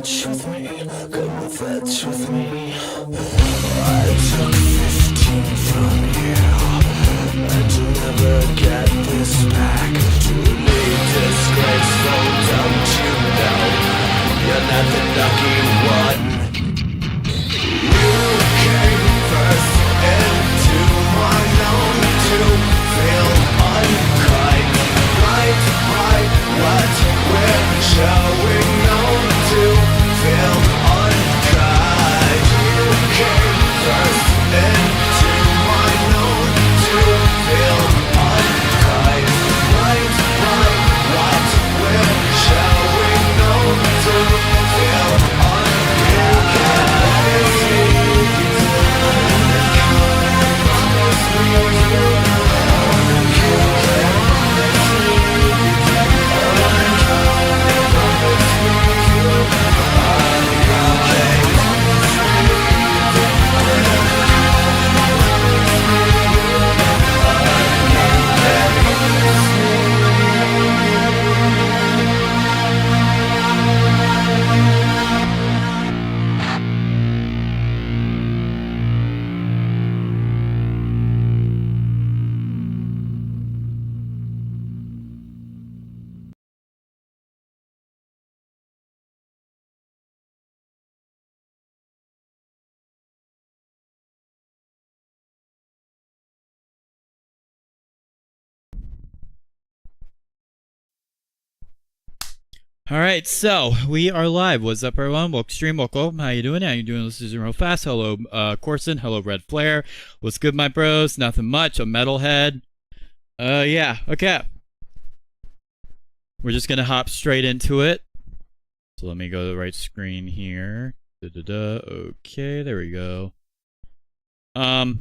fetch with me, come fetch with me. I took 15 from you, and you'll never get this back. Truly disgraceful, don't you know? You're not the lucky one. You came first into my own to feel unkind. Right, what we're showing on to feel unkind. You came first into my own to feel unkind. Right, what we're showing on to feel All right, so we are live. What's up, everyone? Welcome, stream. Welcome. How you doing? How you doing? This is real fast. Hello, Corson. Hello, Red Flare. What's good, my bros? Nothing much. A metalhead. Yeah. Okay. We're just gonna hop straight into it. So let me go to the right screen here. Okay, there we go. I've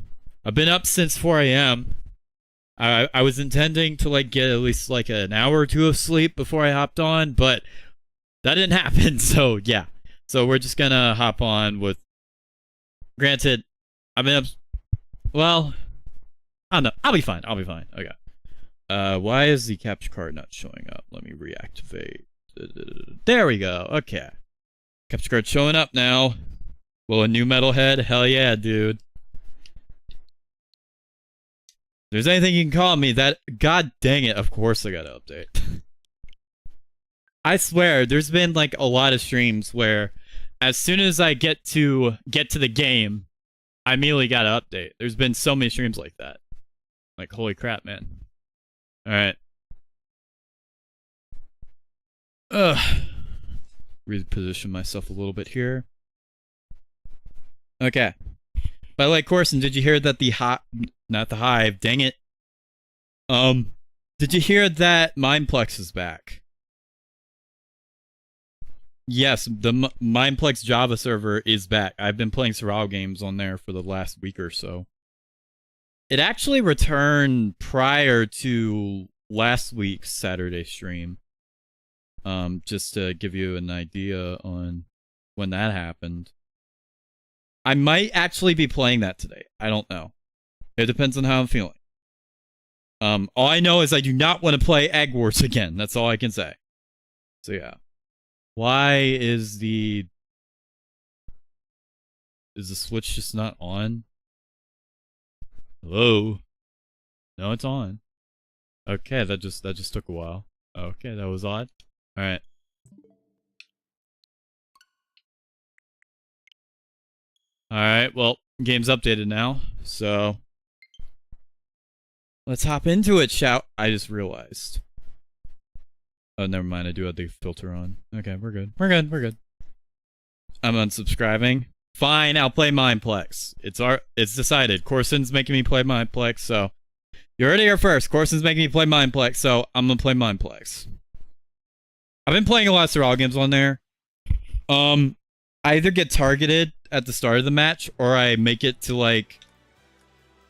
been up since 4 a.m. I was intending to like get at least like an hour or two of sleep before I hopped on, but that didn't happen. So yeah, so we're just gonna hop on with. Granted, I've been up. Well, I don't know. I'll be fine. I'll be fine. Okay. Why is the capture card not showing up? Let me reactivate. There we go. Okay. Capture card showing up now. Well, a new metalhead. Hell yeah, dude. If there's anything you can call me, that god dang it, of course I gotta update. I swear, there's been like a lot of streams where as soon as I get to the game, I immediately gotta update. There's been so many streams like that. Like, holy crap, man. Alright. Reposition myself a little bit here. Okay. By the way, Corson, did you hear that not the Hive, dang it. Did you hear that Mineplex is back? Yes, the Mineplex Java server is back. I've been playing survival games on there for the last week or so. It actually returned prior to last week's Saturday stream. Just to give you an idea on when that happened. I might actually be playing that today. I don't know. It depends on how I'm feeling. All I know is I do not want to play Egg Wars again. That's all I can say. So yeah. Why is the Switch just not on? Hello? No, it's on. Okay, that just took a while. Okay, that was odd. Alright. Alright, well, game's updated now, so let's hop into it, I just realized. Oh, never mind, I do have the filter on. Okay, we're good. We're good. I'm unsubscribing. Fine, I'll play Mineplex. It's decided. Corson's making me play Mineplex, so you heard it here first. Corson's making me play Mineplex, so I'm gonna play Mineplex. I've been playing a lot of survival games on there. I either get targeted at the start of the match, or I make it to like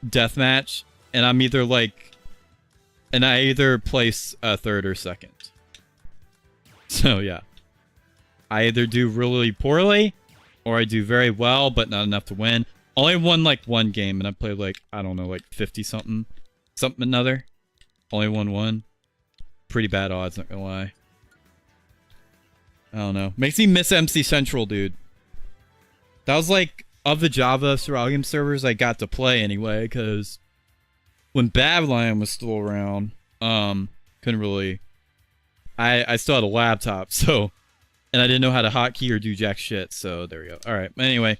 deathmatch, and I'm either like, and I either place third or second. So yeah, I either do really poorly, or I do very well but not enough to win. Only won like one game, and I played like, I don't know, like 50 something another. Only won one. Pretty bad odds, not gonna lie. I don't know. Makes me miss MC Central, dude. That was like, of the Java Surrounding servers I got to play anyway, because when Babylon was still around, couldn't really... I still had a laptop, so... And I didn't know how to hotkey or do jack shit, so there we go. Alright, anyway.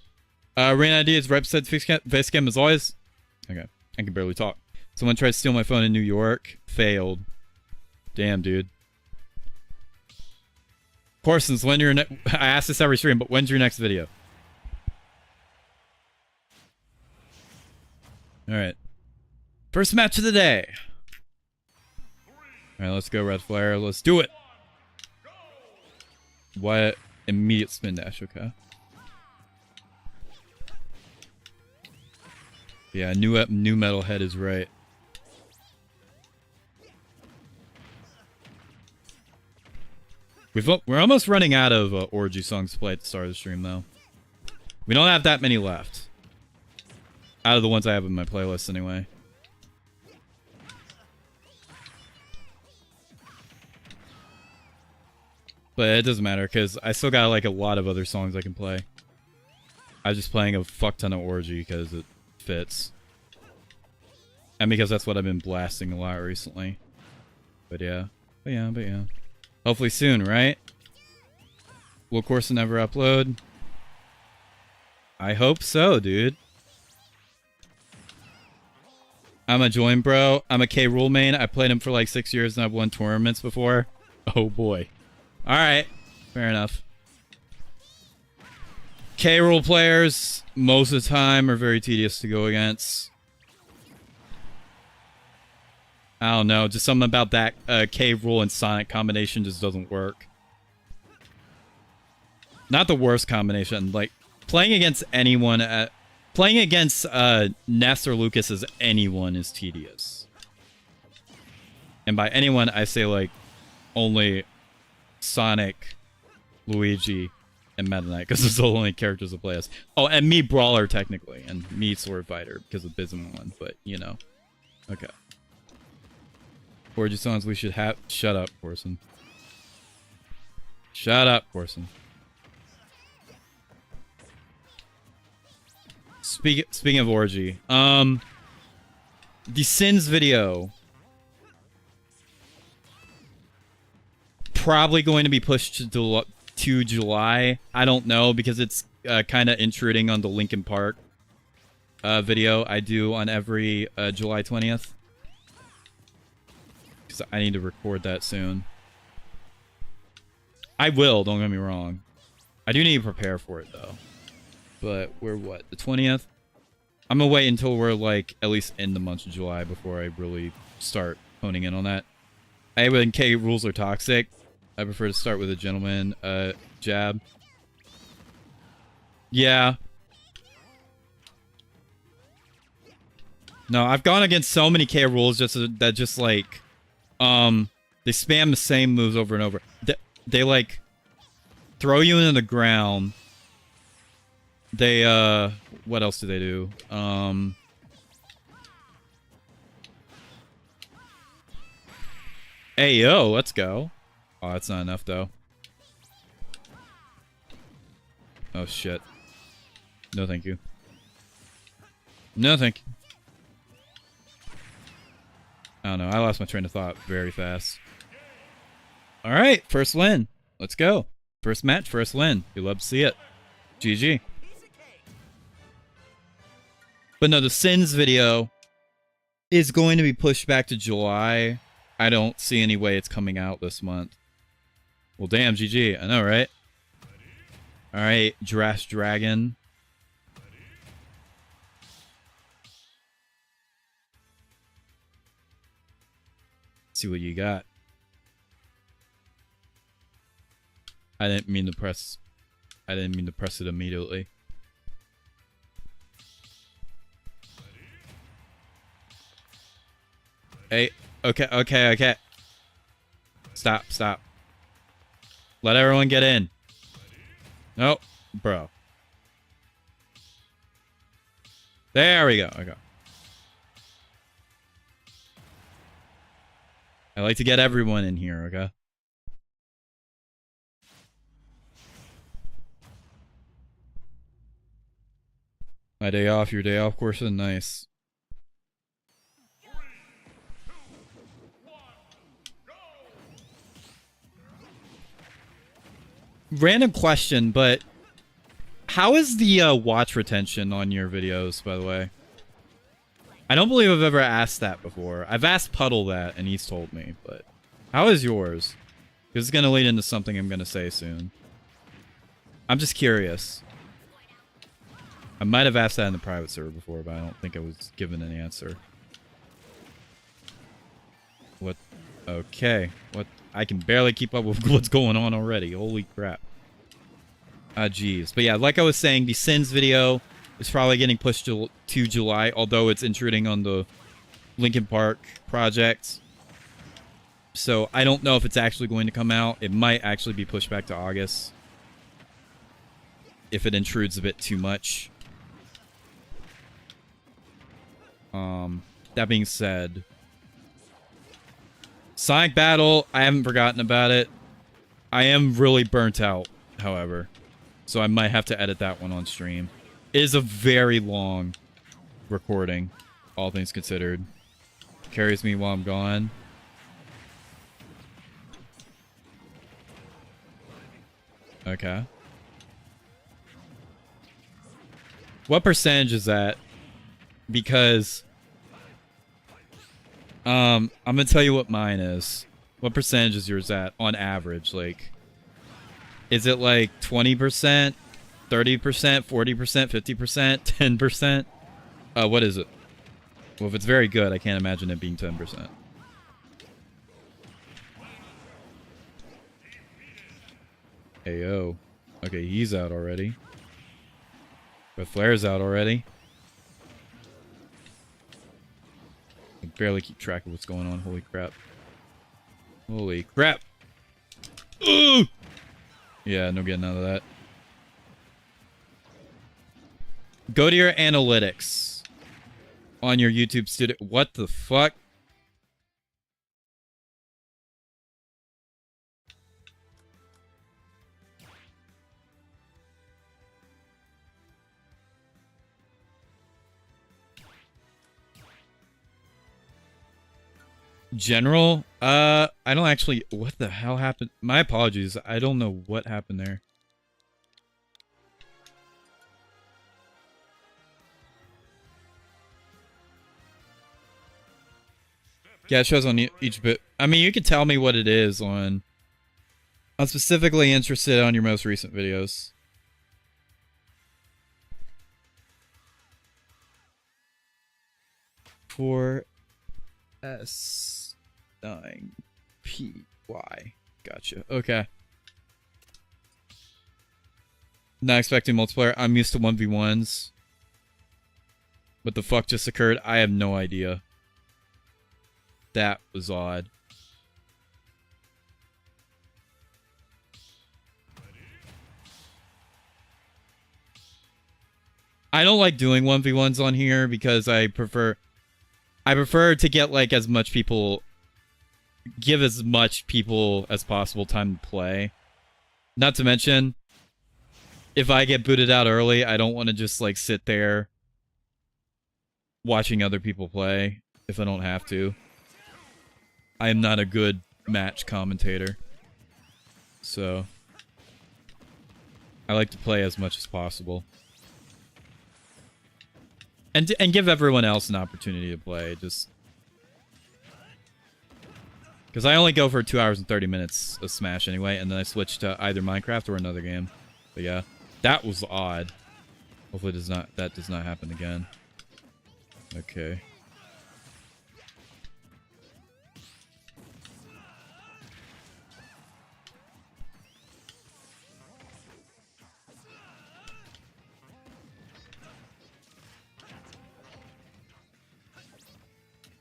Rain Ideas, Rep said Facecam as always. Okay, I can barely talk. Someone tried to steal my phone in New York. Failed. Damn, dude. Corsons, when your I ask this every stream, but when's your next video? Alright. First match of the day. Alright, let's go, Red Flare. Let's do it. What? Immediate spin dash, okay. Yeah, new Metalhead is right. We're almost running out of Orgy songs to play at the start of the stream, though. We don't have that many left. Out of the ones I have in my playlist, anyway. But it doesn't matter, because I still got, like, a lot of other songs I can play. I was just playing a fuck ton of Orgy, because it fits. And because that's what I've been blasting a lot recently. But yeah. But yeah. Hopefully soon, right? Will Corsa never upload? I hope so, dude. I'm a join bro. I'm a K Rule main. I played him for like 6 years and I've won tournaments before. Oh boy. Alright. Fair enough. K Rule players, most of the time, are very tedious to go against. I don't know, just something about that K Rule and Sonic combination just doesn't work. Not the worst combination, like, playing against anyone playing against Ness or Lucas as anyone is tedious. And by anyone, I say, like, only Sonic, Luigi, and Meta Knight, because those are the only characters that play as. Oh, and me Brawler, technically, and me Sword Fighter, because of Bismon, but, you know. Okay. Orgy songs we should have. Shut up, Corson. Shut up, Corson. Speaking of Orgy, the Sins video probably going to be pushed to July. I don't know, because it's kind of intruding on the Linkin Park video I do on every July 20th. I need to record that soon. I will, don't get me wrong. I do need to prepare for it, though. But we're what, the 20th? I'm gonna wait until we're, like, at least in the month of July before I really start honing in on that. When K rules are toxic, I prefer to start with a gentleman jab. Yeah. No, I've gone against so many K rules that just, like... they spam the same moves over and over. They like throw you into the ground. They what else do they do? Heyo, let's go. Oh, that's not enough though. Oh shit. No thank you. No thank you. I don't know. I lost my train of thought very fast. Alright, first win. Let's go. First match, first win. You love to see it. GG. But no, the Sins video is going to be pushed back to July. I don't see any way it's coming out this month. Well, damn, GG. I know, right? Alright, Drash Dragon. See what you got. I didn't mean to press it immediately. Hey, okay. Stop. Let everyone get in. Nope, bro. There we go. Okay. I like to get everyone in here, okay? My day off, your day off, course, and nice. Random question, but how is the watch retention on your videos, by the way? I don't believe I've ever asked that before. I've asked Puddle that, and he's told me, but how is yours? Because it's going to lead into something I'm going to say soon. I'm just curious. I might have asked that in the private server before, but I don't think I was given an answer. What? Okay. What? I can barely keep up with what's going on already. Holy crap. Ah, geez. But yeah, like I was saying, the Sins video is probably getting pushed to July, although it's intruding on the Linkin Park project. So I don't know if it's actually going to come out. It might actually be pushed back to August if it intrudes a bit too much. That being said, Sonic Battle, I haven't forgotten about it. I am really burnt out, however, so I might have to edit that one on stream. It is a very long recording, all things considered. Carries me while I'm gone. Okay. What percentage is that? Because I'm gonna tell you what mine is. What percentage is yours at on average? Like, is it like 20%, 30%, 40%, 50%, 10%? What is it? Well, if it's very good, I can't imagine it being 10%. Heyo. Okay, he's out already. But Flare's out already. I can barely keep track of what's going on. Holy crap. Holy crap. Ooh! Yeah, no getting out of that. Go to your analytics on your YouTube studio. What the fuck? General? I don't actually... What the hell happened? My apologies. I don't know what happened there. Yeah, it shows on each bit. I mean, you can tell me what it is on... I'm specifically interested on your most recent videos. For S9PY. Gotcha. Okay. Not expecting multiplayer. I'm used to 1v1s. What the fuck just occurred? I have no idea. That was odd. I don't like doing 1v1s on here because I prefer to get like as much people, give as much people as possible time to play. Not to mention, if I get booted out early, I don't want to just like sit there watching other people play if I don't have to. I am not a good match commentator. So I like to play as much as possible. And give everyone else an opportunity to play, just... Because I only go for 2 hours and 30 minutes of Smash anyway, and then I switch to either Minecraft or another game. But yeah, that was odd. Hopefully that does not happen again. Okay.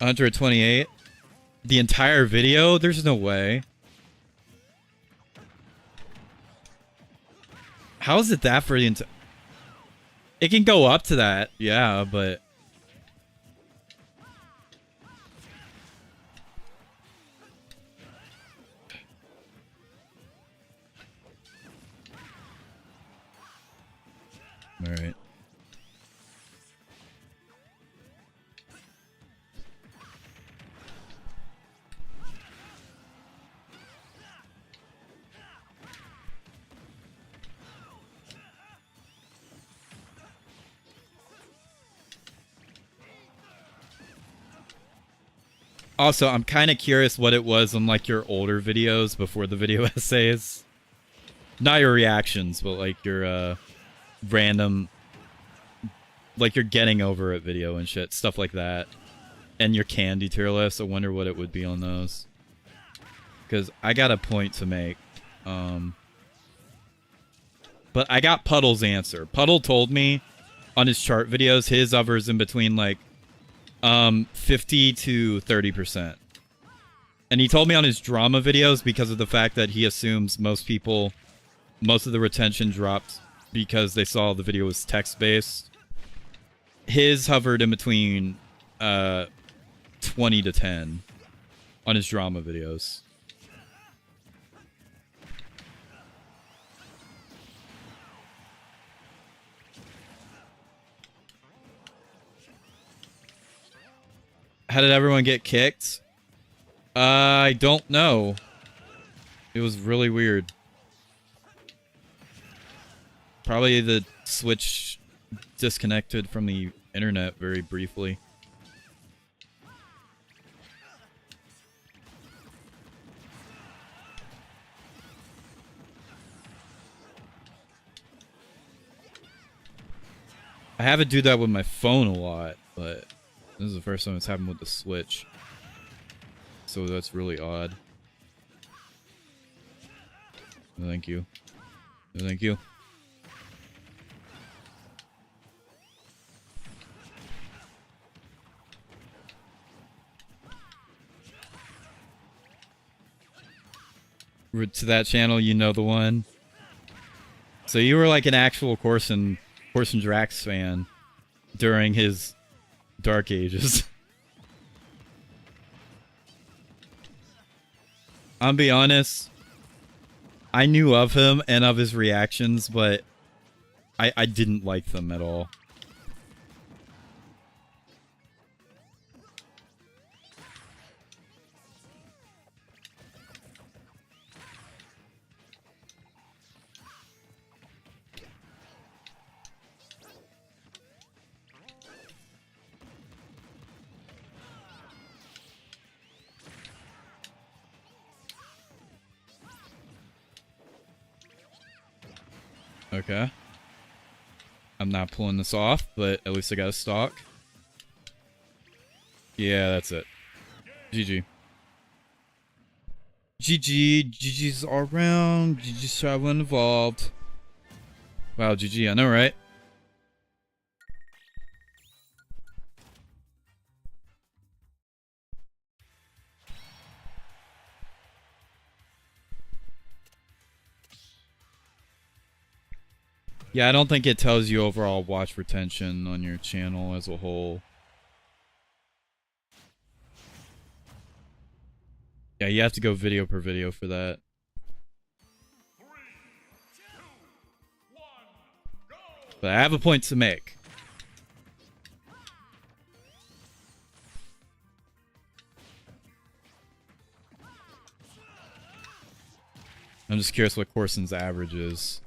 $128. The entire video? There's no way. How is it that for the entire... It can go up to that, yeah, but... Alright. Also, I'm kind of curious what it was on like your older videos before the video essays. Not your reactions, but like your random, like your getting over it video and shit, stuff like that. And your candy tier list. I wonder what it would be on those. Because I got a point to make. But I got Puddle's answer. Puddle told me on his chart videos, his hovers in between like 50 to 30%. And he told me on his drama videos, because of the fact that he assumes most of the retention dropped because they saw the video was text-based. His hovered in between 20 to 10 on his drama videos. How did everyone get kicked? I don't know. It was really weird. Probably the Switch disconnected from the internet very briefly. I haven't do that with my phone a lot, but this is the first time it's happened with the Switch. So that's really odd. Thank you. Thank you. To that channel, you know the one. So you were like an actual Corson Drax fan during his dark ages. I'll be honest, I knew of him and of his reactions, but I didn't like them at all. Okay. I'm not pulling this off, but at least I got a stock. Yeah, that's it. GG. GG. GG's all around. GG's traveling involved. Wow, GG. I know, right? Yeah, I don't think it tells you overall watch retention on your channel as a whole. Yeah, you have to go video per video for that. 3, 2, 1, go! But I have a point to make. I'm just curious what Corson's average is.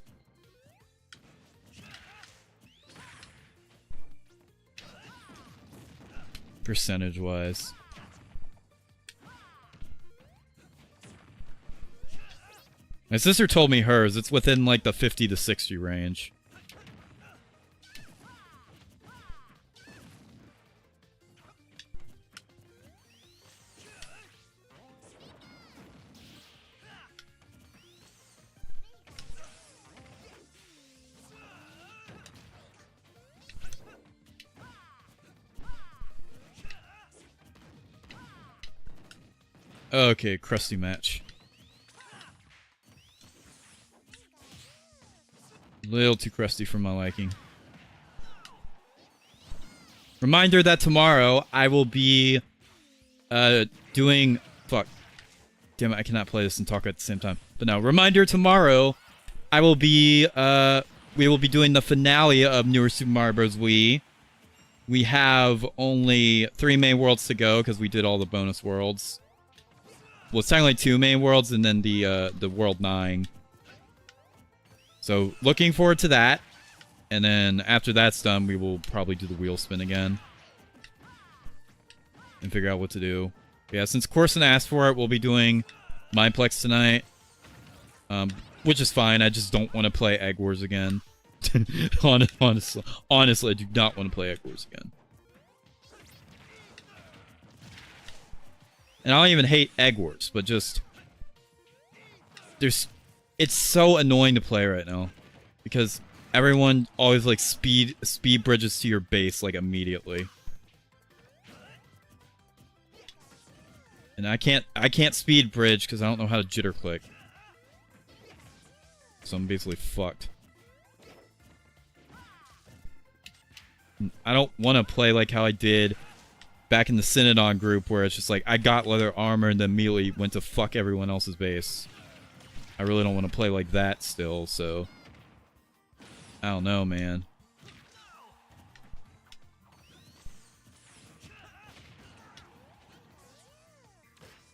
Percentage-wise. My sister told me hers. It's within like the 50 to 60 range. Okay, crusty match. Little too crusty for my liking. Reminder that tomorrow I will be doing... Fuck. Damn it, I cannot play this and talk at the same time. But no, reminder tomorrow I will be... we will be doing the finale of Newer Super Mario Bros. Wii. We have only 3 main worlds to go because we did all the bonus worlds. Well, it's technically 2 main worlds and then the World 9. So, looking forward to that. And then, after that's done, we will probably do the wheel spin again. And figure out what to do. Yeah, since Corson asked for it, we'll be doing Mineplex tonight. Which is fine. I just don't want to play Egg Wars again. Honestly, I do not want to play Egg Wars again. And I don't even hate Egg Wars, but just it's so annoying to play right now because everyone always like speed bridges to your base like immediately. And I can't speed bridge because I don't know how to jitter click. So I'm basically fucked. I don't want to play like how I did back in the Synodon group where it's just like I got leather armor and then immediately went to fuck everyone else's base. I really don't want to play like that still, so I don't know, man.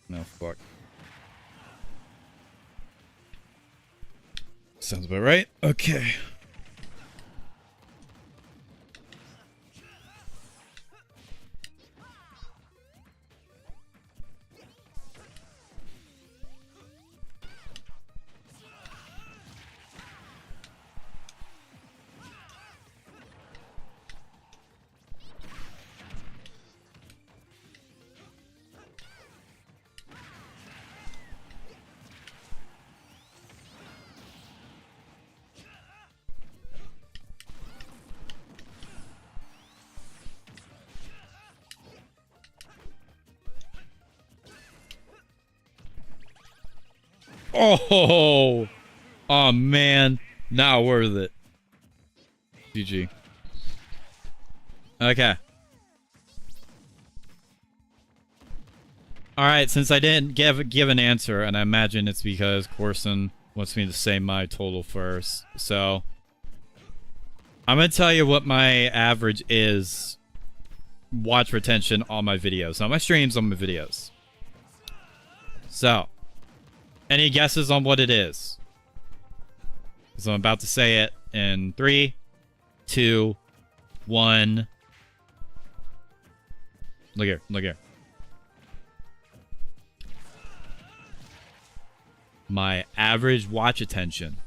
No, fuck. Sounds about right. Okay. Oh man, not worth it. GG. Okay. Alright, since I didn't give an answer, and I imagine it's because Corson wants me to say my total first, so I'm gonna tell you what my average is watch retention on my videos. Not my streams, on my videos. So, any guesses on what it is? Because I'm about to say it in 3, 2, 1. Look here, look here. My average watch retention,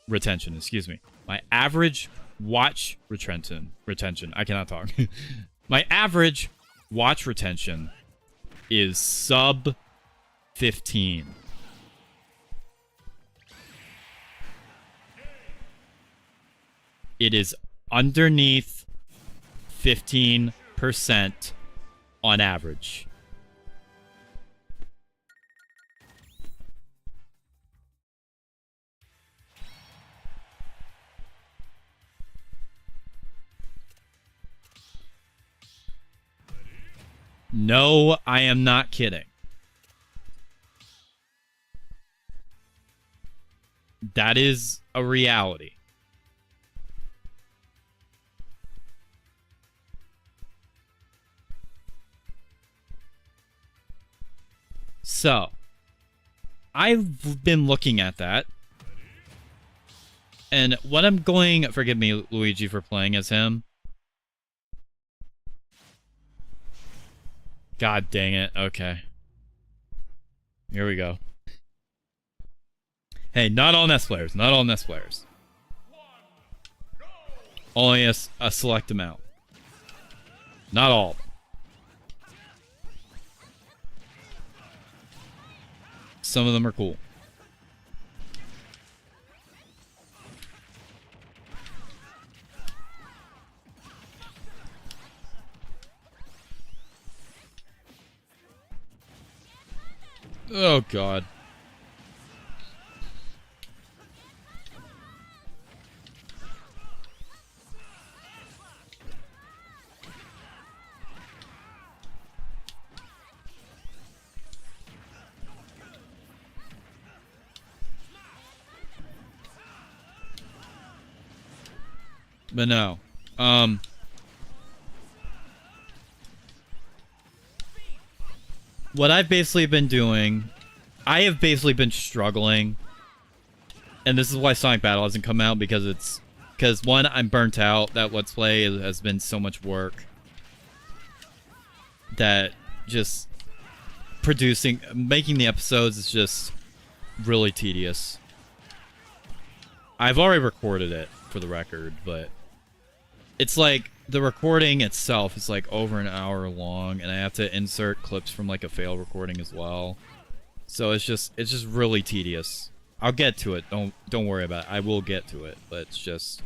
excuse me. My average watch retention. I cannot talk. My average watch retention is sub 15. It is underneath 15% on average. No, I am not kidding. That is a reality. So, I've been looking at that. And what I'm going... Forgive me, Luigi, for playing as him. God dang it. Okay. Here we go. Hey, not all NES players. Not all NES players. Only a select amount. Not all. Some of them are cool. Oh, God. But no. What I've basically been doing, I have basically been struggling, and this is why Sonic Battle hasn't come out, because one, I'm burnt out. That Let's Play has been so much work that just making the episodes is just really tedious. I've already recorded it for the record, but it's like the recording itself is like over an hour long, and I have to insert clips from like a fail recording as well. So it's just really tedious. I'll get to it. Don't worry about it. I will get to it, but it's just.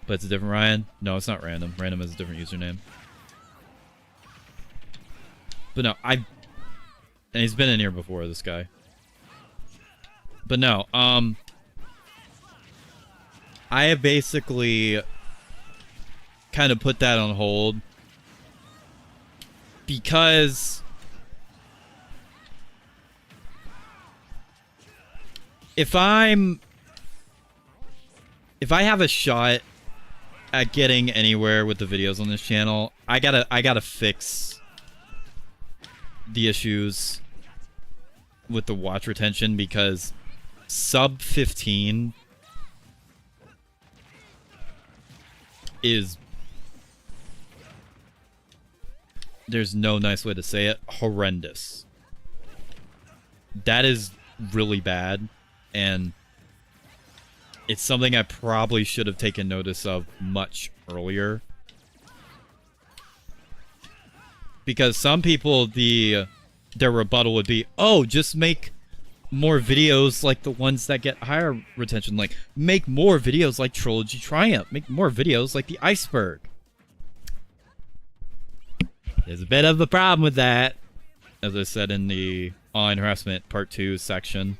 But it's a different Ryan? No, it's not random. Random is a different username. But no, and he's been in here before, this guy. But no, I have basically kind of put that on hold because if I have a shot at getting anywhere with the videos on this channel, I gotta fix the issues with the watch retention, because sub 15 is, there's no nice way to say it, horrendous. That is really bad, and it's something I probably should have taken notice of much earlier. Because some people, their rebuttal would be, oh, just make more videos like the ones that get higher retention. Like, make more videos like Trilogy Triumph. Make more videos like the Iceberg. There's a bit of a problem with that, as I said in the online harassment part 2 section.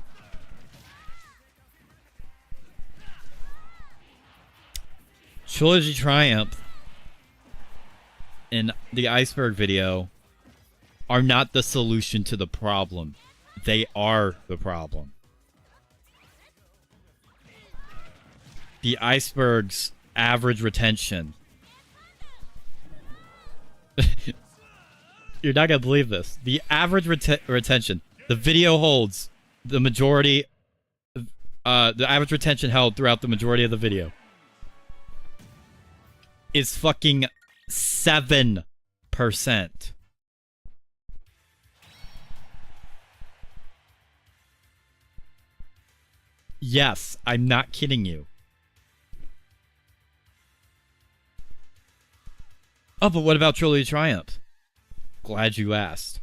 Trilogy Triumph and the Iceberg video are not the solution to the problem. They are the problem. The Iceberg's average retention. You're not gonna believe this. The average retention. The video holds the majority. The average retention held throughout the majority of the video is fucking 7%. Yes, I'm not kidding you. Oh, but what about Trilogy Triumph? Glad you asked.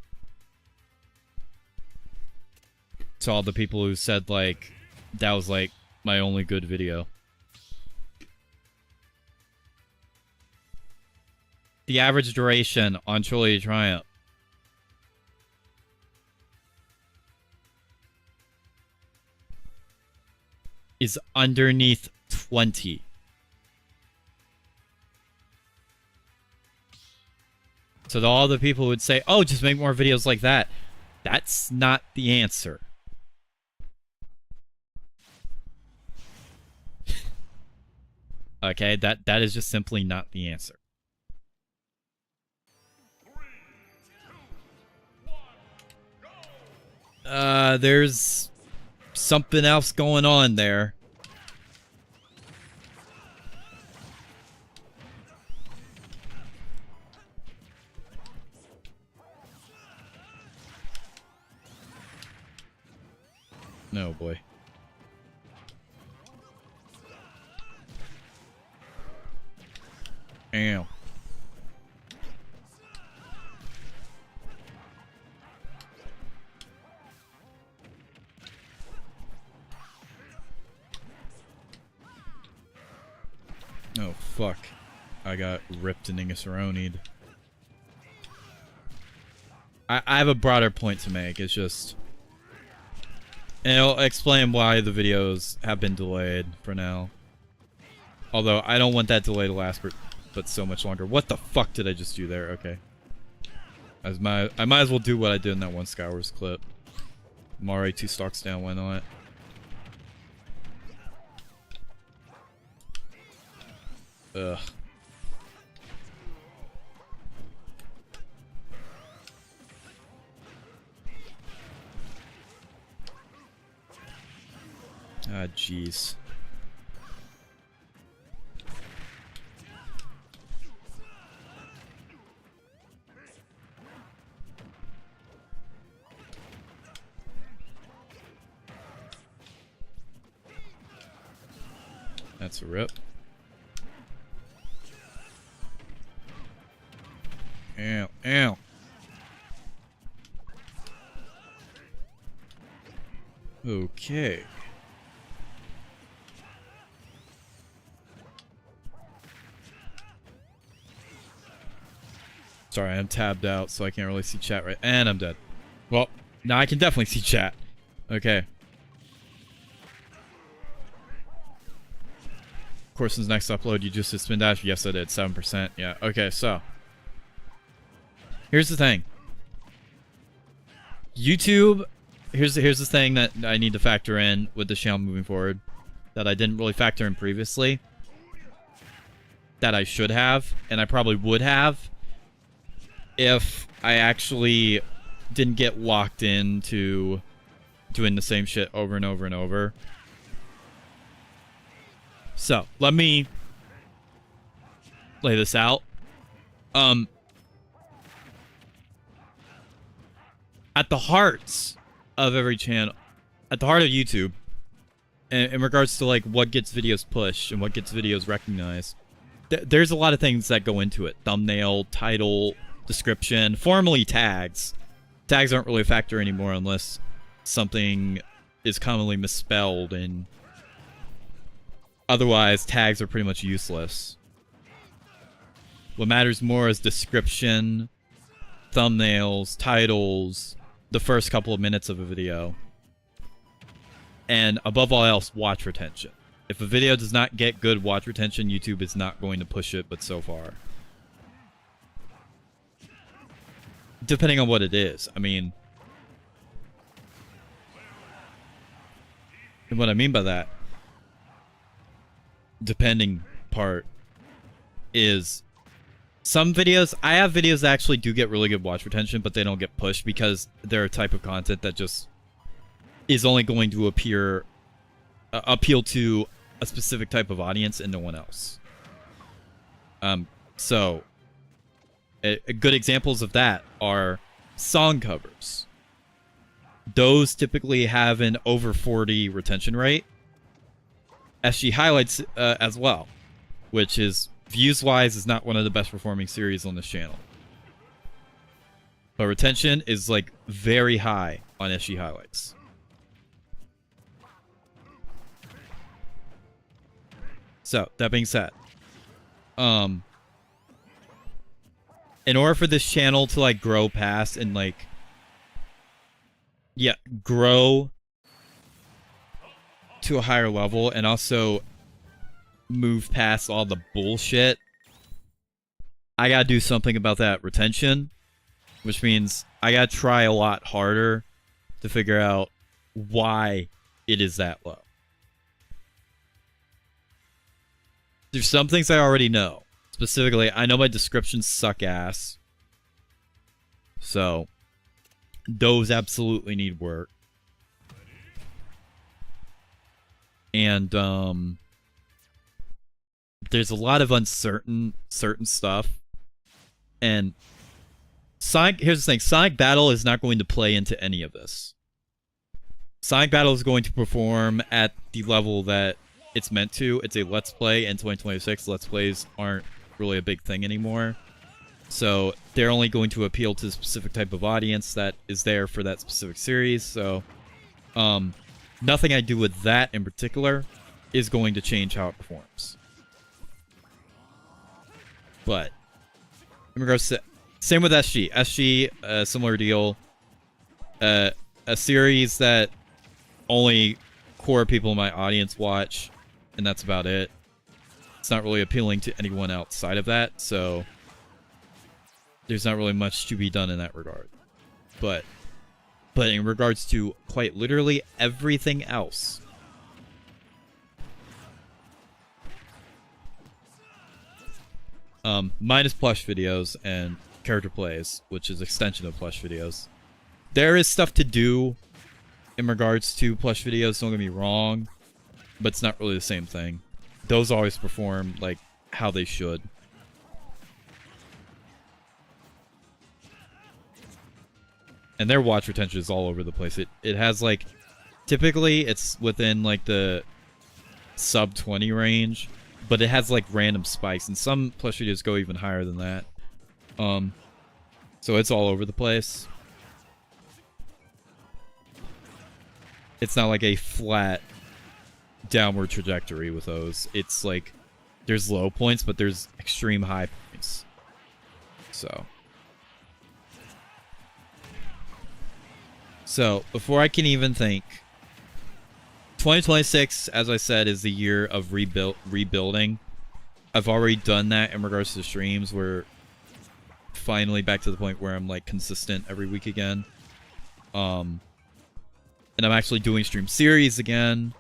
To all the people who said, like, that was, like, my only good video. The average duration on Trilogy Triumph is underneath 20. So to all the people who would say, oh, just make more videos like that, that's not the answer. Okay, that is just simply not the answer. 3, 2, 1, go! There's something else going on there. No, boy. Ow. Oh, fuck. I got ripped and Ingasaroni'd. I have a broader point to make. It's just... And it'll explain why the videos have been delayed for now. Although, I don't want that delay to last but so much longer. What the fuck did I just do there? Okay. I might as well do what I did in that one Skywars clip. I'm already 2 stocks down, why not? Ugh. Ah, jeez. That's a rip. Ow, ow. Okay. Sorry, I'm tabbed out, so I can't really see chat right. And I'm dead. Well, now I can definitely see chat. Okay. Of course, since next upload, you just did spin dash. Yes, I did. 7%. Yeah. Okay, so. Here's the thing. YouTube. Here's the thing that I need to factor in with the channel moving forward. That I didn't really factor in previously. That I should have. And I probably would have. If I actually didn't get locked into doing the same shit over and over and over. So, let me lay this out. At the hearts of every channel, at the heart of YouTube, in regards to like what gets videos pushed and what gets videos recognized, there's a lot of things that go into it. Thumbnail, title, description, formerly tags. Tags aren't really a factor anymore unless something is commonly misspelled, and otherwise tags are pretty much useless. What matters more is description, thumbnails, titles, the first couple of minutes of a video, and above all else, watch retention. If a video does not get good watch retention, YouTube is not going to push it, but so far. Depending on what it is. I mean, and what I mean by that, depending part, is some videos, I have videos that actually do get really good watch retention, but they don't get pushed because they're a type of content that just is only going to appeal to a specific type of audience and no one else. So good examples of that are song covers. Those typically have an over 40 retention rate. SG highlights as well, which is views-wise is not one of the best performing series on this channel. But retention is like very high on SG highlights. So, that being said, in order for this channel to like grow past and like, yeah, grow to a higher level and also move past all the bullshit, I gotta do something about that retention, which means I gotta try a lot harder to figure out why it is that low. There's some things I already know. Specifically, I know my descriptions suck ass. So, those absolutely need work. And, there's a lot of certain stuff. And here's the thing, Sonic Battle is not going to play into any of this. Sonic Battle is going to perform at the level that it's meant to. It's a Let's Play, and 2026 Let's Plays aren't really a big thing anymore. So they're only going to appeal to a specific type of audience that is there for that specific series. So nothing I do with that in particular is going to change how it performs. But in regards to, same with SG. SG, similar deal. A series that only core people in my audience watch, and that's about it. It's not really appealing to anyone outside of that, so there's not really much to be done in that regard. But in regards to quite literally everything else, minus plush videos and character plays, which is extension of plush videos, there is stuff to do in regards to plush videos, don't get me wrong, but it's not really the same thing. Those always perform like how they should. And their watch retention is all over the place. It has like, typically it's within like the sub 20 range, but it has like random spikes, and some plush videos go even higher than that. So it's all over the place. It's not like a flat downward trajectory with those. It's like there's low points, but there's extreme high points. So before I can even think, 2026, as I said, is the year of rebuilding. I've already done that in regards to streams. We're finally back to the point where I'm like consistent every week again. And I'm actually doing stream series again.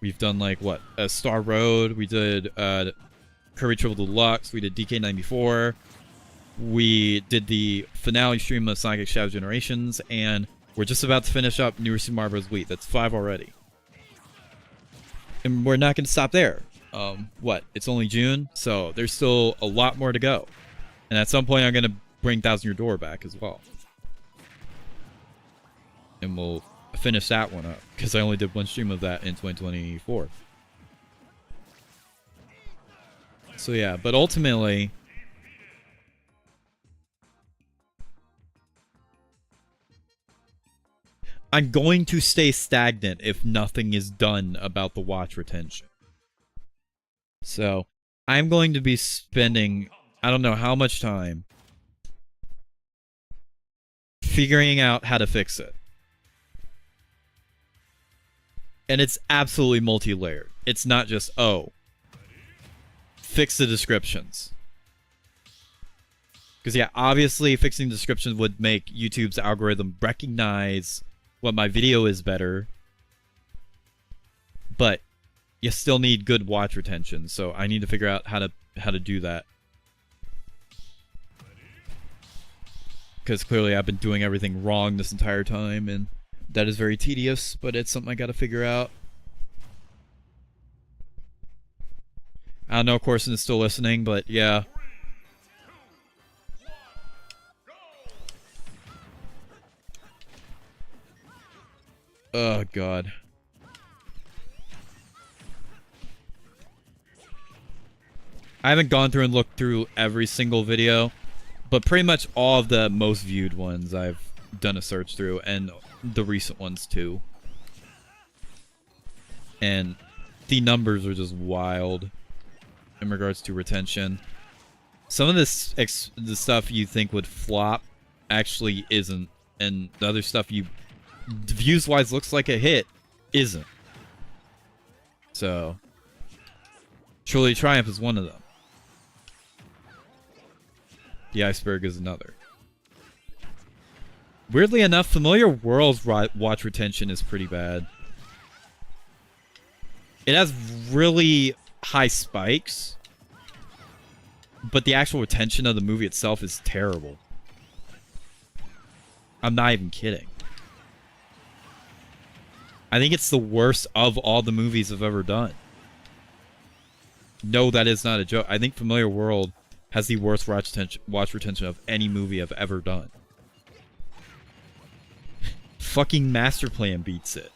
We've done like what? Star Road. We did Curry Triple Deluxe. We did DK94. We did the finale stream of Sonic X Shadow Generations, and we're just about to finish up New Super Mario Bros. Wii. That's 5 already. And we're not going to stop there. What? It's only June, so there's still a lot more to go. And at some point, I'm going to bring Thousand Year Door back as well. And we'll finish that one up, because I only did one stream of that in 2024. So yeah, but ultimately, I'm going to stay stagnant if nothing is done about the watch retention. So I'm going to be spending, I don't know how much time, figuring out how to fix it. And it's absolutely multi-layered. It's not just, oh, fix the descriptions. Because yeah, obviously fixing descriptions would make YouTube's algorithm recognize what my video is better. But you still need good watch retention, so I need to figure out how to do that. Because clearly I've been doing everything wrong this entire time, and that is very tedious, but it's something I gotta figure out. I don't know if Corson is still listening, but yeah. Oh, God. I haven't gone through and looked through every single video, but pretty much all of the most viewed ones I've done a search through, and the recent ones too. And the numbers are just wild in regards to retention. Some of this the stuff you think would flop actually isn't, and the other stuff you views wise looks like a hit isn't. So Truly Triumph is one of them. The Iceberg is another. Weirdly enough, Familiar World's watch retention is pretty bad. It has really high spikes, but the actual retention of the movie itself is terrible. I'm not even kidding. I think it's the worst of all the movies I've ever done. No, that is not a joke. I think Familiar World has the worst watch retention of any movie I've ever done. Fucking Master Plan beats it.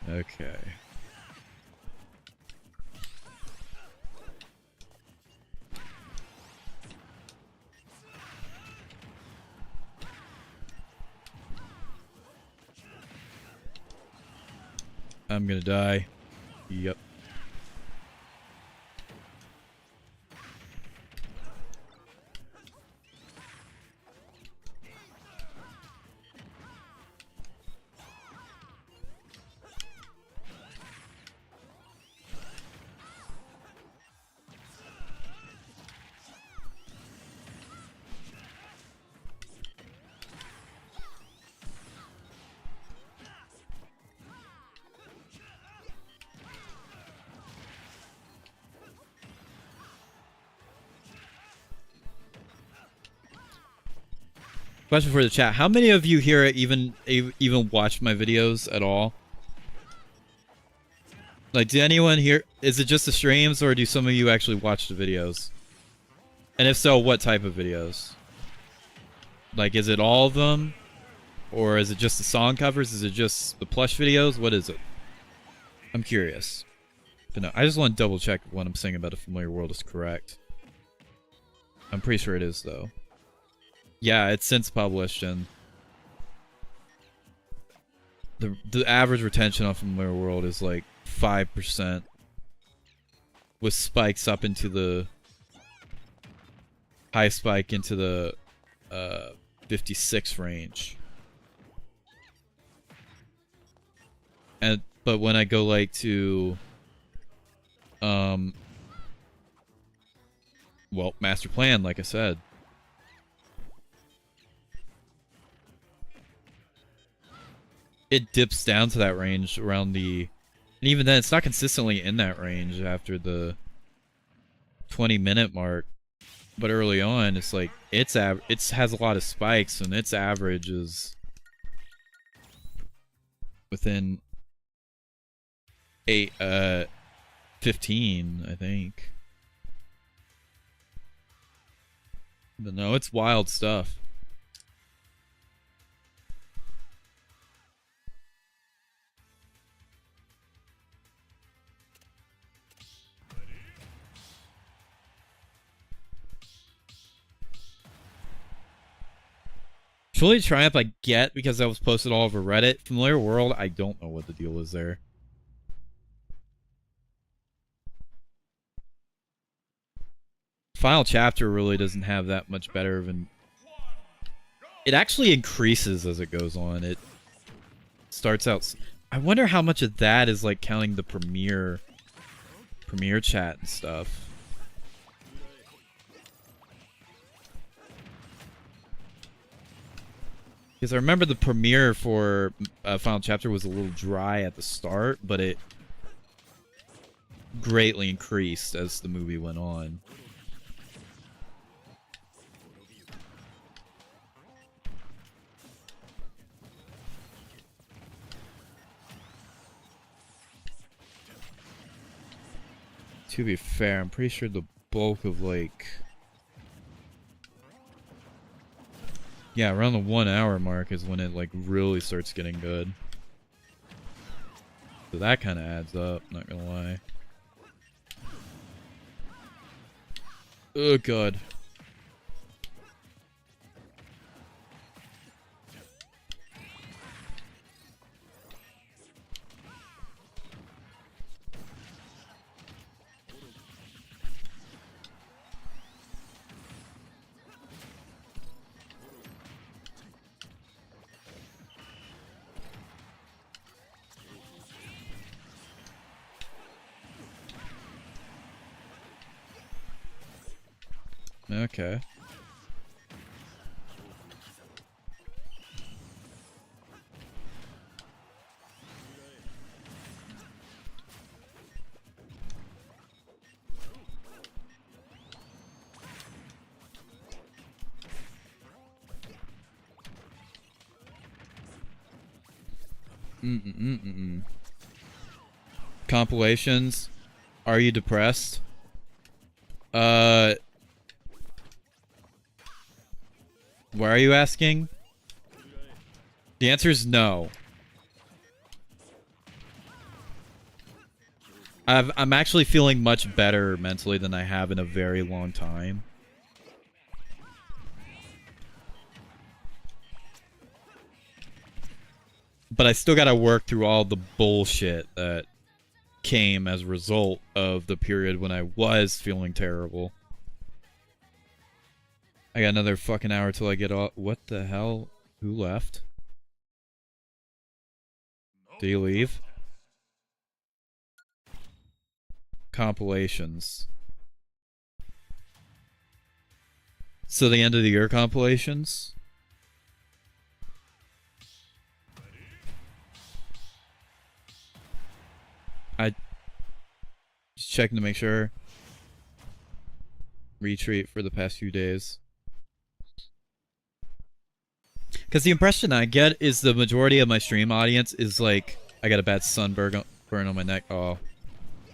Okay. I'm gonna die. Yep. Question for the chat: how many of you here even watch my videos at all? Like, do anyone here? Is it just the streams, or do some of you actually watch the videos? And if so, what type of videos? Like, is it all of them? Or is it just the song covers? Is it just the plush videos? What is it? I'm curious. But no, I just want to double check what I'm saying about A Familiar World is correct. I'm pretty sure it is, though. Yeah, it's since published, and the average retention on Familiar World is like 5%, with spikes up into the high spike into the 56 range. And but when I go like to well, Master Plan, like I said, it dips down to that range around the, and even then it's not consistently in that range after the 20-minute mark, but early on it's like it has a lot of spikes, and its average is within 15, I think. But no, it's wild stuff. Truly Triumph I get because that was posted all over Reddit. Familiar World, I don't know what the deal is there. Final chapter really doesn't have that much better of an... It actually increases as it goes on. It starts out... I wonder how much of that is like counting the premiere chat and stuff. Because I remember the premiere for Final Chapter was a little dry at the start, but it greatly increased as the movie went on. To be fair, I'm pretty sure the bulk of like... Yeah, around the 1 hour mark is when it like really starts getting good. So that kind of adds up, not gonna lie. Oh god. Okay. Compilations. Are you depressed? Why are you asking? The answer is no. I'm actually feeling much better mentally than I have in a very long time. But I still gotta work through all the bullshit that came as a result of the period when I was feeling terrible. I got another fucking hour till I get off. What the hell? Who left? Did he leave? Compilations. So the end of the year compilations? I just checking to make sure. Retreat for the past few days. Because the impression I get is the majority of my stream audience is like, I got a bad sunburn on my neck. Oh,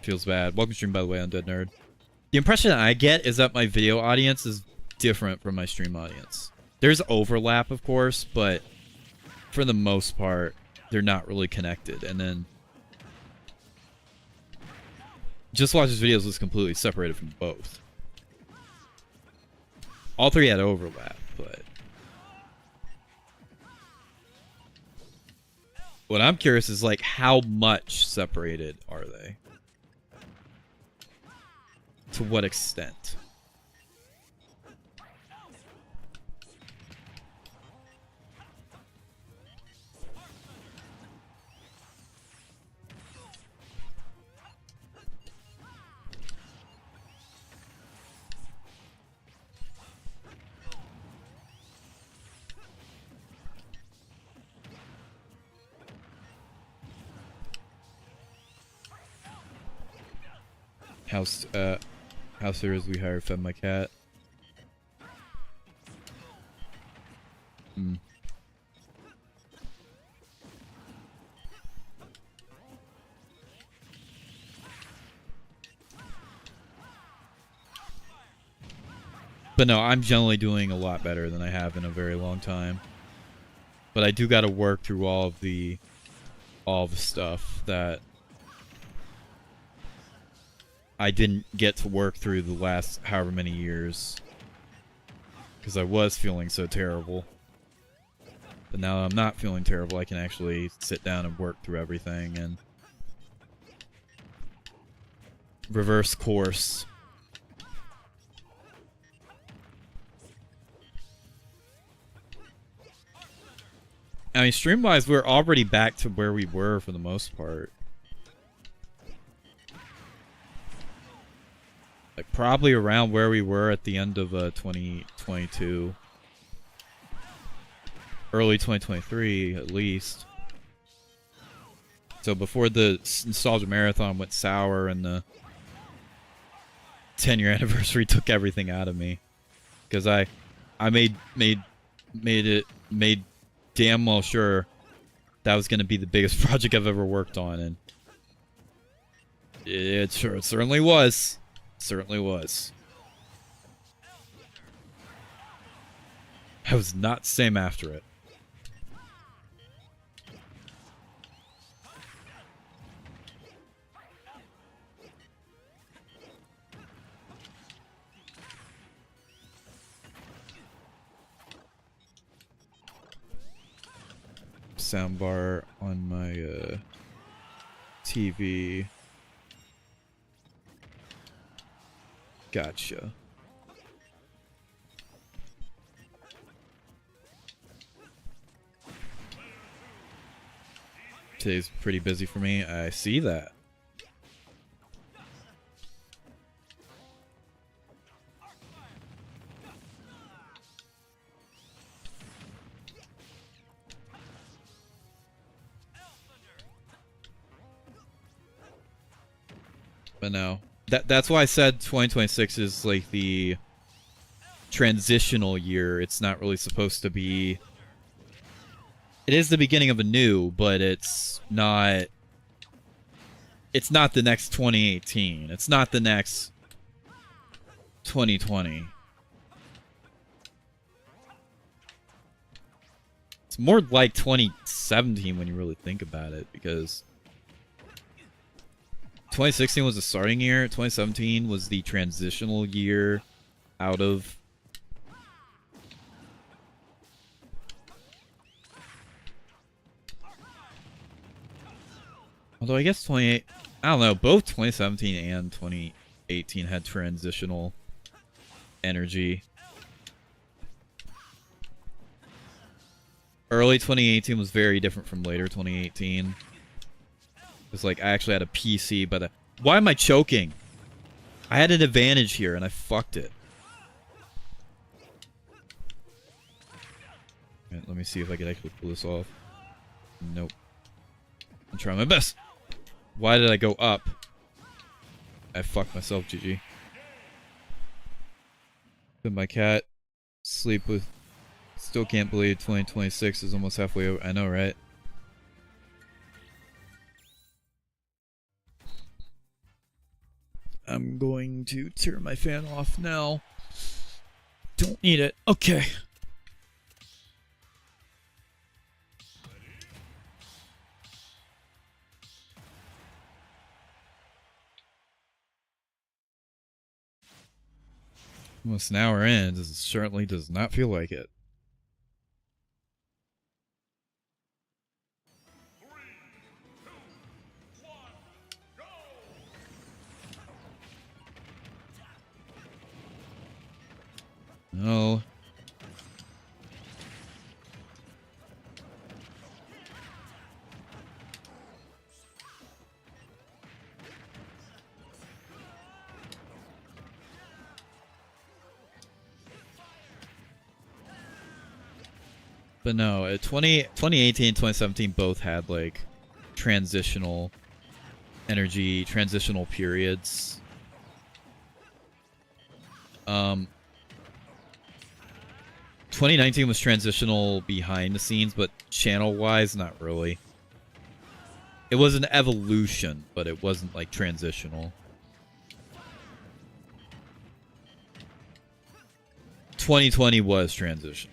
Feels bad. Welcome to stream, by the way, Undead Nerd. The impression I get is that my video audience is different from my stream audience. There's overlap, of course, but for the most part, they're not really connected. And then Just Watch's videos was completely separated from both. All three had overlap, but what I'm curious is, like, how much separated are they? To what extent? How serious we hired fed my cat. But no, I'm generally doing a lot better than I have in a very long time. But I do got to work through all the stuff that I didn't get to work through the last however many years. Because I was feeling so terrible. But now I'm not feeling terrible, I can actually sit down and work through everything and reverse course. I mean, stream-wise, we're already back to where we were for the most part. Like, probably around where we were at the end of 2022. Early 2023, at least. So before the Nostalgia Marathon went sour and the 10-year anniversary took everything out of me. Because I made damn well sure that was going to be the biggest project I've ever worked on, and it certainly was. Certainly was. I was not the same after it. Soundbar on my TV. Gotcha. Today's pretty busy for me. I see that. But no. That's why I said 2026 is like the transitional year. It's not really supposed to be... It is the beginning of a new, but it's not... It's not the next 2018. It's not the next 2020. It's more like 2017 when you really think about it, because 2016 was the starting year. 2017 was the transitional year out of... Although I guess I don't know, both 2017 and 2018 had transitional energy. Early 2018 was very different from later 2018. It's like I actually had a PC, but why am I choking? I had an advantage here and I fucked it. Right, let me see if I can actually pull this off. Nope. I'm trying my best. Why did I go up? I fucked myself, GG. Then my cat sleep with... Still can't believe 2026 is almost halfway over. I know, right? I'm going to turn my fan off now. Don't need it. Okay. Almost an hour in. This certainly does not feel like it. No. But no, 2018 and 2017 both had like transitional energy, transitional periods. 2019 was transitional behind the scenes, but channel-wise, not really. It was an evolution, but it wasn't like transitional. 2020 was transition.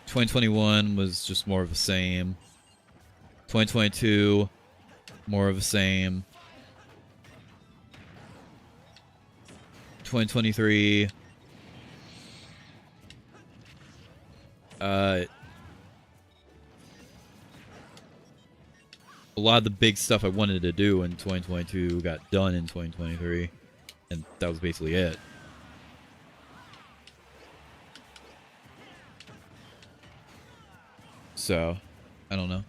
2021 was just more of the same. 2022, more of the same. 2023, a lot of the big stuff I wanted to do in 2022 got done in 2023, and that was basically it. So, I don't know.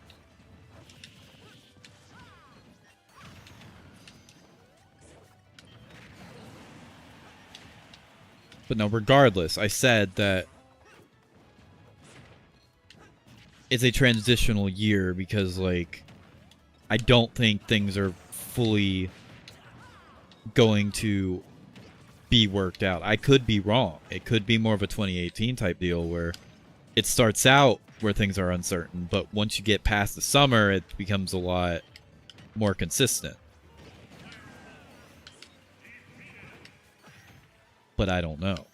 But no, regardless, I said that it's a transitional year because, like, I don't think things are fully going to be worked out. I could be wrong. It could be more of a 2018 type deal where it starts out where things are uncertain, but once you get past the summer, it becomes a lot more consistent. But I don't know.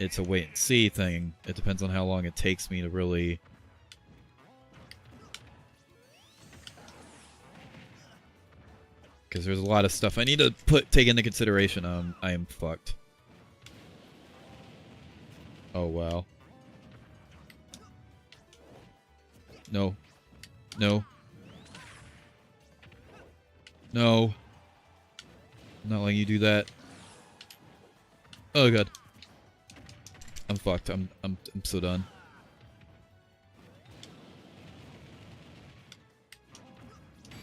It's a wait and see thing. It depends on how long it takes me to really... Because there's a lot of stuff I need to take into consideration. I am fucked. Oh, wow. No. No. No. I'm not letting you do that. Oh god. I'm fucked. I'm so done.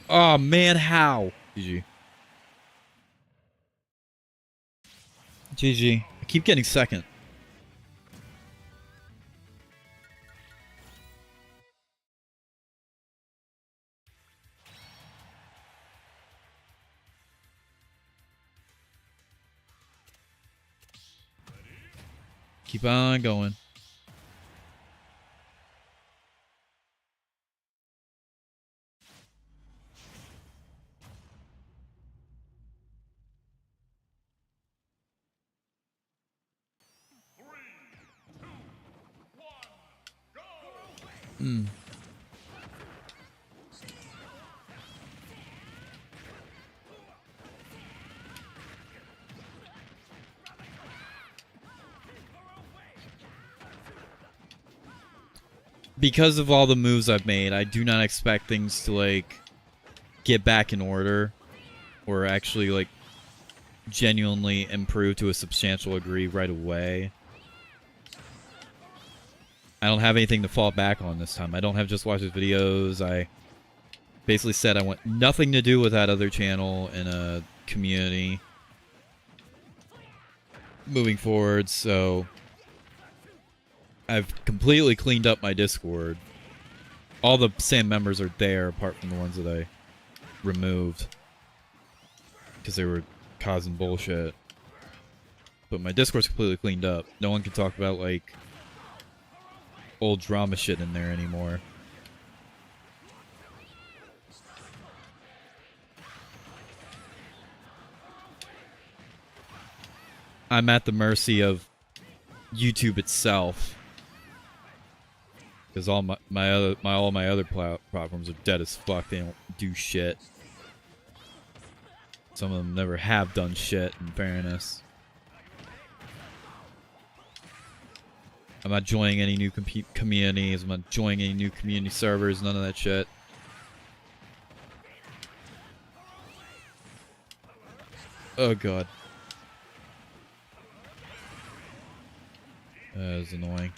Oh man, how? GG. GG. I keep getting second. Keep on going. Hmm. Because of all the moves I've made, I do not expect things to, like, get back in order. Or actually, like, genuinely improve to a substantial degree right away. I don't have anything to fall back on this time. I don't have Just Watch His videos. I basically said I want nothing to do with that other channel in a community moving forward, so... I've completely cleaned up my Discord. All the same members are there, apart from the ones that I removed. Because they were causing bullshit. But my Discord's completely cleaned up. No one can talk about, like, old drama shit in there anymore. I'm at the mercy of YouTube itself. Because all my other platforms are dead as fuck. They don't do shit. Some of them never have done shit, in fairness. I'm not joining any new communities. I'm not joining any new community servers. None of that shit. Oh god. That is annoying.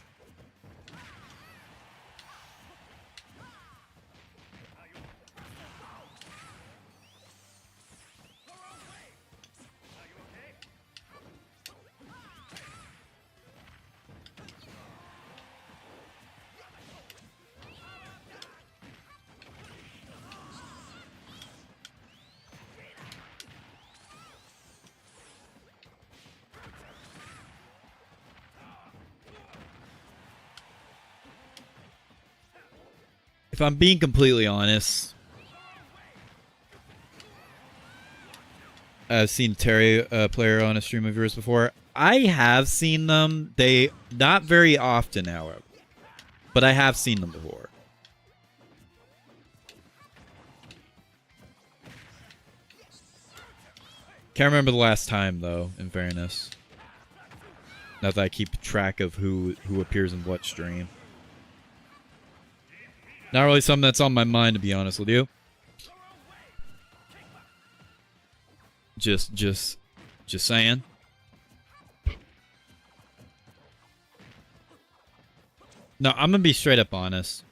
If I'm being completely honest, I've seen Terry player on a stream of yours before. I have seen them. They not very often, however, but I have seen them before. Can't remember the last time though, in fairness. Not that I keep track of who appears in what stream. Not really something that's on my mind, to be honest with you. Just saying. No, I'm gonna be straight up honest.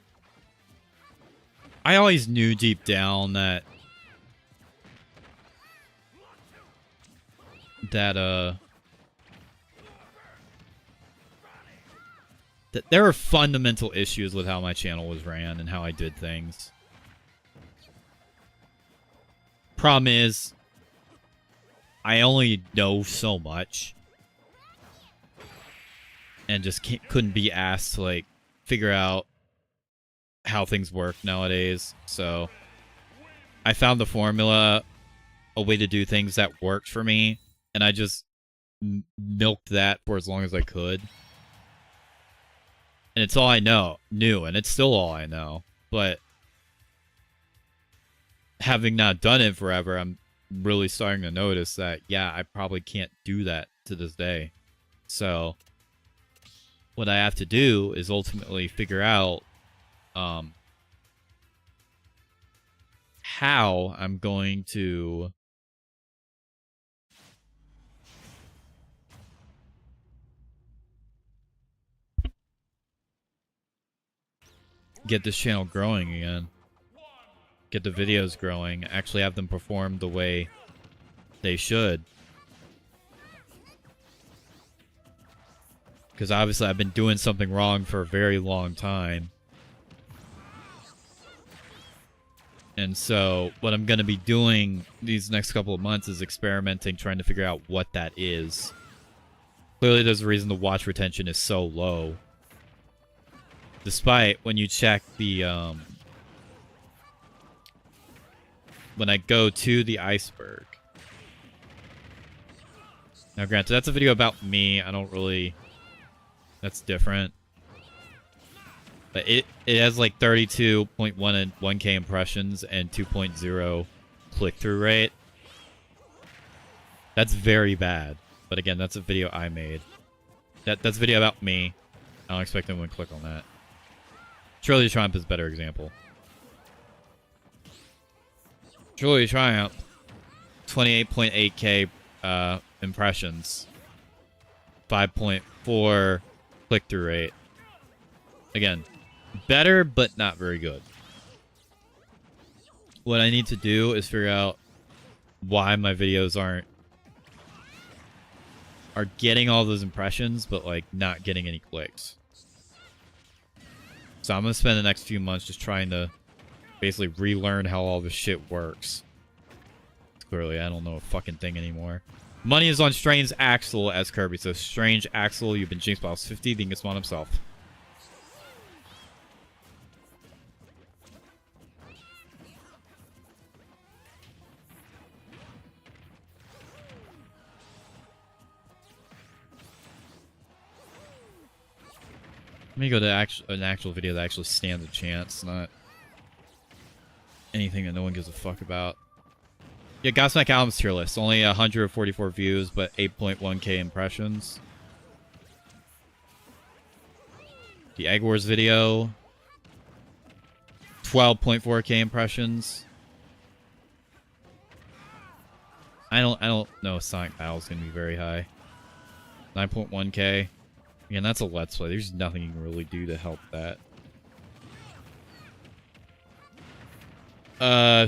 I always knew deep down that there are fundamental issues with how my channel was ran and how I did things. Problem is, I only know so much. And just couldn't be asked to, like, figure out how things work nowadays. So, I found the formula, a way to do things that worked for me. And I just milked that for as long as I could. And it's all I knew, and it's still all I know. But having not done it forever, I'm really starting to notice that, yeah, I probably can't do that to this day. So what I have to do is ultimately figure out how I'm going to get this channel growing again. Get the videos growing. Actually have them perform the way they should. Because obviously I've been doing something wrong for a very long time. And so what I'm going to be doing these next couple of months is experimenting, trying to figure out what that is. Clearly there's a reason the watch retention is so low. Despite when you check the, when I go to the iceberg. Now granted, that's a video about me. I don't really, that's different. But it has like 32.1 and 1K impressions and 2.0 click-through rate. That's very bad. But again, that's a video I made. That's a video about me. I don't expect anyone to click on that. Trilogy Triumph is a better example. Trilogy Triumph, 28.8K impressions, 5.4 click-through rate. Again, better, but not very good. What I need to do is figure out why my videos are getting all those impressions, but like not getting any clicks. So I'm gonna spend the next few months just trying to basically relearn how all this shit works. Clearly, I don't know a fucking thing anymore. Money is on Strange Axel, as Kirby says. Strange Axel, you've been jinxed by 50, the Ingasmon himself. Let me go to an actual video that actually stands a chance, not anything that no one gives a fuck about. Yeah, Godsmack Album's tier list. Only 144 views, but 8.1k impressions. The Egg Wars video, 12.4k impressions. I don't know if Sonic Battle's gonna be very high. 9.1k. Again, that's a Let's Play. There's nothing you can really do to help that.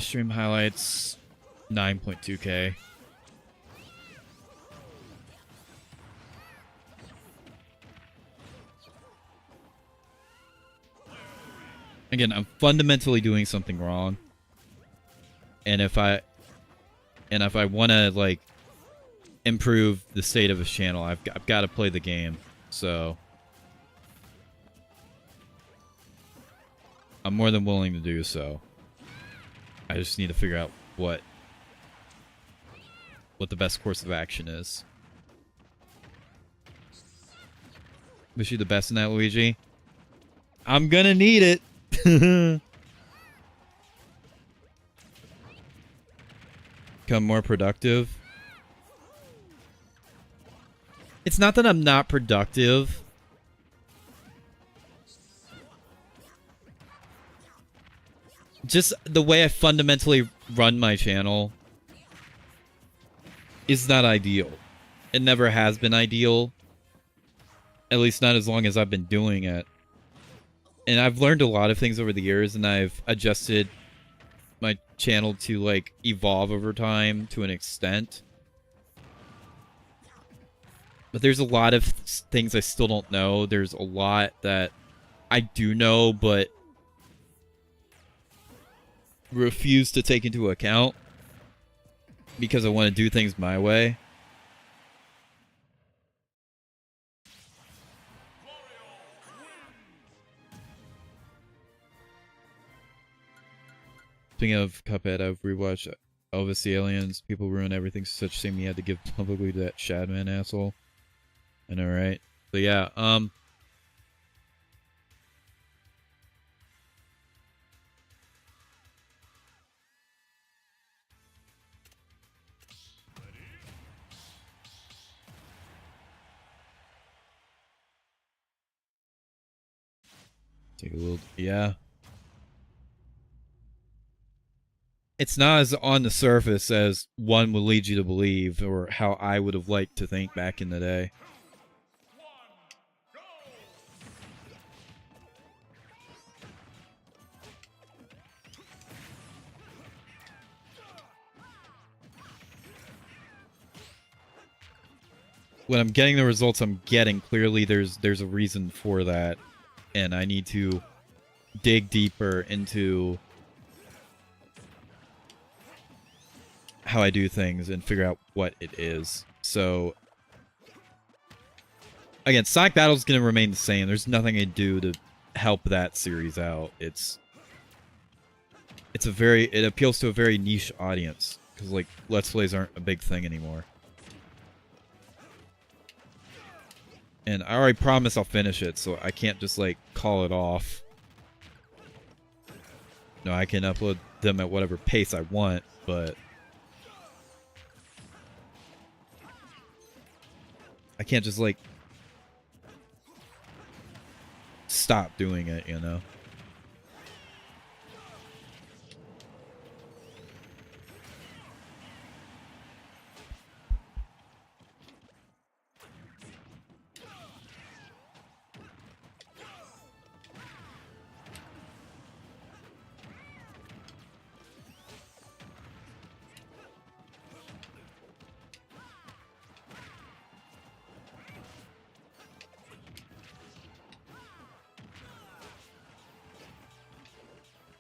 Stream highlights, 9.2k. Again, I'm fundamentally doing something wrong. And if I want to like improve the state of his channel, I've got to play the game. So I'm more than willing to do so. I just need to figure out what the best course of action is. Wish you the best in that, Luigi. I'm gonna need it. Become more productive. It's not that I'm not productive. Just the way I fundamentally run my channel is not ideal. It never has been ideal. At least not as long as I've been doing it. And I've learned a lot of things over the years, and I've adjusted my channel to like evolve over time to an extent. But there's a lot of things I still don't know. There's a lot that I do know, but refuse to take into account because I want to do things my way. Speaking of Cuphead, I've rewatched Elvis the Aliens. People ruin everything. Such shame you had to give publicly to that Shadman asshole. I know, right? But yeah, take a little, yeah. It's not as on the surface as one would lead you to believe, or how I would have liked to think back in the day. When I'm getting the results I'm getting, clearly there's a reason for that, and I need to dig deeper into how I do things and figure out what it is. So again, Sonic Battle is going to remain the same. There's nothing I do to help that series out. It appeals to a very niche audience because like Let's Plays aren't a big thing anymore. And I already promised I'll finish it, so I can't just like call it off. No, I can upload them at whatever pace I want, but I can't just like stop doing it, you know?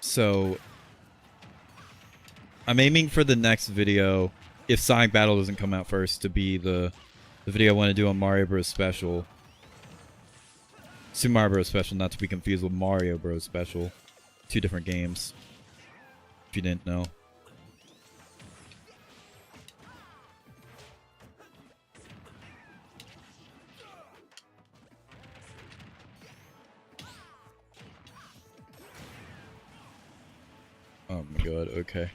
So I'm aiming for the next video, if Sonic Battle doesn't come out first, to be the video I want to do on Mario Bros. Special. Super Mario Bros. Special, not to be confused with Mario Bros. Special. Two different games, if you didn't know. Oh my god, okay.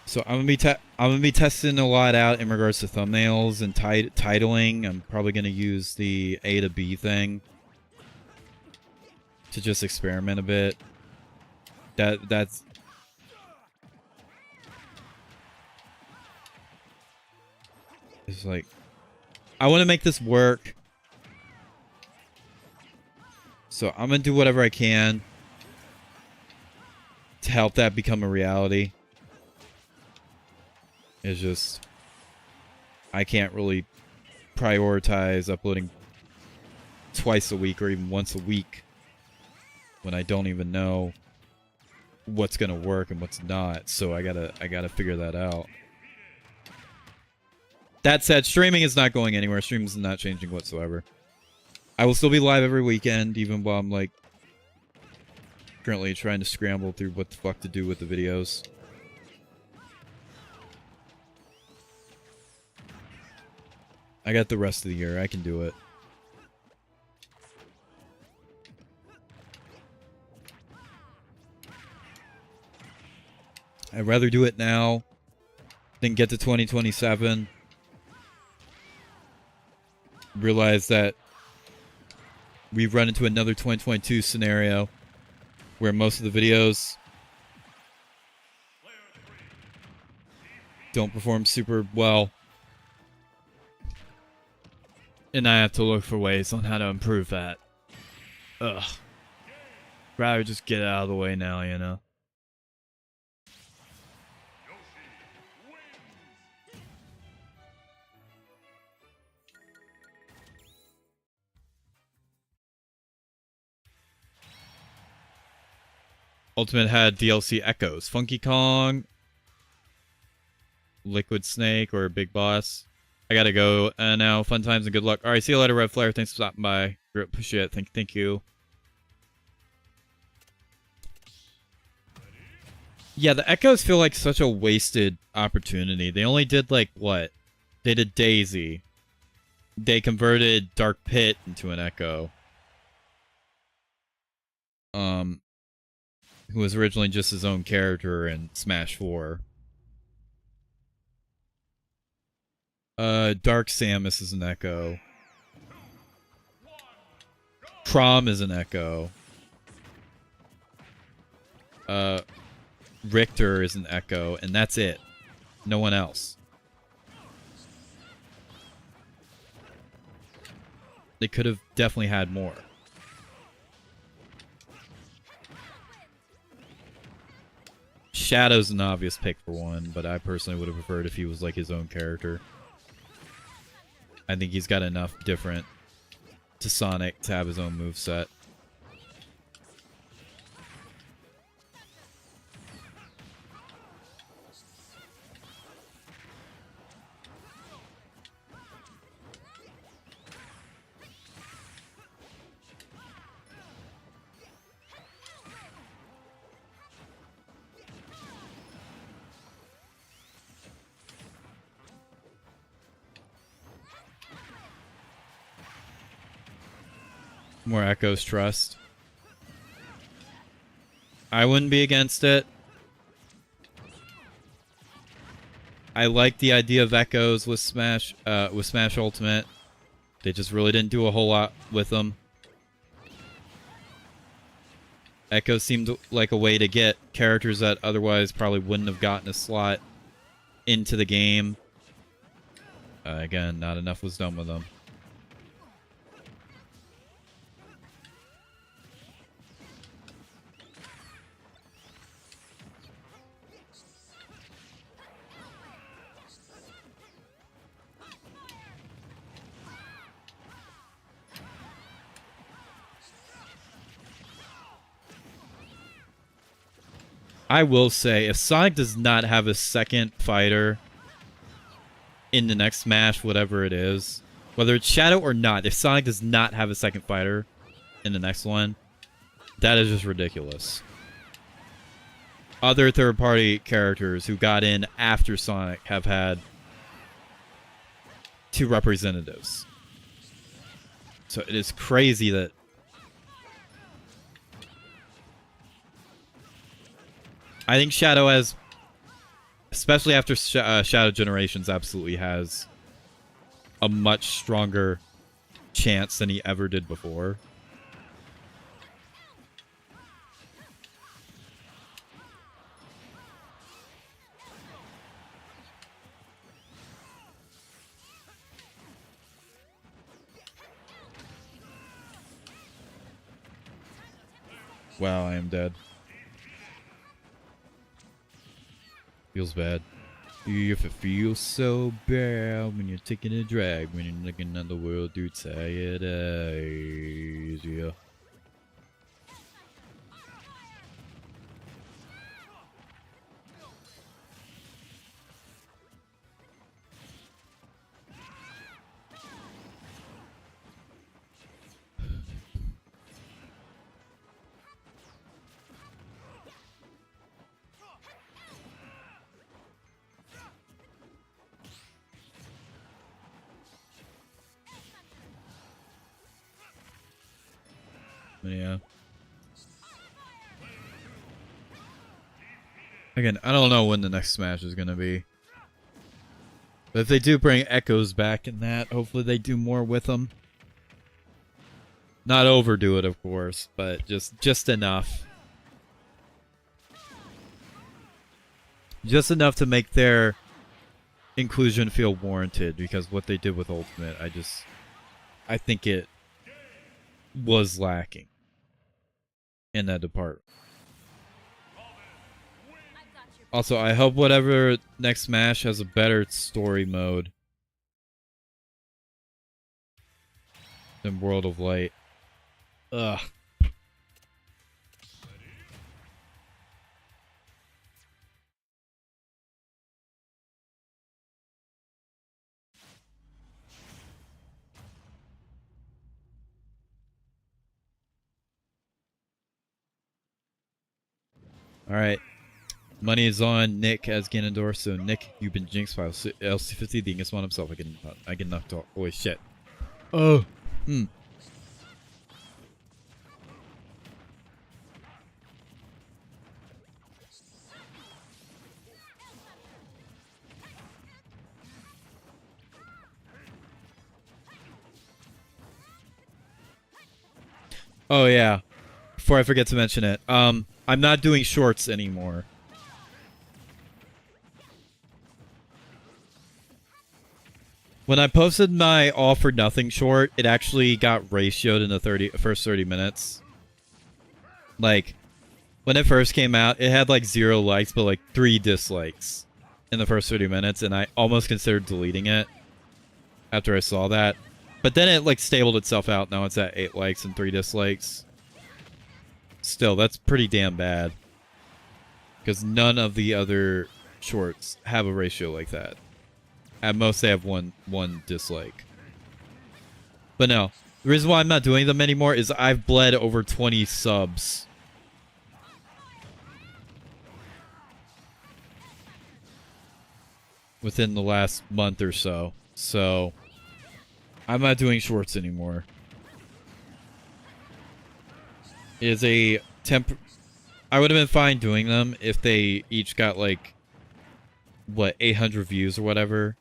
So I'm gonna be testing a lot out in regards to thumbnails and titling. I'm probably gonna use the A to B thing to just experiment a bit. That's it's like I want to make this work, so I'm gonna do whatever I can to help that become a reality. It's just I can't really prioritize uploading twice a week or even once a week when I don't even know what's gonna work and what's not. So I gotta figure that out. That said, streaming is not going anywhere. Streaming is not changing whatsoever. I will still be live every weekend, even while I'm like currently trying to scramble through what the fuck to do with the videos. I got the rest of the year. I can do it. I'd rather do it now than get to 2027. Realize that we've run into another 2022 scenario where most of the videos don't perform super well. And I have to look for ways on how to improve that. Ugh. Rather just get it out of the way now, you know? Ultimate had DLC Echoes. Funky Kong, Liquid Snake, or Big Boss. I gotta go now. Fun times and good luck. Alright, see you later, Red Flare. Thanks for stopping by. Appreciate it. Thank you. Yeah, the Echoes feel like such a wasted opportunity. They only did, like, what? They did Daisy. They converted Dark Pit into an Echo. Who was originally just his own character in Smash 4. Dark Samus is an Echo. Prom is an Echo. Richter is an Echo, and that's it. No one else. They could have definitely had more. Shadow's an obvious pick for one, but I personally would have preferred if he was like his own character. I think he's got enough different to Sonic to have his own moveset. More Echoes Trust. I wouldn't be against it. I like the idea of Echoes with Smash Ultimate. They just really didn't do a whole lot with them. Echoes seemed like a way to get characters that otherwise probably wouldn't have gotten a slot into the game. Again, not enough was done with them. I will say, if Sonic does not have a second fighter in the next Smash, whatever it is, whether it's Shadow or not, if Sonic does not have a second fighter in the next one, that is just ridiculous. Other third-party characters who got in after Sonic have had 2 representatives. So it is crazy that I think Shadow has, especially after Shadow Generations, absolutely has a much stronger chance than he ever did before. Wow, I am dead. Feels bad. If it feels so bad when you're taking a drag, when you're looking at the world through tired eyes, yeah. Yeah. Again, I don't know when the next Smash is gonna be. But if they do bring Echoes back in that, hopefully they do more with them. Not overdo it, of course, but just enough. Just enough to make their inclusion feel warranted, because what they did with Ultimate, I think it was lacking in that department. Also, I hope whatever next Smash has a better story mode than World of Light. Ugh. All right. Money is on Nick as Ganondorf, so Nick, you've been jinxed by LC50, the biggest one himself. I get knocked off. Holy shit. Oh. Oh yeah. Before I forget to mention it, I'm not doing shorts anymore. When I posted my All for Nothing short, it actually got ratioed in the first 30 minutes. Like, when it first came out, it had like 0 likes, but like 3 dislikes in the first 30 minutes, and I almost considered deleting it after I saw that. But then it like stabled itself out. Now it's at 8 likes and 3 dislikes. Still, that's pretty damn bad. Because none of the other shorts have a ratio like that. At most, they have one dislike. But no, the reason why I'm not doing them anymore is I've bled over 20 subs. Within the last month or so. So, I'm not doing shorts anymore. It is a I would have been fine doing them if they each got like, what, 800 views or whatever.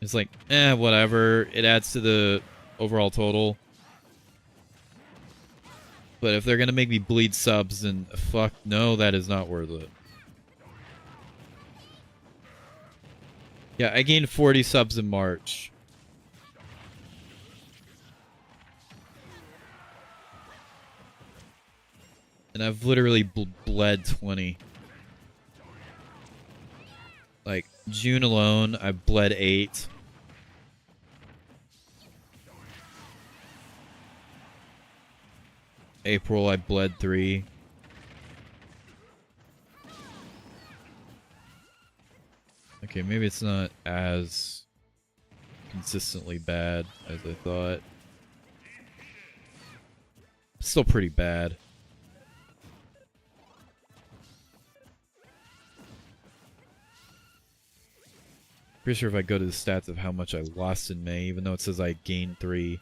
It's like, whatever. It adds to the overall total. But if they're gonna make me bleed subs, then fuck no, that is not worth it. Yeah, I gained 40 subs in March. And I've literally bled 20. Like, June alone, I bled 8. April, I bled 3. Okay, maybe it's not as consistently bad as I thought. Still pretty bad. Pretty sure if I go to the stats of how much I lost in May, even though it says I gained 3.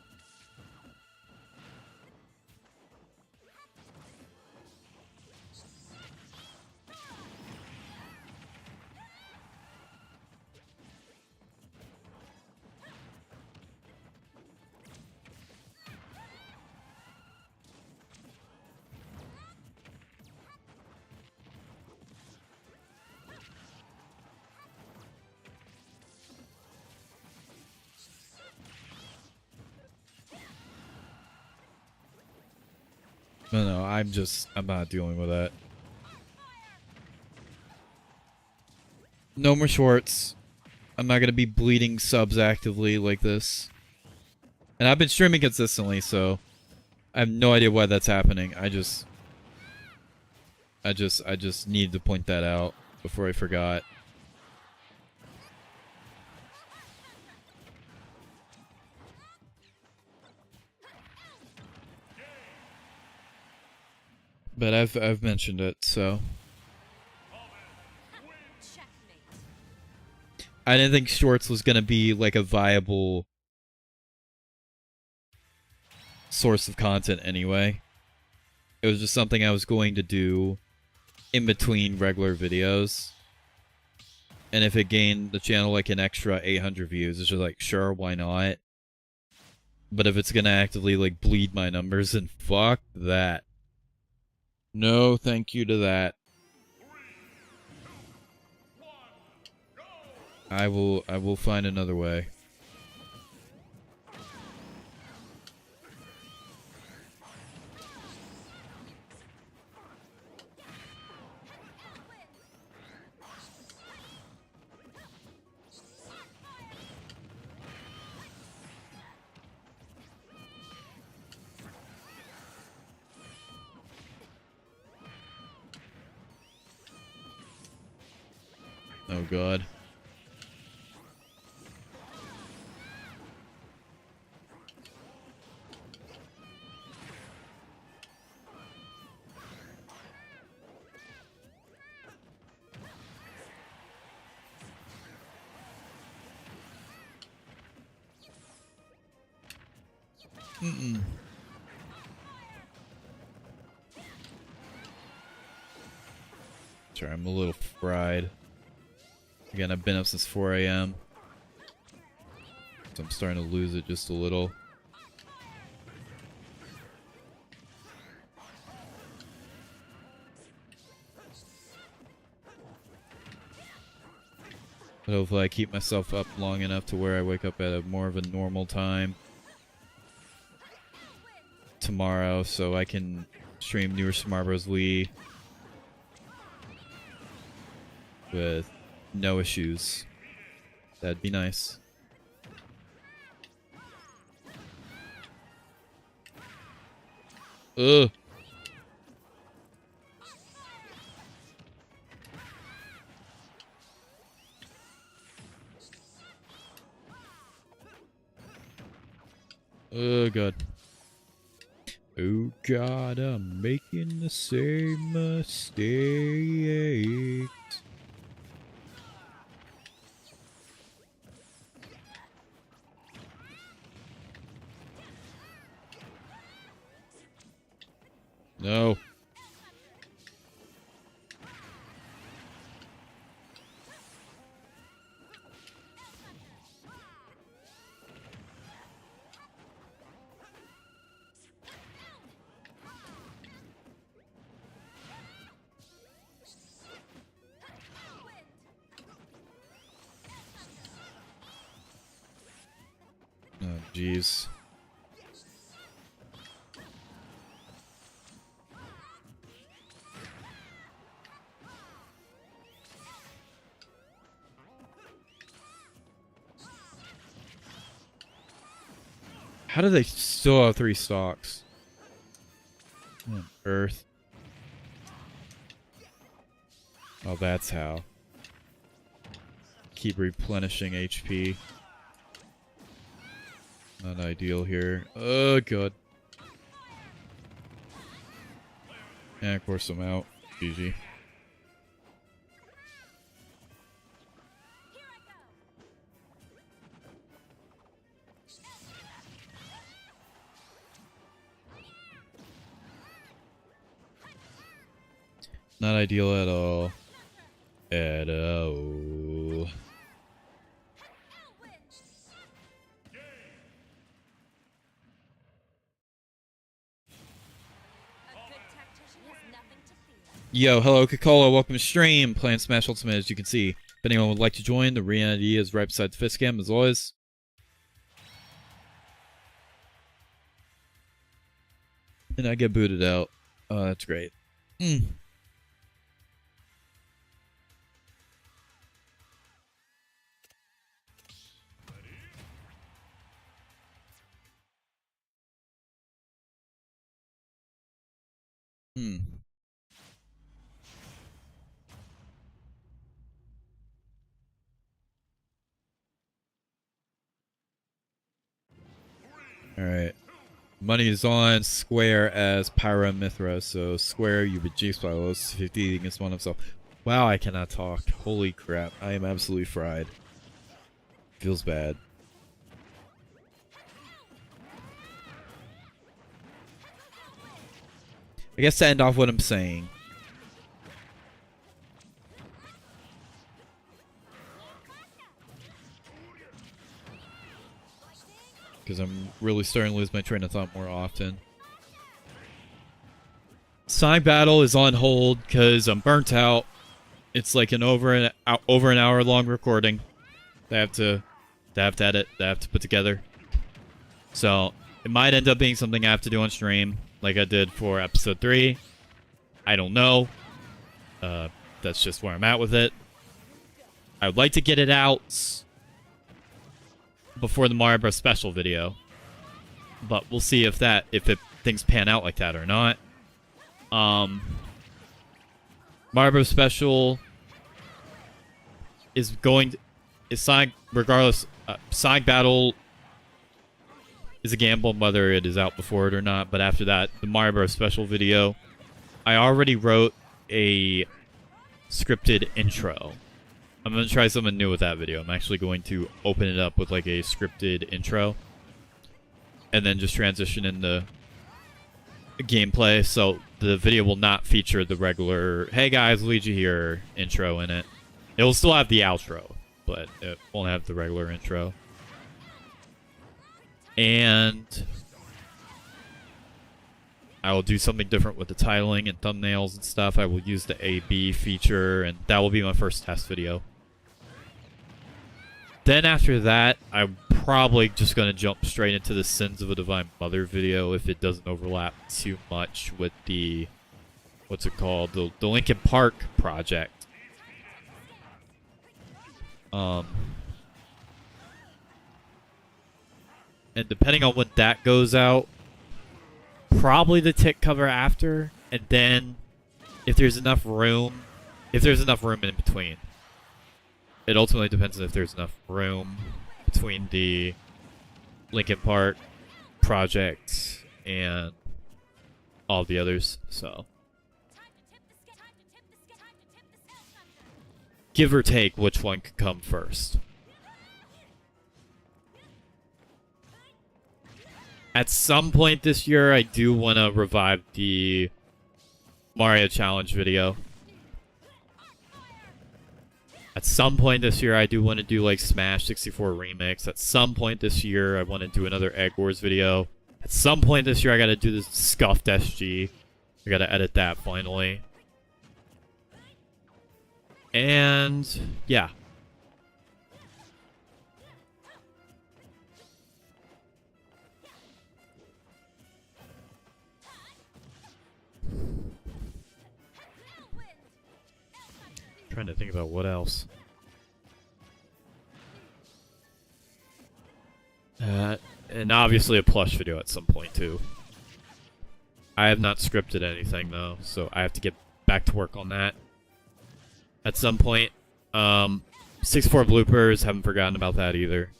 No, I'm not dealing with that. No more shorts. I'm not gonna be bleeding subs actively like this. And I've been streaming consistently, so I have no idea why that's happening. I just need to point that out before I forgot. But I've mentioned it, so I didn't think shorts was gonna be like a viable source of content anyway. It was just something I was going to do in between regular videos. And if it gained the channel like an extra 800 views, it's just like, sure, why not? But if it's gonna actively like bleed my numbers, then fuck that. No, thank you to that. I will find another way. Oh god. Sorry, I'm a little fried. Again, I've been up since 4 a.m. So I'm starting to lose it just a little. But hopefully I keep myself up long enough to where I wake up at more of a normal time tomorrow, so I can stream newer Smart Bros. Wii with no issues. That'd be nice. Ugh. Oh god. Oh god, I'm making the same mistakes. No. Oh, jeez. How do they still have 3 stocks? What on earth? Oh, that's how. Keep replenishing HP. Not ideal here. Oh, God. And of course I'm out. GG. Not ideal at all. At all. Yo, hello, Coca-Cola. Welcome to stream. Playing Smash Ultimate, as you can see. If anyone would like to join, the arena ID is right beside the fist cam, as always. And I get booted out. Oh, that's great. Mm. Hmm. All right. Money is on Square as Pyra Mithra, so Square, you reduced by lowest 50 against one himself. Wow, I cannot talk. Holy crap. I am absolutely fried. Feels bad. I guess to end off what I'm saying. Because I'm really starting to lose my train of thought more often. Sonic Battle is on hold because I'm burnt out. It's like an over an hour long recording. They have to edit. They have to put together. So it might end up being something I have to do on stream, like I did for episode 3. I don't know. That's just where I'm at with it. I would like to get it out before the Mario Bros. Special video, but we'll see if things pan out like that or not. Mario Bros. Special is Sonic, regardless. Sonic Battle is a gamble whether it is out before it or not. But after that, the Mario Bros. Special video, I already wrote a scripted intro. I'm going to try something new with that video. I'm actually going to open it up with like a scripted intro and then just transition into gameplay. So the video will not feature the regular, hey guys, Luigi here intro in it. It will still have the outro, but it won't have the regular intro. And I will do something different with the titling and thumbnails and stuff. I will use the A/B feature, and that will be my first test video. Then after that, I'm probably just going to jump straight into the Sins of a Divine Mother video if it doesn't overlap too much with the, what's it called, the Linkin Park project. And depending on when that goes out, probably the tick cover after, and then if there's enough room in between. It ultimately depends on if there's enough room between the Linkin Park project and all the others, so give or take which one could come first. At some point this year, I do want to revive the Mario Challenge video. At some point this year, I do want to do like Smash 64 Remix. At some point this year, I want to do another Egg Wars video. At some point this year, I got to do this Scuffed SG. I got to edit that finally. And yeah. Trying to think about what else. And obviously a plush video at some point too. I have not scripted anything though, so I have to get back to work on that at some point. 64 bloopers, haven't forgotten about that either.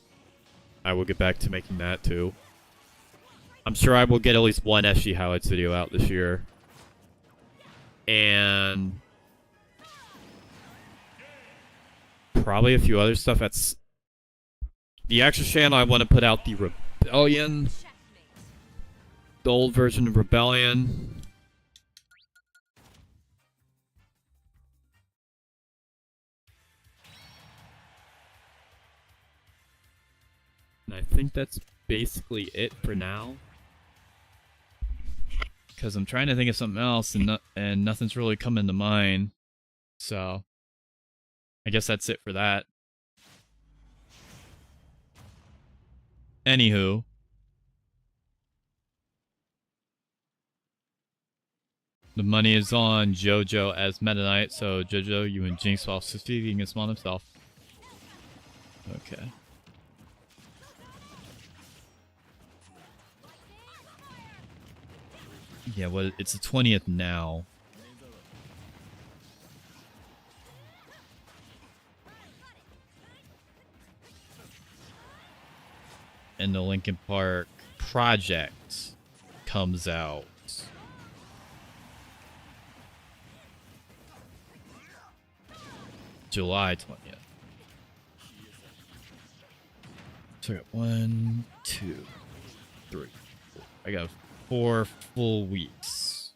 I will get back to making that too. I'm sure I will get at least one SG highlights video out this year. And probably a few other stuff. That's the extra channel. I want to put out the Rebellion, the old version of Rebellion. And I think that's basically it for now. Because I'm trying to think of something else, and nothing's really coming to mind. So I guess that's it for that. Anywho. The money is on JoJo as Meta Knight, so JoJo, you and Jinx while succeeding against Mon himself. Okay. Yeah, well, it's the 20th now. And the Linkin Park project comes out July 20th. So I got 1, 2, 3, 4. I got 4 full weeks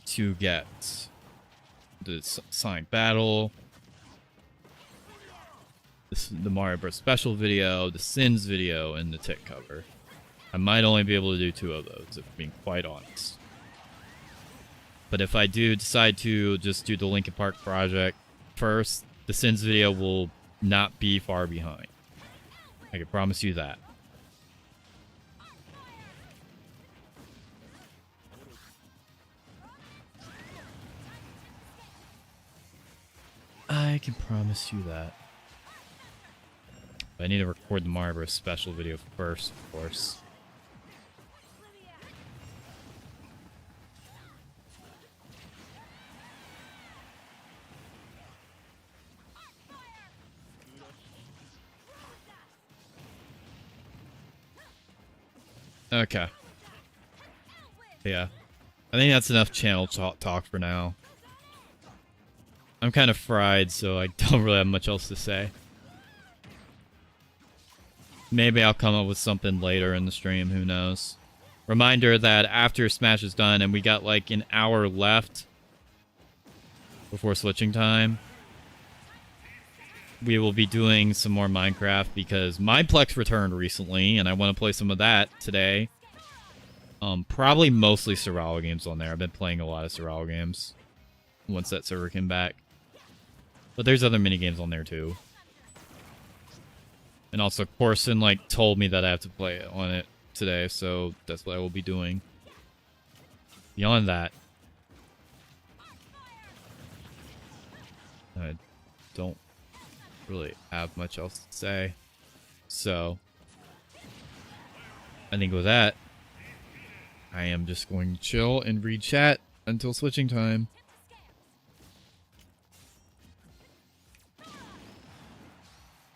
to get the Sonic Battle, the Mario Bros. Special video, the Sins video, and the Tick cover. I might only be able to do 2 of those, if I'm being quite honest. But if I do decide to just do the Linkin Park project first, the Sins video will not be far behind. I can promise you that. I can promise you that. But I need to record the Mario Bros. Special video first, of course. Okay. Yeah. I think that's enough channel talk for now. I'm kind of fried, so I don't really have much else to say. Maybe I'll come up with something later in the stream, who knows. Reminder that after Smash is done, and we got like an hour left before switching time, we will be doing some more Minecraft because Mineplex returned recently, and I want to play some of that today. Probably mostly survival games on there. I've been playing a lot of survival games once that server came back. But there's other mini games on there too. And also, Corson like told me that I have to play on it today, so that's what I will be doing. Beyond that, I don't really have much else to say. So, I think with that, I am just going to chill and read chat until switching time.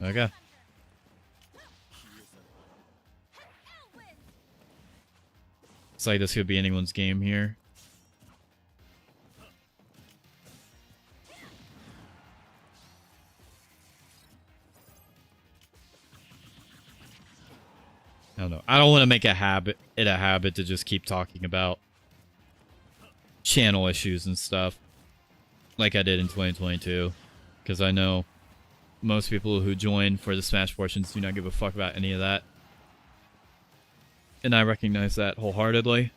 Okay. It's like this could be anyone's game here. I don't know. I don't want to make it a habit to just keep talking about channel issues and stuff like I did in 2022, because I know most people who join for the Smash portions do not give a fuck about any of that. And I recognize that wholeheartedly.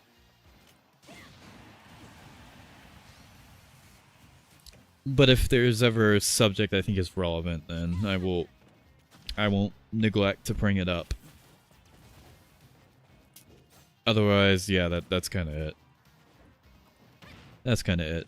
But if there's ever a subject I think is relevant, then I won't neglect to bring it up. Otherwise, yeah, that's kind of it. That's kind of it.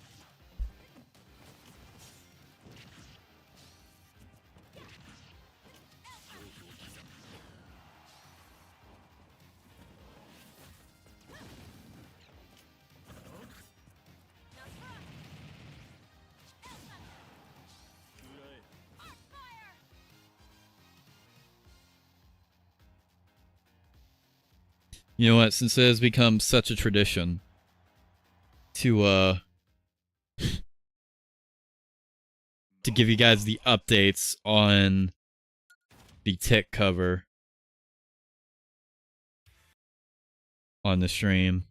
You know what? Since it has become such a tradition to give you guys the updates on the Tick cover on the stream.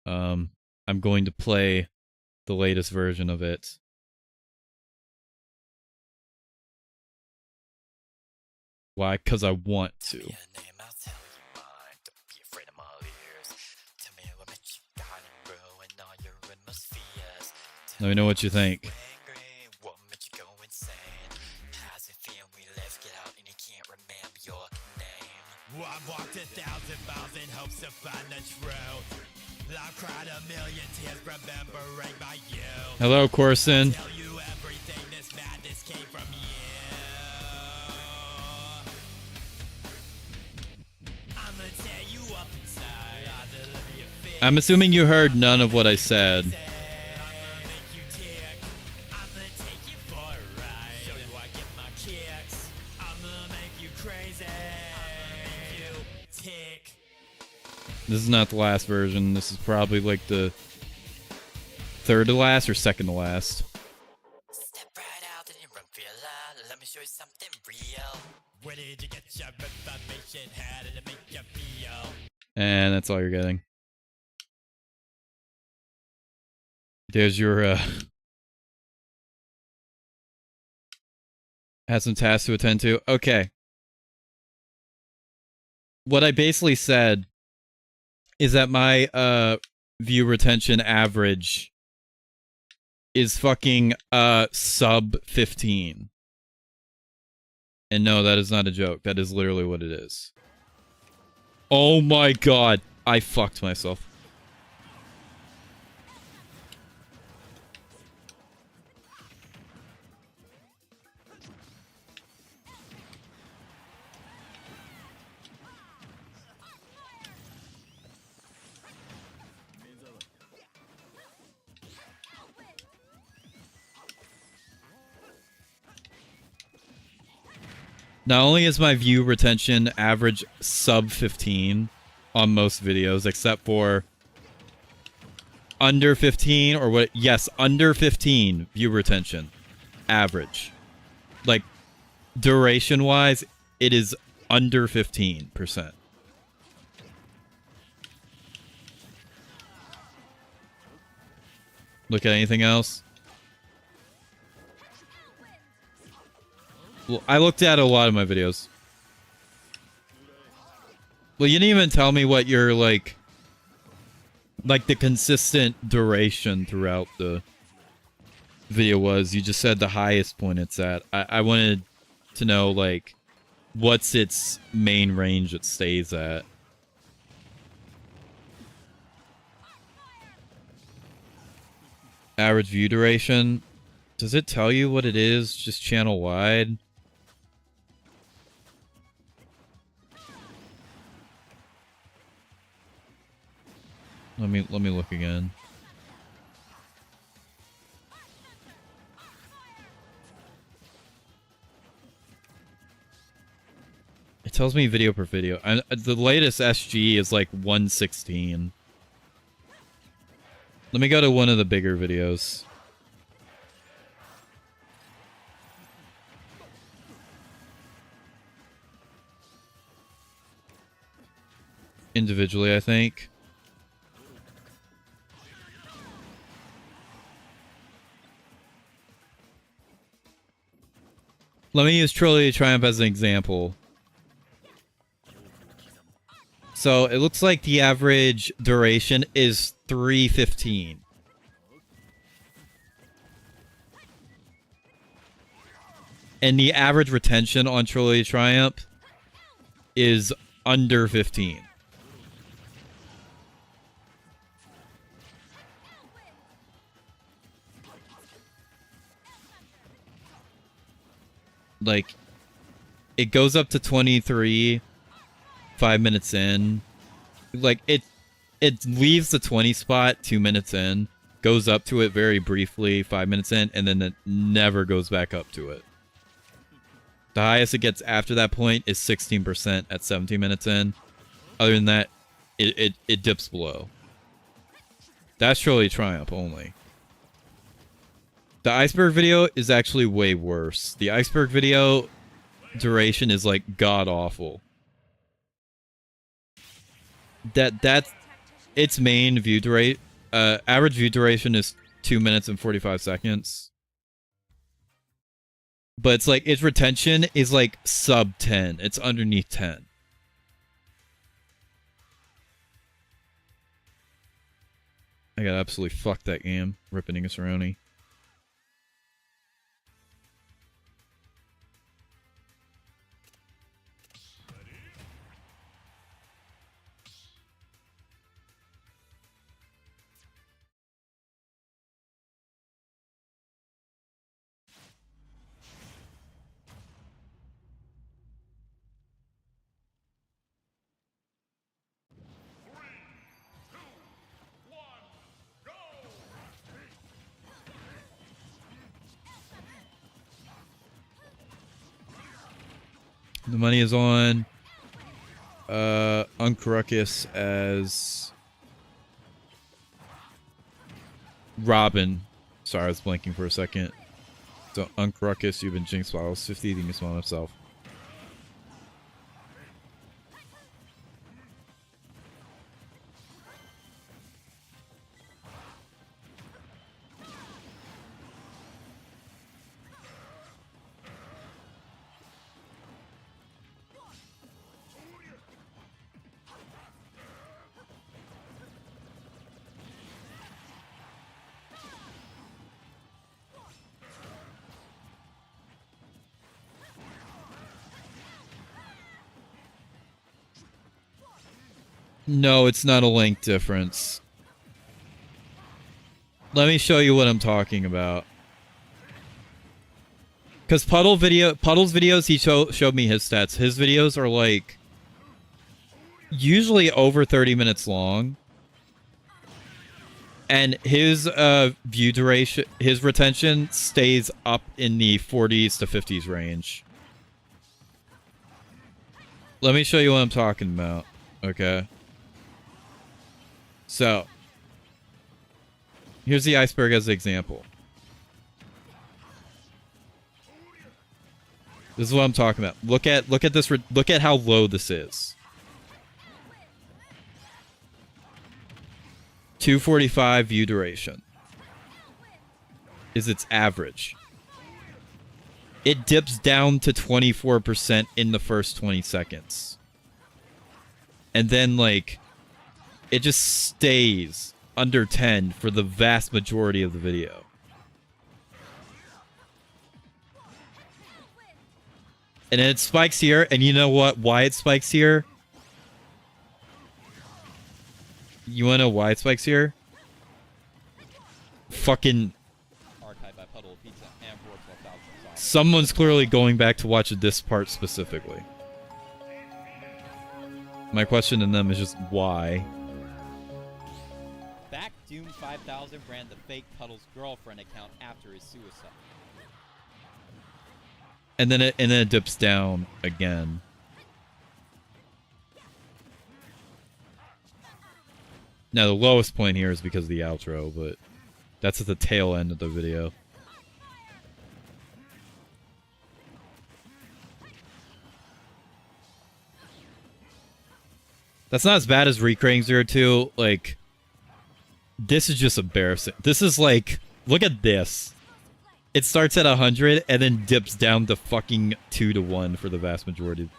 I'm going to play the latest version of it. Why? Because I want to. Let me know what you think. can't remember your name. Well, I've walked 1,000 miles in hopes to find the truth. I've cried 1,000,000 tears remembering my youth. Hello, Corson. Tell you everything, this madness came from you. I'ma tear you up inside. I'll deliver your face. I'm assuming you heard none of what I said. I'ma make you tick. I'ma take you for a ride. Show you I get my kicks. I'ma make you crazy. I'ma make you tick. This is not the last version. This is probably like the third to last or second to last. Step right out and run for your life. Let me show you something real. Where did you get your information? How did it make you feel? And that's all you're getting. There's your, had some tasks to attend to. Okay. What I basically said is that my, view retention average is fucking, sub 15. And no, that is not a joke. That is literally what it is. Oh my god. I fucked myself. Not only is my view retention average sub 15 on most videos, except for under 15 or what? Yes, under 15 view retention average. Like duration wise, it is under 15%. Look at anything else? Well, I looked at a lot of my videos. Well, you didn't even tell me what your, like the consistent duration throughout the video was. You just said the highest point it's at. I wanted to know, like, what's its main range it stays at. Average view duration. Does it tell you what it is, just channel wide? Let me look again. It tells me video per video. The latest SG is like 116. Let me go to one of the bigger videos. Individually, I think. Let me use Trolley Triumph as an example. So it looks like the average duration is 3:15. And the average retention on Trolley Triumph is under 15. Like, it goes up to 23 5 minutes in. Like, it leaves the 20 spot 2 minutes in, goes up to it very briefly 5 minutes in, and then it never goes back up to it. The highest it gets after that point is 16% at 17 minutes in. Other than that, it dips below. That's Trolley Triumph only. The iceberg video is actually way worse. The iceberg video duration is like god awful. That's its main view duration. Average view duration is 2 minutes and 45 seconds. But it's like its retention is like sub 10. It's underneath 10. I got absolutely fucked that game. Ripping Ingasaroni. The money is on Uncruckus as Robin. Sorry, I was blanking for a second. So Uncruckus, you've been Jinx Bottles 50, you can smell himself. No, it's not a length difference. Let me show you what I'm talking about. Because Puddle's videos, he showed me his stats. His videos are like usually over 30 minutes long. And his view duration, his retention stays up in the 40s to 50s range. Let me show you what I'm talking about. Okay. So, here's the iceberg as an example. This is what I'm talking about. Look at this. Look at how low this is. 245 view duration is its average. It dips down to 24% in the first 20 seconds. And then, like, it just stays under 10 for the vast majority of the video. And then it spikes here, and you know what? Why it spikes here? You wanna know why it spikes here? Fucking... Someone's clearly going back to watch this part specifically. My question to them is just why? Back Doom 5000 ran the fake Puddle's girlfriend account after his suicide. And then it dips down again. Now the lowest point here is because of the outro, but that's at the tail end of the video. That's not as bad as Recreating 02. Like, this is just embarrassing. This is like, look at this. It starts at 100 and then dips down to fucking 2 to 1 for the vast majority.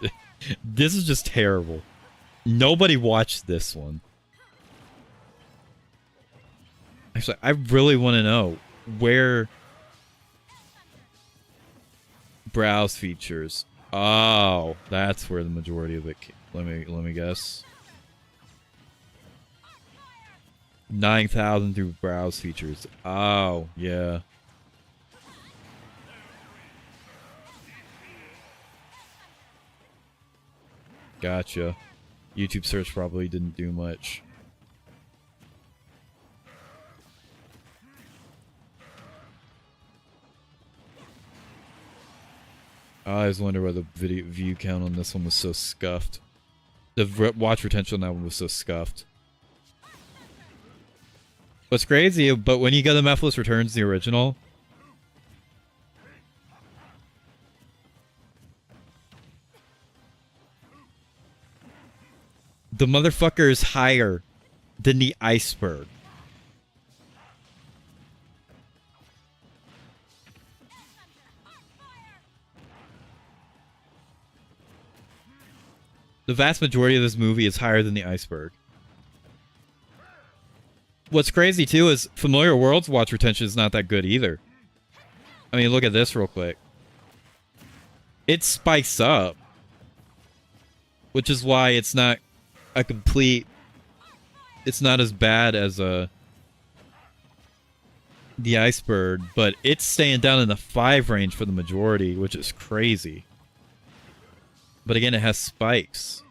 This is just terrible. Nobody watched this one. Actually, I really want to know where browse features. Oh, that's where the majority of it came. Let me guess. 9,000 through browse features. Oh, yeah. Gotcha. YouTube search probably didn't do much. I always wonder why the video view count on this one was so scuffed. The watch retention on that one was so scuffed. What's crazy, but when you go to Methless Returns, the original, the motherfucker is higher than the iceberg. The vast majority of this movie is higher than the iceberg. What's crazy, too, is Familiar Worlds watch retention is not that good either. I mean, look at this real quick. It spikes up. Which is why it's not a complete... It's not as bad as the iceberg, but it's staying down in the 5 range for the majority, which is crazy. But again, it has spikes.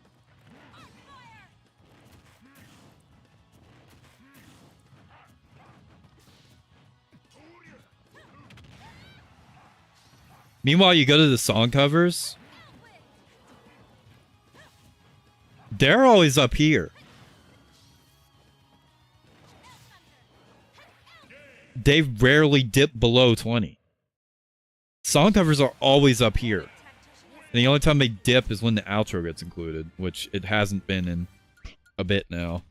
Meanwhile, you go to the song covers. They're always up here. They rarely dip below 20. Song covers are always up here. And the only time they dip is when the outro gets included, which it hasn't been in a bit now.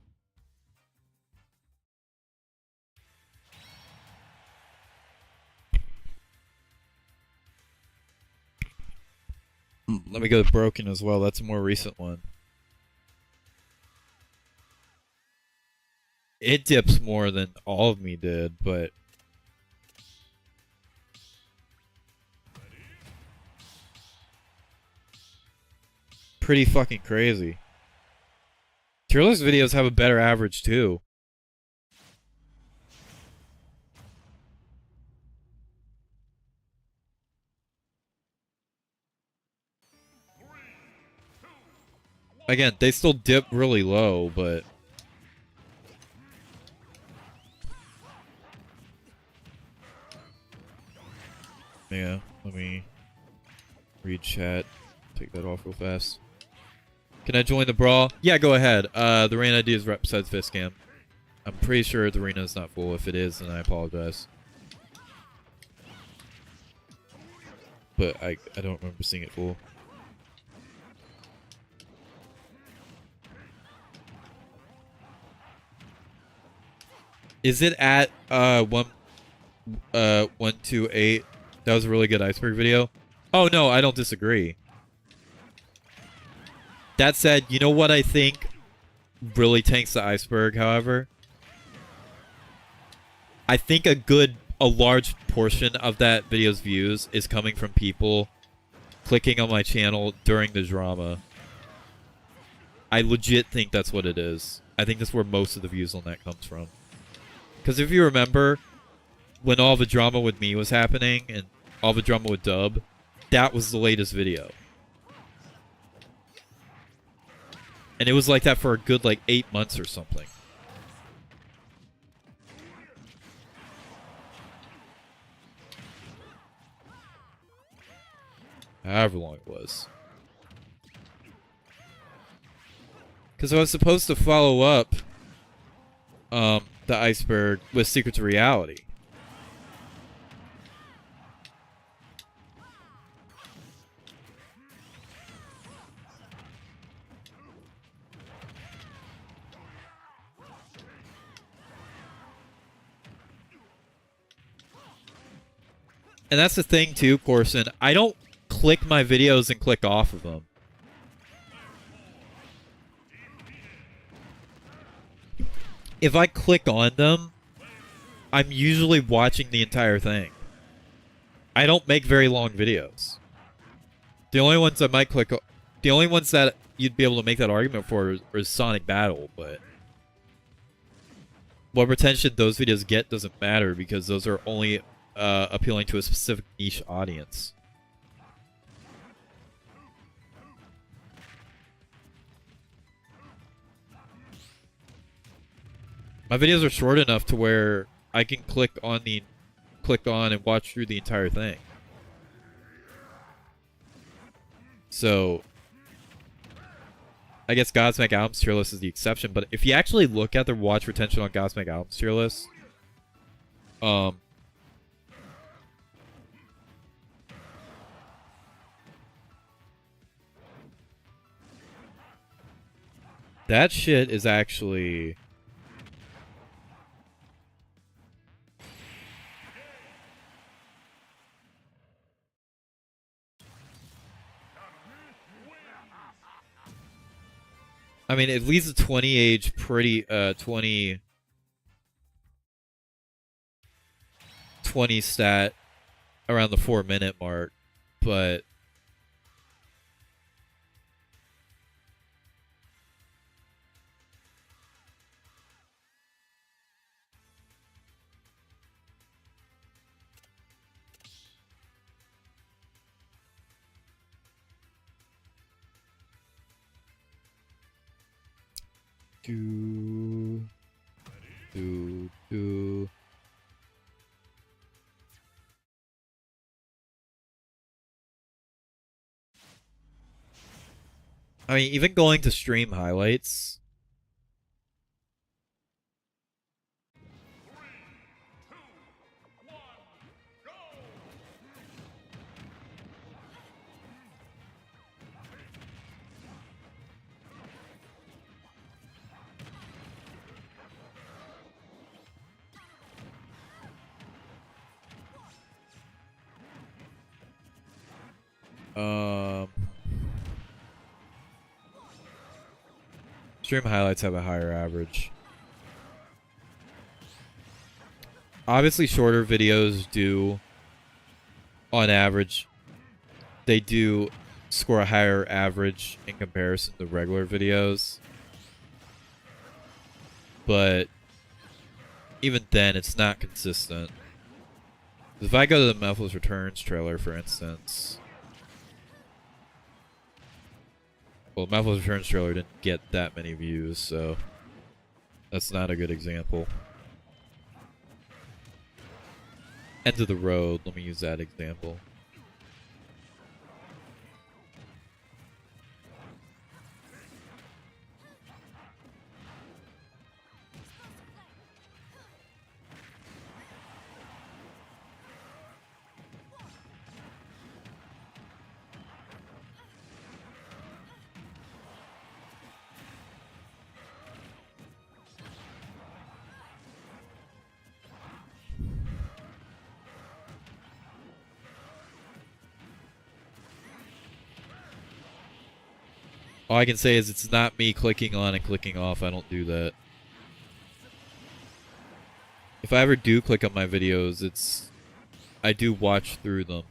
Let me go to Broken as well. That's a more recent one. It dips more than all of me did, but pretty fucking crazy. Tier-list videos have a better average too. Again, they still dip really low, but yeah, let me read chat. Take that off real fast. Can I join the brawl? Yeah, go ahead. The rain ID is right beside the Fistcam. I'm pretty sure the arena is not full. If it is, then I apologize. But I don't remember seeing it full. Is it at 128? That was a really good iceberg video. Oh no, I don't disagree. That said, you know what I think really tanks the iceberg, however? I think a large portion of that video's views is coming from people clicking on my channel during the drama. I legit think that's what it is. I think that's where most of the views on that comes from. Because if you remember, when all the drama with me was happening, and all the drama with Dub, that was the latest video. And it was like that for a good, 8 months or something. However long it was. Because I was supposed to follow up the iceberg with Secret to Reality. And that's the thing too, Corson. I don't click my videos and click off of them. If I click on them, I'm usually watching the entire thing. I don't make very long videos. The only ones I might click, the only ones that you'd be able to make that argument for is Sonic Battle, but what retention those videos get doesn't matter because those are only appealing to a specific niche audience. My videos are short enough to where I can click on and watch through the entire thing. So I guess Godsmack Albums tier list is the exception, but if you actually look at the watch retention on Godsmack Albums tier list, that shit is actually I mean, it leaves the 20 age pretty 20 stat around the 4-minute mark, but do. I mean, even going to stream highlights. Stream highlights have a higher average. Obviously, shorter videos do, on average, they do score a higher average in comparison to regular videos. But even then, it's not consistent. If I go to the Mineplex Returns trailer, for instance, well, Mineplex Returns trailer didn't get that many views, so that's not a good example. End of the Road, let me use that example. All I can say is it's not me clicking on and clicking off. I don't do that. If I ever do click on my videos, I do watch through them.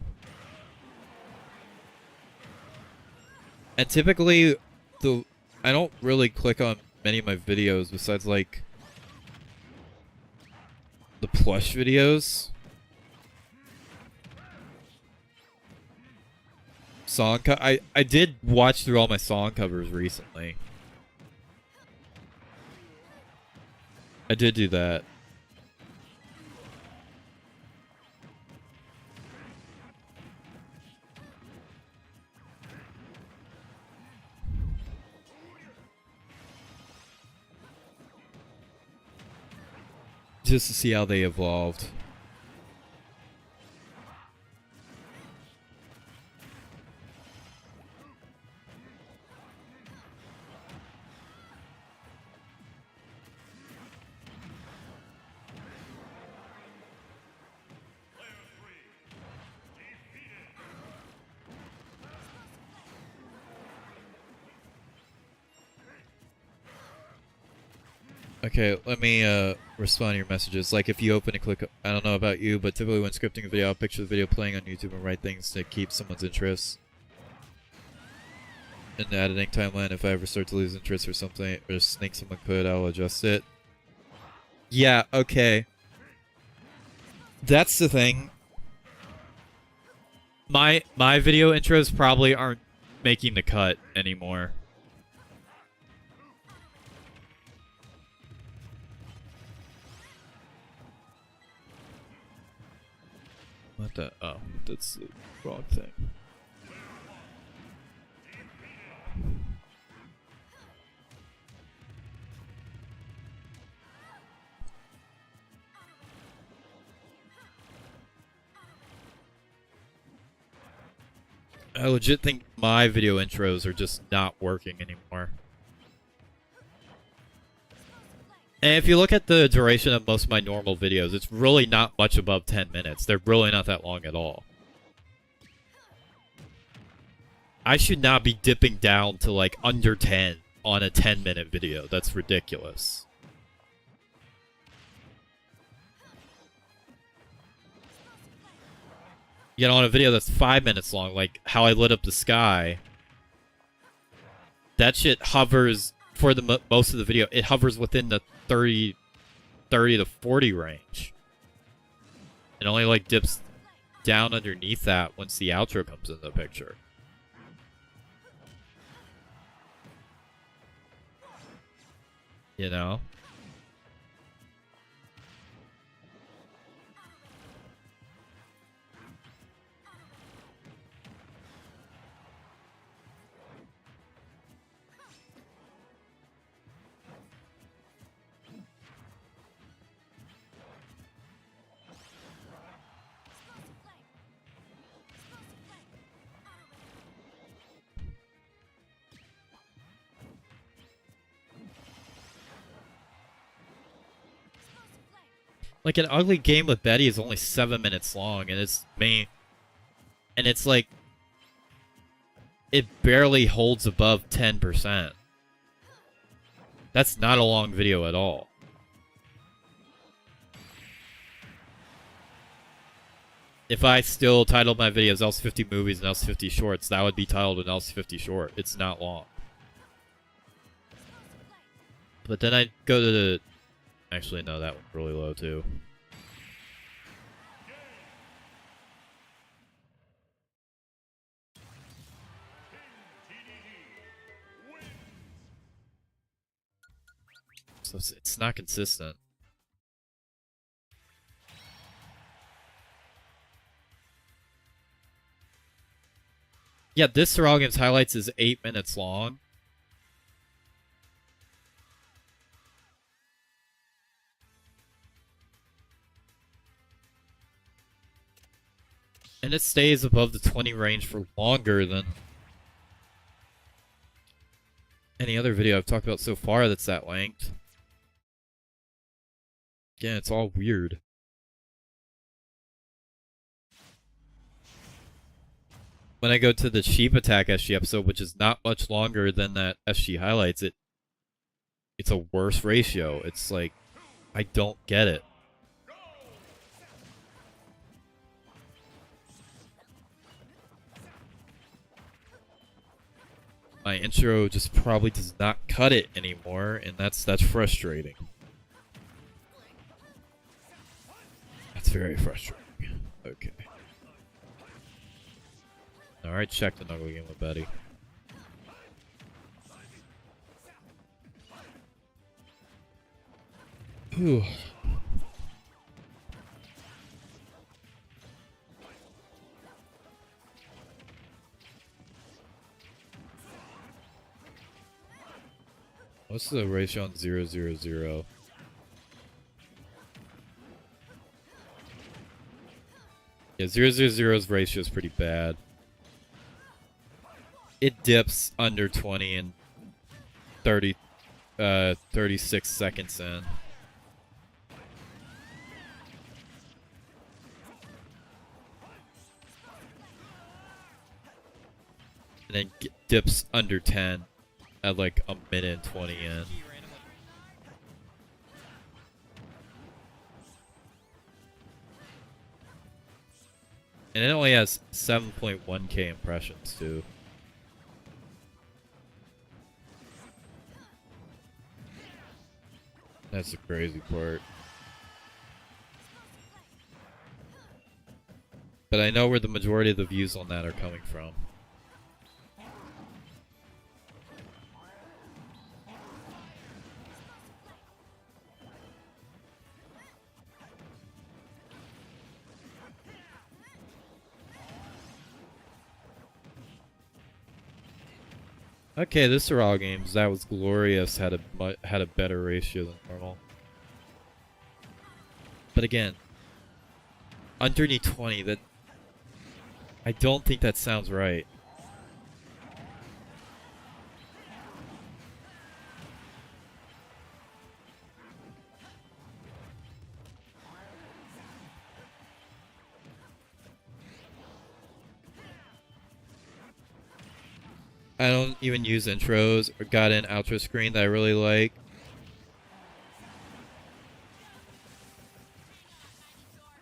And typically, I don't really click on many of my videos besides, like, the plush videos. I did watch through all my song covers recently. I did do that. Just to see how they evolved. Okay, let me respond to your messages. Like, if you open and click, I don't know about you, but typically when scripting a video, I'll picture the video playing on YouTube and write things to keep someone's interest. In the editing timeline, if I ever start to lose interest or something, or snake someone could, I'll adjust it. Yeah, okay. That's the thing. My video intros probably aren't making the cut anymore. What the? Oh, that's the wrong thing. I legit think my video intros are just not working anymore. And if you look at the duration of most of my normal videos, it's really not much above 10 minutes. They're really not that long at all. I should not be dipping down to like under 10 on a 10-minute video. That's ridiculous. You know, on a video that's 5 minutes long, like how I lit up the sky, that shit hovers for the most of the video. It hovers within the 30 to 40 range. It only like dips down underneath that once the outro comes in the picture. You know? Like, an ugly game with Betty is only 7 minutes long, and it's and it's like, it barely holds above 10%. That's not a long video at all. If I still titled my videos LC50 Movies and LC50 Shorts, that would be titled an LC50 Short. It's not long. But then I'd go to the... Actually, no, that one's really low, too. So it's not consistent. Yeah, this Surreal Games Highlights is 8 minutes long. And it stays above the 20 range for longer than any other video I've talked about so far that's that length. Again, it's all weird. When I go to the Sheep Attack SG episode, which is not much longer than that SG Highlights, it's a worse ratio. It's like, I don't get it. My intro just probably does not cut it anymore, and that's frustrating. That's very frustrating. Okay. Alright, check the Knuckle Game with Betty. Whew. What's the ratio on 000? Yeah, 000's ratio is pretty bad. It dips under 20 and 36 seconds in. And then dips under 10 at like a minute and 20 in. And it only has 7.1k impressions too. That's the crazy part. But I know where the majority of the views on that are coming from. Okay, this Surreal Games, that was glorious, had a better ratio than normal. But again, underneath 20, that I don't think that sounds right. I don't even use intros or got an outro screen that I really like.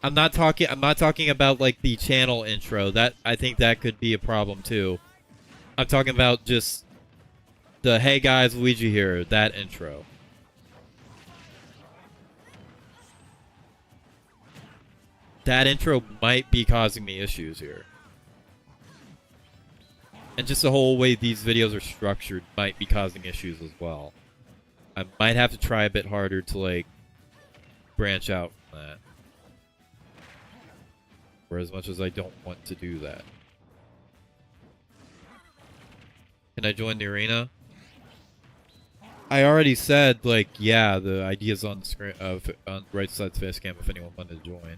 I'm not talking about like the channel intro. That I think that could be a problem too. I'm talking about just the "Hey guys, Luigi here," that intro. That intro might be causing me issues here. And just the whole way these videos are structured might be causing issues as well. I might have to try a bit harder to like branch out from that. For as much as I don't want to do that. Can I join the arena? I already said, like, yeah, the idea's on the screen, on right side face cam if anyone wanted to join.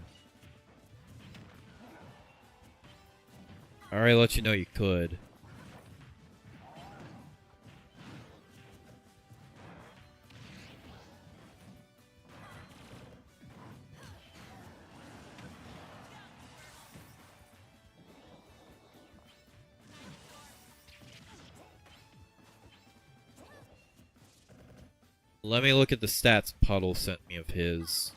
I already let you know you could. Let me look at the stats Puddle sent me of his.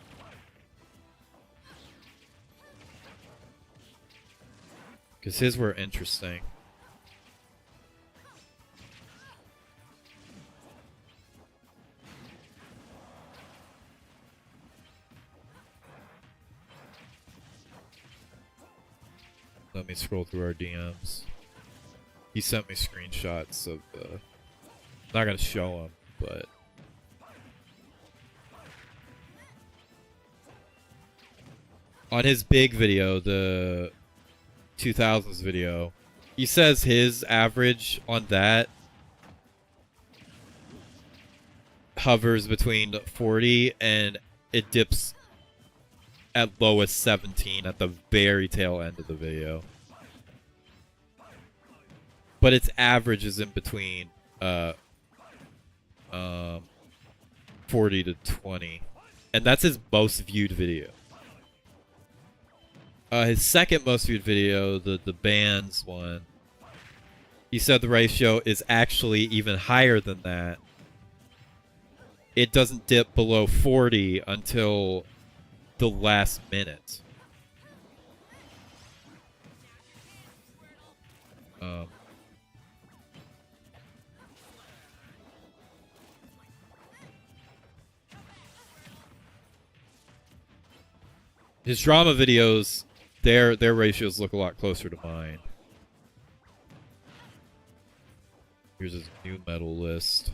Because his were interesting. Let me scroll through our DMs. He sent me screenshots of the... I'm not gonna show him, but... On his big video, the 2000s video, he says his average on that hovers between 40 and it dips at lowest 17 at the very tail end of the video. But its average is in between 40 to 20. And that's his most viewed video. His second most viewed video, the bands one, he said the ratio is actually even higher than that. It doesn't dip below 40 until the last minute. His drama videos, their ratios look a lot closer to mine. Here's his new metal list.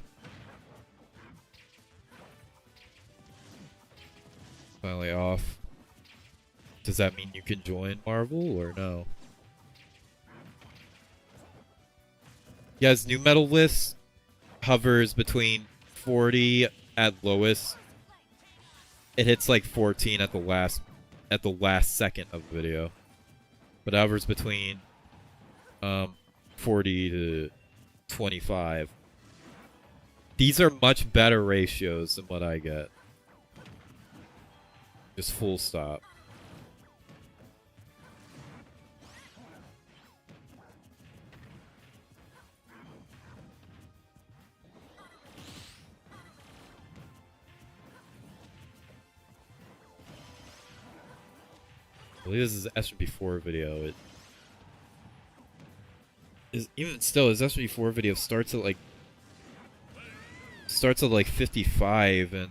Finally off. Does that mean you can join Marvel or no? Yeah, his new metal list hovers between 40 at lowest. It hits like 14 at the last second of the video. But hovers between 40 to 25. These are much better ratios than what I get. Just full stop. I believe this is an SB4 video. It is even still his SB4 video starts at like 55 and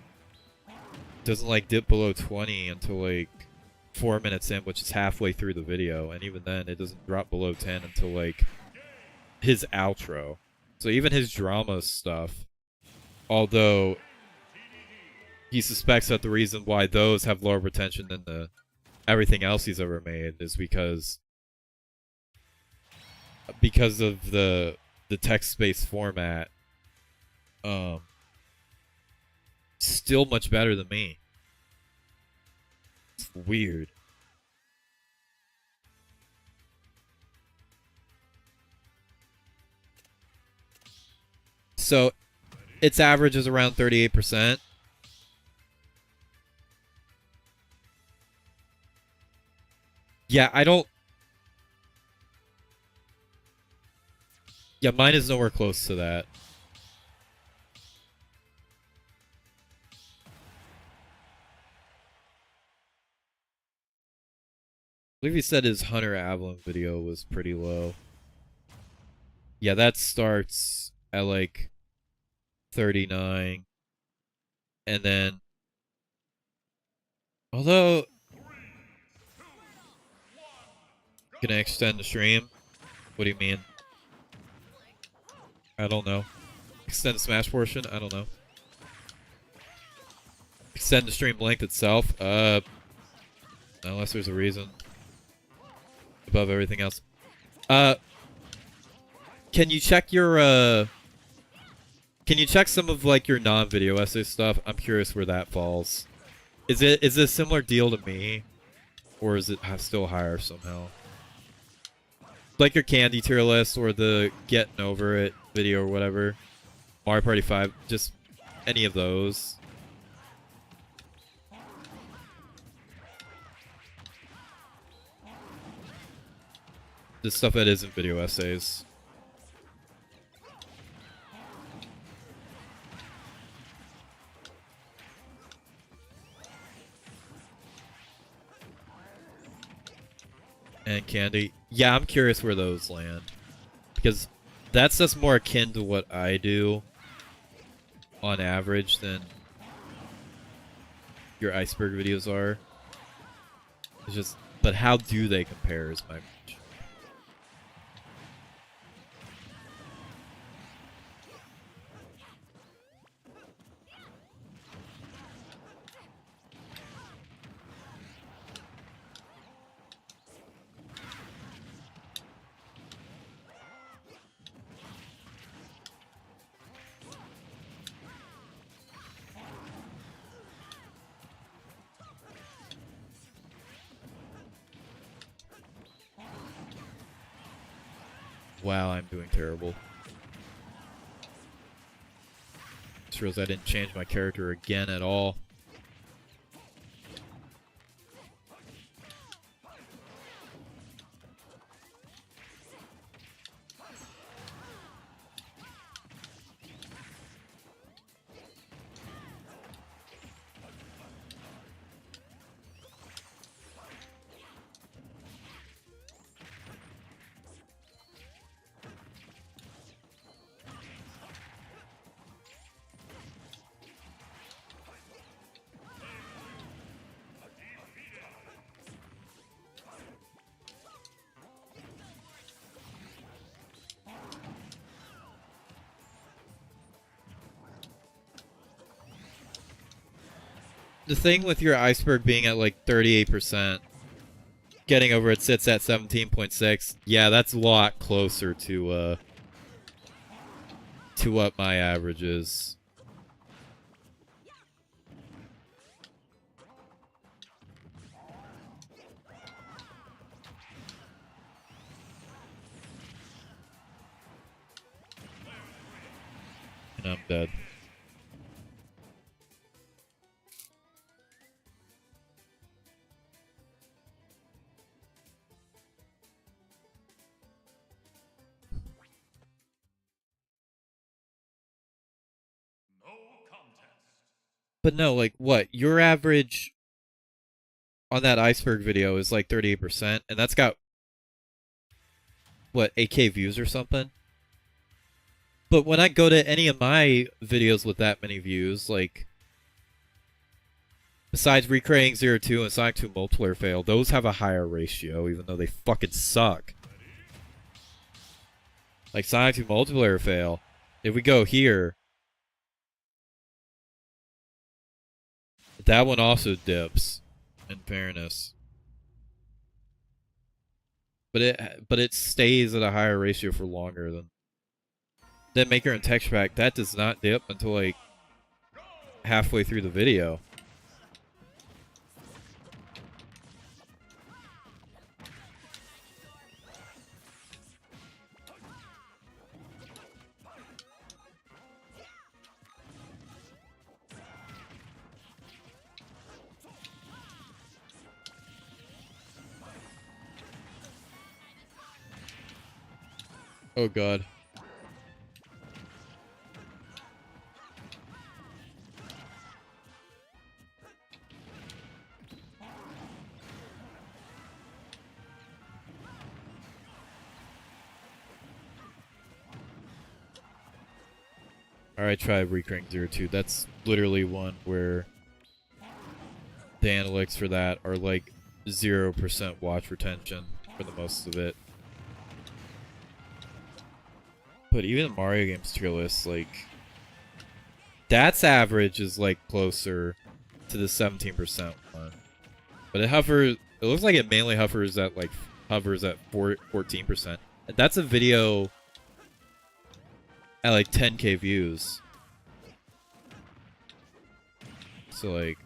doesn't like dip below 20 until like 4 minutes in, which is halfway through the video, and even then it doesn't drop below 10 until like his outro. So even his drama stuff, although he suspects that the reason why those have lower retention than the everything else he's ever made is because of the text-based format. Still much better than me. It's weird. So its average is around 38%. Yeah, I don't... Yeah, mine is nowhere close to that. I believe he said his Hunter Avalon video was pretty low. Yeah, that starts at like 39. And then... Although... Can I extend the stream? What do you mean? I don't know. Extend the Smash portion? I don't know. Extend the stream length itself? Unless there's a reason. Above everything else. Can you check your, Can you check some of, like, your non-video essay stuff? I'm curious where that falls. Is it a similar deal to me? Or is it still higher somehow? Like your candy tier list or the getting over it video or whatever. Mario Party 5, just any of those. The stuff that isn't video essays. and candy. Yeah, I'm curious where those land. Because that's just more akin to what I do on average than your iceberg videos are. It's just, but how do they compare is my question. Wow, I'm doing terrible. Just realized I didn't change my character again at all. The thing with your iceberg being at like 38%, getting over it sits at 17.6. Yeah, that's a lot closer to what my average is. And I'm dead. No contest. But no, like what? Your average on that iceberg video is like 38%, and that's got what, 8K views or something? But when I go to any of my videos with that many views, like besides Recreating 02 and Sonic 2 Multiplayer Fail, those have a higher ratio, even though they fucking suck. Like Sonic 2 Multiplayer Fail, if we go here, that one also dips, in fairness. But it stays at a higher ratio for longer than Maker and Texture Pack. That does not dip until like halfway through the video. Oh god. Alright, try Recurring 02. That's literally one where the analytics for that are like 0% watch retention for the most of it. But even Mario games tier list, like, that's average is like closer to the 17% one. But it looks like it mainly hovers at 14%. And that's a video at like 10K views. So like,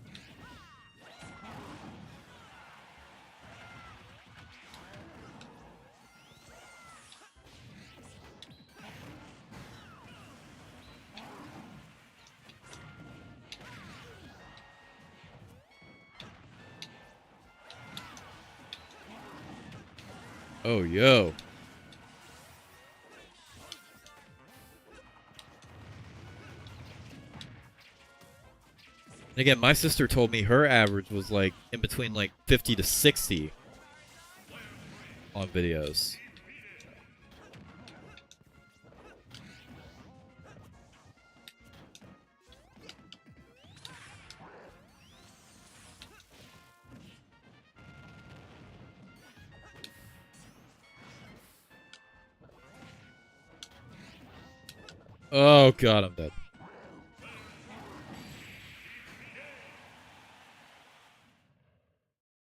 oh yo. And again, my sister told me her average was like in between like 50 to 60. on videos. Oh god, I'm dead.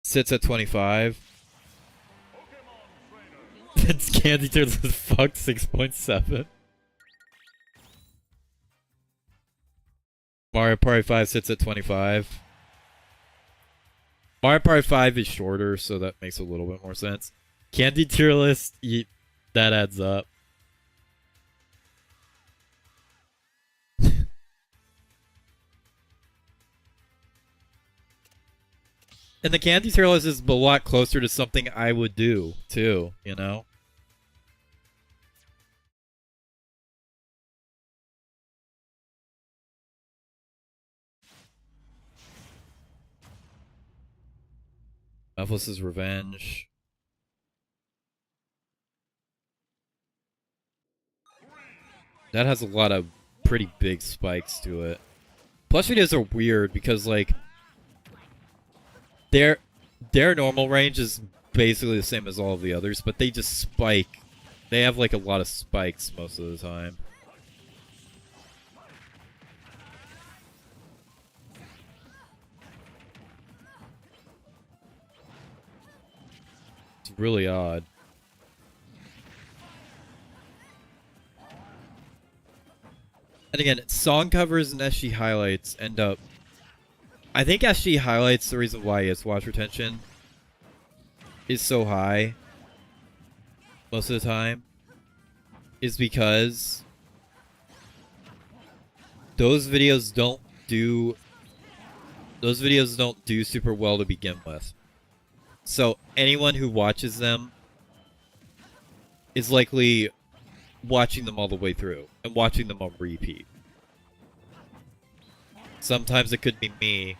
Sits at 25. It's Candy Turtles fucked 6.7. Mario Party 5 sits at 25. Mario Party 5 is shorter, so that makes a little bit more sense. Candy tier list, that adds up. And the Candy tier list is a lot closer to something I would do, too, you know? Mephiles' Revenge. That has a lot of pretty big spikes to it. Plush videos are weird because, like, their normal range is basically the same as all of the others, but they just spike. They have, like, a lot of spikes most of the time. It's really odd. And again, song covers and SG highlights end up... I think SG highlights, the reason why its watch retention is so high most of the time is because those videos don't do super well to begin with. So anyone who watches them is likely watching them all the way through and watching them on repeat. Sometimes it could be me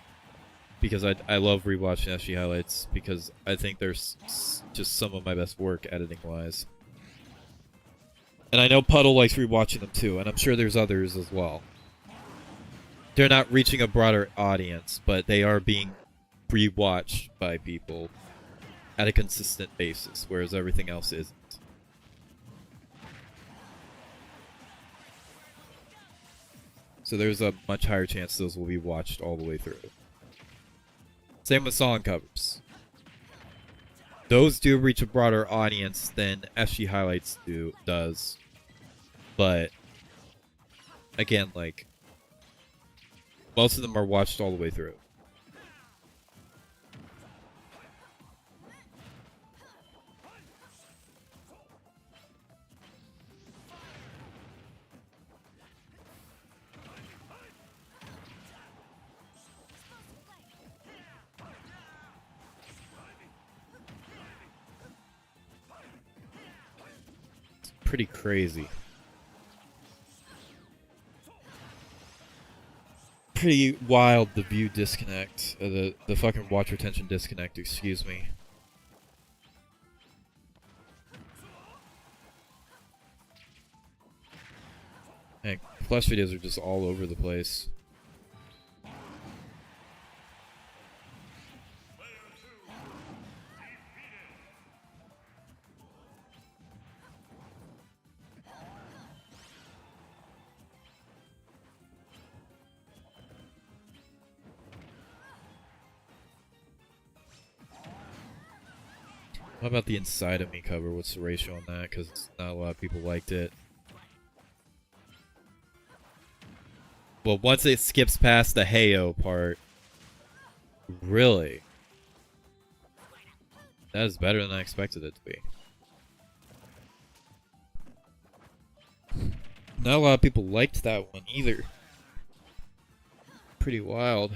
because I love rewatching SG highlights because I think there's just some of my best work editing wise. And I know Puddle likes rewatching them too, and I'm sure there's others as well. They're not reaching a broader audience, but they are being rewatched by people at a consistent basis, whereas everything else isn't. So there's a much higher chance those will be watched all the way through. Same with song covers. Those do reach a broader audience than SG Highlights does. But again, like, most of them are watched all the way through. It's pretty crazy. Pretty wild, the view disconnect. The fucking watch retention disconnect, excuse me. Hey, plush videos are just all over the place. How about the Inside of Me cover? What's the ratio on that? Because not a lot of people liked it. Well, once it skips past the Heyo part, really, that is better than I expected it to be. Not a lot of people liked that one either. Pretty wild.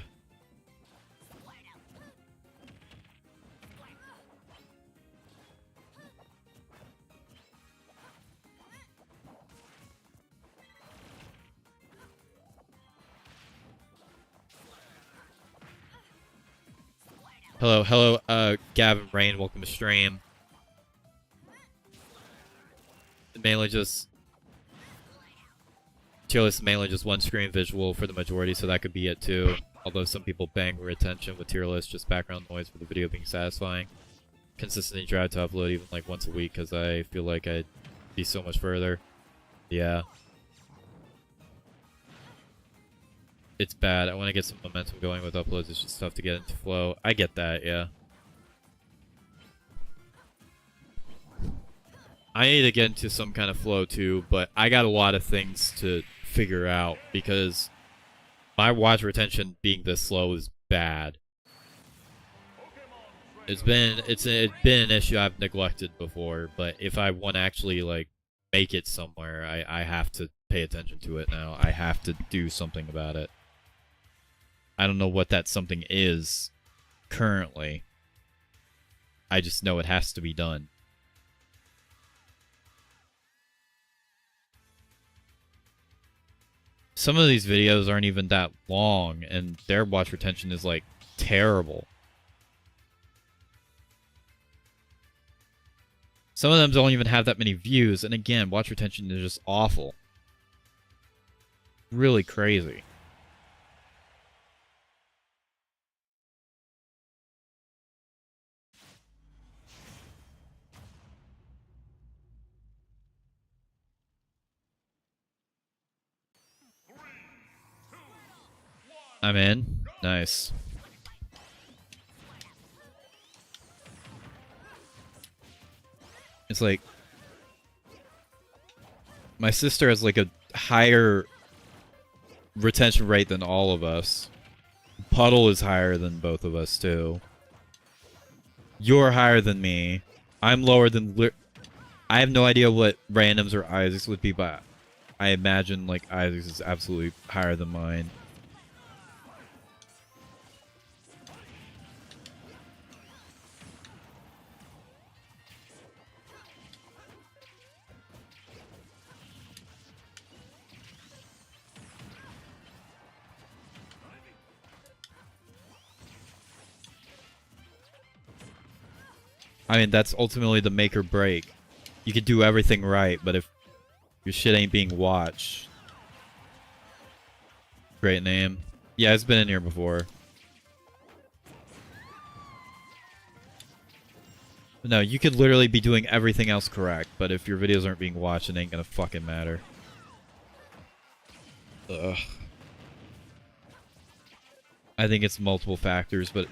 Hello, Gavin Rain, welcome to stream. mainly just tier list is mainly just one screen visual for the majority, so that could be it too. Although some people bang retention with tier list, just background noise for the video being satisfying. Consistently try to upload even like once a week because I feel like I'd be so much further. Yeah. It's bad. I want to get some momentum going with uploads. It's just tough to get into flow. I get that, yeah. I need to get into some kind of flow too, but I got a lot of things to figure out because my watch retention being this slow is bad. It's been an issue I've neglected before, but if I want to actually like make it somewhere, I have to pay attention to it now. I have to do something about it. I don't know what that something is currently. I just know it has to be done. Some of these videos aren't even that long, and their watch retention is like terrible. Some of them don't even have that many views, and again, watch retention is just awful. Really crazy. I'm in. Nice. It's like my sister has like a higher retention rate than all of us. Puddle is higher than both of us too. You're higher than me. I'm lower than I have no idea what randoms or Isaac's would be, but I imagine like Isaac's is absolutely higher than mine. I mean, that's ultimately the make or break. You could do everything right, but if your shit ain't being watched... Great name. Yeah, it's been in here before. No, you could literally be doing everything else correct, but if your videos aren't being watched, it ain't gonna fucking matter. Ugh. I think it's multiple factors, but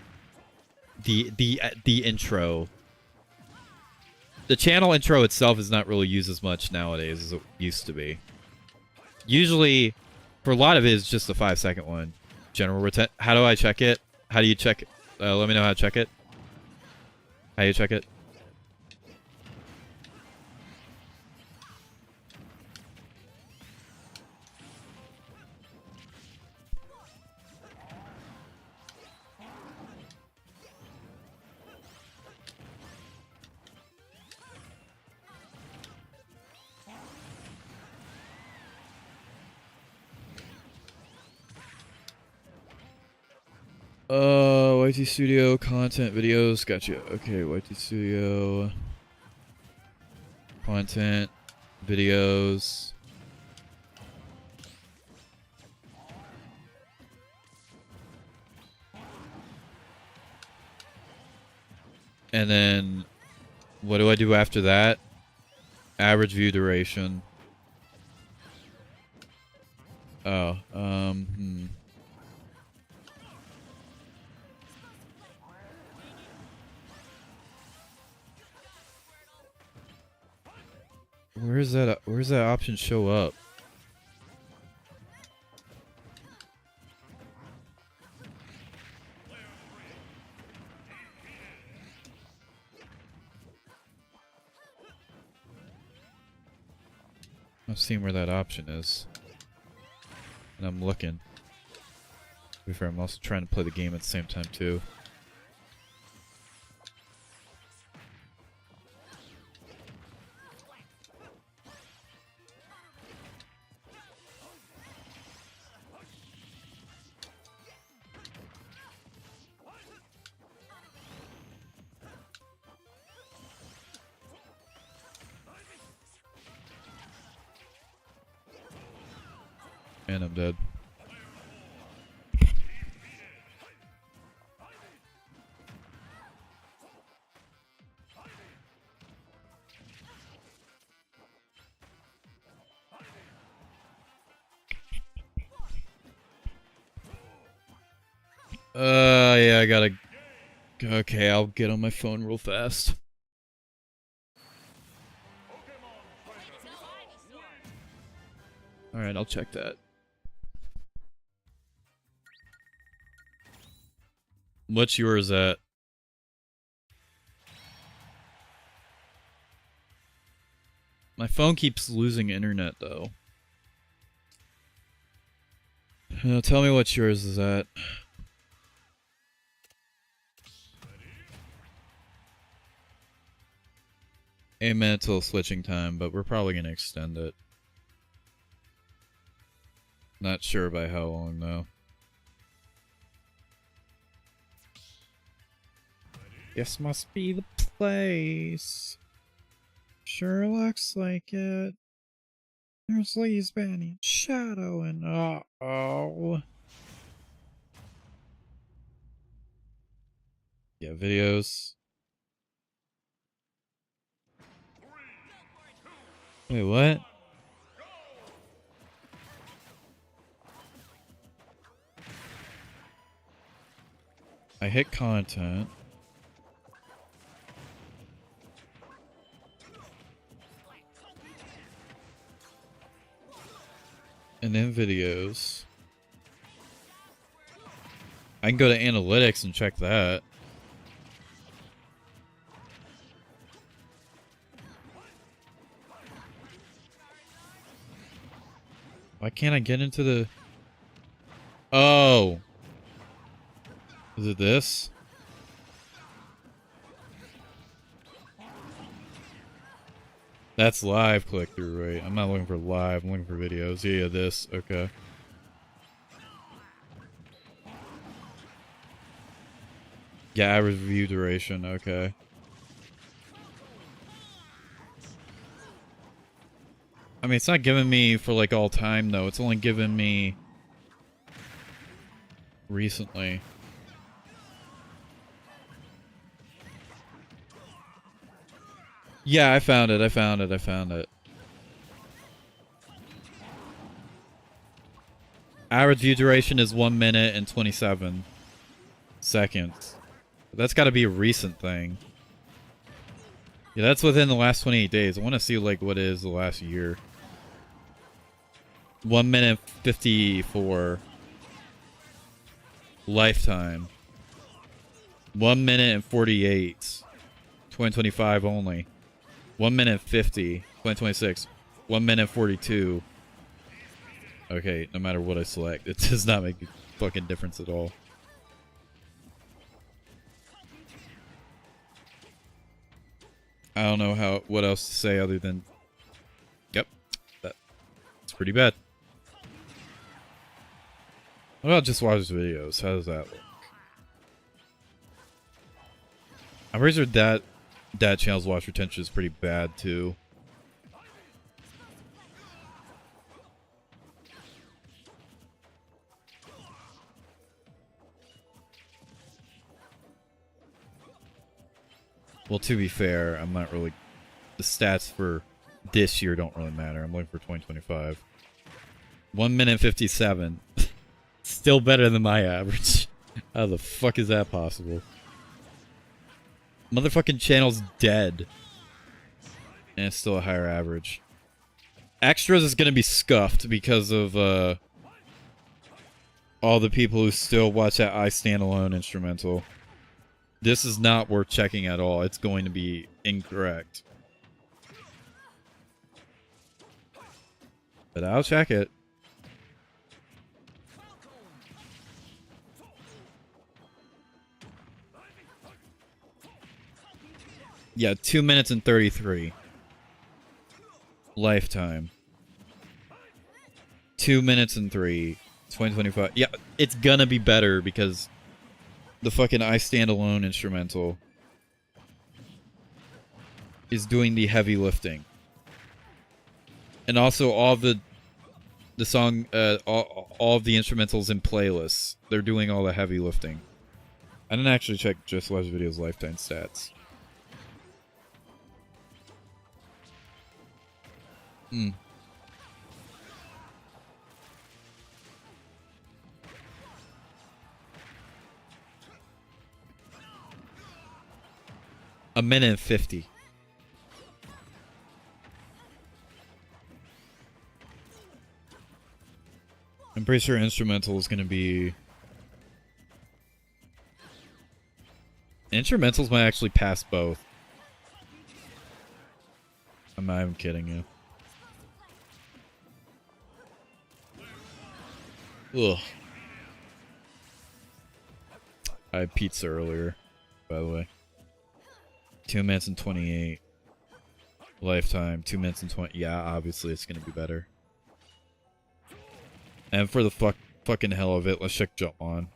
the intro... The channel intro itself is not really used as much nowadays as it used to be. Usually, for a lot of it, it's just a 5-second one. General retention. How do I check it? How do you check it? Let me know how to check it. How do you check it? YT Studio content videos. Gotcha. Okay, YT Studio content videos. And then what do I do after that? Average view duration. Oh, Where's that option show up? I'm seeing where that option is. And I'm looking. To be fair, I'm also trying to play the game at the same time too. And I'm dead. Yeah, I gotta... Okay, I'll get on my phone real fast. Alright, I'll check that. What's yours at? My phone keeps losing internet, though. Tell me what yours is at. A minute till switching time, but we're probably gonna extend it. Not sure by how long, though. This must be the place. Sure looks like it. There's Lee's banning shadow and uh-oh. Yeah, videos. Wait, what? I hit content. And then videos. I can go to analytics and check that. Why can't I get into the... Oh! Is it this? That's live click-through, right? I'm not looking for live, I'm looking for videos. Yeah, this. Okay. Yeah, average view duration. Okay. I mean, it's not giving me for, like, all time, though. It's only giving me... recently. Yeah, I found it. Average view duration is 1 minute and 27 seconds. That's got to be a recent thing. Yeah, that's within the last 28 days. I want to see, like, what is the last year. 1 minute 54. Lifetime. 1 minute and 48. 2025 only. 1 minute 50. 2026. 1 minute 42. Okay, no matter what I select, it does not make a fucking difference at all. I don't know what else to say other than... Yep. That's pretty bad. What about just watch videos? How does that look? I'm pretty sure that channel's watch retention is pretty bad too. Well, to be fair, I'm not really... The stats for this year don't really matter. I'm looking for 2025. 1 minute 57. Still better than my average. How the fuck is that possible? Motherfucking channel's dead. And it's still a higher average. Extras is gonna be scuffed because of all the people who still watch that I Stand Alone instrumental. This is not worth checking at all. It's going to be incorrect. But I'll check it. Yeah, 2 minutes and 33. Lifetime. 2 minutes and 3. 2025. Yeah, it's gonna be better because the fucking I Stand Alone instrumental is doing the heavy lifting. And also all the the song, all of the instrumentals in playlists. They're doing all the heavy lifting. I didn't actually check Just Watch Video's lifetime stats. A minute and 50. I'm pretty sure instrumental is gonna be... Instrumentals might actually pass both. I'm not even kidding you. Ugh. I had pizza earlier, by the way. 2 minutes and 28. Lifetime, 2 minutes and 20. Yeah, obviously it's gonna be better. And for the fucking hell of it, let's check Jump On.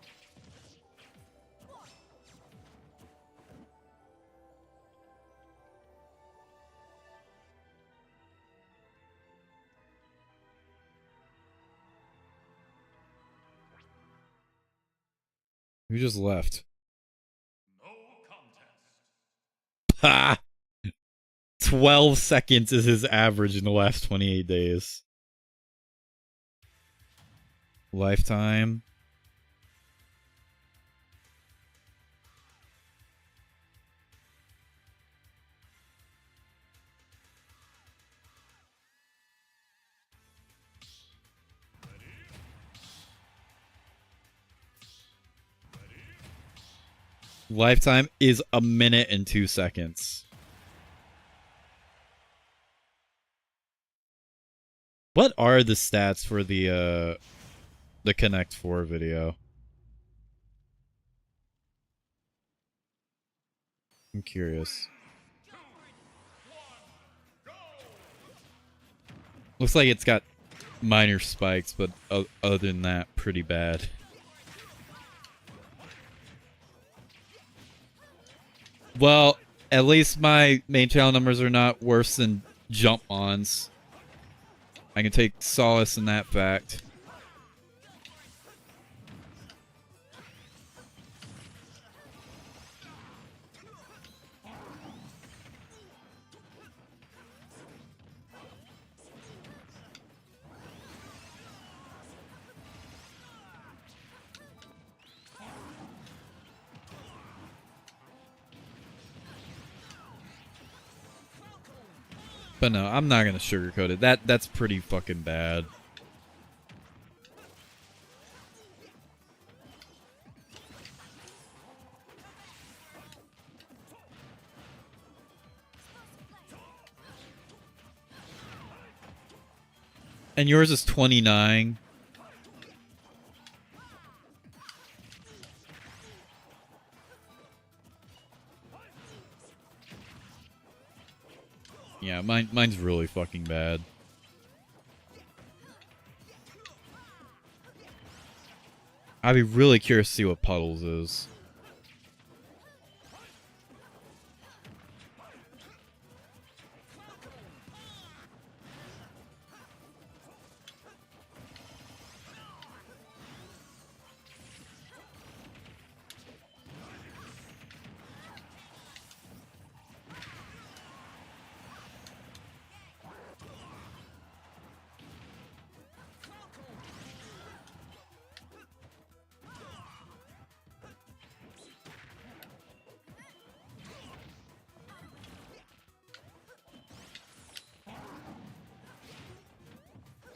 Who just left? No contest. Ha! 12 seconds is his average in the last 28 days. Lifetime. Lifetime is a minute and 2 seconds. What are the stats for the Connect 4 video? I'm curious. Looks like it's got minor spikes, but other than that, pretty bad. Well, at least my main channel numbers are not worse than Jump On's. I can take solace in that fact. But no, I'm not gonna sugarcoat it. That's pretty fucking bad. And yours is 29. Yeah, mine's really fucking bad. I'd be really curious to see what Puddles is.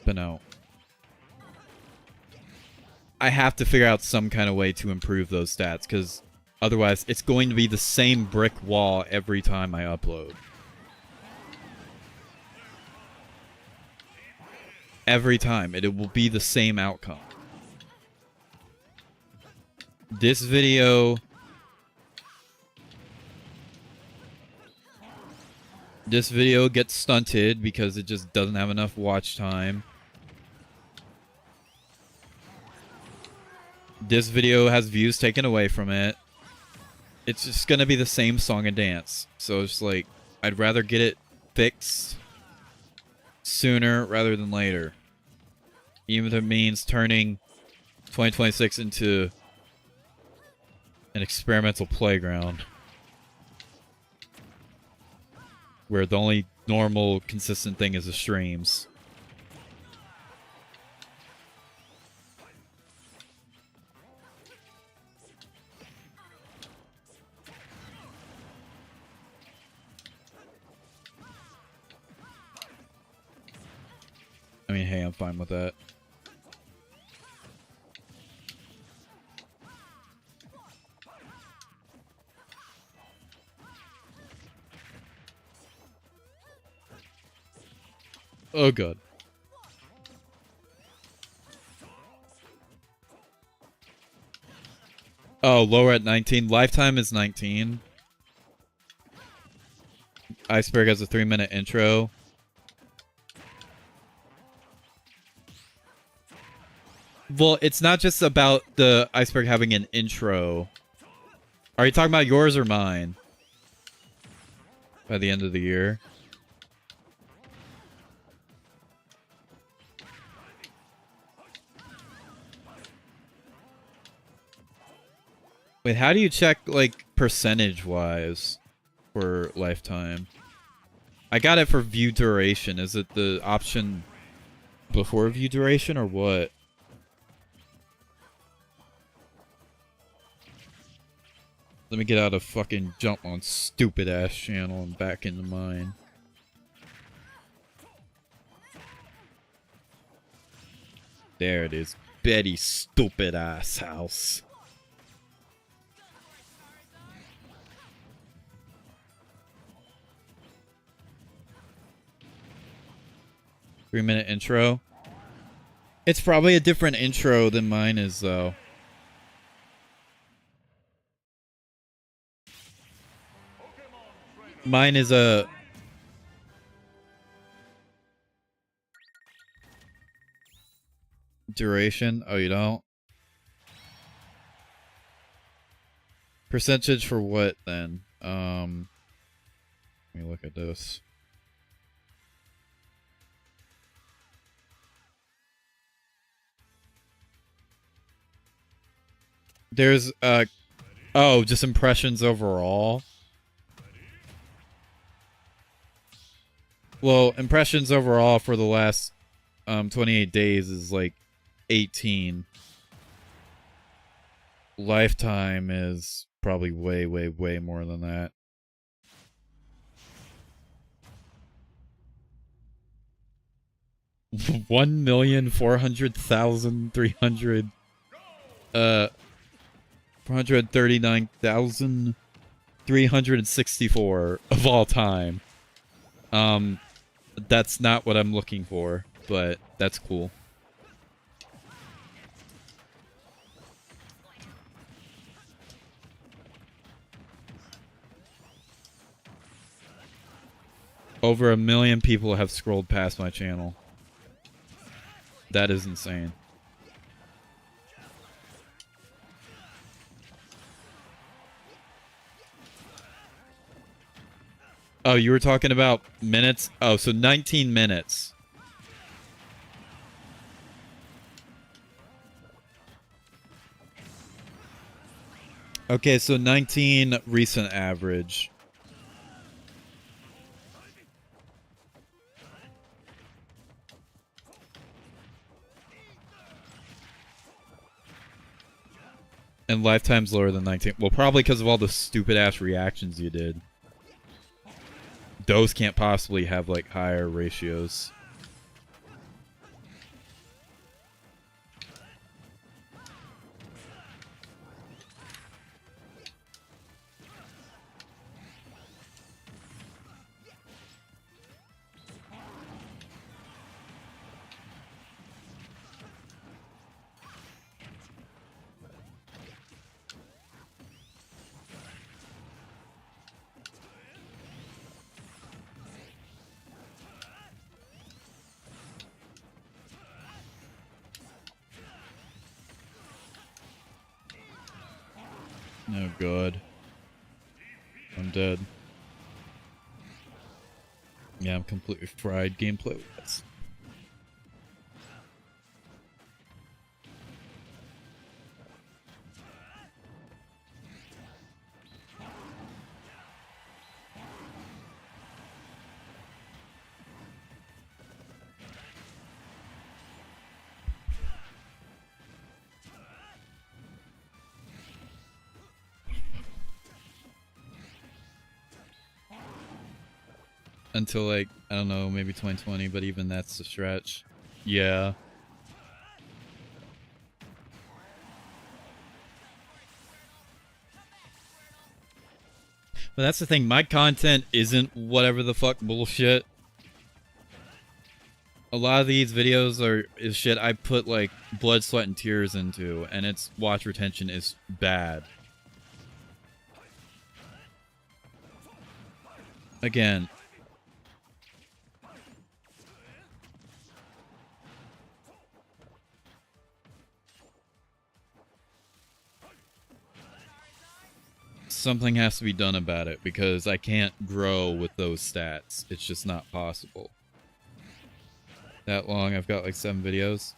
But no. I have to figure out some kind of way to improve those stats, because otherwise it's going to be the same brick wall every time I upload. Every time. It will be the same outcome. This video... This video gets stunted because it just doesn't have enough watch time. This video has views taken away from it. It's just gonna be the same song and dance. So it's like, I'd rather get it fixed sooner rather than later. Even if it means turning 2026 into an experimental playground. Where the only normal, consistent thing is the streams. I mean, hey, I'm fine with that. Oh, God. Oh, lower at 19. Lifetime is 19. Iceberg has a 3-minute intro. Well, it's not just about the Iceberg having an intro. Are you talking about yours or mine? By the end of the year? Wait, how do you check, like, percentage-wise for lifetime? I got it for view duration. Is it the option before view duration or what? Let me get out of fucking jump on stupid ass channel and back into mine. There it is. Betty's stupid ass house. Three-minute intro. It's probably a different intro than mine is, though. Mine is a... duration? Oh, you don't? Percentage for what, then? Let me look at this. There's, oh, just impressions overall? Well, impressions overall for the last 28 days is like 18. Lifetime is probably way, way, way more than that. $1,400,300 439,364 of all time. That's not what I'm looking for, but that's cool. Over 1 million people have scrolled past my channel. That is insane. Oh, you were talking about minutes? Oh, so 19 minutes. Okay, so 19 recent average. And lifetime's lower than 19. Well, probably because of all the stupid ass reactions you did. Those can't possibly have, like, higher ratios. Oh god. I'm dead. Yeah, I'm completely fried gameplay-wise. until like, I don't know, maybe 2020, but even that's a stretch. Yeah. But that's the thing, my content isn't whatever the fuck bullshit. A lot of these videos is shit I put like blood, sweat, and tears into, and its watch retention is bad. Again. Something has to be done about it because I can't grow with those stats. It's just not possible. That long, I've got like 7 videos.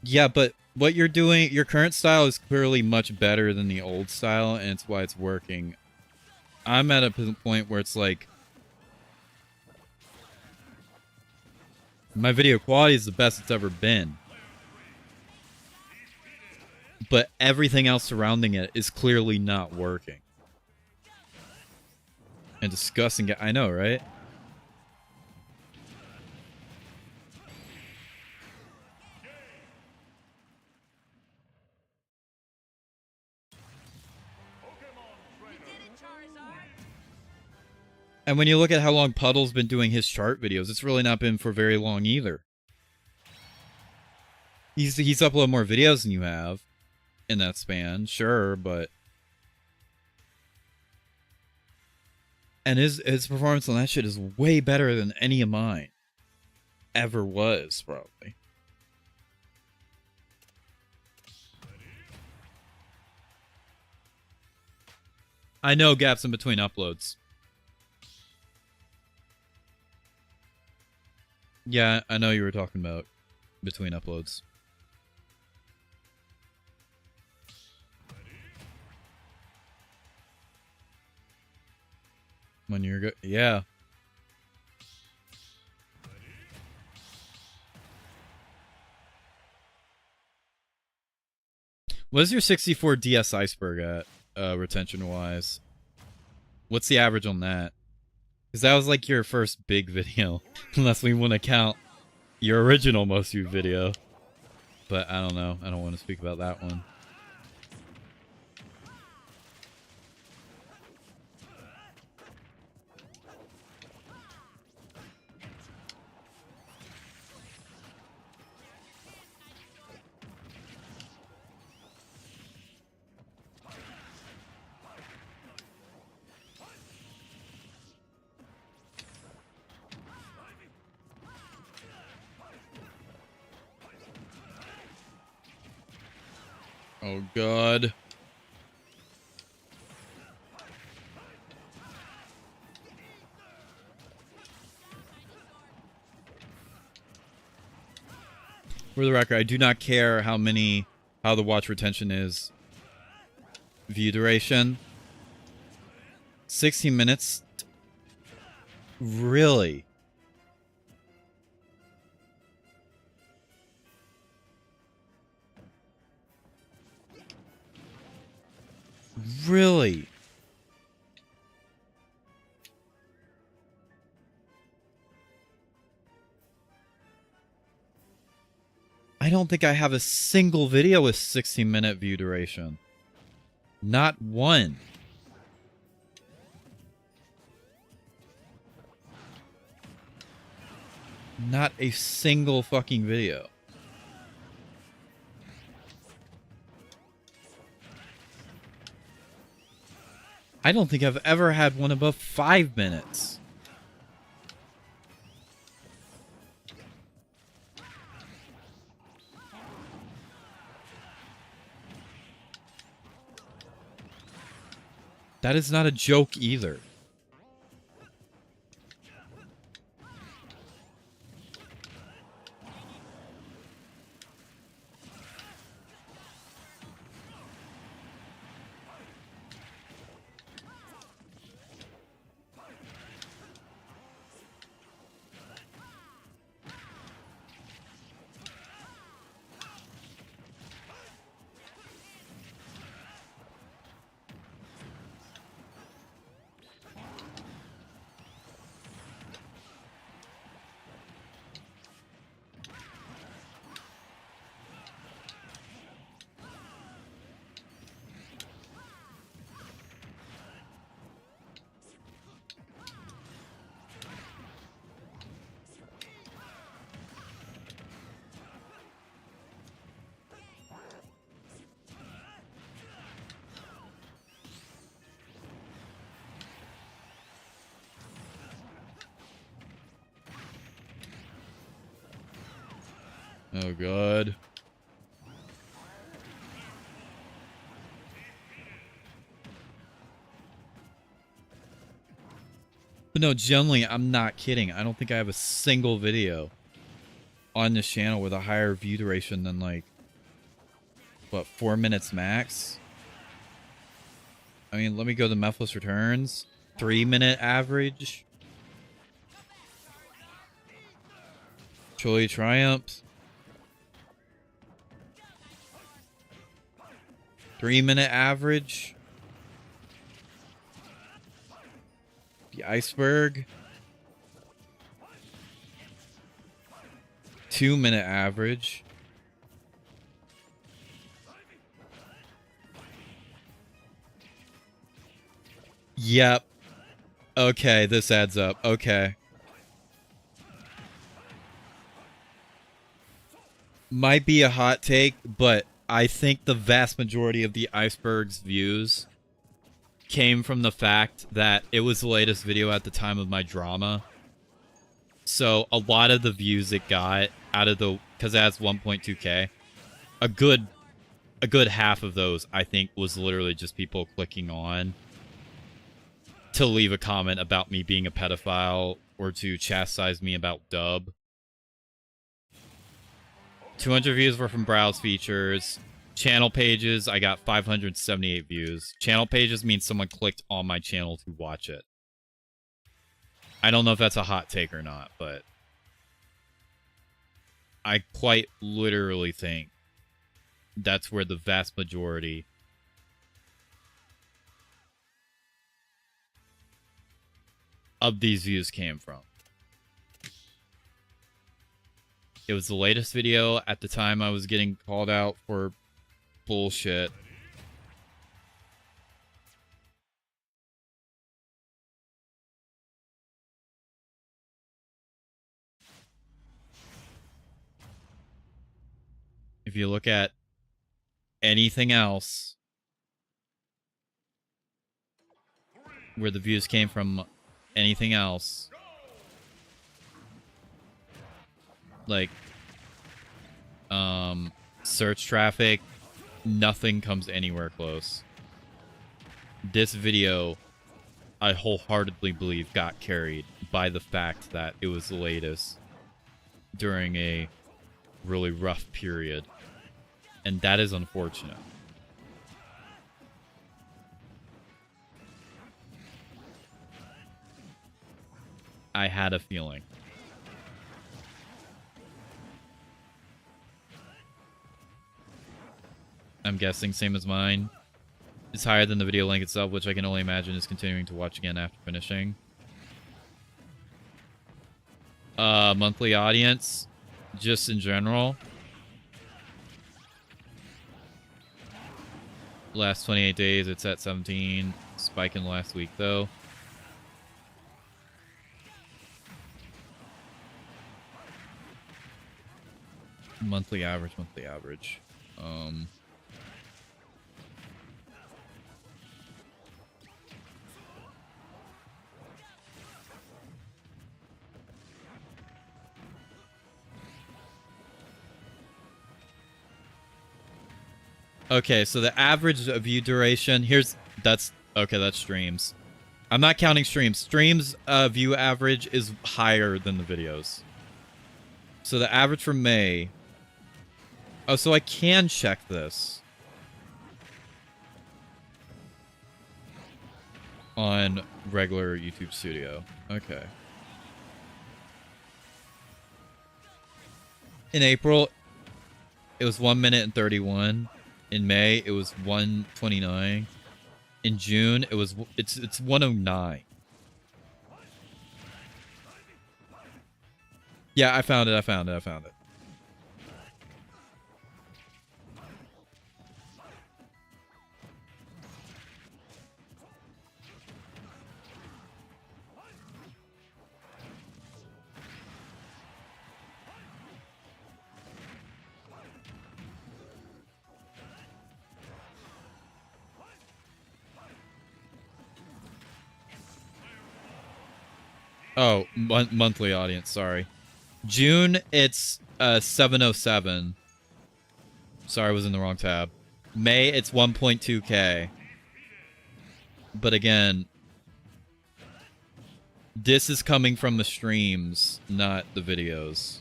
Yeah, but what you're doing, your current style is clearly much better than the old style, and it's why it's working. I'm at a point where it's like, my video quality is the best it's ever been. But everything else surrounding it is clearly not working. And discussing it, I know, right? And when you look at how long Puddle's been doing his chart videos, it's really not been for very long either. He's uploaded more videos than you have in that span, sure, but... And his performance on that shit is way better than any of mine ever was, probably. I know gaps in between uploads. Yeah, I know you were talking about between uploads. When you're good, yeah. What is your 64 DS Iceberg at, retention-wise? What's the average on that? Because that was like your first big video. Unless we want to count your original most viewed video. But I don't know. I don't want to speak about that one. Oh, God. For the record, I do not care how the watch retention is. View duration. 16 minutes. Really? Really? I don't think I have a single video with 16-minute view duration. Not one. Not a single fucking video. I don't think I've ever had one above 5 minutes. That is not a joke either. Oh, God. But no, generally, I'm not kidding. I don't think I have a single video on this channel with a higher view duration than, like, what, 4 minutes max? I mean, let me go to Methless Returns. 3-minute average. Truly Triumph. 3-minute average. The Iceberg. 2-minute average. Yep. Okay, this adds up. Okay. Might be a hot take, but I think the vast majority of the Iceberg's views came from the fact that it was the latest video at the time of my drama. So a lot of the views it got out of the, because it has 1.2k, a good half of those I think was literally just people clicking on to leave a comment about me being a pedophile or to chastise me about dub. 200 views were from browse features. Channel pages, I got 578 views. Channel pages means someone clicked on my channel to watch it. I don't know if that's a hot take or not, but I quite literally think that's where the vast majority of these views came from. It was the latest video. At the time, I was getting called out for bullshit. If you look at anything else where the views came from, anything else, like search traffic, nothing comes anywhere close. This video, I wholeheartedly believe, got carried by the fact that it was the latest during a really rough period, and that is unfortunate. I had a feeling. I'm guessing same as mine. It's higher than the video link itself, which I can only imagine is continuing to watch again after finishing. Monthly audience, just in general. Last 28 days, it's at 17. Spike in last week, though. Monthly average. Okay, so the average view duration, that's streams. I'm not counting streams. Streams view average is higher than the videos. So the average for May. Oh, so I can check this on regular YouTube Studio. Okay. In April, it was 1 minute and 31. In May, it was 1:29. In June, it's 1:09. Yeah, I found it. Oh, monthly audience, sorry. June, it's 707. Sorry, I was in the wrong tab. May, it's 1.2k. But again, this is coming from the streams, not the videos.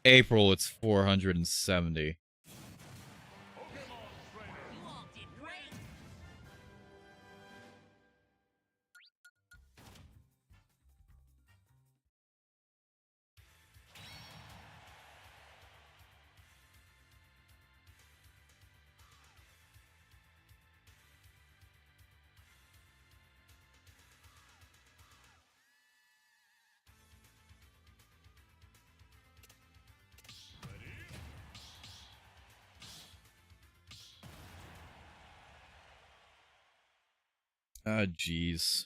April, it's 470. Ah, jeez.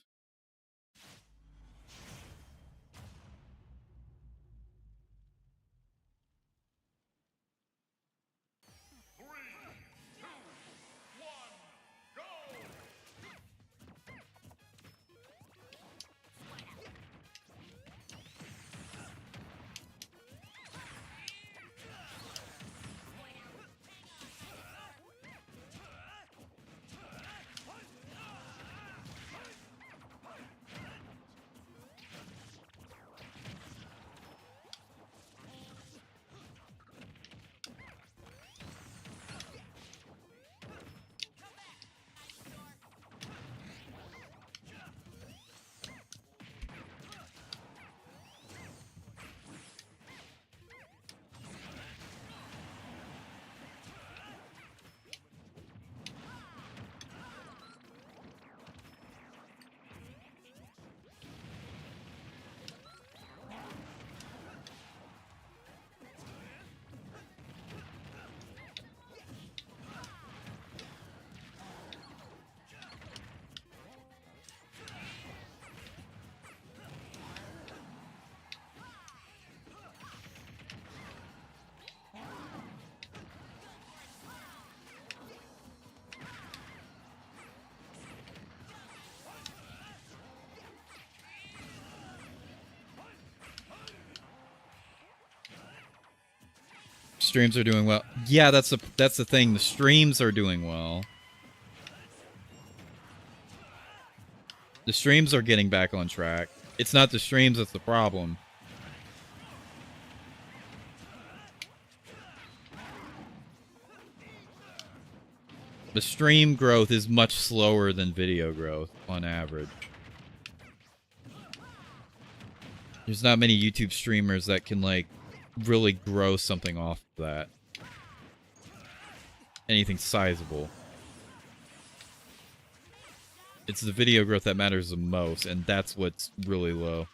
Streams are doing well. Yeah, that's the thing. The streams are doing well. The streams are getting back on track. It's not the streams that's the problem. The stream growth is much slower than video growth on average. There's not many YouTube streamers that can, like, really grow something off of that. Anything sizable. It's the video growth that matters the most, and that's what's really low.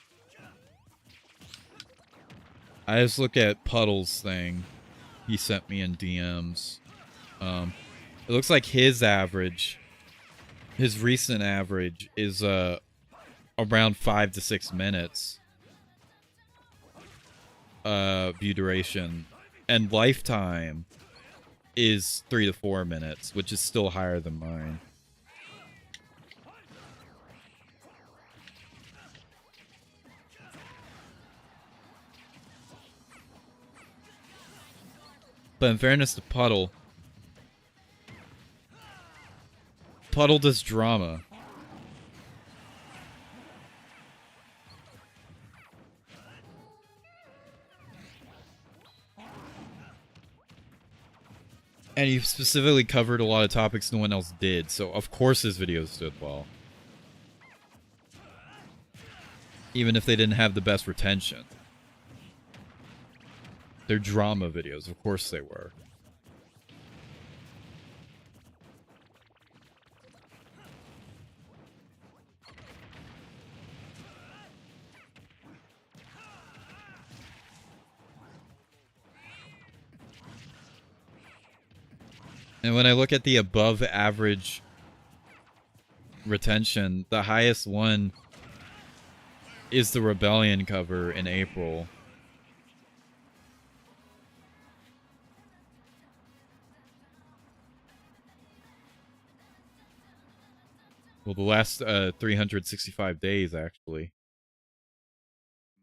I just look at Puddle's thing he sent me in DMs. It looks like his average, his recent average, is around 5 to 6 minutes view duration, and lifetime is 3 to 4 minutes, which is still higher than mine. But in fairness to Puddle, Puddle does drama. And he specifically covered a lot of topics no one else did, so of course his videos did well. Even if they didn't have the best retention. They're drama videos, of course they were. And when I look at the above average retention, the highest one is the Rebellion cover in April. Well, the last 365 days, actually.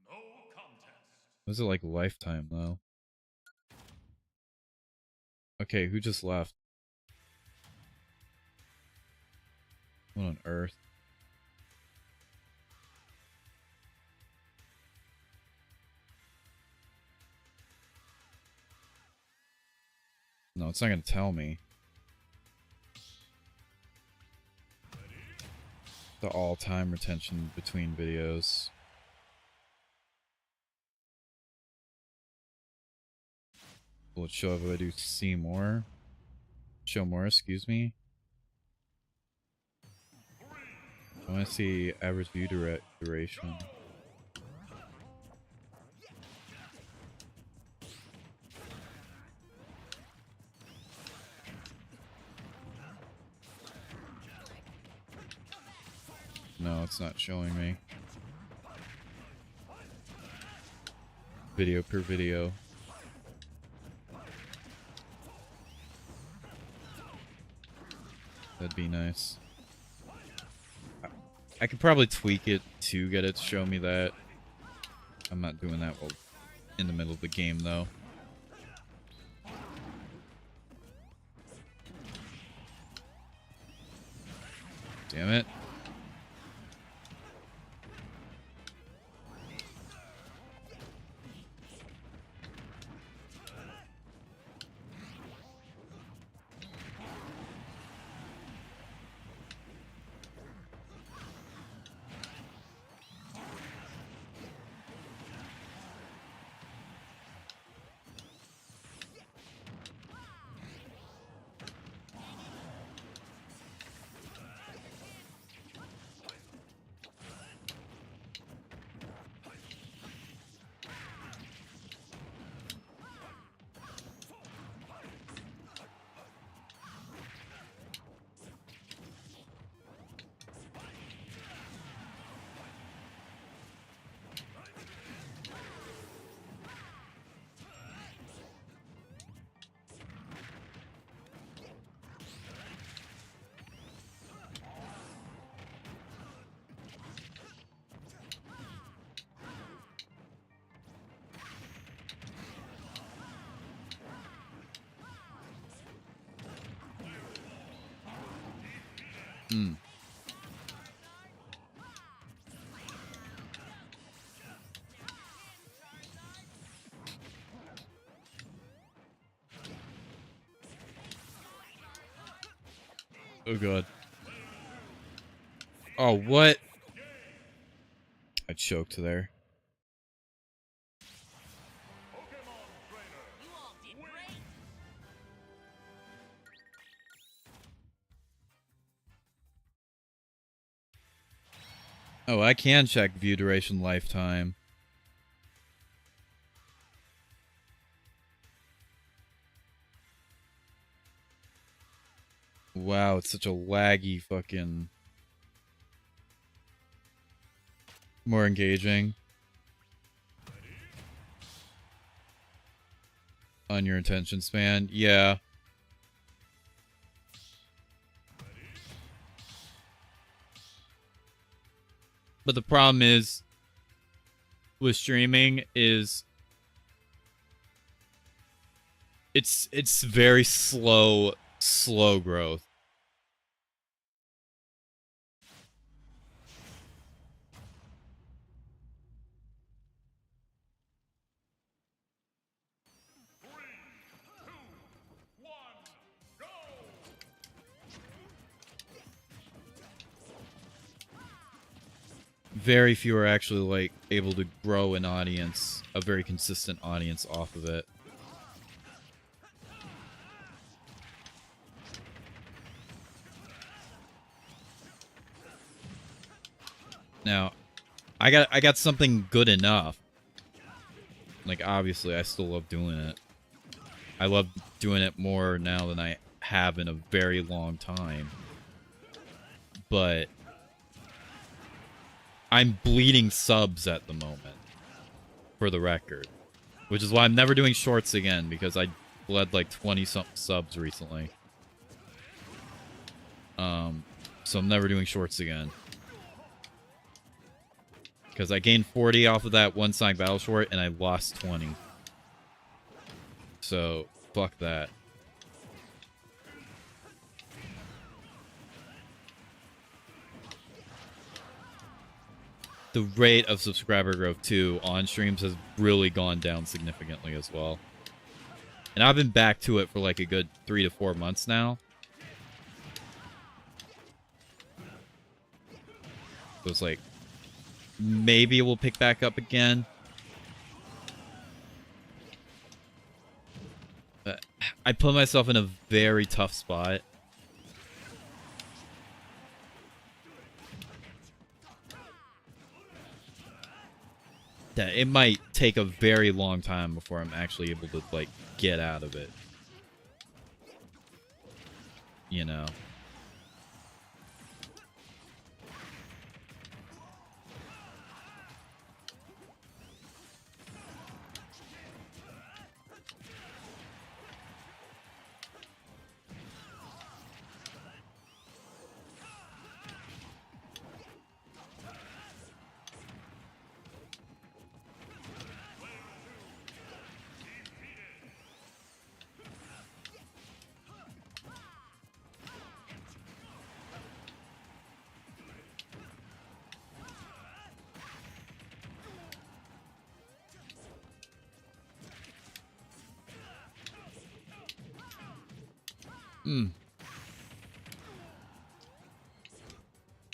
No contest. Was it like a lifetime, though? Okay, who just left? What on earth? No, it's not gonna tell me. The all-time retention between videos. Will it show if I do see more? Show more, excuse me? I want to see average view duration. No, it's not showing me. Video per video. That'd be nice. I could probably tweak it to get it to show me that. I'm not doing that while in the middle of the game, though. Damn it. Hmm. Oh god. Oh, what? I choked there. Oh, I can check view duration lifetime. Wow, it's such a laggy fucking... More engaging. On your attention span, yeah. But the problem is with streaming is it's very slow growth. Very few are actually like able to grow an audience, a very consistent audience off of it. Now, I got something good enough. Like obviously I still love doing it. I love doing it more now than I have in a very long time. But I'm bleeding subs at the moment, for the record. Which is why I'm never doing shorts again, because I bled like 20-something subs recently. So I'm never doing shorts again. Because I gained 40 off of that one Sonic Battle short, and I lost 20. So, fuck that. The rate of subscriber growth, too, on streams has really gone down significantly as well. And I've been back to it for like a good 3 to 4 months now. So it's like, maybe it will pick back up again. But I put myself in a very tough spot. That it might take a very long time before I'm actually able to, like, get out of it. You know?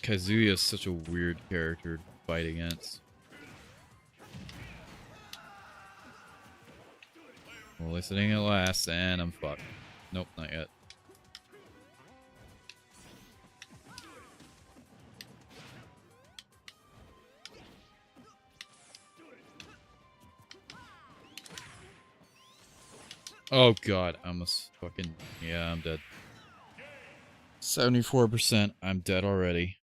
Kazuya is such a weird character to fight against. Well, listening at last, and I'm fucked. Nope, not yet. Oh god, I almost fucking... Yeah, I'm dead. 74%, I'm dead already.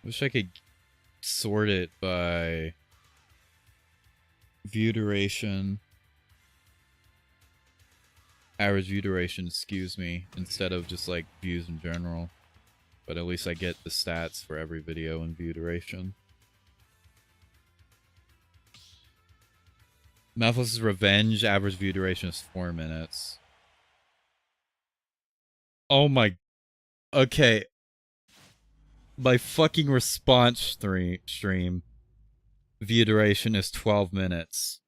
Wish I could sort it by view duration, average view duration, excuse me, instead of just like views in general. But at least I get the stats for every video and view duration. Mouthless's Revenge, average view duration is 4 minutes. Oh my... Okay. My fucking response stream view duration is 12 minutes.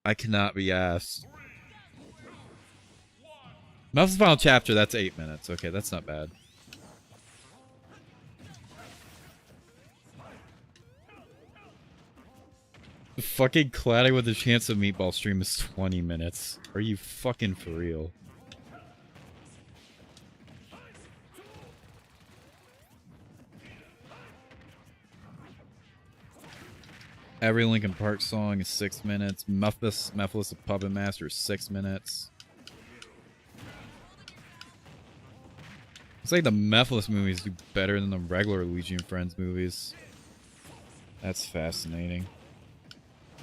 I cannot be asked. Mouth's Final Chapter, that's 8 minutes. Okay, that's not bad. The fucking Cladding with a Chance of Meatball stream is 20 minutes. Are you fucking for real? Every Linkin Park song is 6 minutes. Muffless the Puppet Master is 6 minutes. It's like the Muffless movies do better than the regular Luigi and Friends movies. That's fascinating.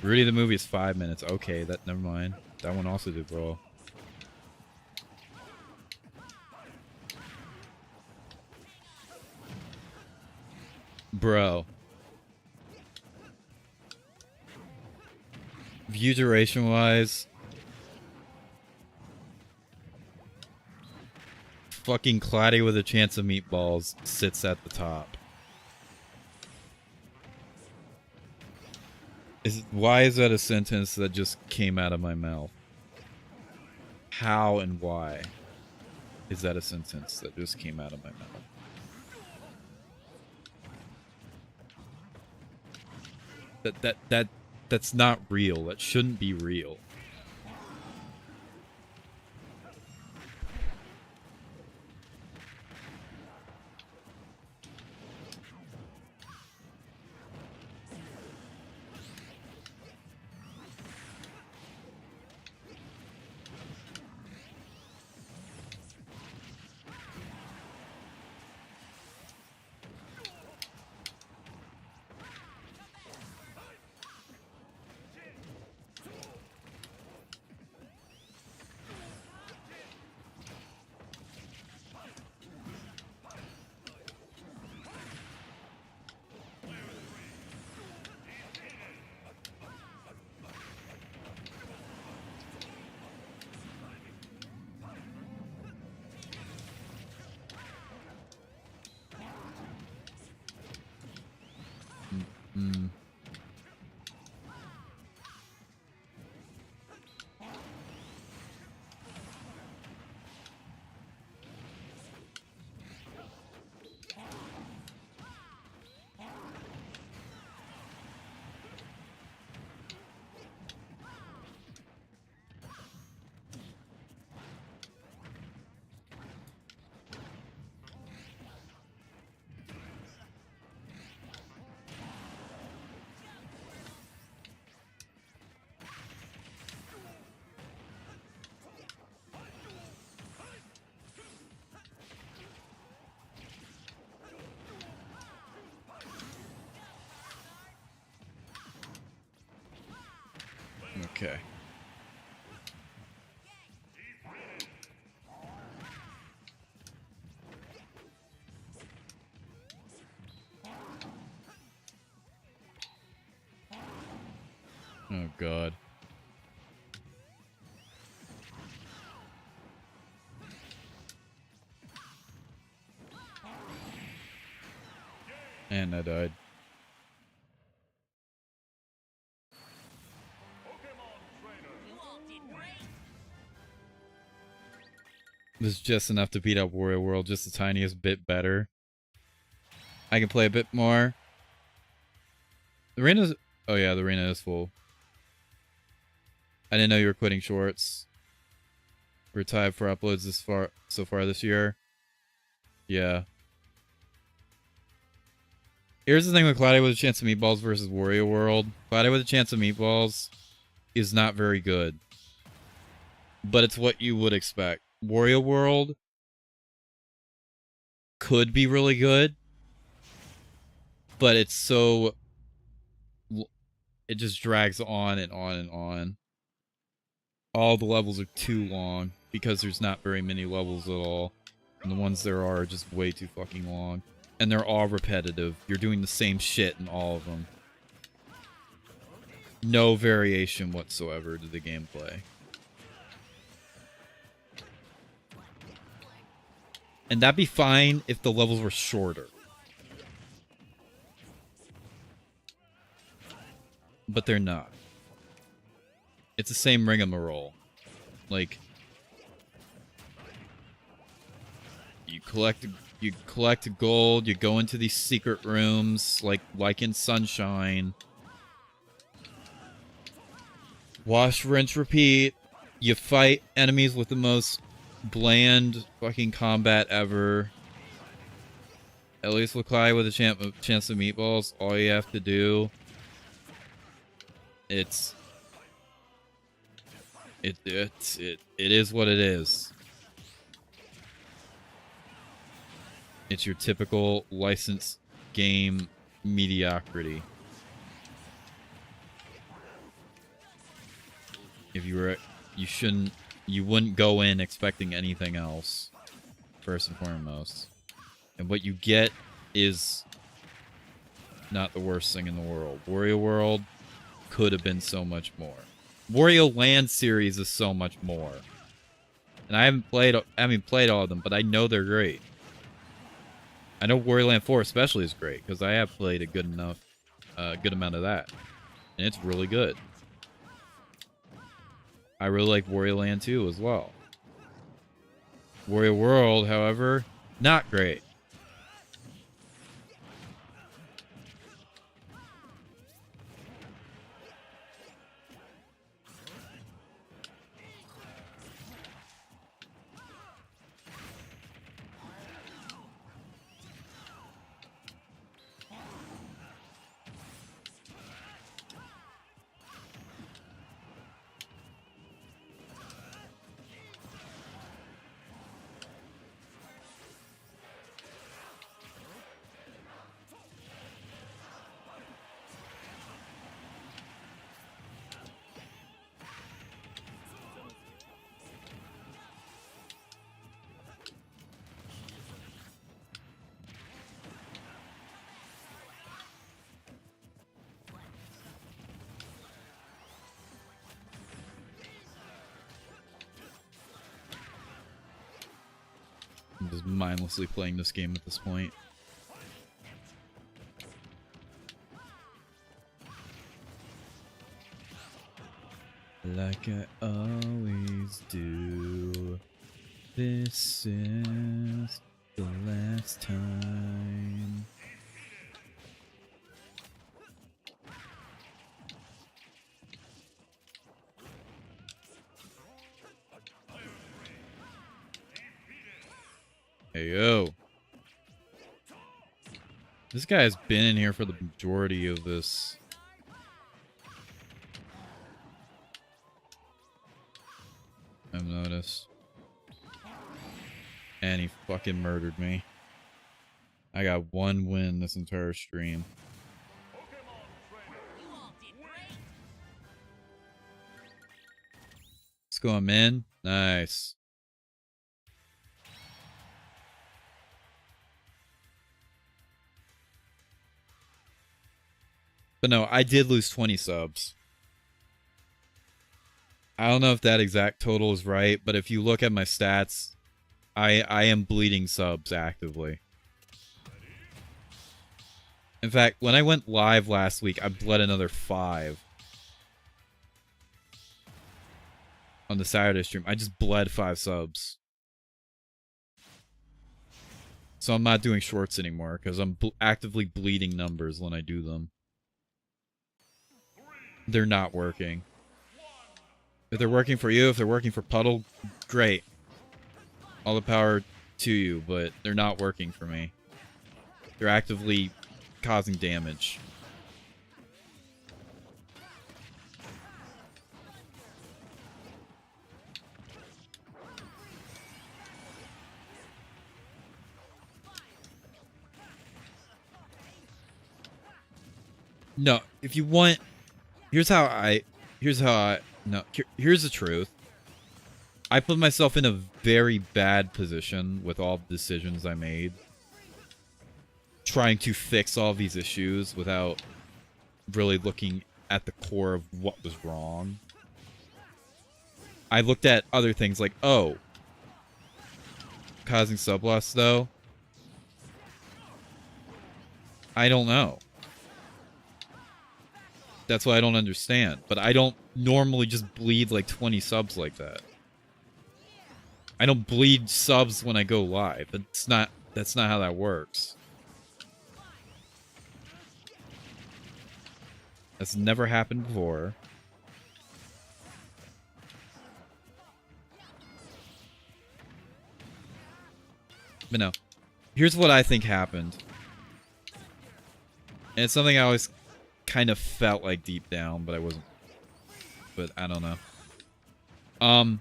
Rudy the movie is 5 minutes. Okay, that never mind. That one also did well. Bro. View duration wise, fucking Claddy with a Chance of Meatballs sits at the top. Why is that a sentence that just came out of my mouth? How and why is that a sentence that just came out of my mouth? That's not real. That shouldn't be real. Okay. Oh god. And I died. This is just enough to beat up Wario World, just the tiniest bit better. I can play a bit more. The arena's... Oh yeah, the arena is full. I didn't know you were quitting shorts. We're tied for uploads so far this year. Yeah. Here's the thing with Cloudy with a Chance of Meatballs versus Wario World. Cloudy with a Chance of Meatballs is not very good. But it's what you would expect. Wario World could be really good. But it's so... It just drags on and on and on. All the levels are too long because there's not very many levels at all. And the ones there are just way too fucking long. And they're all repetitive. You're doing the same shit in all of them. No variation whatsoever to the gameplay. And that'd be fine if the levels were shorter. But they're not. It's the same rigmarole. Like, you collect gold, you go into these secret rooms, like in Sunshine. Wash, rinse, repeat. You fight enemies with the most bland fucking combat ever. At least with Clyde with a chance of meatballs, all you have to do... It is what it is. It's your typical licensed game mediocrity. If you were, you wouldn't go in expecting anything else, first and foremost. And what you get is not the worst thing in the world. Wario World could have been so much more. Wario Land series is so much more. And I haven't played all of them, but I know they're great. I know Wario Land 4 especially is great, because I have played a good amount of that. And it's really good. I really like Wario Land 2 as well. Wario World, however, not great. I'm just mindlessly playing this game at this point. Like I always do. This is the last time. Heyo. This guy has been in here for the majority of this. I've noticed. And he fucking murdered me. I got one win this entire stream. Let's go. I'm in. Nice. But no, I did lose 20 subs. I don't know if that exact total is right, but if you look at my stats, I am bleeding subs actively. In fact, when I went live last week, I bled another 5. On the Saturday stream, I just bled 5 subs. So I'm not doing shorts anymore, because I'm actively bleeding numbers when I do them. They're not working. If they're working for you, if they're working for Puddle, great. All the power to you, but they're not working for me. They're actively causing damage. No, if you want, here's the truth. I put myself in a very bad position with all the decisions I made, trying to fix all these issues without really looking at the core of what was wrong. I looked at other things like, oh, causing sub loss though? I don't know. That's what I don't understand. But I don't normally just bleed like 20 subs like that. I don't bleed subs when I go live. That's not how that works. That's never happened before. But no. Here's what I think happened. And it's something I always kind of felt like deep down, but I wasn't. But I don't know.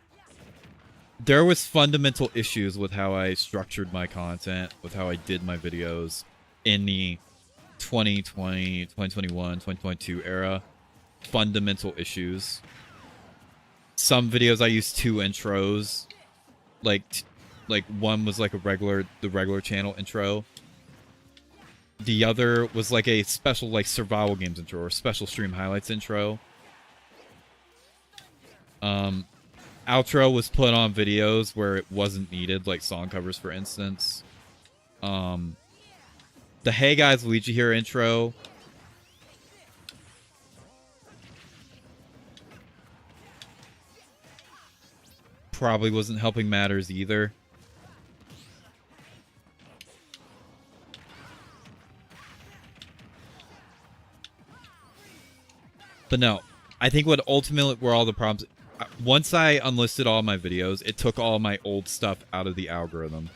There was fundamental issues with how I structured my content, with how I did my videos in the 2020, 2021, 2022 era. Fundamental issues. Some videos I used 2 intros. Like one was like the regular channel intro. The other was like a special like survival games intro or special stream highlights intro. Outro was put on videos where it wasn't needed, like song covers, for instance. The Hey Guys Luigi Here intro. Probably wasn't helping matters either. But no, I think what ultimately were all the problems. Once I unlisted all my videos, it took all my old stuff out of the algorithm.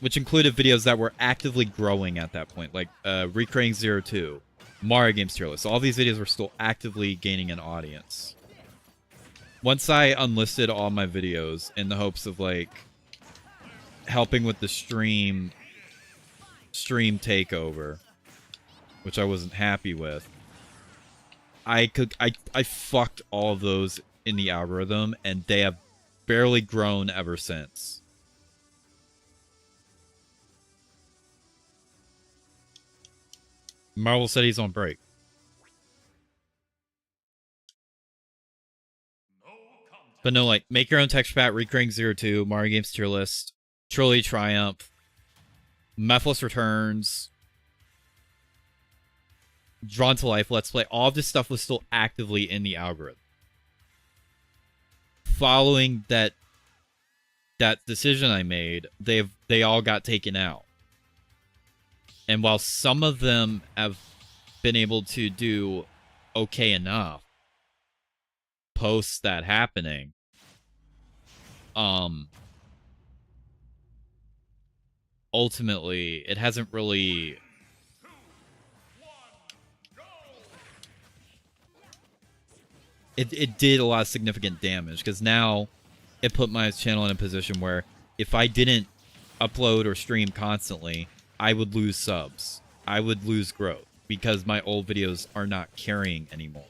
Which included videos that were actively growing at that point, like Recreating 02, Mario Games Tier List. All these videos were still actively gaining an audience. Once I unlisted all my videos in the hopes of like helping with the stream takeover, which I wasn't happy with, I fucked all of those in the algorithm, and they have barely grown ever since. Marvel said he's on break. But no, like, make your own texture pack, Recreating 02, Mario Games Tier List, Trilogy Triumph, Methless Returns, Drawn to Life, Let's Play. All of this stuff was still actively in the algorithm. Following that decision I made, they all got taken out. And while some of them have been able to do okay enough post that happening, ultimately it hasn't really it did a lot of significant damage, because now it put my channel in a position where if I didn't upload or stream constantly, I would lose subs. I would lose growth because my old videos are not carrying anymore.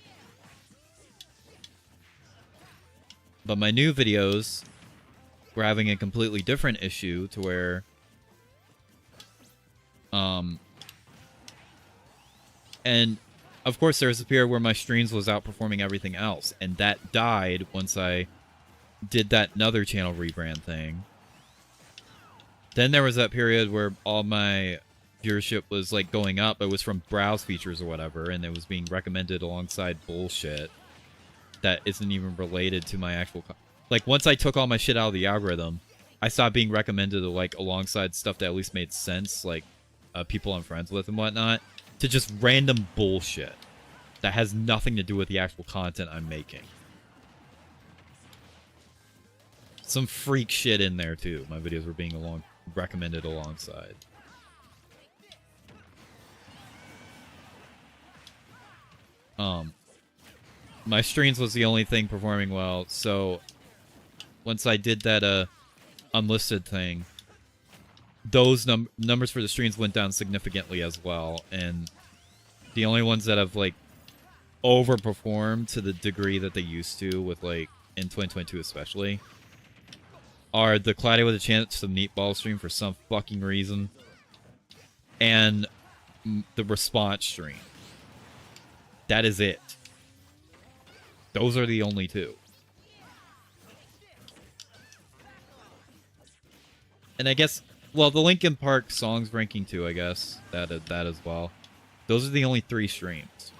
But my new videos were having a completely different issue to where and of course there was a period where my streams was outperforming everything else, and that died once I did that another channel rebrand thing. Then there was that period where all my viewership was like going up. It was from browse features or whatever, and it was being recommended alongside bullshit that isn't even related to my actual like, once I took all my shit out of the algorithm, I stopped being recommended to, like, alongside stuff that at least made sense, like people I'm friends with and whatnot, to just random bullshit that has nothing to do with the actual content I'm making. Some freak shit in there too. My videos were being recommended alongside. My streams was the only thing performing well, so once I did that unlisted thing, those numbers for the streams went down significantly as well, and the only ones that have like overperformed to the degree that they used to, with like in 2022 especially, are the Cloudy with a Chance of Meatball stream for some fucking reason, and the response stream. That is it. Those are the only two. And I guess, well, the Linkin Park songs ranking too, I guess. That as well. Those are the only 3 streams.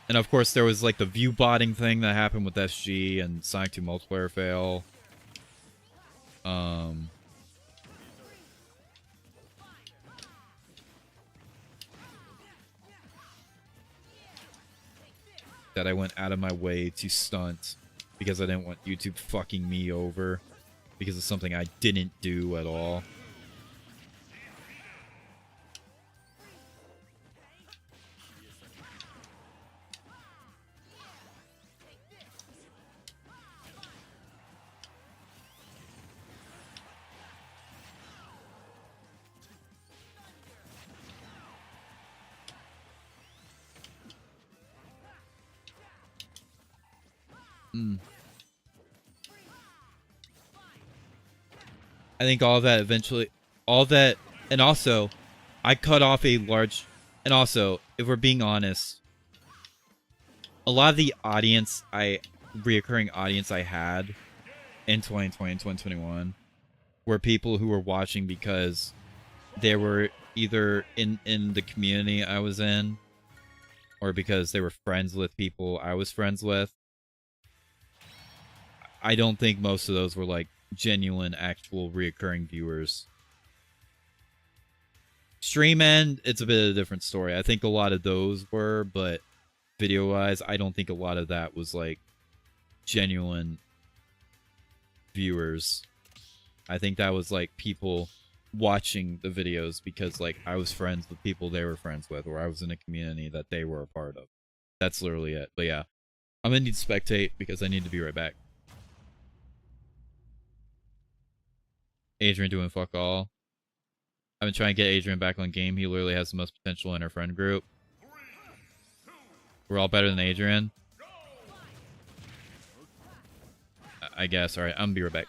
And of course, there was like the view botting thing that happened with SG and Sonic 2 multiplayer fail. That I went out of my way to stunt because I didn't want YouTube fucking me over because of something I didn't do at all. I think all that eventually, and also, I cut off a large, and also, if we're being honest, a lot of the reoccurring audience I had in 2020 and 2021 were people who were watching because they were either in the community I was in, or because they were friends with people I was friends with. I don't think most of those were like genuine, actual, reoccurring viewers. Stream end, it's a bit of a different story. I think a lot of those were, but video-wise, I don't think a lot of that was like genuine viewers. I think that was like people watching the videos because like I was friends with people they were friends with, or I was in a community that they were a part of. That's literally it. But yeah, I'm gonna need to spectate because I need to be right back. Adrian doing fuck all. I've been trying to get Adrian back on game. He literally has the most potential in our friend group. We're all better than Adrian. I guess. Alright, I'm gonna be right back.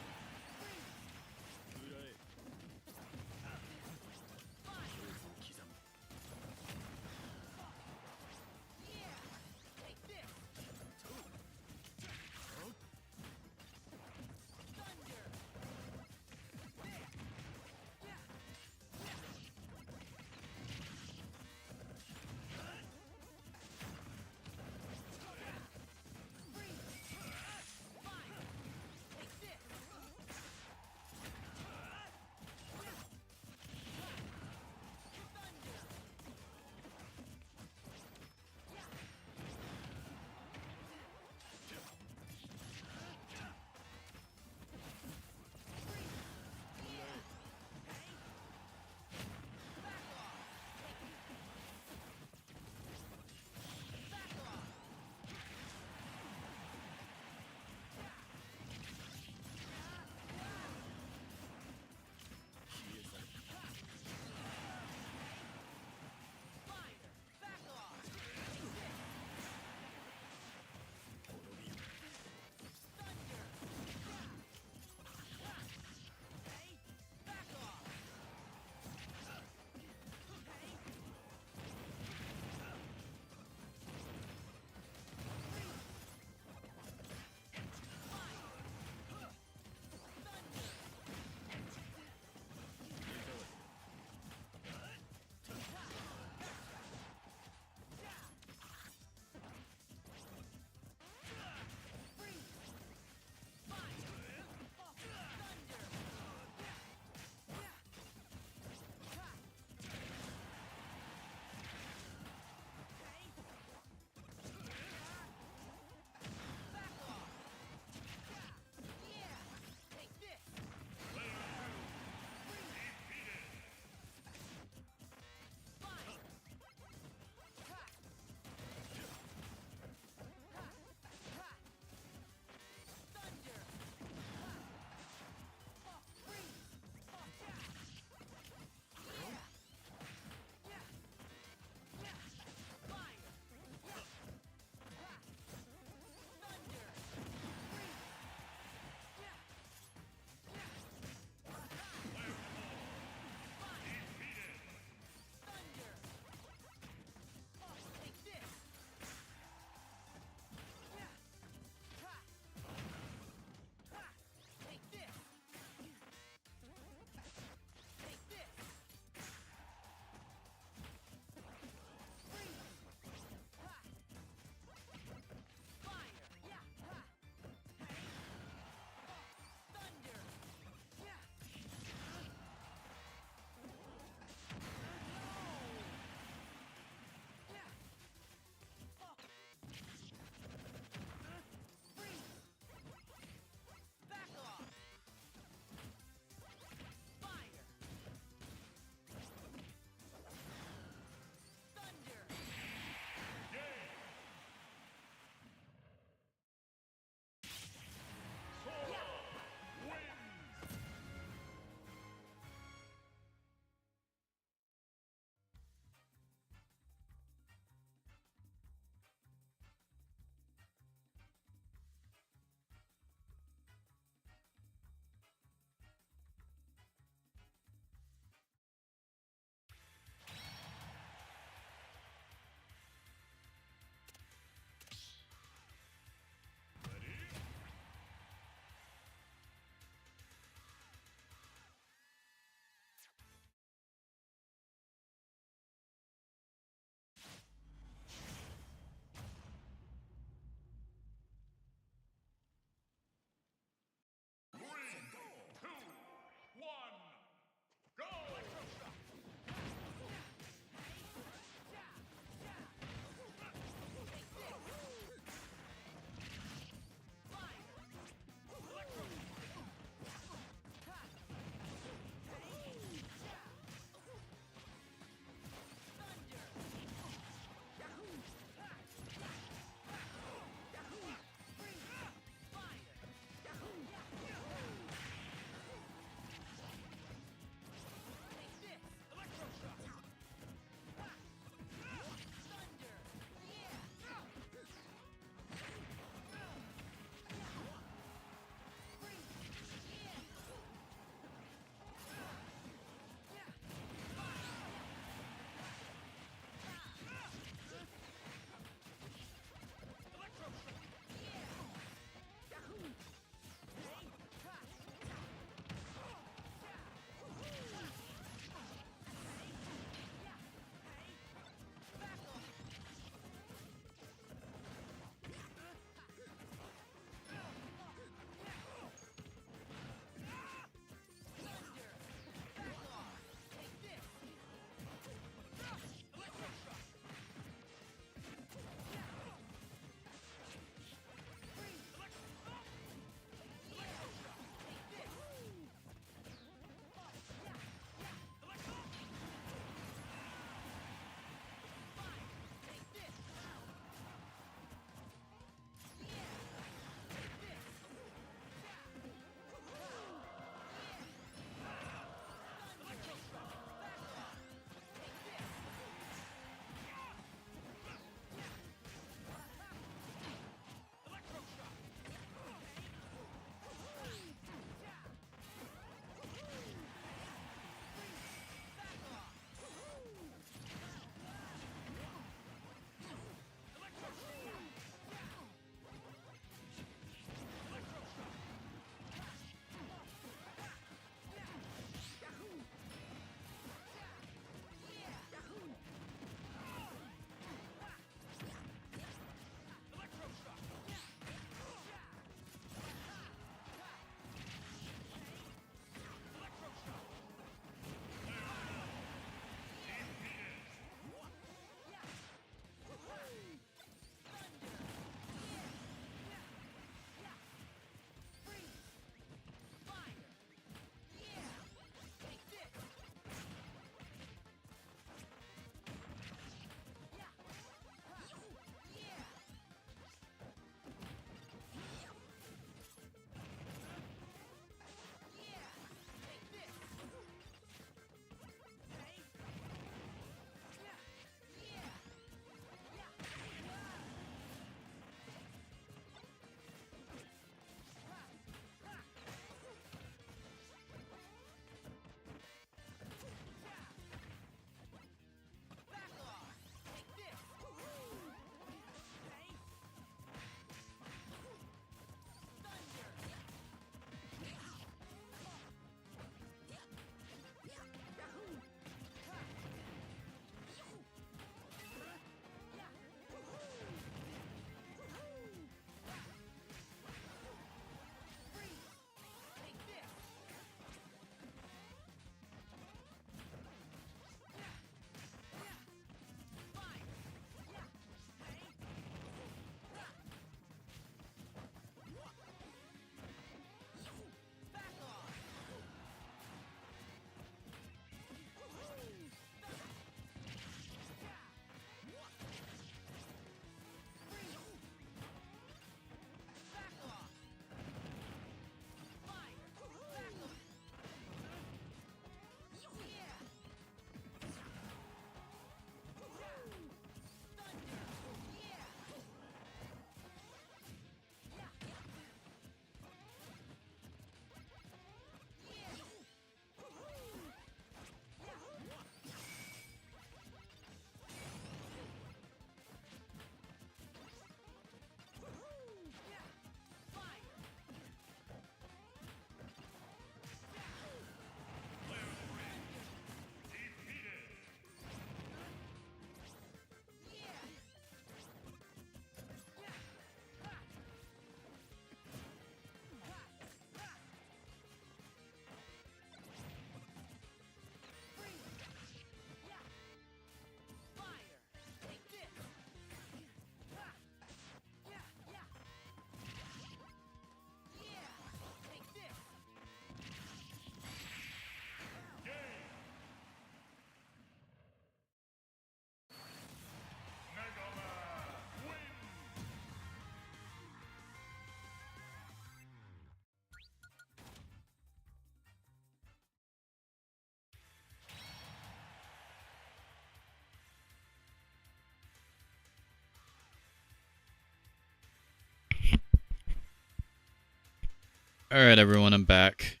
Alright, everyone, I'm back.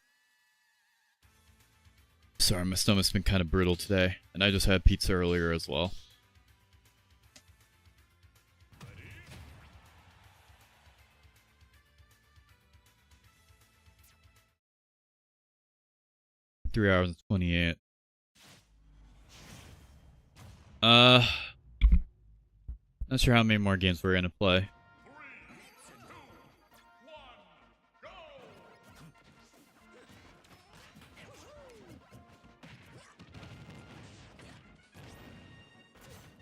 Sorry, my stomach's been kind of brutal today, and I just had pizza earlier as well. Ready? 3 hours and 28. Not sure how many more games we're gonna play. 3, 2, 1, go!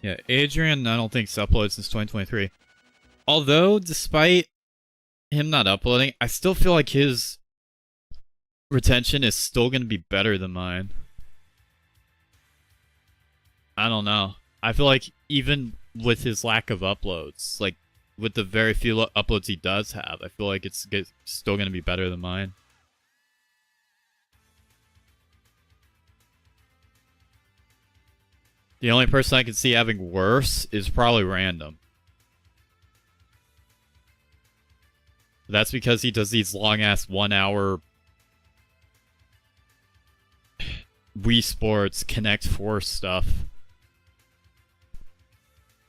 Yeah, Adrian, I don't think he's uploaded since 2023. Although, despite him not uploading, I still feel like his retention is still going to be better than mine. I don't know. I feel like even with his lack of uploads, like with the very few uploads he does have, I feel like it's still going to be better than mine. The only person I can see having worse is probably Random. That's because he does these long-ass 1-hour Wii Sports Connect 4 stuff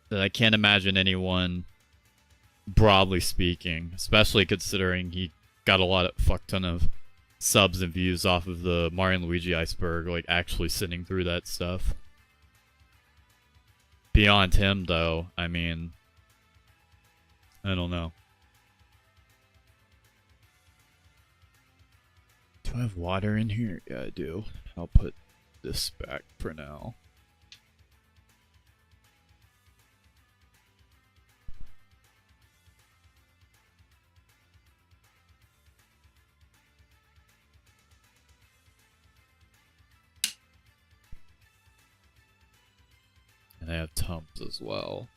that I can't imagine anyone, broadly speaking, especially considering he got a fuck ton of subs and views off of the Mario and Luigi iceberg, like actually sitting through that stuff. Beyond him, though, I mean, I don't know. Do I have water in here? Yeah, I do. I'll put this back for now. And I have Tums as well.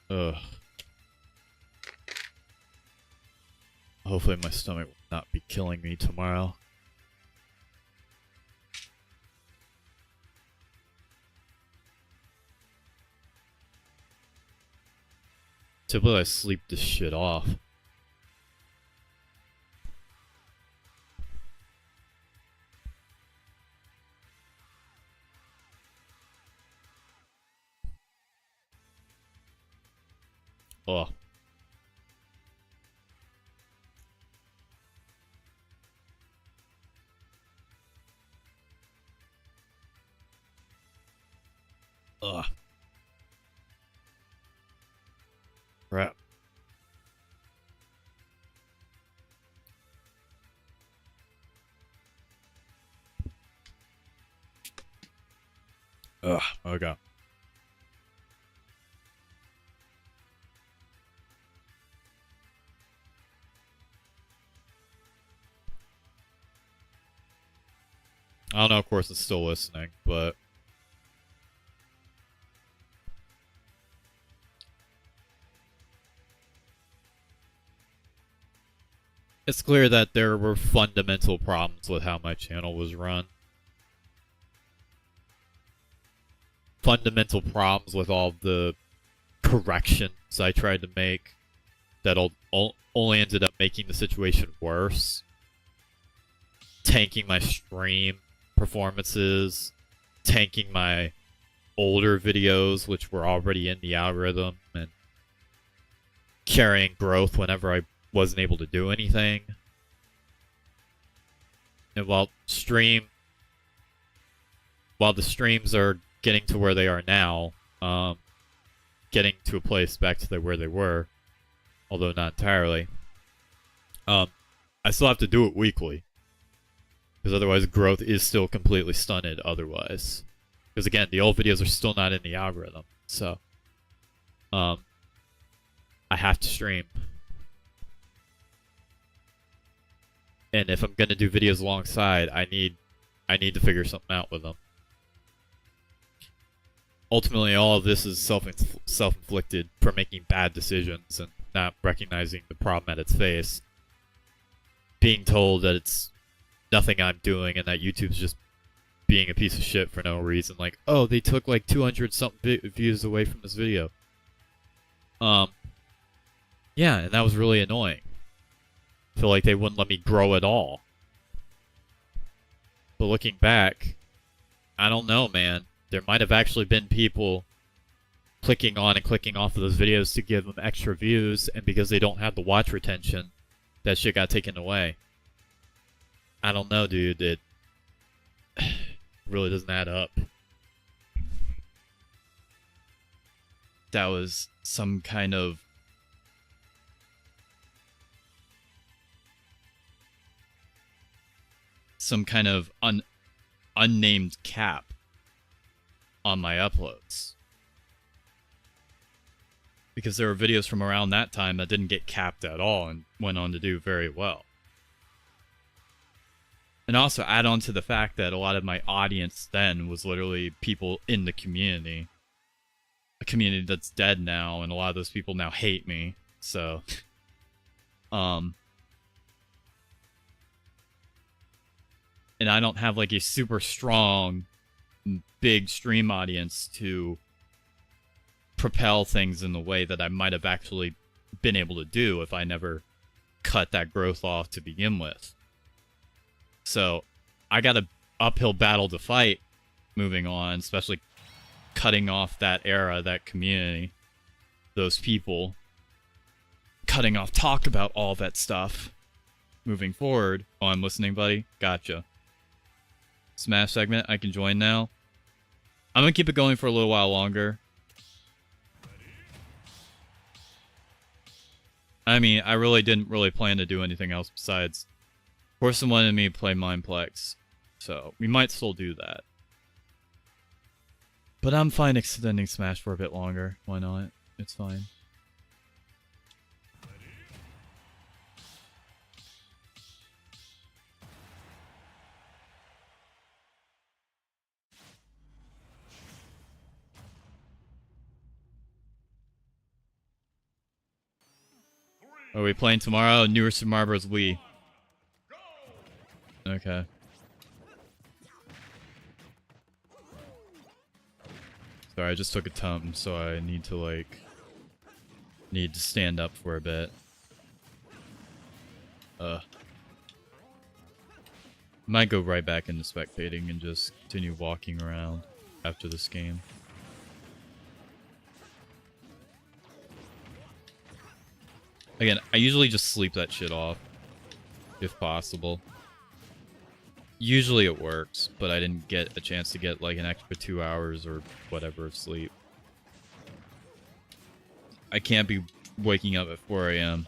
Ugh. Hopefully my stomach will not be killing me tomorrow. Typically I sleep this shit off. Oh. Ugh. Crap. Ugh, okay. I don't know, of course it's still listening, but it's clear that there were fundamental problems with how my channel was run. Fundamental problems with all the corrections I tried to make that only ended up making the situation worse. Tanking my stream performances, tanking my older videos, which were already in the algorithm, and carrying growth whenever I wasn't able to do anything. And while the streams are getting to where they are now, getting to a place back to where they were, although not entirely, I still have to do it weekly. Because otherwise growth is still completely stunted otherwise. Because again, the old videos are still not in the algorithm. So, I have to stream. And if I'm going to do videos alongside, I need to figure something out with them. Ultimately, all of this is self-inflicted for making bad decisions and not recognizing the problem at its face. Being told that it's nothing I'm doing and that YouTube's just being a piece of shit for no reason. Like, oh, they took like 200 something views away from this video. Yeah, and that was really annoying. feel like they wouldn't let me grow at all. But looking back, I don't know, man. There might have actually been people clicking on and clicking off of those videos to give them extra views, and because they don't have the watch retention, that shit got taken away. I don't know, dude. It really doesn't add up. That was some kind of unnamed cap on my uploads. Because there were videos from around that time that didn't get capped at all and went on to do very well. And also add on to the fact that a lot of my audience then was literally people in the community. A community that's dead now, and a lot of those people now hate me. So, and I don't have like a super strong, big stream audience to propel things in the way that I might have actually been able to do if I never cut that growth off to begin with. So, I got an uphill battle to fight moving on, especially cutting off that era, that community, those people, cutting off talk about all that stuff moving forward. Oh, I'm listening, buddy. Gotcha. Smash segment, I can join now. I'm gonna keep it going for a little while longer. I mean, I really didn't plan to do anything else besides Corson wanted me to play Mineplex, so we might still do that. But I'm fine extending Smash for a bit longer. Why not? It's fine. Are we playing tomorrow? Newer Super Mario Bros. Wii. Okay. Sorry, I just took a tum, so I need to stand up for a bit. Might go right back into spectating and just continue walking around after this game. Again, I usually just sleep that shit off, if possible. Usually it works, but I didn't get a chance to get like an extra 2 hours or whatever of sleep. I can't be waking up at 4 a.m.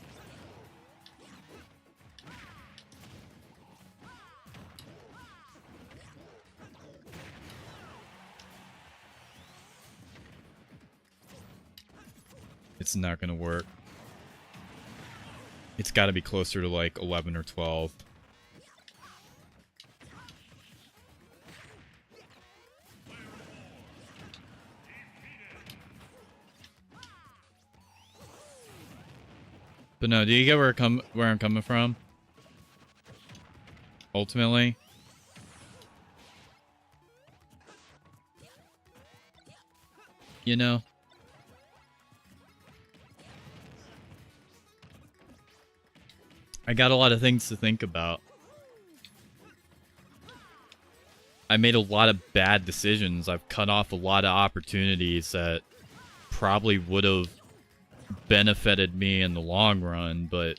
It's not gonna work. It's gotta be closer to like 11 or 12. But no, do you get where I'm coming from? Ultimately, you know, I got a lot of things to think about. I made a lot of bad decisions. I've cut off a lot of opportunities that probably would have benefited me in the long run, but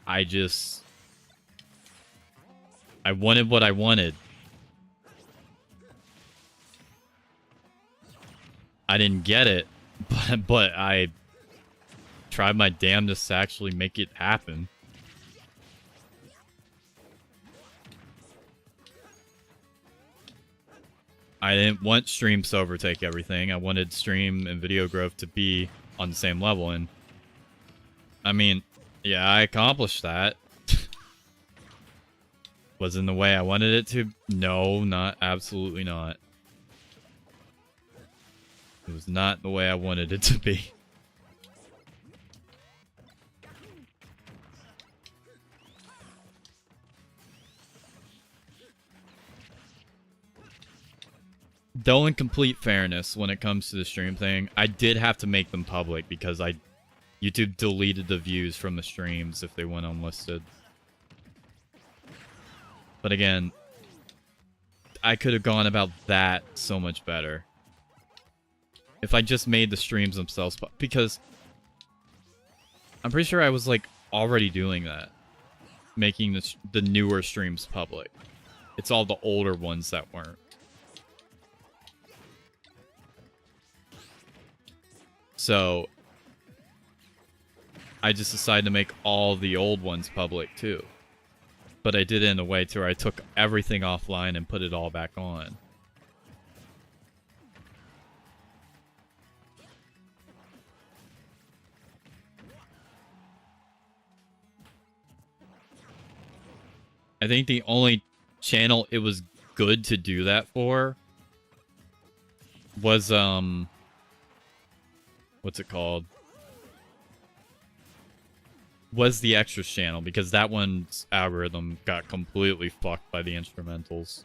I wanted what I wanted. I didn't get it, but I tried my damnedest to actually make it happen. I didn't want streams to overtake everything. I wanted stream and video growth to be on the same level, and I mean, yeah, I accomplished that. Was in the way I wanted it to? No, absolutely not. It was not the way I wanted it to be. Though in complete fairness, when it comes to the stream thing, I did have to make them public because I YouTube deleted the views from the streams if they went unlisted. But again, I could have gone about that so much better. If I just made the streams themselves, because I'm pretty sure I was like already doing that. Making the newer streams public. It's all the older ones that weren't. So I just decided to make all the old ones public too. But I did it in a way to where I took everything offline and put it all back on. I think the only channel it was good to do that for was, what's it called? Was the Extras channel, because that one's algorithm got completely fucked by the instrumentals.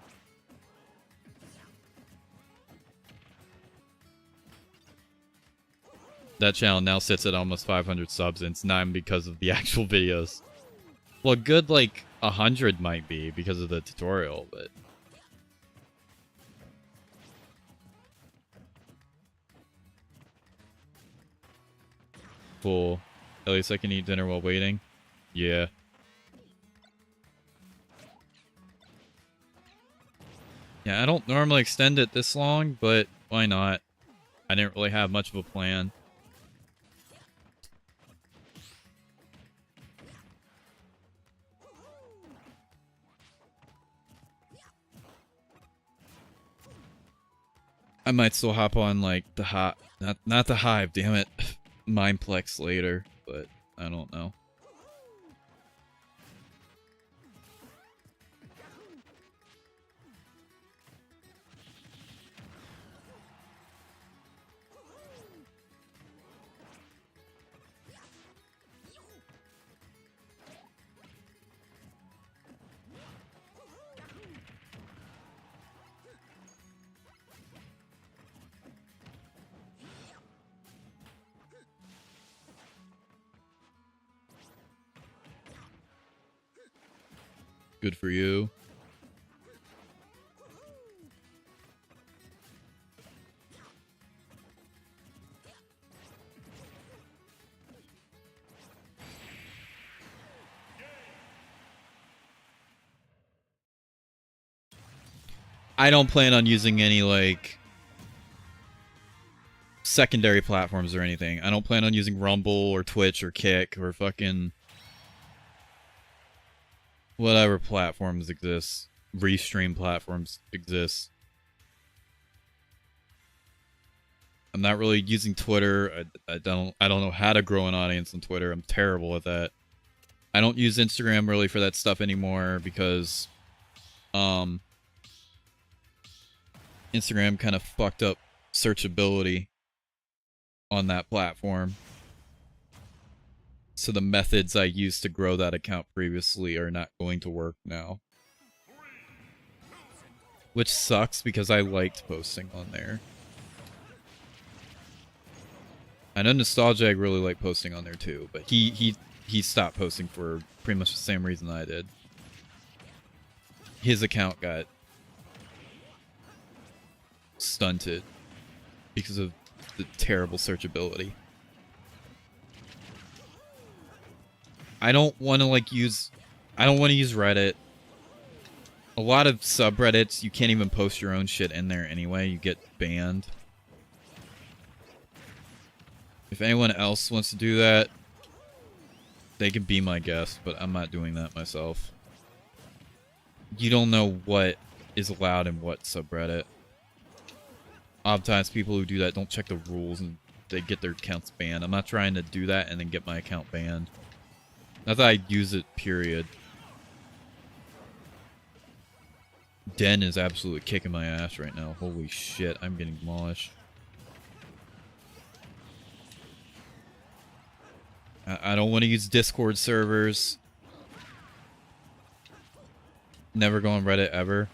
That channel now sits at almost 500 subs, and it's not because of the actual videos. Well, good, like, 100 might be because of the tutorial, but... Cool. At least I can eat dinner while waiting. Yeah. Yeah, I don't normally extend it this long, but why not? I didn't really have much of a plan. I might still hop on, like, the not the Hive, damn it. Mineplex later, but I don't know. Good for you. I don't plan on using any, like, secondary platforms or anything. I don't plan on using Rumble or Twitch or Kick or fucking... whatever platforms exist. Restream platforms exist. I'm not really using Twitter. I don't know how to grow an audience on Twitter. I'm terrible at that. I don't use Instagram really for that stuff anymore because Instagram kind of fucked up searchability on that platform. So the methods I used to grow that account previously are not going to work now. Which sucks because I liked posting on there. I know Nostalgic really liked posting on there too, but he stopped posting for pretty much the same reason I did. His account got stunted because of the terrible searchability. I don't want to use Reddit. A lot of subreddits, you can't even post your own shit in there anyway. You get banned. If anyone else wants to do that, they can be my guest, but I'm not doing that myself. You don't know what is allowed in what subreddit. Oftentimes people who do that don't check the rules and they get their accounts banned. I'm not trying to do that and then get my account banned. Not that I use it, period. Den is absolutely kicking my ass right now. Holy shit, I'm getting demolished. I don't want to use Discord servers. Never go on Reddit ever.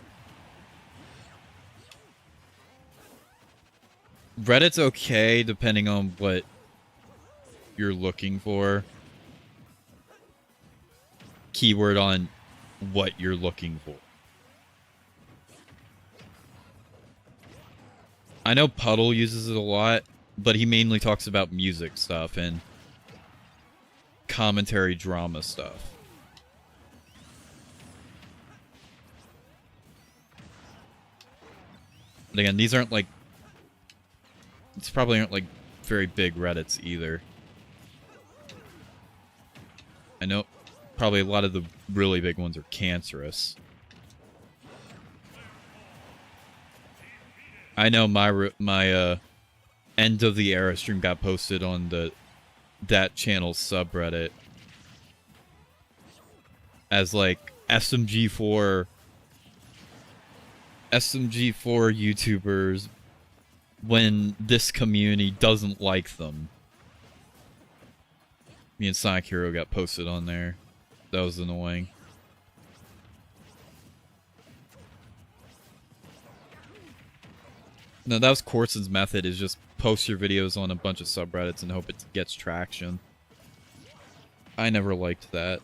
Reddit's okay depending on what you're looking for. Keyword on what you're looking for. I know Puddle uses it a lot, but he mainly talks about music stuff and commentary drama stuff. But again, these aren't like... These probably aren't like very big Reddits either. I know probably a lot of the really big ones are cancerous. I know my end of the era stream got posted on that channel's subreddit as like SMG4 YouTubers when this community doesn't like them. Me and Sonic Hero got posted on there. That was annoying. No, that was Corson's method, is just post your videos on a bunch of subreddits and hope it gets traction. I never liked that.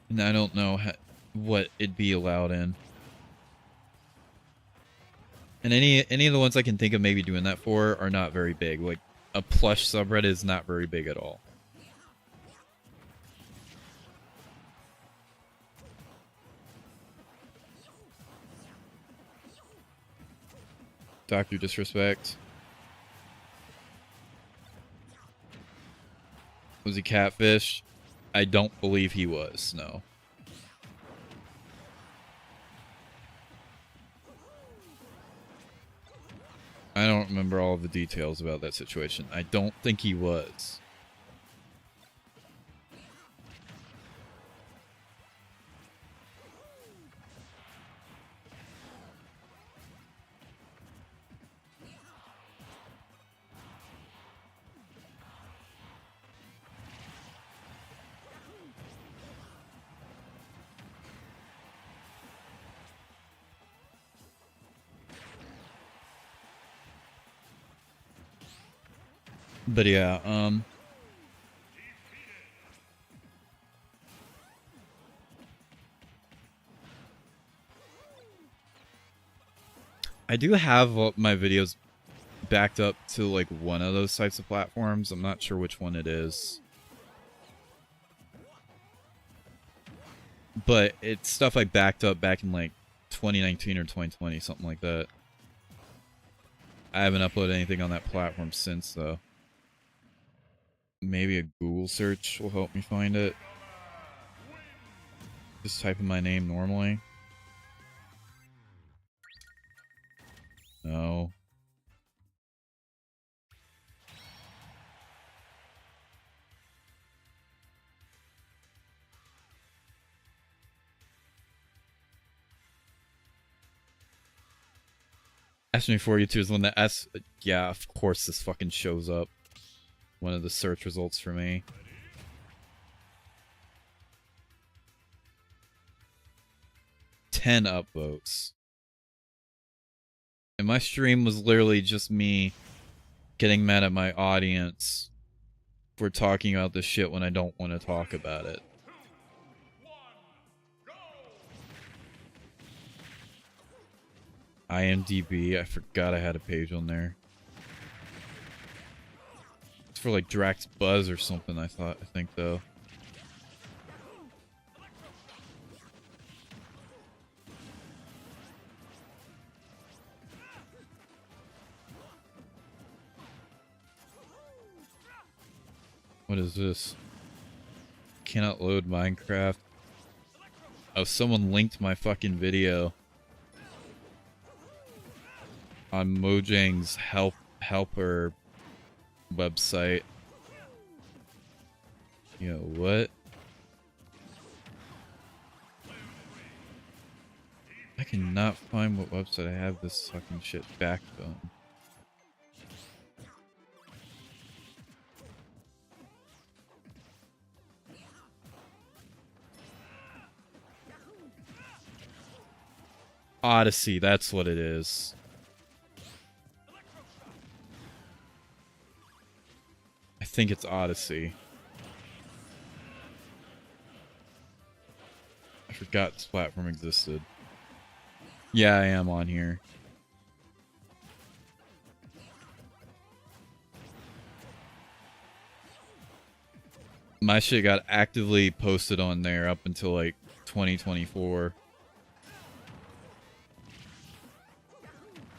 And I don't know what it'd be allowed in. And any of the ones I can think of maybe doing that for are not very big. Like, a plush subreddit is not very big at all. Dr. Disrespect. Was he catfish? I don't believe he was, no. I don't remember all of the details about that situation. I don't think he was. But yeah, I do have my videos backed up to like one of those types of platforms. I'm not sure which one it is. But it's stuff I backed up back in like 2019 or 2020, something like that. I haven't uploaded anything on that platform since, though. Maybe a Google search will help me find it. Just type in my name normally. No. Ask-me-for-you-2 is when the S... Yeah, of course this fucking shows up. One of the search results for me. Ten upvotes. And my stream was literally just me getting mad at my audience for talking about this shit when I don't want to talk about it. IMDb, I forgot I had a page on there. It's for like Drax Buzz or something, I think though. What is this? Cannot load Minecraft. Oh, someone linked my fucking video on Mojang's helper website. Yo, what? I cannot find what website I have this fucking shit backed on. Odyssey, that's what it is. think it's Odyssey. I forgot this platform existed. Yeah, I am on here. My shit got actively posted on there up until like 2024.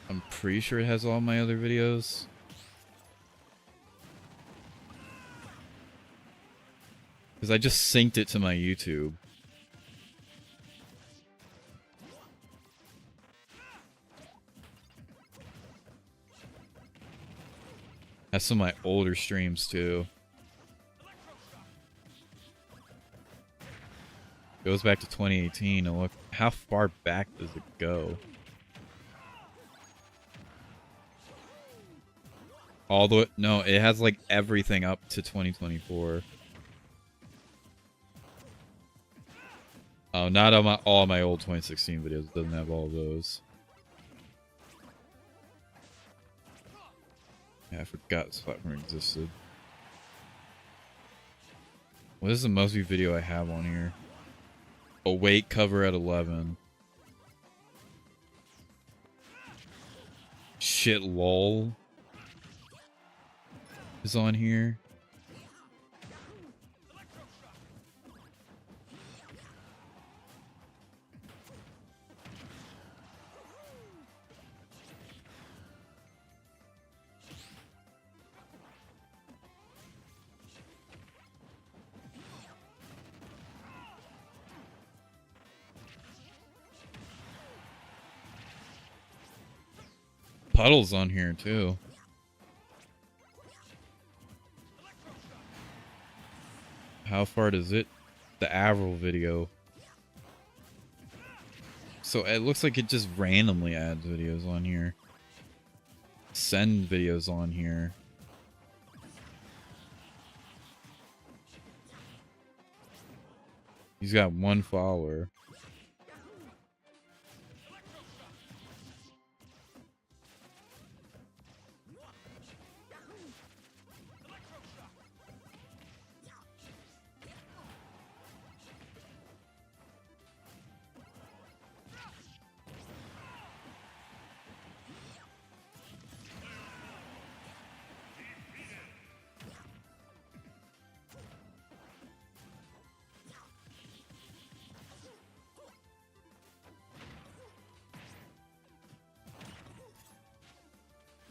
I'm pretty sure it has all my other videos. Because I just synced it to my YouTube. Has some of my older streams too. Goes back to 2018 and look, how far back does it go? All the way, no, it has like everything up to 2024. Oh, not on all my old 2016 videos. It doesn't have all of those. Yeah, I forgot this platform existed. What is the most viewed video I have on here? Awake cover at 11. Shit, lol. Is on here. Puddle's on here too. How far does it? The Avril video. So it looks like it just randomly adds videos on here. Send videos on here. He's got 1 follower.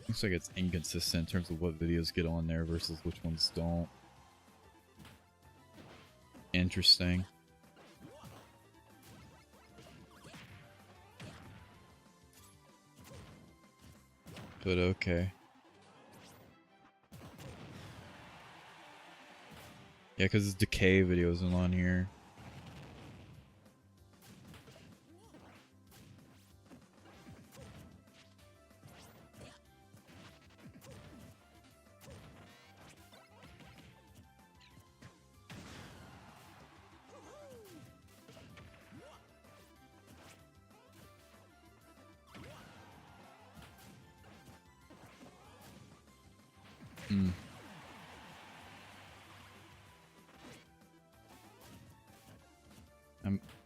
Looks like it's inconsistent in terms of what videos get on there versus which ones don't. Interesting. But okay. Yeah, because his decay video isn't on here.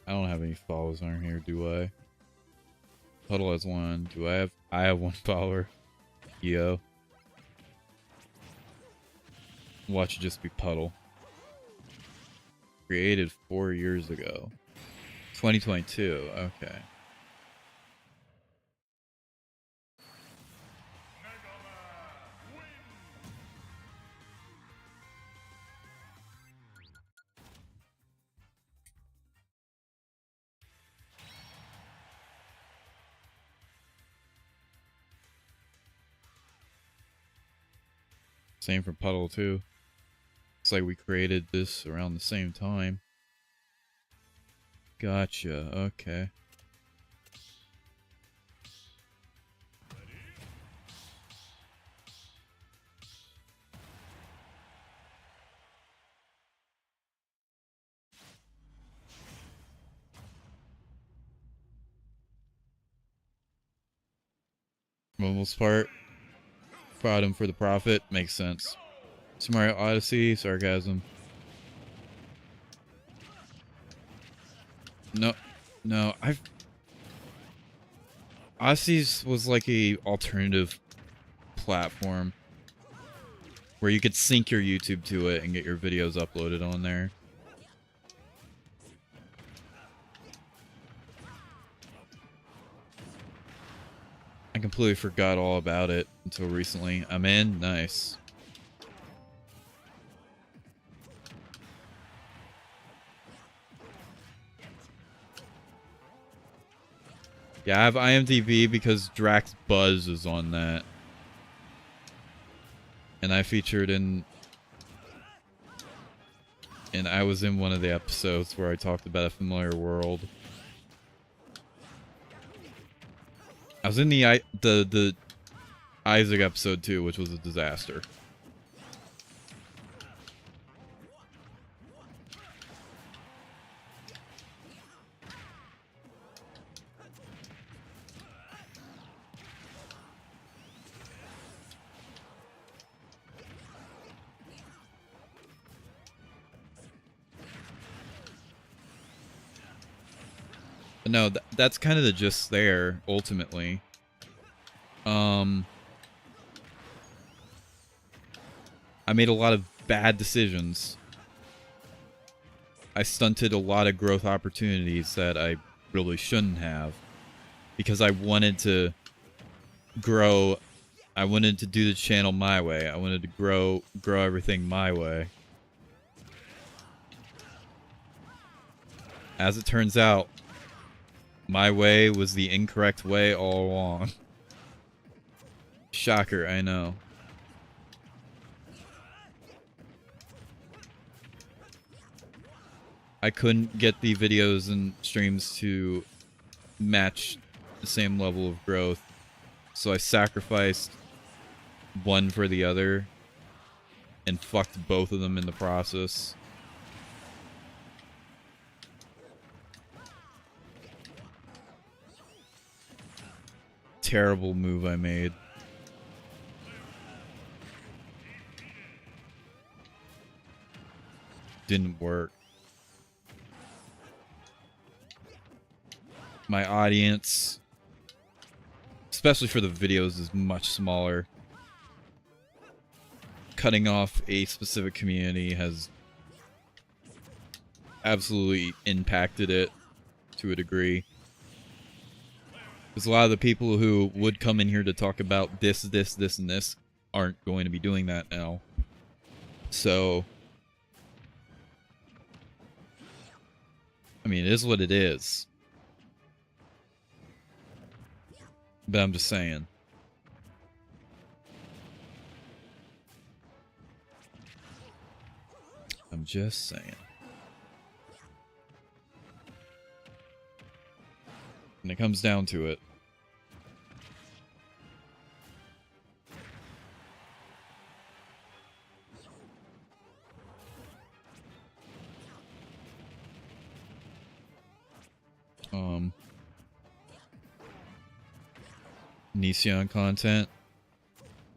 I don't have any followers on here, do I? Puddle has 1. Do I have? I have 1 follower. Heyo. Watch it just be Puddle. Created 4 years ago. 2022. Okay. Same for Puddle too. Looks like we created this around the same time. Gotcha, okay. For the most part, fought him for the profit, makes sense. Super Mario Odyssey, sarcasm. No, no, Odyssey's was like a alternative platform where you could sync your YouTube to it and get your videos uploaded on there. I completely forgot all about it until recently. I'm in? Nice. Yeah, I have IMDb because Drax Buzz is on that. And I featured in... And I was in one of the episodes where I talked about a familiar world. I was in the Isaac episode too, which was a disaster. But no, that's kind of the gist there, ultimately. I made a lot of bad decisions. I stunted a lot of growth opportunities that I really shouldn't have. Because I wanted to grow. I wanted to do the channel my way. I wanted to grow everything my way. As it turns out, my way was the incorrect way all along. Shocker, I know. I couldn't get the videos and streams to match the same level of growth, so I sacrificed one for the other and fucked both of them in the process. Terrible move I made. Didn't work. My audience, especially for the videos, is much smaller. Cutting off a specific community has absolutely impacted it to a degree. Because a lot of the people who would come in here to talk about this, and this aren't going to be doing that now. So, I mean, it is what it is. But I'm just saying. I'm just saying. When it comes down to it. Nissan content?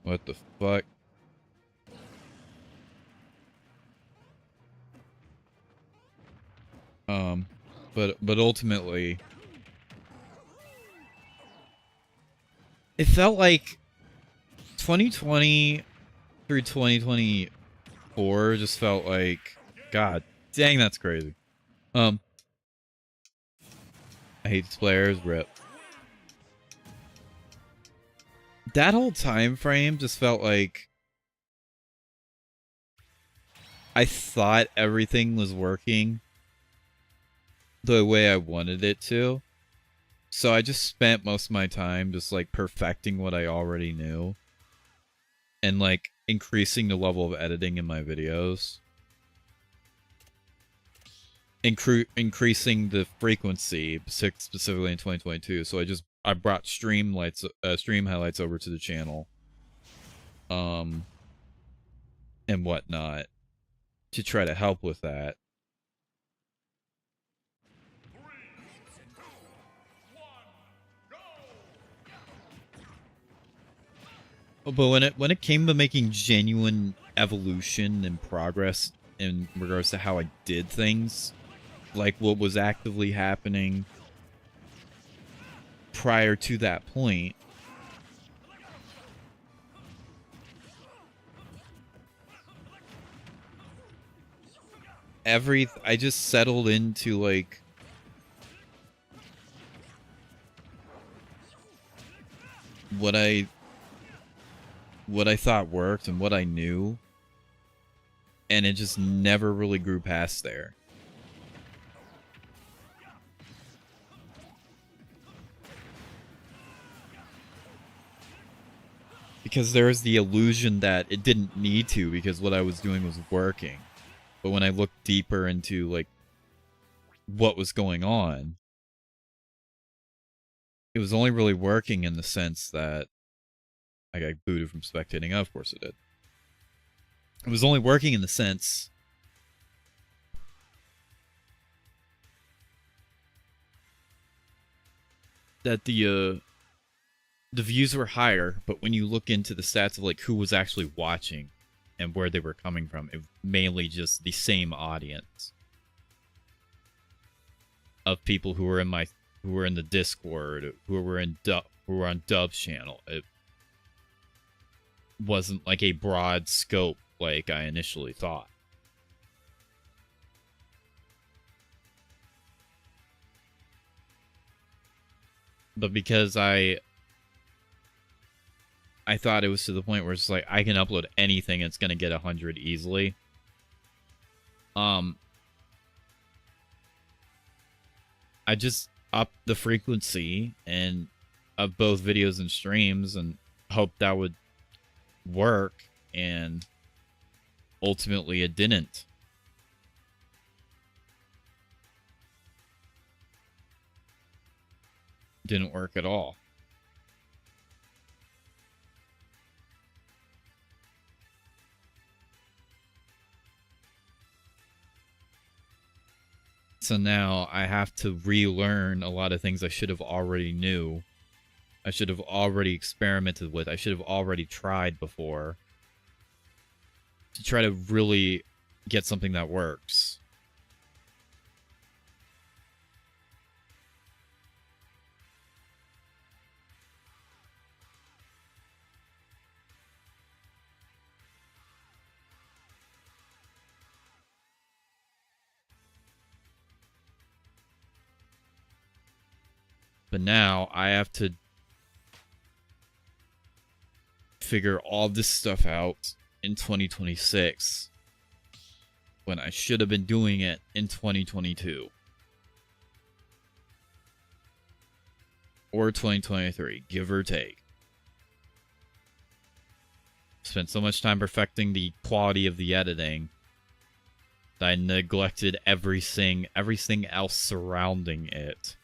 What the fuck? But ultimately, it felt like 2020 through 2024 just felt like, god dang, that's crazy. I hate these players, rip. That whole time frame just felt like I thought everything was working the way I wanted it to. So I just spent most of my time just like perfecting what I already knew. And like increasing the level of editing in my videos. Increasing the frequency, specifically in 2022. So I brought stream highlights over to the channel. And whatnot. To try to help with that. But when it came to making genuine evolution and progress in regards to how I did things, like what was actively happening prior to that point. I just settled into like what I thought worked and what I knew, and it just never really grew past there. Because there was the illusion that it didn't need to, because what I was doing was working. But when I looked deeper into like what was going on, it was only really working in the sense that I got booted from spectating. Of course it did. It was only working in the sense that the views were higher, but when you look into the stats of like who was actually watching and where they were coming from, it was mainly just the same audience of people who were in the Discord, who were on Dub's channel. It wasn't like a broad scope like I initially thought. But because I thought it was to the point where it's like I can upload anything, it's gonna get 100 easily. I just upped the frequency and of both videos and streams and hoped that would work, and ultimately it didn't. Didn't work at all. So now I have to relearn a lot of things I should have already knew. I should have already experimented with. I should have already tried before. To try to really get something that works. But now I have to figure all this stuff out in 2026 when I should have been doing it in 2022 or 2023, give or take. Spent so much time perfecting the quality of the editing that I neglected everything else surrounding it.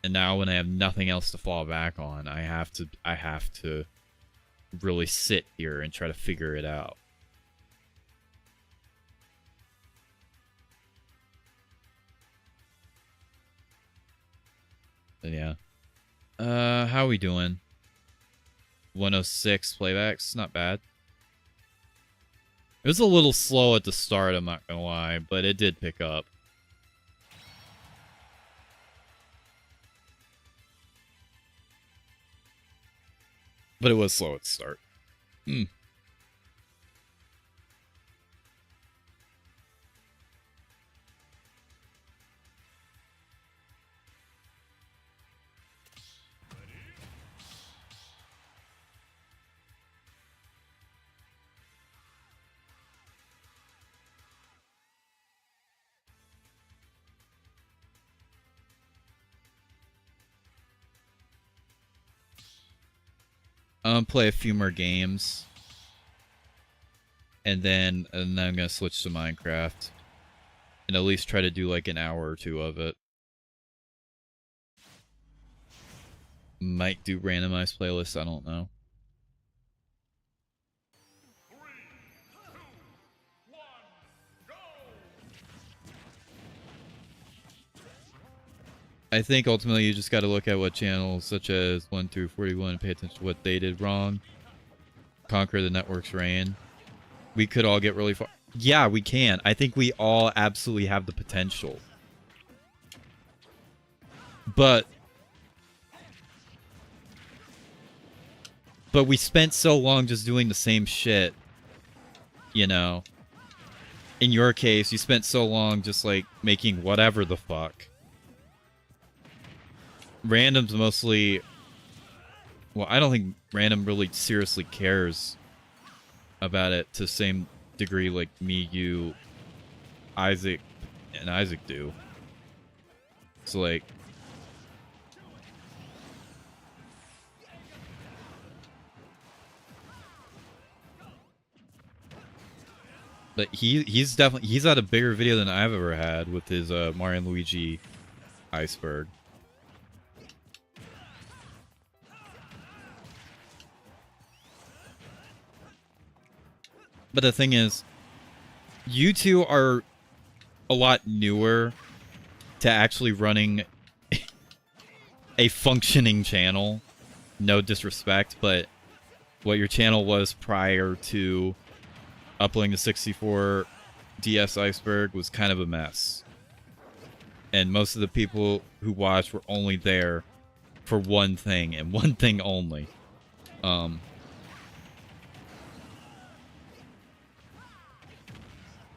And now when I have nothing else to fall back on, I have to really sit here and try to figure it out. But yeah. How are we doing? 106 playbacks, not bad. It was a little slow at the start, I'm not gonna lie, but it did pick up. But it was slow at the start. Play a few more games. And then I'm gonna switch to Minecraft. And at least try to do like an hour or two of it. Might do randomized playlists, I don't know. I think ultimately you just got to look at what channels such as 1 through 41 and pay attention to what they did wrong. Conquer the network's reign. We could all get really far. Yeah, we can. I think we all absolutely have the potential. But we spent so long just doing the same shit, you know. In your case, you spent so long just, like, making whatever the fuck. Random's mostly... Well, I don't think Random really seriously cares about it to the same degree like me, you, Isaac, and Isaac do. So, like... But he's definitely... He's had a bigger video than I've ever had with his Mario and Luigi iceberg. But the thing is, you two are a lot newer to actually running a functioning channel. No disrespect, but what your channel was prior to uploading the 64 DS iceberg was kind of a mess. And most of the people who watched were only there for one thing, and one thing only.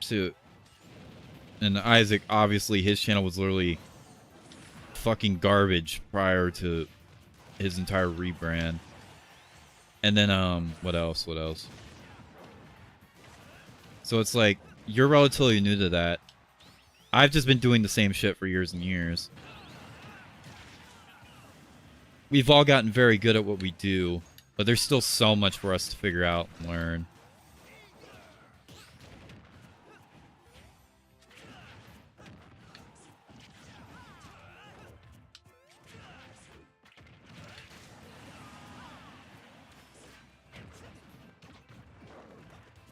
So, and Isaac, obviously, his channel was literally fucking garbage prior to his entire rebrand. And then, what else? What else? So it's like, you're relatively new to that. I've just been doing the same shit for years and years. We've all gotten very good at what we do, but there's still so much for us to figure out and learn.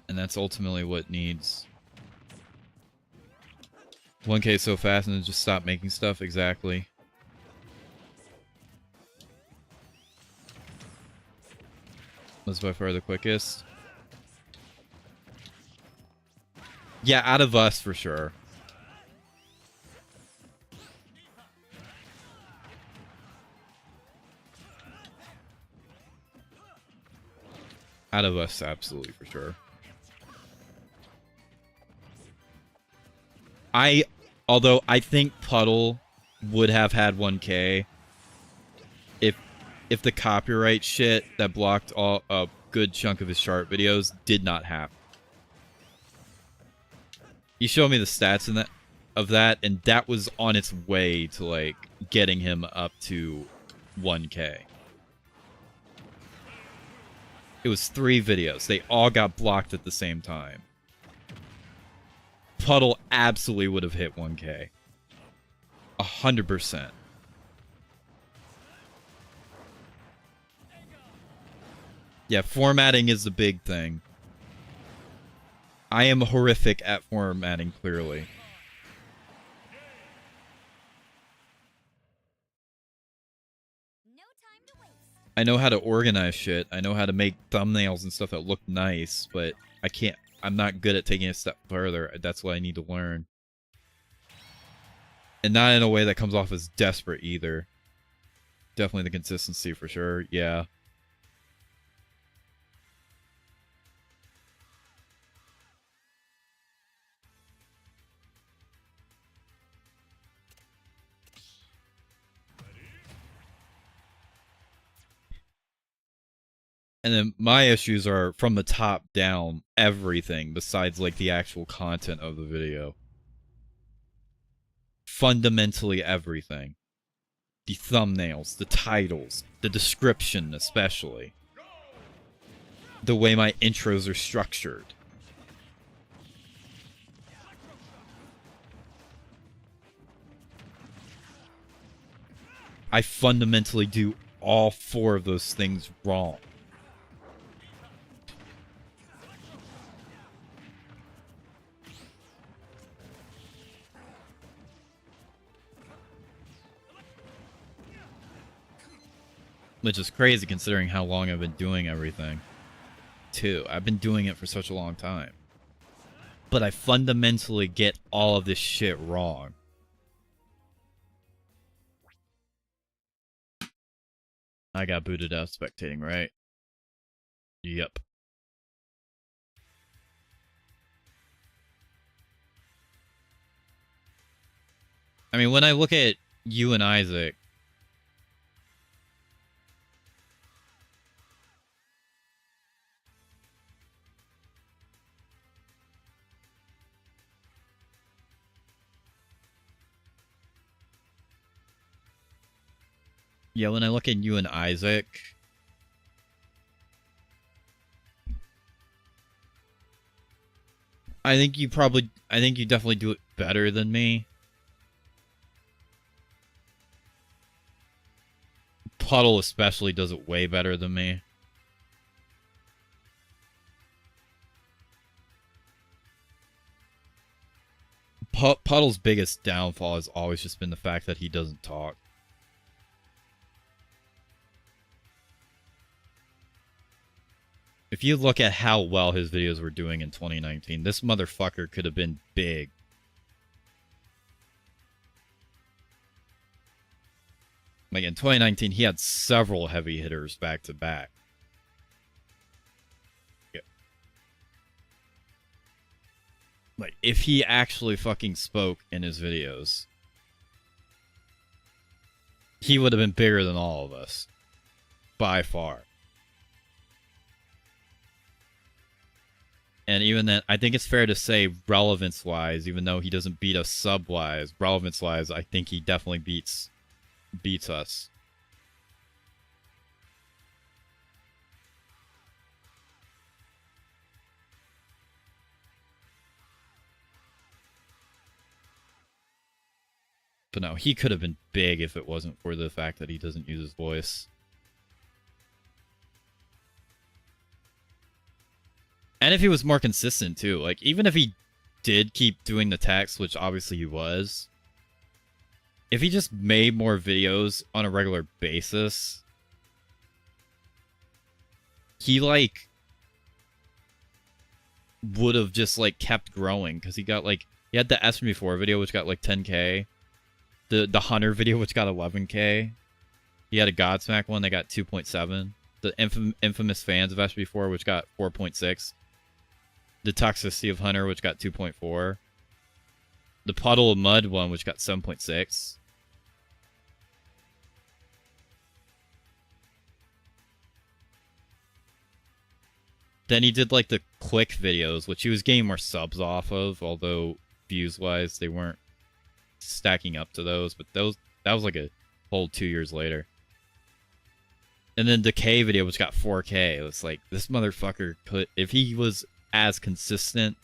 And that's ultimately what needs 1K so fast and then just stop making stuff. Exactly. Was by far the quickest. Yeah, out of us for sure. Out of us, absolutely for sure. Although I think Puddle would have had 1K if the copyright shit that blocked a good chunk of his chart videos did not happen. He showed me the stats of that, and that was on its way to, like, getting him up to 1K. It was 3 videos. They all got blocked at the same time. Puddle absolutely would have hit 1K. 100%. Yeah, formatting is the big thing. I am horrific at formatting, clearly. I know how to organize shit. I know how to make thumbnails and stuff that look nice, but I can't... I'm not good at taking it a step further. That's what I need to learn. And not in a way that comes off as desperate either. Definitely the consistency for sure. Yeah. And then my issues are from the top down, everything besides like the actual content of the video. Fundamentally everything. The thumbnails, the titles, the description especially. The way my intros are structured. I fundamentally do all 4 of those things wrong. Which is crazy considering how long I've been doing everything. Too. I've been doing it for such a long time. But I fundamentally get all of this shit wrong. I got booted out spectating, right? Yep. I mean, when I look at you and Isaac, yeah, when I look at you and Isaac, I think you definitely do it better than me. Puddle especially does it way better than me. Puddle's biggest downfall has always just been the fact that he doesn't talk. If you look at how well his videos were doing in 2019, this motherfucker could have been big. Like in 2019, he had several heavy hitters back to back. Yeah. Like, if he actually fucking spoke in his videos, he would have been bigger than all of us. By far. And even then, I think it's fair to say relevance-wise, even though he doesn't beat us sub-wise, relevance-wise, I think he definitely beats us. But no, he could have been big if it wasn't for the fact that he doesn't use his voice. And if he was more consistent, too. Like, even if he did keep doing the text, which obviously he was, if he just made more videos on a regular basis, he, like, would have just, like, kept growing. Because he got, like, he had the SB4 video, which got, like, 10K. The Hunter video, which got 11K. He had a Godsmack one that got 2.7. The infamous fans of SB4, which got 4.6. The Toxicity of Hunter, which got 2.4. The Puddle of Mud one, which got 7.6. Then he did, like, the Click videos, which he was getting more subs off of, although views-wise, they weren't stacking up to those. But that was, like, a whole 2 years later. And then Decay video, which got 4K. It was like, this motherfucker could, if he was as consistent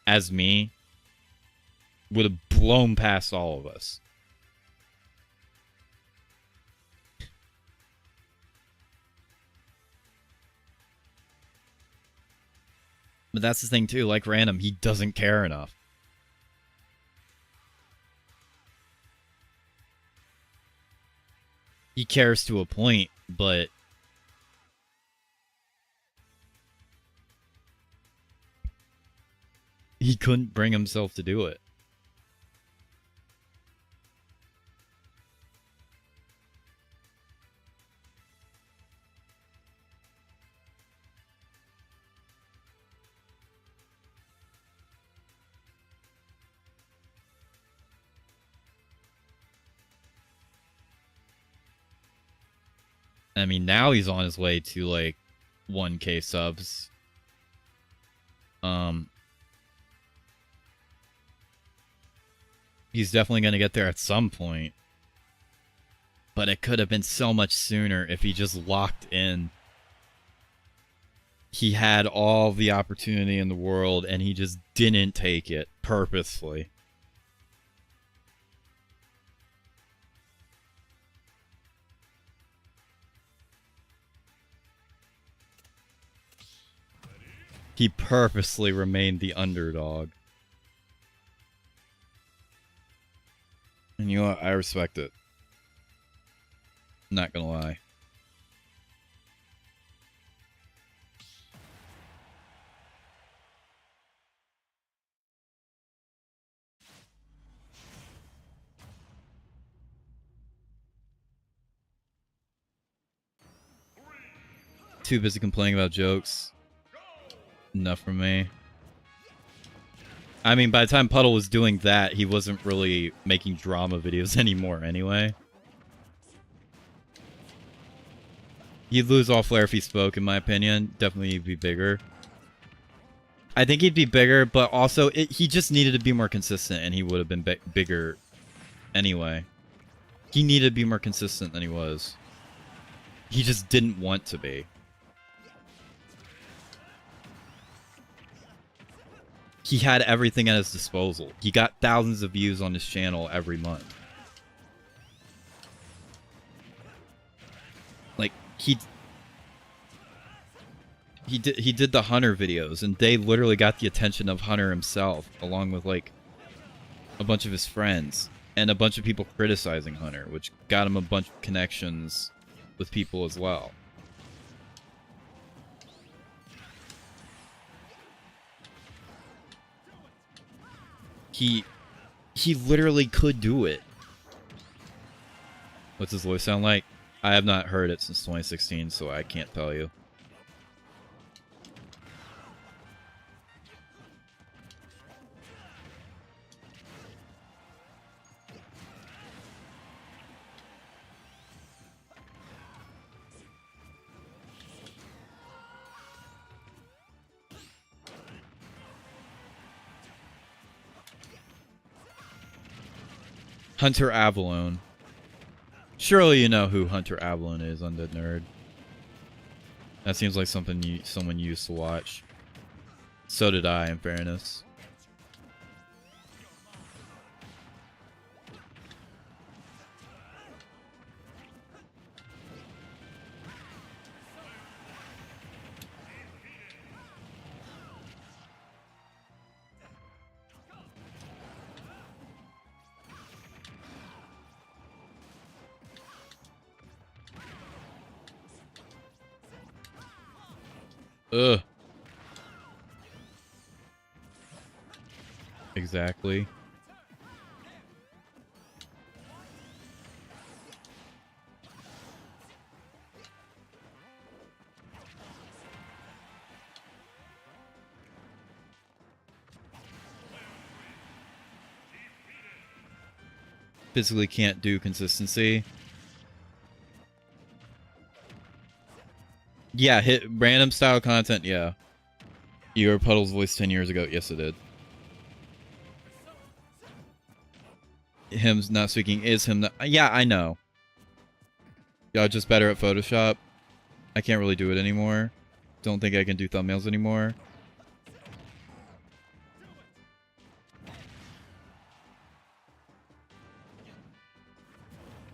as me, would have blown past all of us. But that's the thing too, like Random, he doesn't care enough. He cares to a point, but he couldn't bring himself to do it. I mean, now he's on his way to, like, 1K subs. He's definitely going to get there at some point. But it could have been so much sooner if he just locked in. He had all the opportunity in the world, and he just didn't take it purposefully. He purposely remained the underdog. And you know what? I respect it. Not gonna lie. too busy complaining about jokes. Enough from me. I mean, by the time Puddle was doing that, he wasn't really making drama videos anymore anyway. He'd lose all flair if he spoke, in my opinion. Definitely he'd be bigger. I think he'd be bigger, but also he just needed to be more consistent, and he would have been bigger anyway. He needed to be more consistent than he was. He just didn't want to be. He had everything at his disposal. He got thousands of views on his channel every month. Like, he did the Hunter videos, and they literally got the attention of Hunter himself, along with, like, a bunch of his friends, and a bunch of people criticizing Hunter, which got him a bunch of connections with people as well. He literally could do it. What's his voice sound like? I have not heard it since 2016, so I can't tell you. Hunter Avalon. Surely you know who Hunter Avalon is, Undead Nerd. That seems like something someone used to watch. So did I, in fairness. Ugh. Exactly. Physically can't do consistency. Yeah, hit random style content, yeah. You heard Puddle's voice 10 years ago. Yes, it did. Him not speaking is him not... Yeah, I know. Y'all just better at Photoshop. I can't really do it anymore. Don't think I can do thumbnails anymore.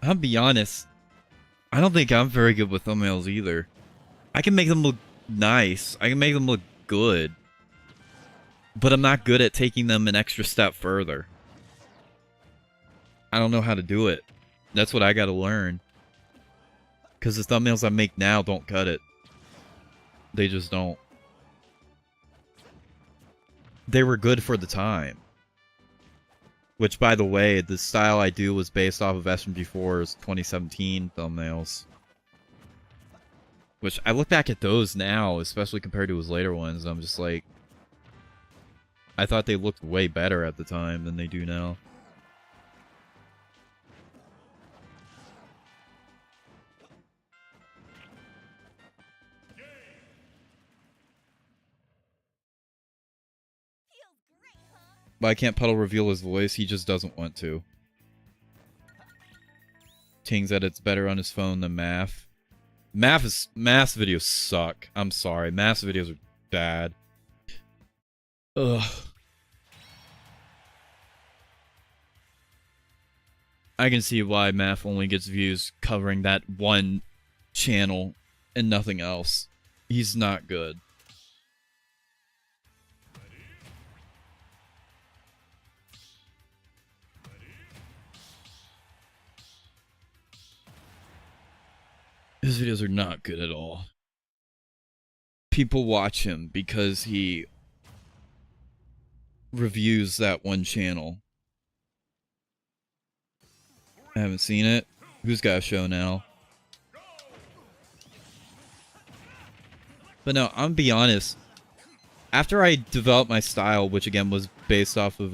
I'll be honest. I don't think I'm very good with thumbnails either. I can make them look nice. I can make them look good. But I'm not good at taking them an extra step further. I don't know how to do it. That's what I gotta learn. Because the thumbnails I make now don't cut it. They just don't. They were good for the time. Which, by the way, the style I do was based off of SMG4's 2017 thumbnails. Which, I look back at those now, especially compared to his later ones, and I'm just like... I thought they looked way better at the time than they do now. Why can't Puddle reveal his voice? He just doesn't want to. Ting said it's better on his phone than math. Math videos suck. I'm sorry. Math videos are bad. Ugh. I can see why math only gets views covering that one channel and nothing else. He's not good. His videos are not good at all. People watch him because he reviews that one channel. I haven't seen it. Who's got a show now? But no, I'm gonna be honest. After I developed my style, which again was based off of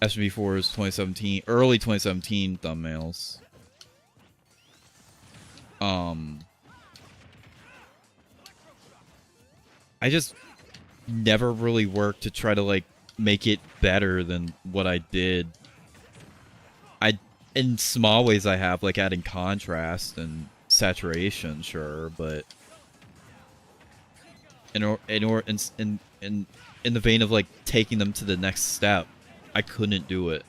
SB4's 2017, early 2017 thumbnails. I just never really worked to try to like make it better than what I did. In small ways I have, like adding contrast and saturation, sure, but in the vein of like taking them to the next step, I couldn't do it.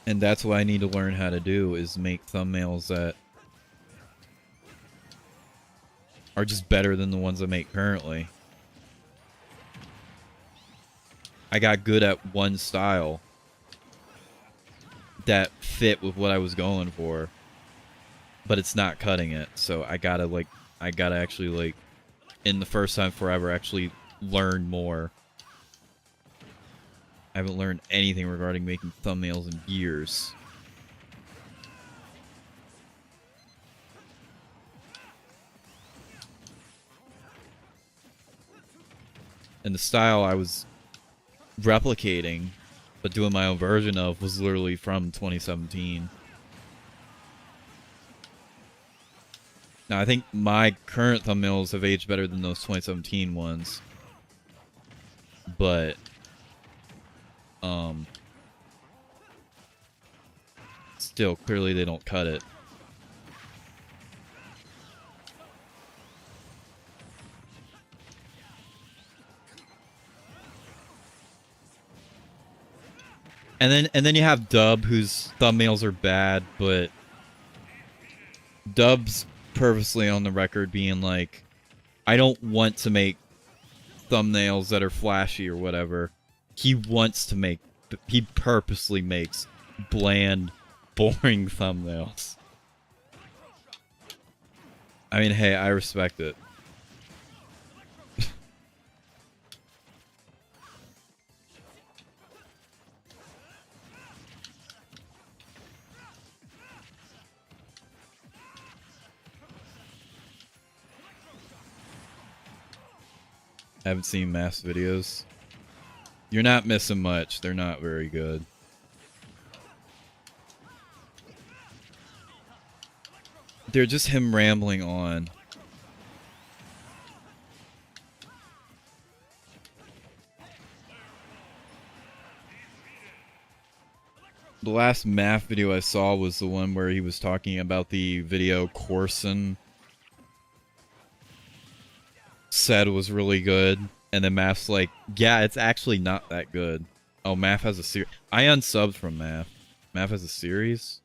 And that's what I need to learn how to do, is make thumbnails that are just better than the ones I make currently. I got good at one style that fit with what I was going for, but it's not cutting it. So I gotta actually like, in the first time forever, actually learn more. I haven't learned anything regarding making thumbnails in years. And the style I was replicating, but doing my own version of, was literally from 2017. Now, I think my current thumbnails have aged better than those 2017 ones. But, still, clearly they don't cut it. And then you have Dub, whose thumbnails are bad, but Dub's purposely on the record being like, I don't want to make thumbnails that are flashy or whatever. He purposely makes bland, boring thumbnails. I mean, hey, I respect it. Haven't seen Mass videos. You're not missing much. They're not very good. They're just him rambling on. The last math video I saw was the one where he was talking about the video Corson said was really good, and then Math's like, yeah, it's actually not that good. Oh, Math has a series. I unsubbed from Math. Math has a series?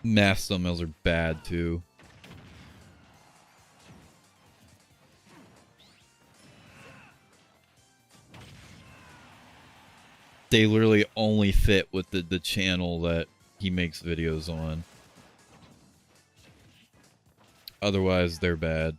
Math's thumbnails are bad too. They literally only fit with the channel that he makes videos on. Otherwise, they're bad.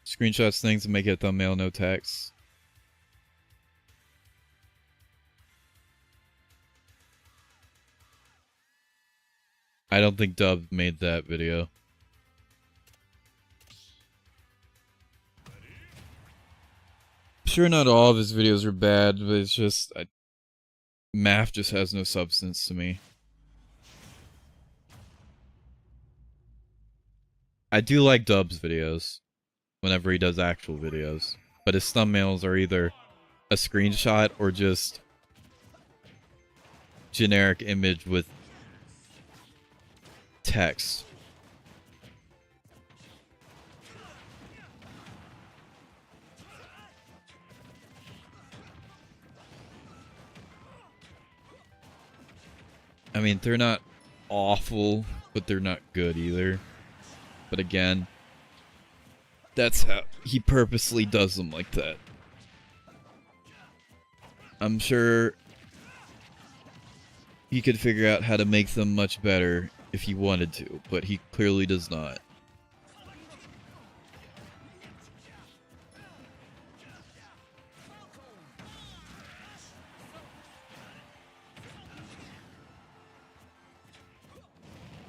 Screenshots things and make it a thumbnail, no text. I don't think Dub made that video. sure not all of his videos are bad, but it's just math just has no substance to me. I do like Dub's videos whenever he does actual videos, but his thumbnails are either a screenshot or just generic image with text. I mean, they're not awful, but they're not good either. But again, that's how he purposely does them like that. I'm sure he could figure out how to make them much better if he wanted to, but he clearly does not.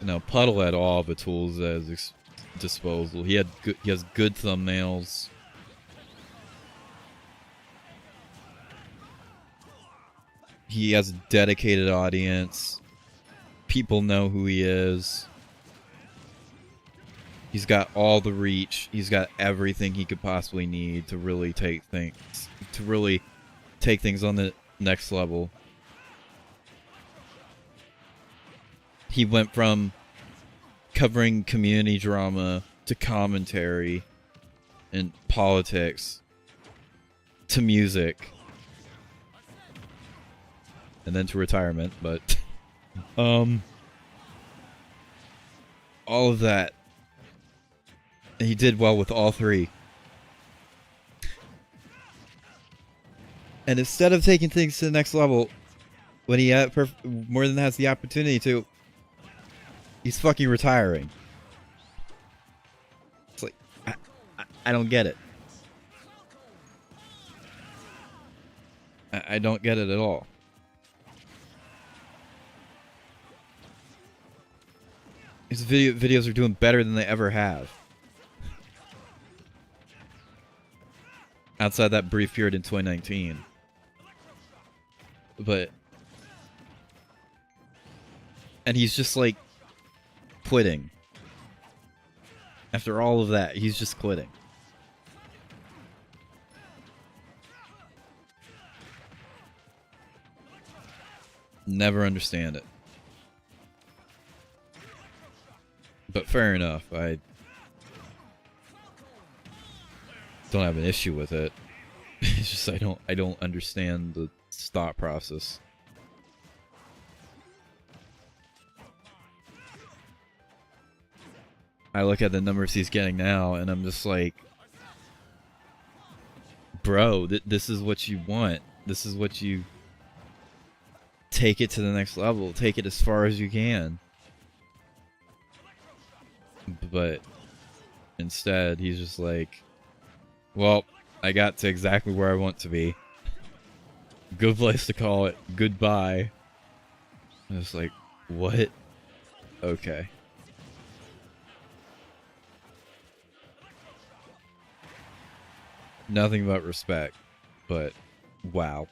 Now, Puddle had all the tools at his disposal. He has good thumbnails. He has a dedicated audience. People know who he is. He's got all the reach. He's got everything he could possibly need to really take things on the next level. He went from covering community drama to commentary and politics to music and then to retirement, but all of that. And he did well with all three. And instead of taking things to the next level, when he more than has the opportunity to, he's fucking retiring. It's like, I don't get it. I don't get it at all. His videos are doing better than they ever have. Outside that brief period in 2019. And he's just like quitting. After all of that, he's just quitting. Never understand it. But fair enough. I don't have an issue with it. It's just I don't understand the thought process. I look at the numbers he's getting now and I'm just like, bro, this is what you want. This is what you take it to the next level. Take it as far as you can. But instead, he's just like, well, I got to exactly where I want to be. Good place to call it. Goodbye. I was like, what? Okay. Nothing but respect, but wow.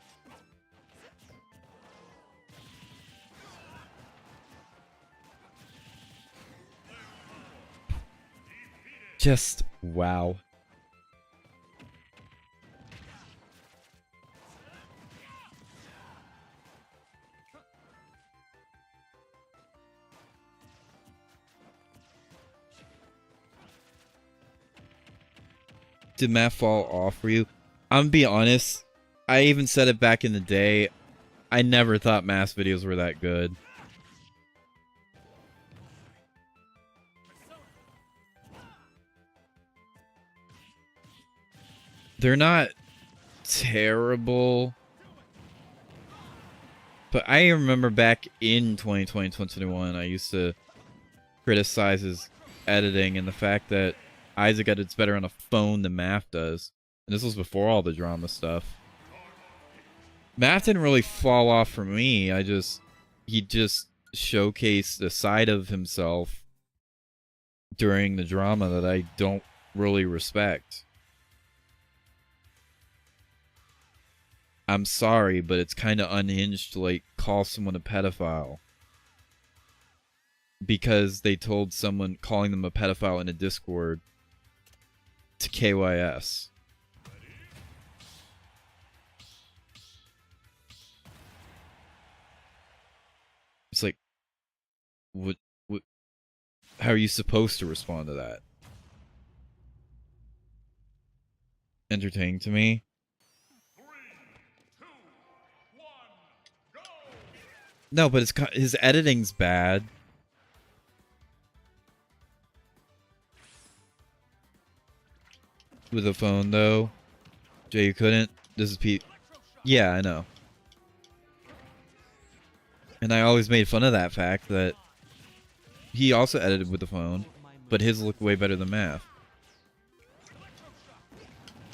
Just wow. Did math fall off for you? I'm gonna be honest. I even said it back in the day. I never thought math videos were that good. They're not terrible. But I remember back in 2020, 2021, I used to criticize his editing and the fact that Isaac edits better on a phone than Math does. And this was before all the drama stuff. Math didn't really fall off for me. He just showcased a side of himself during the drama that I don't really respect. I'm sorry, but it's kind of unhinged to like call someone a pedophile because they told someone calling them a pedophile in a Discord to KYS. It's like, what, how are you supposed to respond to that? Entertaining to me? 3, 2, 1, go! No, but his editing's bad. With a phone, though. Jay, you couldn't? This is Pete. Yeah, I know. And I always made fun of that fact that he also edited with the phone, but his looked way better than Math.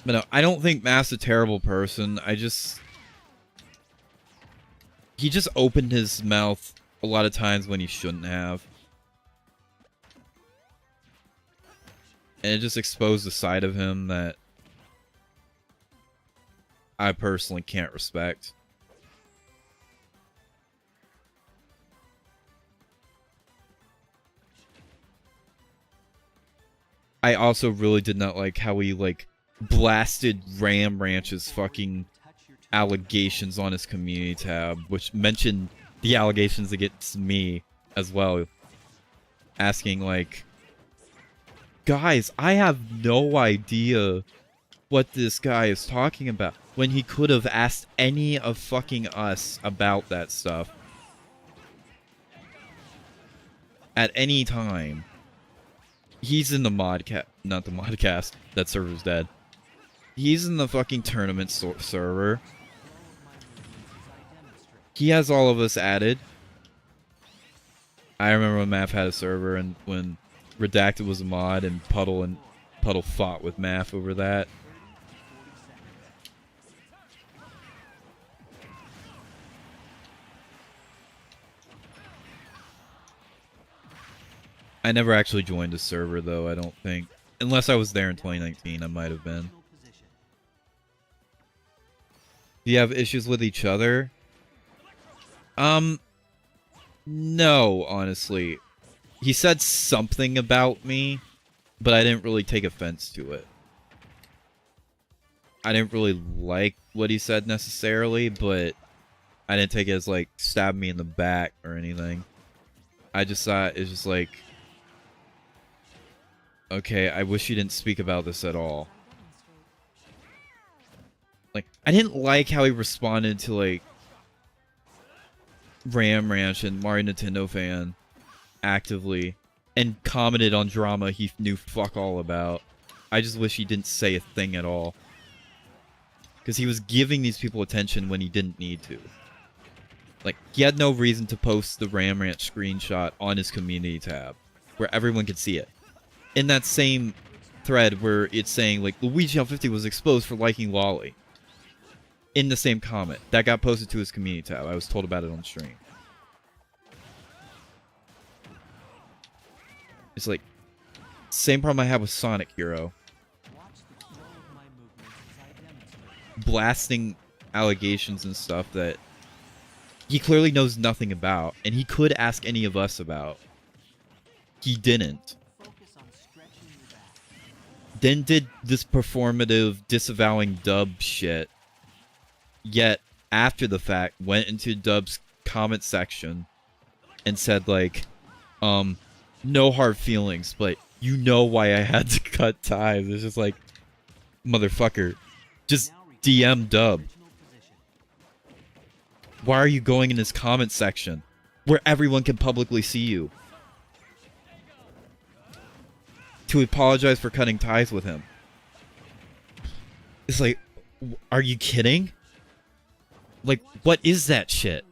But no, I don't think Math's a terrible person. He just opened his mouth a lot of times when he shouldn't have. And it just exposed a side of him that I personally can't respect. I also really did not like how he, like, blasted Ram Ranch's fucking allegations on his community tab, which mentioned the allegations against me as well. Asking, like, guys, I have no idea what this guy is talking about, when he could have asked any of fucking us about that stuff at any time. He's in the modcast, not the modcast, that server's dead. He's in the fucking tournament server. He has all of us added. I remember when Math had a server and when Redacted was a mod and Puddle fought with Math over that. I never actually joined a server, though, I don't think. Unless I was there in 2019, I might have been. Do you have issues with each other? No, honestly. He said something about me, but I didn't really take offense to it. I didn't really like what he said necessarily, but I didn't take it as, like, stab me in the back or anything. I just thought it's just like, okay, I wish you didn't speak about this at all. Like, I didn't like how he responded to, like, Ram Ranch and Mario Nintendo Fan actively and commented on drama he knew fuck all about. I just wish he didn't say a thing at all. Because he was giving these people attention when he didn't need to. Like, he had no reason to post the Ram Ranch screenshot on his community tab, where everyone could see it. In that same thread where it's saying, like, LuigiChannel50 was exposed for liking Lolly. In the same comment. That got posted to his community tab. I was told about it on stream. It's like, same problem I have with Sonic Hero. Blasting allegations and stuff that he clearly knows nothing about, and he could ask any of us about. He didn't. Then did this performative disavowing Dub shit. Yet, after the fact, went into Dub's comment section and said, like, no hard feelings, but you know why I had to cut ties. It's just like, motherfucker, just DM Dub. Why are you going in his comment section where everyone can publicly see you? To apologize for cutting ties with him. It's like, are you kidding? Like, what is that shit?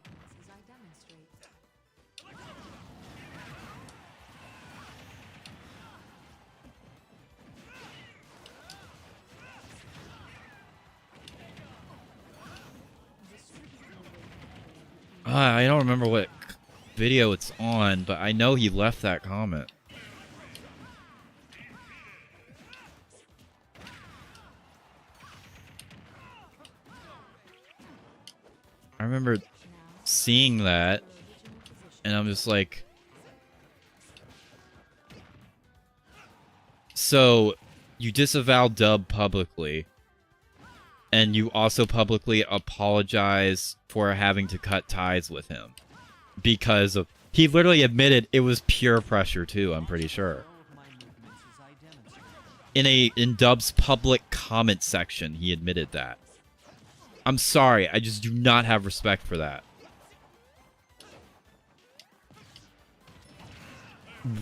I don't remember what video it's on, but I know he left that comment. I remember seeing that, and I'm just like, so you disavow Dub publicly, and you also publicly apologize for having to cut ties with him because of, he literally admitted it was pure pressure too, I'm pretty sure. In Dub's public comment section, he admitted that. I'm sorry, I just do not have respect for that.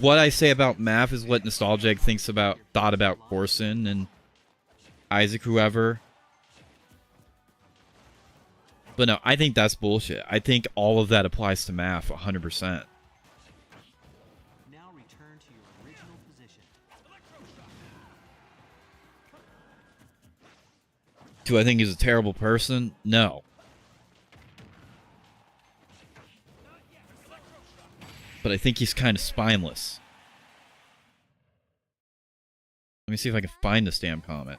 What I say about Math is what Nostalgic thought about Corson and Isaac, whoever. But no, I think that's bullshit. I think all of that applies to Math 100%. Now return to your original position. Do I think he's a terrible person? No. But I think he's kind of spineless. Let me see if I can find this damn comment.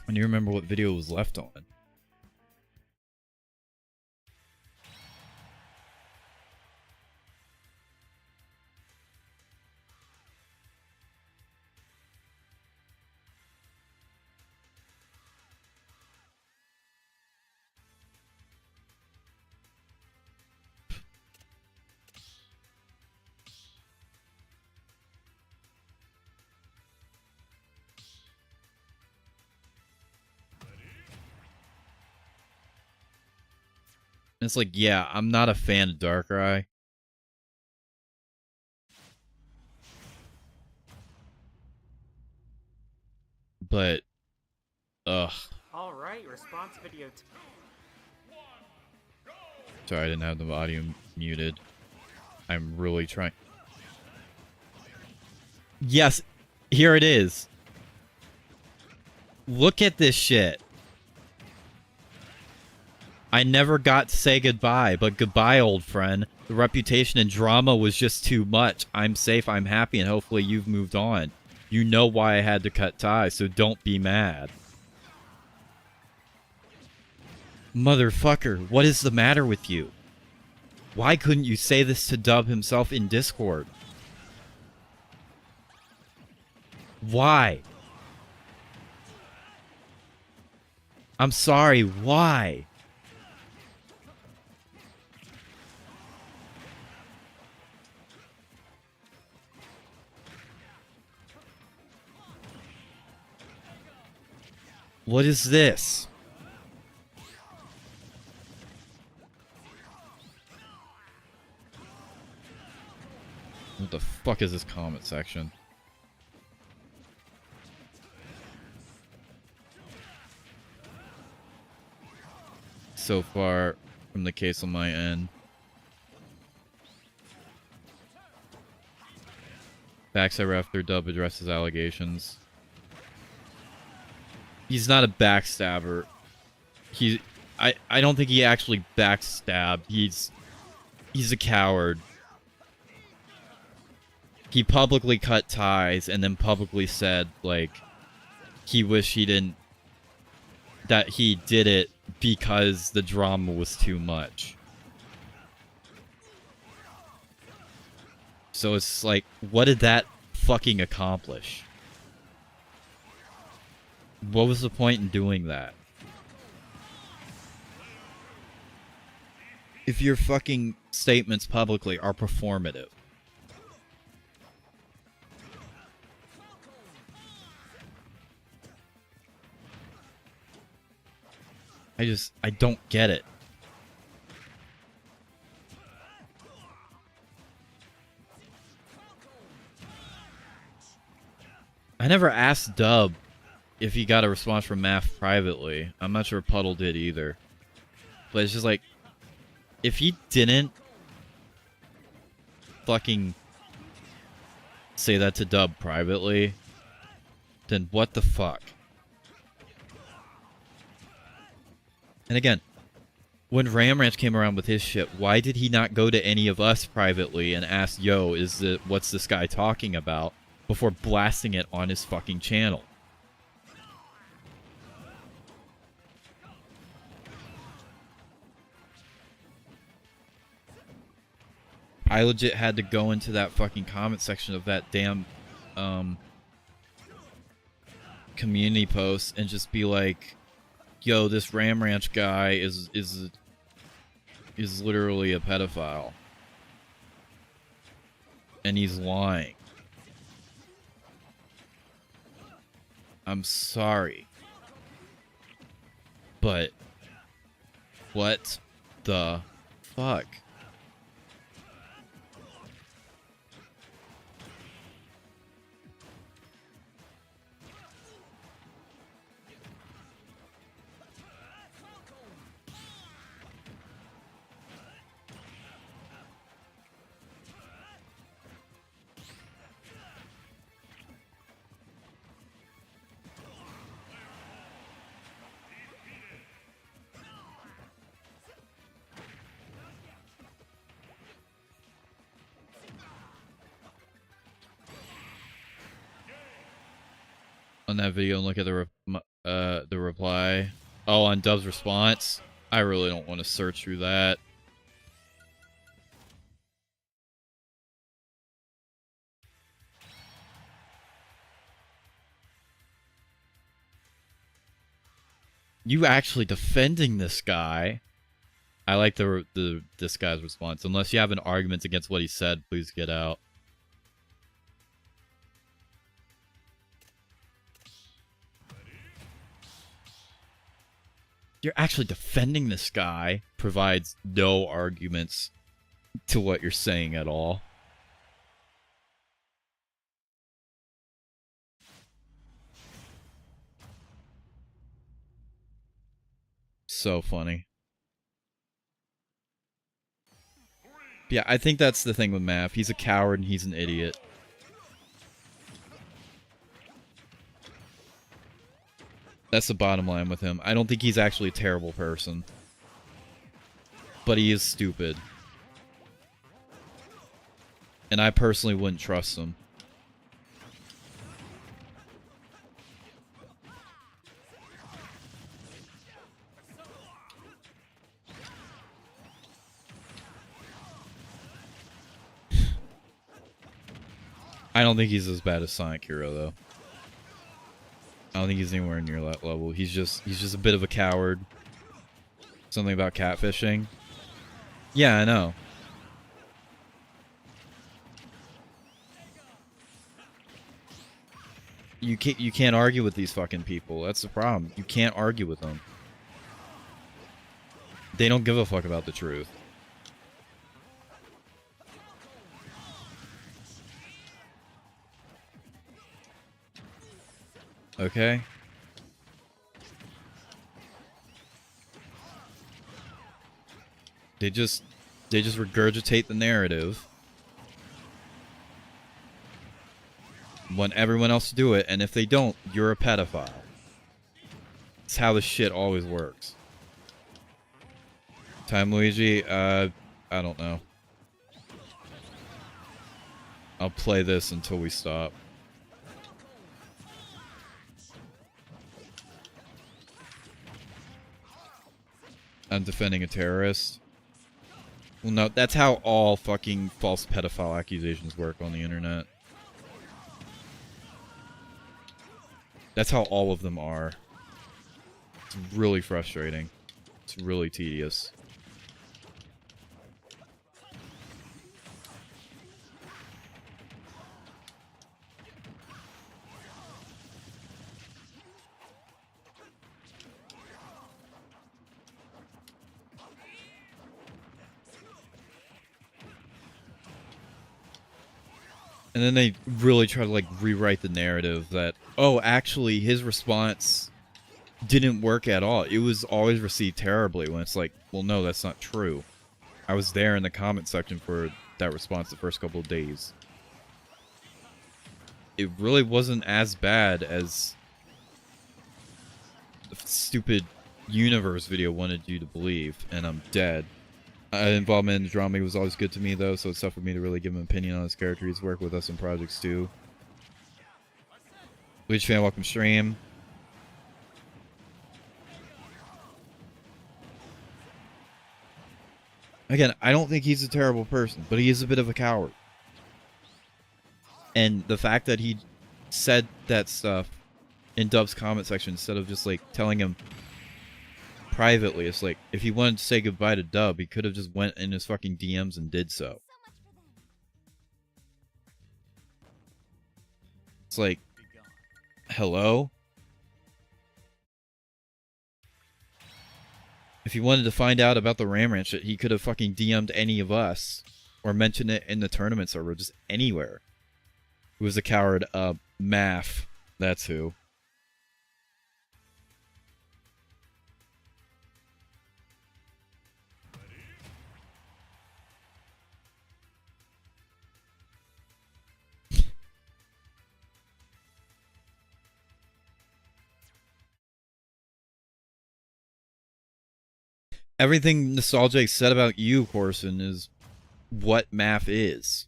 I need to remember what video it was left on. It's like, yeah, I'm not a fan of Darkrai. But, ugh. All right, response video. Sorry, I didn't have the audio muted. I'm really trying. Yes, here it is. Look at this shit. I never got to say goodbye, but goodbye, old friend. The reputation and drama was just too much. I'm safe, I'm happy, and hopefully you've moved on. You know why I had to cut ties, so don't be mad. Motherfucker, what is the matter with you? Why couldn't you say this to Dub himself in Discord? Why? I'm sorry, why? What is this? What the fuck is this comment section? So far from the case on my end. Backstabber after Dub addresses allegations. He's not a backstabber. I don't think he actually backstabbed. He's a coward. He publicly cut ties and then publicly said, like, he wished he didn't, that he did it because the drama was too much. So it's like, what did that fucking accomplish? What was the point in doing that? If your fucking statements publicly are performative. I don't get it. I never asked Dub if he got a response from Math privately. I'm not sure Puddle did either. But it's just like, if he didn't fucking say that to Dub privately, then what the fuck? And again, when Ram Ranch came around with his shit, why did he not go to any of us privately and ask, yo, what's this guy talking about, before blasting it on his fucking channel? I legit had to go into that fucking comment section of that damn community post and just be like, yo, this Ram Ranch guy is literally a pedophile. And he's lying. I'm sorry. But what the fuck? On that video and look at the reply. Oh, on Dub's response. I really don't want to search through that. You actually defending this guy? I like this guy's response. Unless you have an argument against what he said, please get out. You're actually defending this guy provides no arguments to what you're saying at all. So funny. Yeah, I think that's the thing with Mav. He's a coward and he's an idiot. That's the bottom line with him. I don't think he's actually a terrible person. But he is stupid. And I personally wouldn't trust him. I don't think he's as bad as Sonic Hero, though. I don't think he's anywhere near that level. He's just a bit of a coward. Something about catfishing. Yeah, I know. You can't argue with these fucking people. That's the problem. You can't argue with them. They don't give a fuck about the truth. Okay. They just regurgitate the narrative. Want everyone else to do it, and if they don't, you're a pedophile. It's how this shit always works. Time Luigi, I don't know. I'll play this until we stop. I'm defending a terrorist. Well, no, that's how all fucking false pedophile accusations work on the internet. That's how all of them are. It's really frustrating. It's really tedious. And then they really try to, like, rewrite the narrative that, oh, actually, his response didn't work at all. It was always received terribly, when it's like, well, no, that's not true. I was there in the comment section for that response the first couple of days. It really wasn't as bad as the stupid universe video wanted you to believe, and I'm dead. Involvement in the drama was always good to me, though, so it's tough for me to really give an opinion on his character. He's worked with us in projects, too. Luigi fan, welcome stream. Again, I don't think he's a terrible person, but he is a bit of a coward. And the fact that he said that stuff in Dub's comment section instead of just like telling him privately, it's like if he wanted to say goodbye to Dub, he could have just went in his fucking DMs and did so. It's like, hello? If he wanted to find out about the Ram Ranch shit, he could have fucking DM'd any of us. Or mentioned it in the tournament server, just anywhere. Who was a coward? Math. That's who. Everything Nostalgic said about you, Corson, is what math is.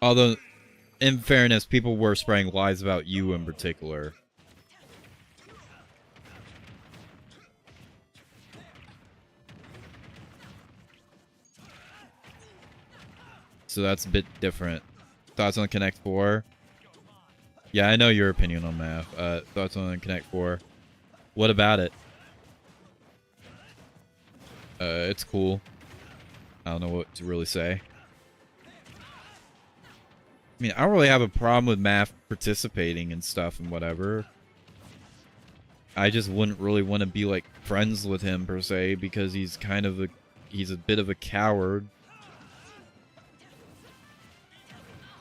Although, in fairness, people were spreading lies about you in particular. So that's a bit different. Thoughts on Connect 4? Yeah, I know your opinion on math. Thoughts on Connect 4? What about it? It's cool. I don't know what to really say. I mean, I don't really have a problem with Math participating and stuff and whatever. I just wouldn't really want to be like friends with him per se because he's kind of he's a bit of a coward.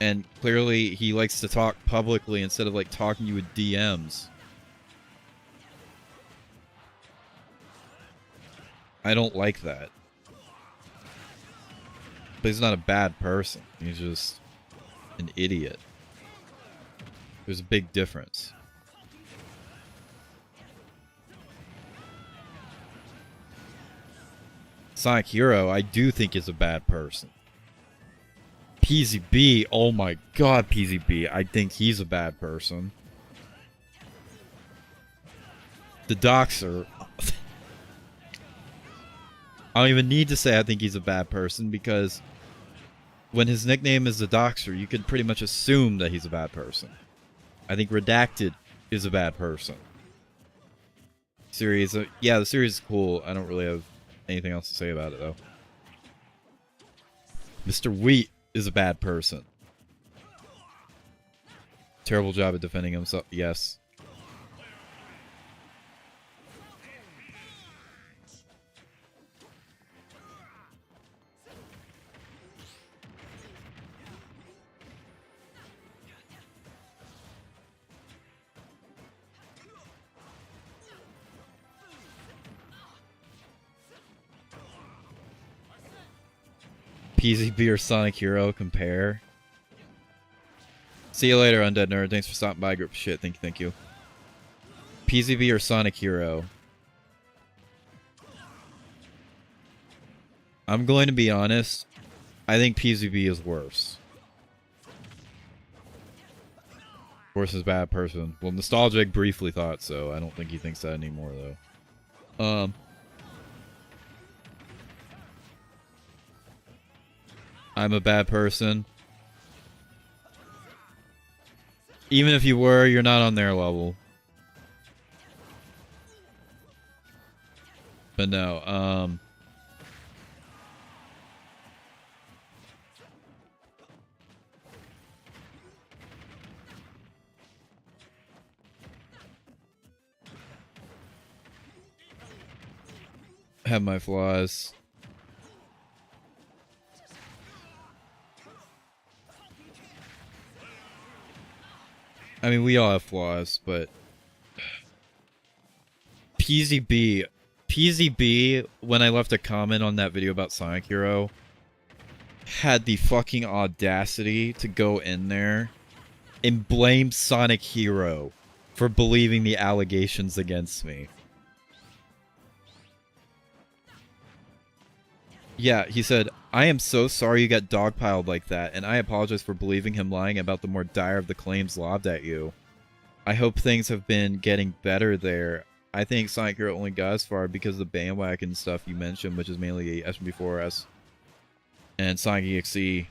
And clearly he likes to talk publicly instead of like talking to you with DMs. I don't like that. But he's not a bad person. He's just an idiot. There's a big difference. Sonic Hero, I do think is a bad person. PZB, oh my god, PZB, I think he's a bad person. The Doxer, I don't even need to say I think he's a bad person because when his nickname is the Doxer, you can pretty much assume that he's a bad person. I think Redacted is a bad person. Series, yeah, the series is cool. I don't really have anything else to say about it though. Mr. Wheat is a bad person. Terrible job at defending himself. Yes. PZB or Sonic Hero compare. See you later, Undead Nerd. Thanks for stopping by, group of shit. Thank you. PZB or Sonic Hero? I'm going to be honest. I think PZB is worse. Worse is a bad person. Well, Nostalgic briefly thought so. I don't think he thinks that anymore, though. I'm a bad person. Even if you were, you're not on their level. But no, have my flaws. I mean, we all have flaws, but PZB, when I left a comment on that video about Sonic Hero, had the fucking audacity to go in there and blame Sonic Hero for believing the allegations against me. Yeah, he said, I am so sorry you got dogpiled like that, and I apologize for believing him lying about the more dire of the claims lobbed at you. I hope things have been getting better there. I think Sonic Hero only got as far because of the bandwagon stuff you mentioned, which is mainly SMB4S and Sonic EXE.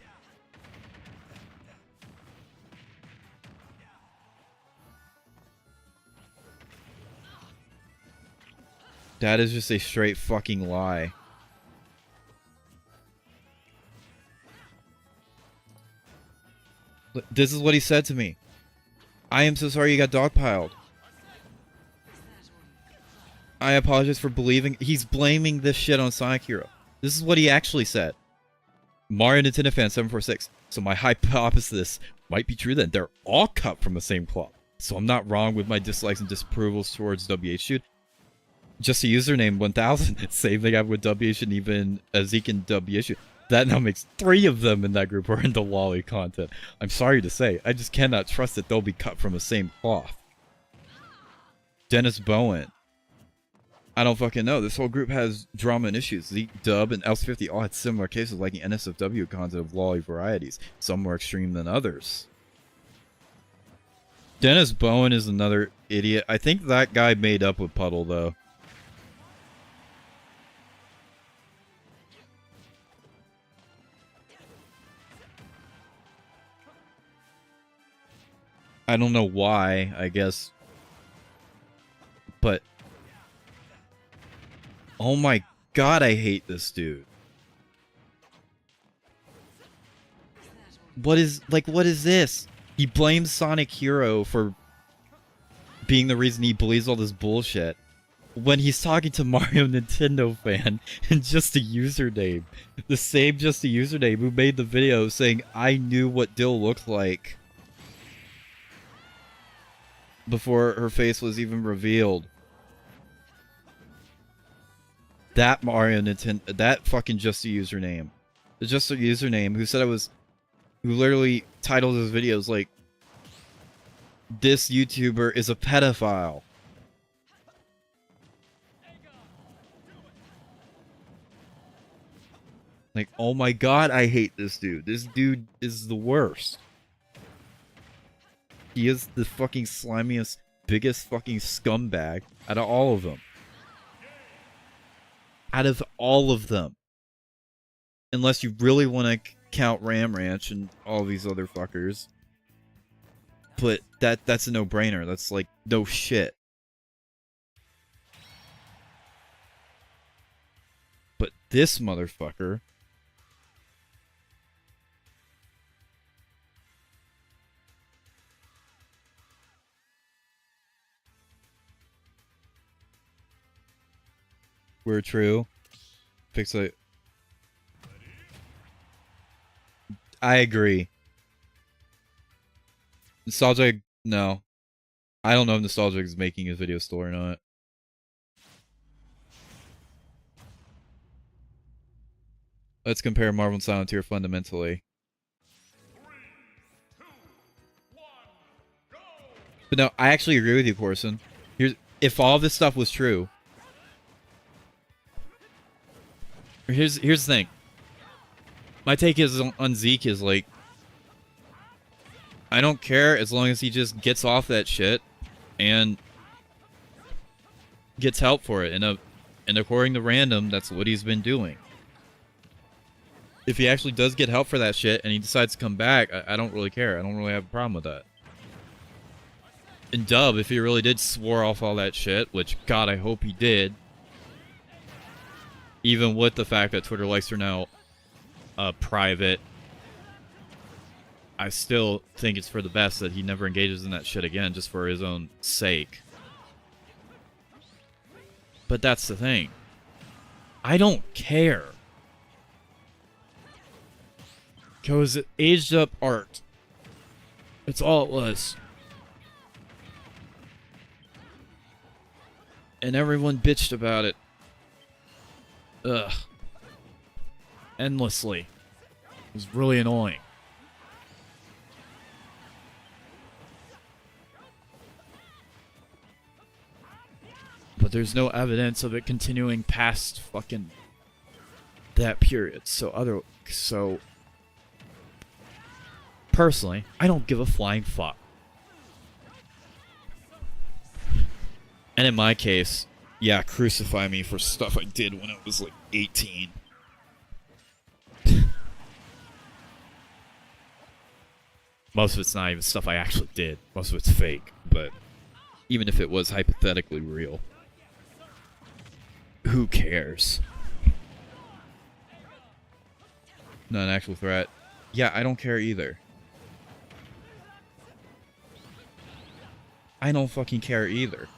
That is just a straight fucking lie. This is what he said to me. I am so sorry you got dogpiled. I apologize for believing. He's blaming this shit on Sonic Hero. This is what he actually said. Mario Nintendo fan 746. So my hypothesis might be true then. They're all cut from the same cloth. So I'm not wrong with my dislikes and disapprovals towards WH Shoot. Just a username 1000. Same thing I have with WH and even Zeke and WH. That now makes 3 of them in that group are into lolly content. I'm sorry to say, I just cannot trust that they'll be cut from the same cloth. Dennis Bowen. I don't fucking know. This whole group has drama and issues. Zeke, Dub, and LC50 all had similar cases liking NSFW content of lolly varieties. Some more extreme than others. Dennis Bowen is another idiot. I think that guy made up with Puddle, though. I don't know why, I guess. But oh my god, I hate this dude. What is this? He blames Sonic Hero for being the reason he believes all this bullshit when he's talking to Mario Nintendo fan and Just a Username. The same Just a Username who made the video saying, I knew what Dill looked like before her face was even revealed. That Mario Nintendo, that fucking Just a Username. The Just a Username who said who literally titled his videos like, this YouTuber is a pedophile. Like, oh my god, I hate this dude. This dude is the worst. He is the fucking slimiest, biggest fucking scumbag out of all of them. Out of all of them. Unless you really want to count Ram Ranch and all these other fuckers. But that's a no-brainer. That's like, no shit. But this motherfucker... We're true. Fix it. I agree. Nostalgic, no. I don't know if Nostalgic is making his video still or not. Let's compare Marvel and Silent Tier fundamentally. 3, 2, 1, go! But no, I actually agree with you, Corson. If all this stuff was true... Here's the thing. My take is on Zeke is like, I don't care as long as he just gets off that shit and gets help for it. And according to Random, that's what he's been doing. If he actually does get help for that shit and he decides to come back, I don't really care. I don't really have a problem with that. And Dub, if he really did swore off all that shit, which God, I hope he did. Even with the fact that Twitter likes are now private, I still think it's for the best that he never engages in that shit again, just for his own sake. But that's the thing. I don't care. Because it aged up art. It's all it was. And everyone bitched about it. Ugh. Endlessly. It was really annoying. But there's no evidence of it continuing past fucking that period. So personally, I don't give a flying fuck. And in my case, yeah, crucify me for stuff I did when I was like 18. Most of it's not even stuff I actually did. Most of it's fake, but even if it was hypothetically real, who cares? Not an actual threat. Yeah, I don't care either. I don't fucking care either.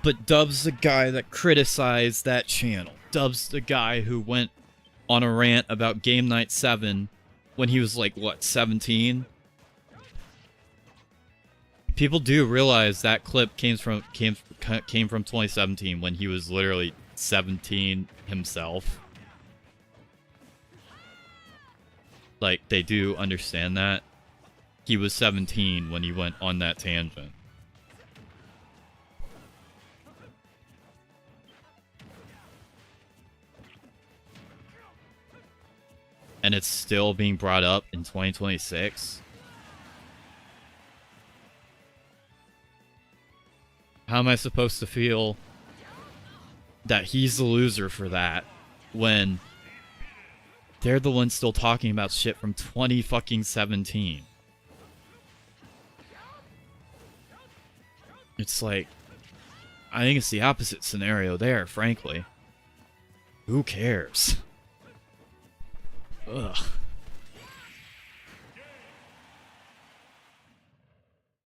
But Dub's the guy that criticized that channel. Dub's the guy who went on a rant about Game Night 7 when he was like, what, 17? People do realize that clip came from 2017 when he was literally 17 himself. Like, they do understand that. He was 17 when he went on that tangent. And it's still being brought up in 2026. How am I supposed to feel that he's the loser for that when they're the ones still talking about shit from 2017? It's like, I think it's the opposite scenario there, frankly. Who cares? Ugh.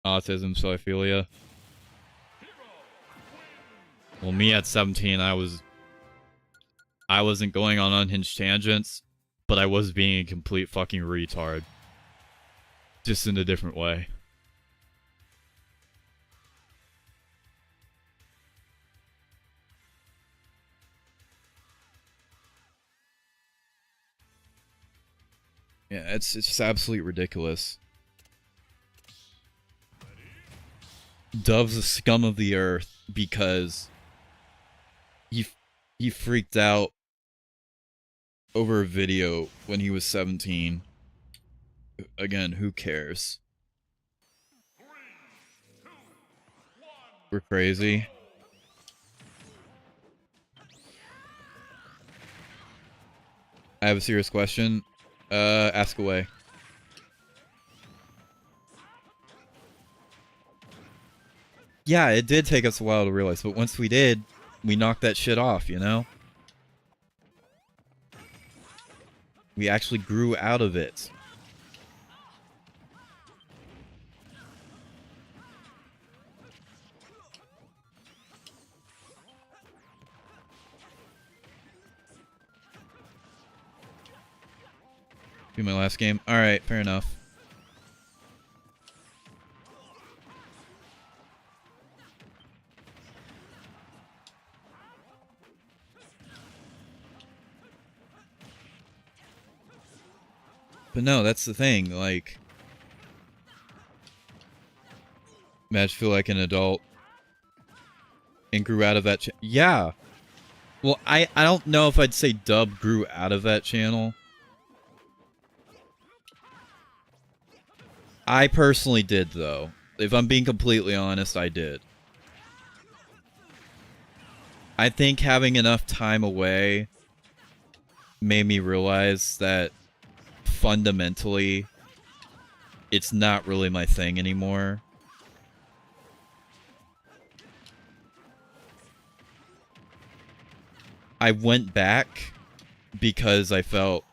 Autism, zoophilia. Well, me at 17, I wasn't going on unhinged tangents, but I was being a complete fucking retard. Just in a different way. Yeah, it's just absolutely ridiculous. Dove's the scum of the earth because he freaked out over a video when he was 17. Again, who cares? We're crazy. I have a serious question. Ask away. Yeah, it did take us a while to realize, but once we did, we knocked that shit off, you know? We actually grew out of it. Be my last game? Alright, fair enough. But no, that's the thing, like... Imagine feel like an adult. And grew out of that yeah! Well, I don't know if I'd say Dub grew out of that channel. I personally did, though. If I'm being completely honest, I did. I think having enough time away made me realize that fundamentally it's not really my thing anymore. I went back because I felt,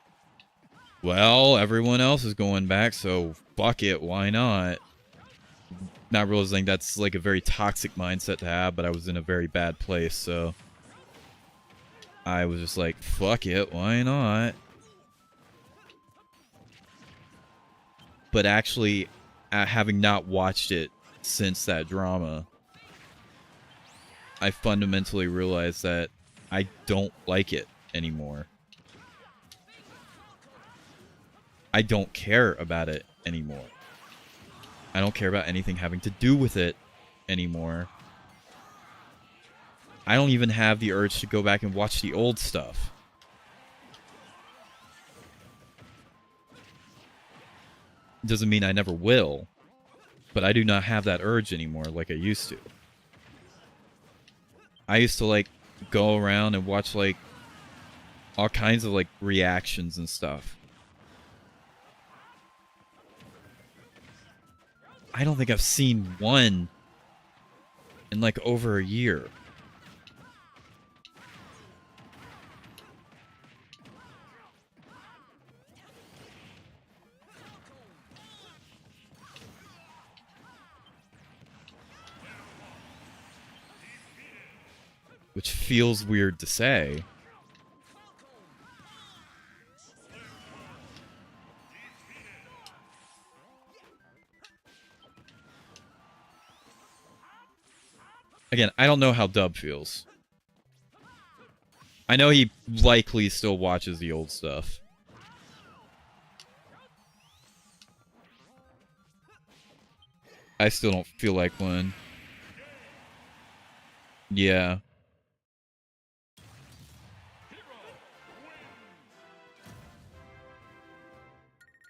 well, everyone else is going back, so fuck it, why not? Not realizing that's like a very toxic mindset to have, but I was in a very bad place, so I was just like, fuck it, why not? But actually, having not watched it since that drama, I fundamentally realized that I don't like it anymore. I don't care about it anymore. I don't care about anything having to do with it anymore. I don't even have the urge to go back and watch the old stuff. Doesn't mean I never will, but I do not have that urge anymore like I used to. I used to, like, go around and watch, like, all kinds of, like, reactions and stuff. I don't think I've seen one in, like, over a year. Which feels weird to say. Again, I don't know how Dub feels. I know he likely still watches the old stuff. I still don't feel like one. Yeah.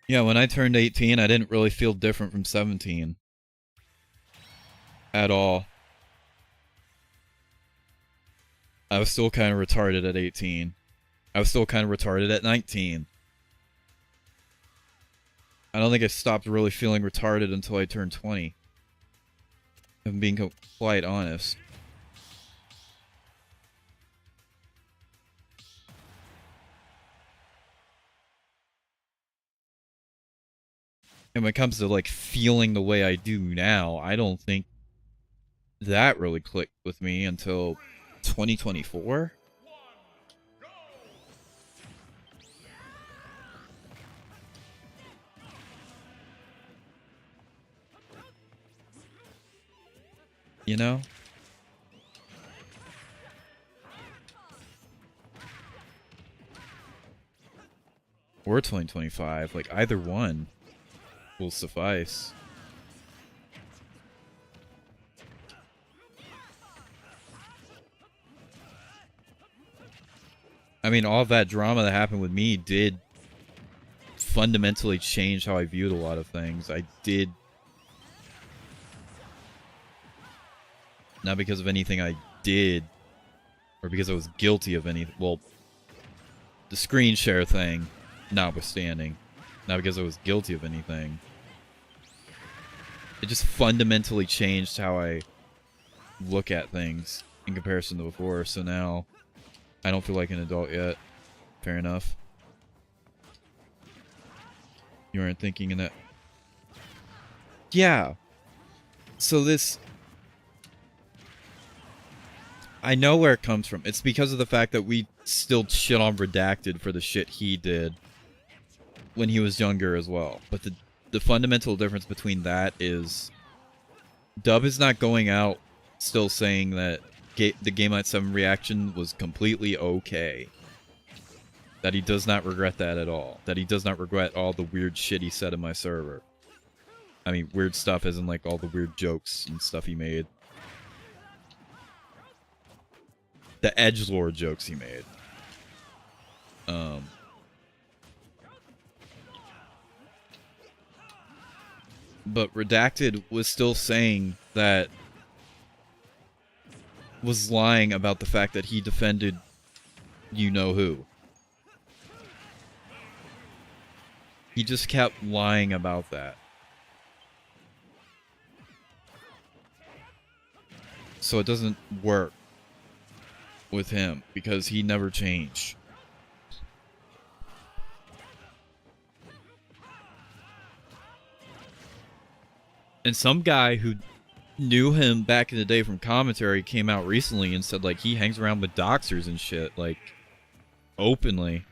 Yeah, when I turned 18, I didn't really feel different from 17. At all. I was still kind of retarded at 18. I was still kind of retarded at 19. I don't think I stopped really feeling retarded until I turned 20. If I'm being quite honest. And when it comes to, like, feeling the way I do now, I don't think that really clicked with me until 2024? You know? Or 2025, like, either one will suffice. I mean, all of that drama that happened with me did fundamentally change how I viewed a lot of things. I did... Not because of anything I did, or because I was guilty of anything. Well, the screen share thing, notwithstanding. Not because I was guilty of anything. It just fundamentally changed how I look at things in comparison to before. So now, I don't feel like an adult yet. Fair enough. You weren't thinking in that... Yeah. So this... I know where it comes from. It's because of the fact that we still shit on Redacted for the shit he did when he was younger as well. But the fundamental difference between that is Dub is not going out still saying that the Game Night 7 reaction was completely okay. That he does not regret that at all. That he does not regret all the weird shit he said in my server. I mean, weird stuff as in, like, all the weird jokes and stuff he made. The edgelord jokes he made. But Redacted was still saying that... was lying about the fact that he defended you-know-who. He just kept lying about that. So it doesn't work with him, because he never changed. And some guy who knew him back in the day from commentary came out recently and said, like, he hangs around with doxers and shit, like, openly.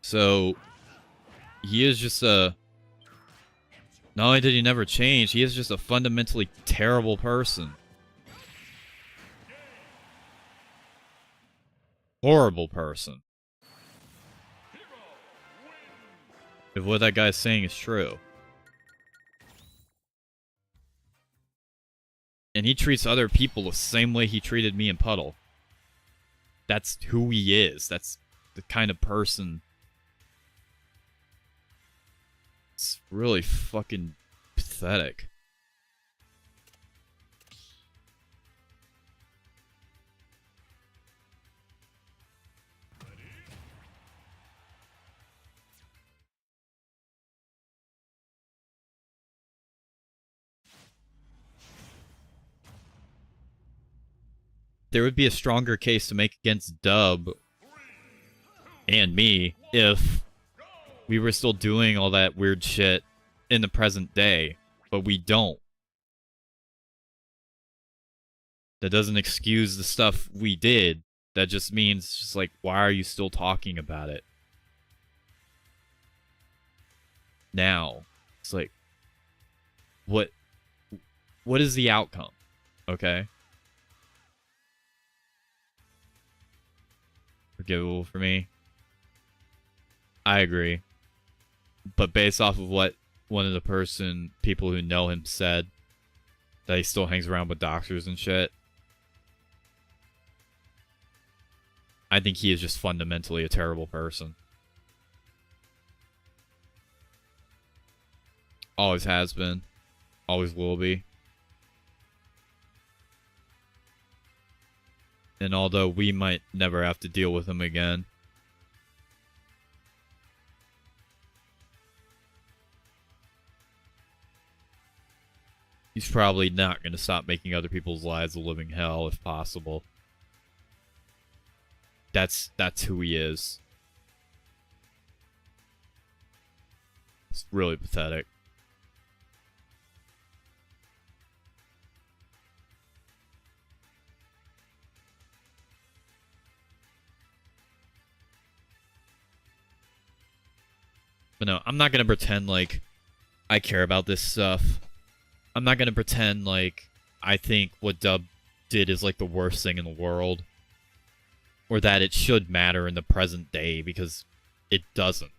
So, he is just a... Not only did he never change, he is just a fundamentally terrible person. Horrible person. If what that guy's saying is true. And he treats other people the same way he treated me and Puddle. That's who he is. That's the kind of person It's really fucking pathetic. There would be a stronger case to make against Dub and me if we were still doing all that weird shit in the present day, but we don't. That doesn't excuse the stuff we did. That just means, just like, why are you still talking about it now? It's like, what is the outcome? Okay? Forgivable for me. I agree. But based off of what one of the people who know him said, that he still hangs around with doctors and shit, I think he is just fundamentally a terrible person. Always has been. Always will be. And although we might never have to deal with him again, he's probably not going to stop making other people's lives a living hell if possible. That's who he is. It's really pathetic. But no, I'm not going to pretend like I care about this stuff. I'm not going to pretend like I think what Dub did is like the worst thing in the world. Or that it should matter in the present day, because it doesn't.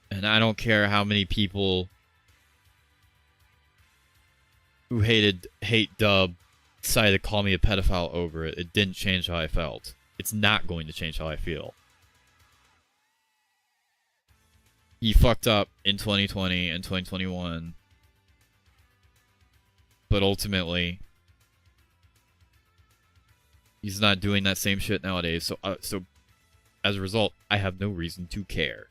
And I don't care how many people who hate Dub decided to call me a pedophile over it. It didn't change how I felt. It's not going to change how I feel. He fucked up in 2020 and 2021. But ultimately, he's not doing that same shit nowadays. So as a result, I have no reason to care.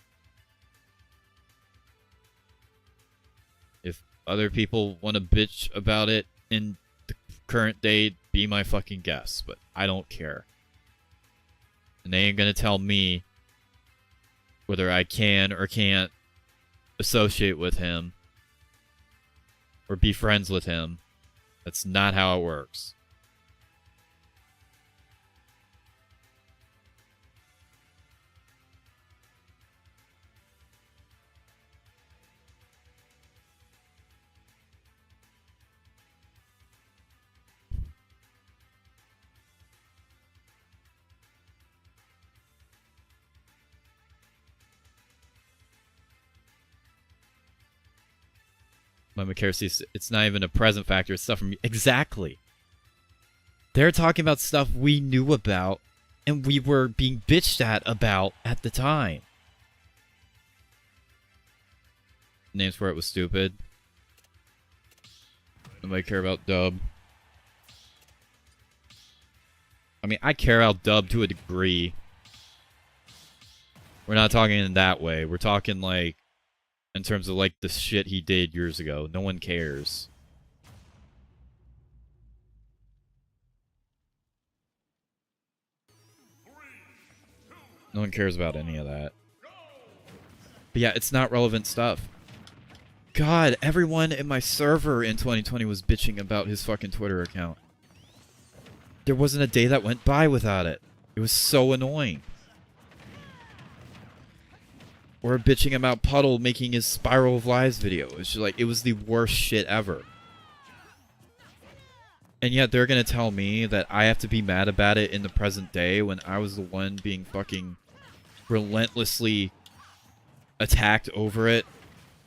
If other people want to bitch about it in the current day, be my fucking guest. But I don't care. And they ain't gonna tell me whether I can or can't associate with him or be friends with him. That's not how it works. It's not even a present factor. It's stuff from... Exactly. They're talking about stuff we knew about and we were being bitched at about at the time. Names for it was stupid. Nobody care about Dub. I mean, I care about Dub to a degree. We're not talking in that way. We're talking like in terms of like the shit he did years ago. No one cares. No one cares about any of that. But yeah, it's not relevant stuff. God, everyone in my server in 2020 was bitching about his fucking Twitter account. There wasn't a day that went by without it. It was so annoying. Or bitching about Puddle making his Spiral of Lies video. It's just like, it was the worst shit ever. And yet they're gonna tell me that I have to be mad about it in the present day when I was the one being fucking relentlessly attacked over it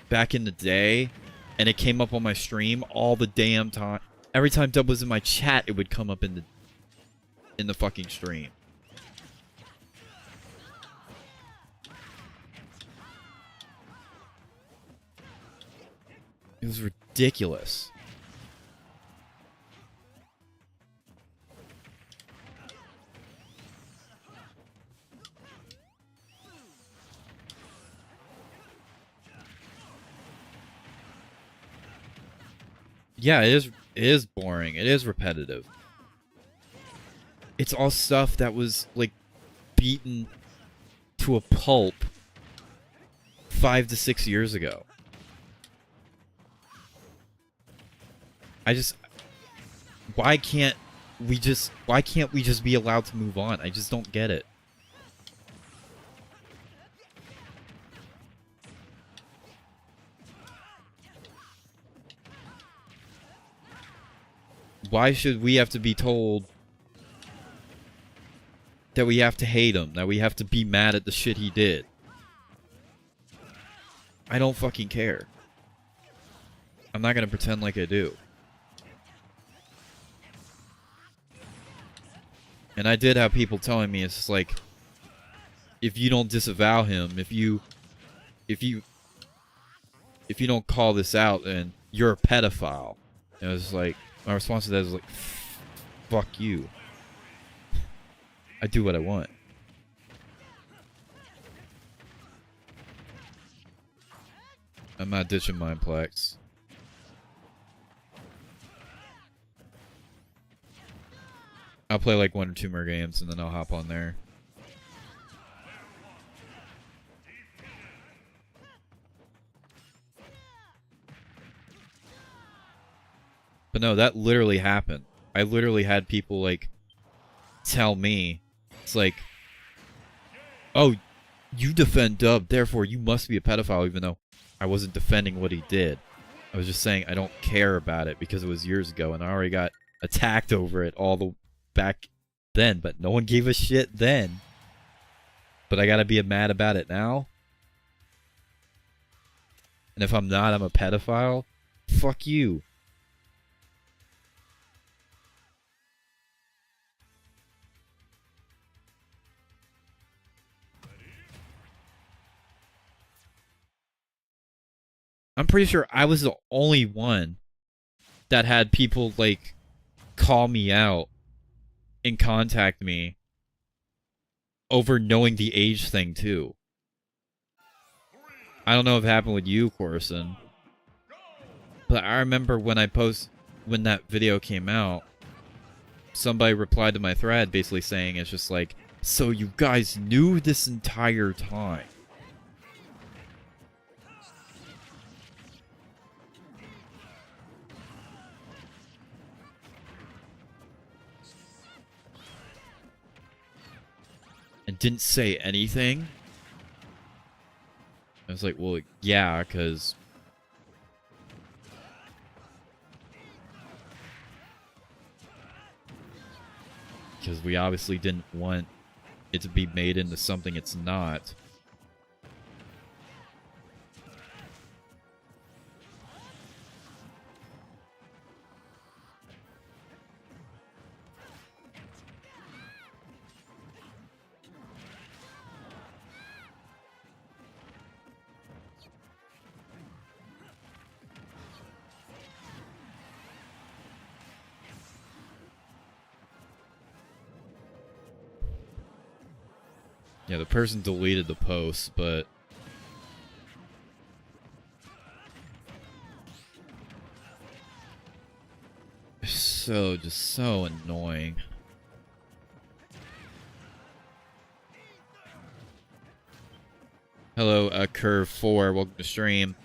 back in the day. And it came up on my stream all the damn time. Every time Dub was in my chat, it would come up in the fucking stream. ridiculous. Yeah, it is boring. It is repetitive. It's all stuff that was like beaten to a pulp 5 to 6 years ago. Why can't we just be allowed to move on? I just don't get it. Why should we have to be told that we have to hate him, that we have to be mad at the shit he did? I don't fucking care. I'm not gonna pretend like I do. And I did have people telling me, it's just like, if you don't disavow him, if you don't call this out, then you're a pedophile. And it was like, my response to that is like, fuck you. I do what I want. I'm not ditching Mineplex. I'll play like 1 or 2 more games and then I'll hop on there. But no, that literally happened. I literally had people like tell me, it's like, oh, you defend Dub, therefore you must be a pedophile, even though I wasn't defending what he did. I was just saying I don't care about it because it was years ago and I already got attacked over it all the back then, but no one gave a shit then. But I gotta be mad about it now? And if I'm not, I'm a pedophile? Fuck you. I'm pretty sure I was the only one that had people, like, call me out and contact me over knowing the age thing, too. I don't know if it happened with you, Corson. But I remember when that video came out, somebody replied to my thread basically saying, it's just like, so you guys knew this entire time. And didn't say anything? I was like, well, yeah, because we obviously didn't want it to be made into something it's not. Yeah, the person deleted the post, but just so annoying. Hello, Curve4, welcome to stream.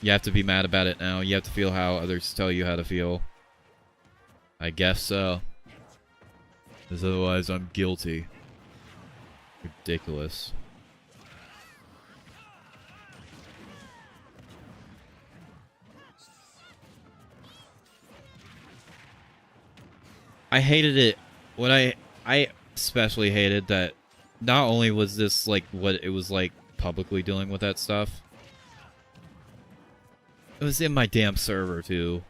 You have to be mad about it now. You have to feel how others tell you how to feel. I guess so. Because otherwise I'm guilty. Ridiculous. I hated it. What I especially hated that not only was this like what it was like publicly dealing with that stuff, it was in my damn server too.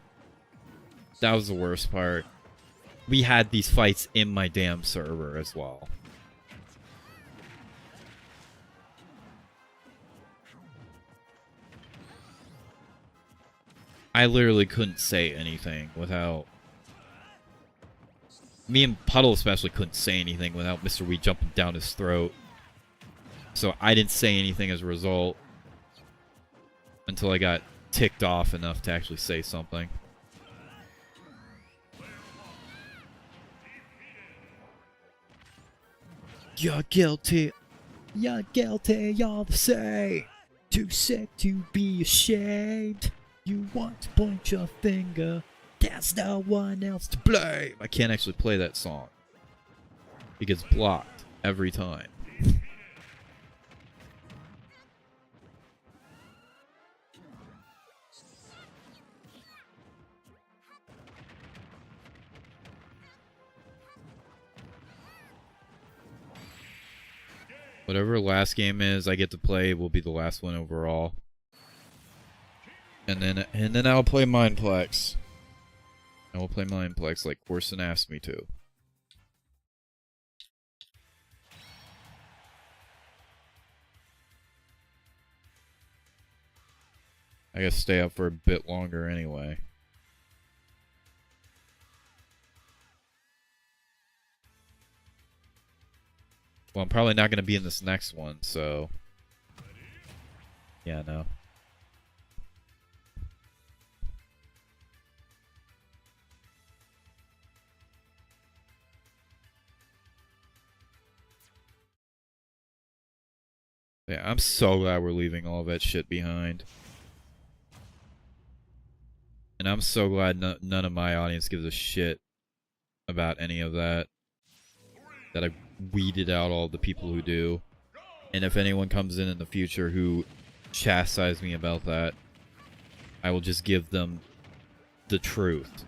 That was the worst part. We had these fights in my damn server as well. I literally couldn't say anything without... Me and Puddle especially couldn't say anything without Mr. Wee jumping down his throat. So I didn't say anything as a result until I got ticked off enough to actually say something. You're guilty. You're guilty all the same. Too sick to be ashamed. You want to point your finger. There's no one else to blame. I can't actually play that song. It gets blocked every time. Whatever last game is I get to play will be the last one overall. And then I'll play Mineplex. I will play Mineplex like Corson asked me to. I gotta stay up for a bit longer anyway. Well, I'm probably not gonna be in this next one, so... Yeah, no. Yeah, I'm so glad we're leaving all that shit behind. And I'm so glad none of my audience gives a shit about any of that. That I weeded out all the people who do. And if anyone comes in the future who chastise me about that, I will just give them the truth.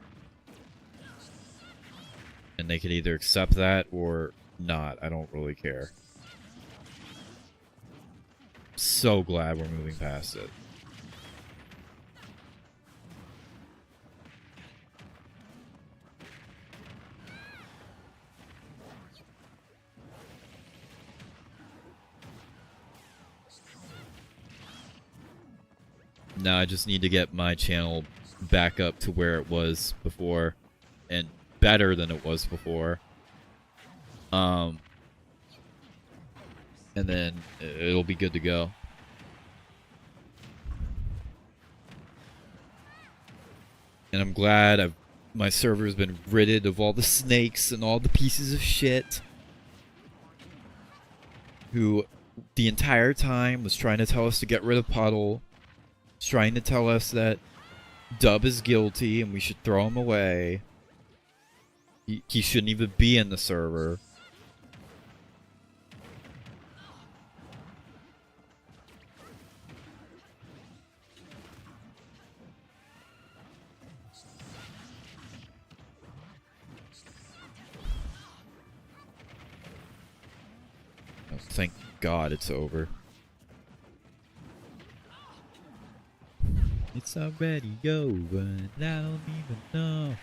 And they can either accept that or not. I don't really care. So glad we're moving past it. Now I just need to get my channel back up to where it was before, and better than it was before. And then it'll be good to go. And I'm glad my server's been ridded of all the snakes and all the pieces of shit who the entire time was trying to tell us to get rid of Puddle. Trying to tell us that Dub is guilty and we should throw him away. He shouldn't even be in the server. Oh, thank God it's over. It's already over, and I don't even know.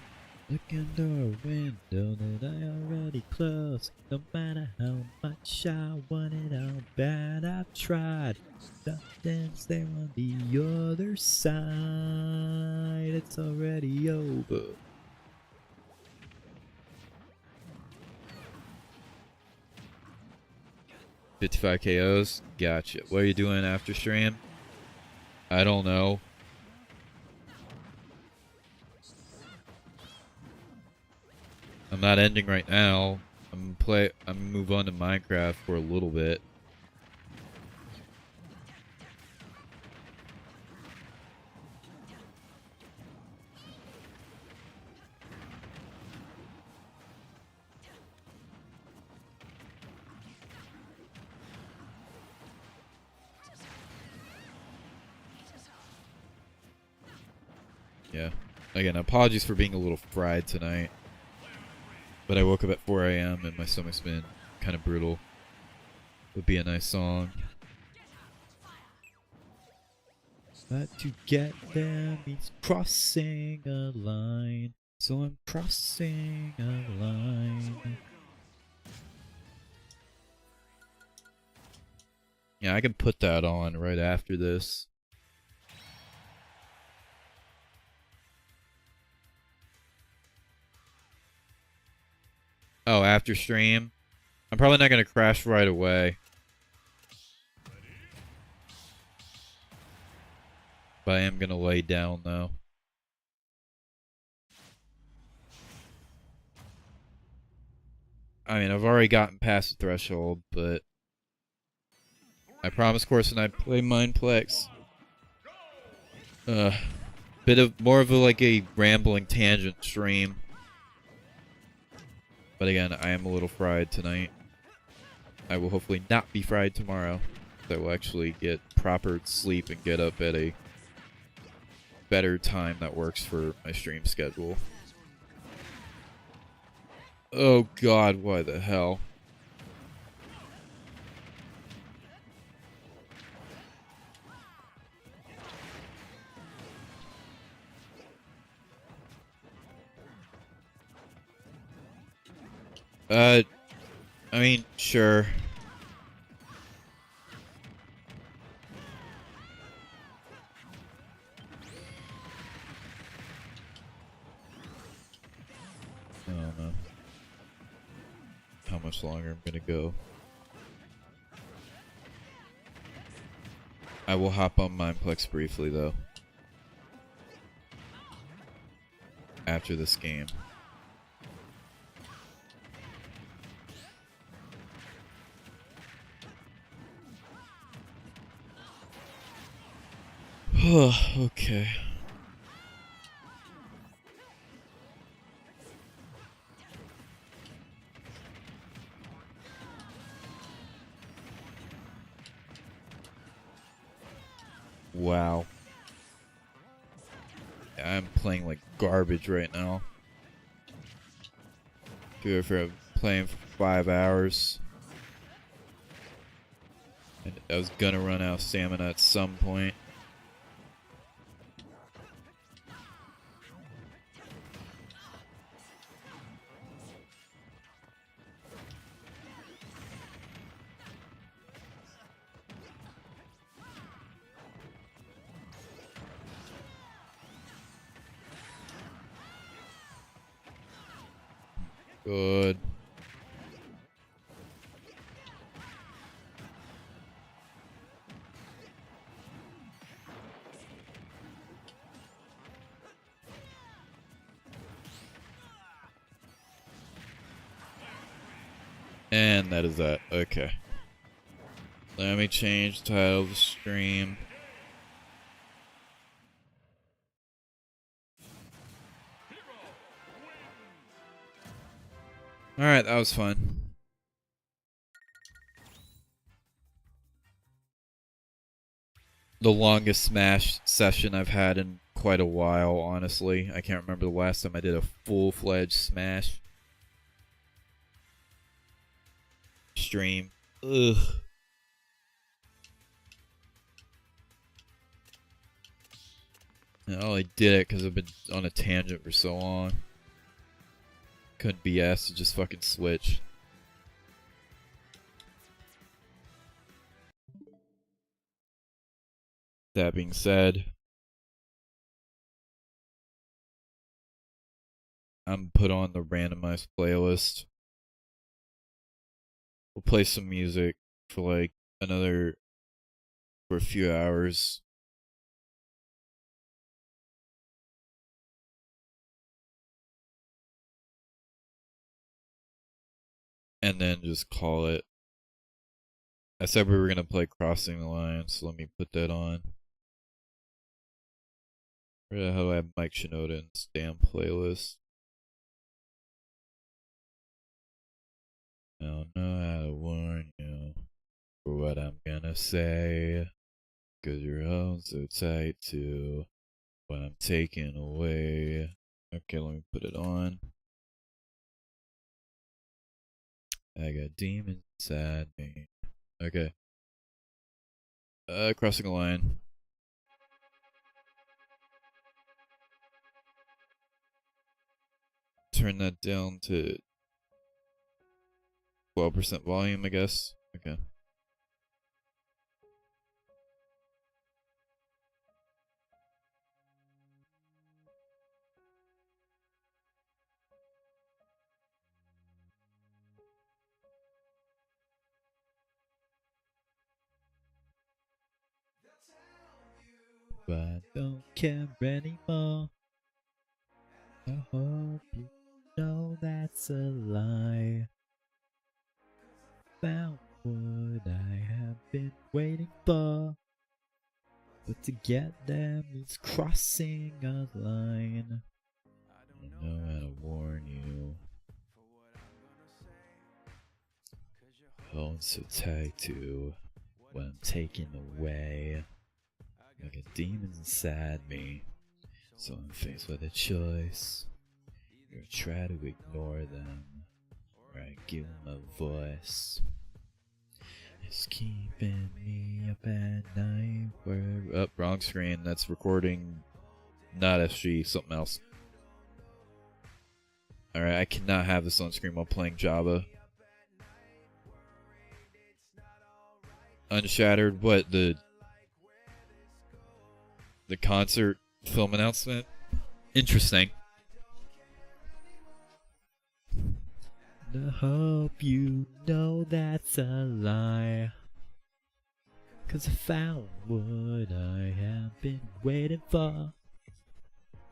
Look under a window that I already closed. No matter how much I want it, how bad I've tried. Nothing's there on the other side. It's already over. $55 KOs? Gotcha. What are you doing after stream? I don't know. I'm not ending right now. I'm gonna move on to Minecraft for a little bit. Yeah. Again, apologies for being a little fried tonight. But I woke up at 4 AM and my stomach's been kind of brutal. Would be a nice song. But to get there means crossing a line. So I'm crossing a line. Yeah, I can put that on right after this. Oh, after stream? I'm probably not going to crash right away. But I am going to lay down, though. I mean, I've already gotten past the threshold, but I promise Corson I play Mineplex. Bit of more of a, like a rambling tangent stream. But again, I am a little fried tonight. I will hopefully not be fried tomorrow. I will actually get proper sleep and get up at a better time that works for my stream schedule. Oh god, why the hell? I mean, sure. I don't know how much longer I'm gonna go. I will hop on Mineplex briefly, though. After this game. Okay. Wow. I'm playing like garbage right now. Dude, for playing for 5 hours. And I was gonna run out of stamina at some point. Good. And that is that. Okay. Let me change the title of the stream. Alright, that was fun. The longest Smash session I've had in quite a while, honestly. I can't remember the last time I did a full-fledged Smash stream. Ugh. I only did it because I've been on a tangent for so long. Couldn't be asked to just fucking switch. That being said, I'm put on the randomized playlist. We'll play some music for like for a few hours. And then just call it. I said we were going to play Crossing the Line, so let me put that on. Where the hell do I have Mike Shinoda in this damn playlist? I don't know how to warn you for what I'm gonna say. Cause you're all so tight to what I'm taking away. Okay, let me put it on. I got demons inside me. Okay. Crossing a line. Turn that down to 12% volume, I guess. Okay. I don't care anymore. I hope you know that's a lie. Found what I have been waiting for, but to get there means crossing a line. I know how to warn you. Hold so tight to what I'm taking away. Like a demon inside me, so I'm faced with a choice. Either try to ignore them, or I give them a voice. It's keeping me up at night. Where wrong screen. That's recording, not SG, something else. Alright, I cannot have this on screen while playing Java. Unshattered, what, the concert film announcement? Interesting. I hope you know that's a lie, 'cause I found what I have been waiting for,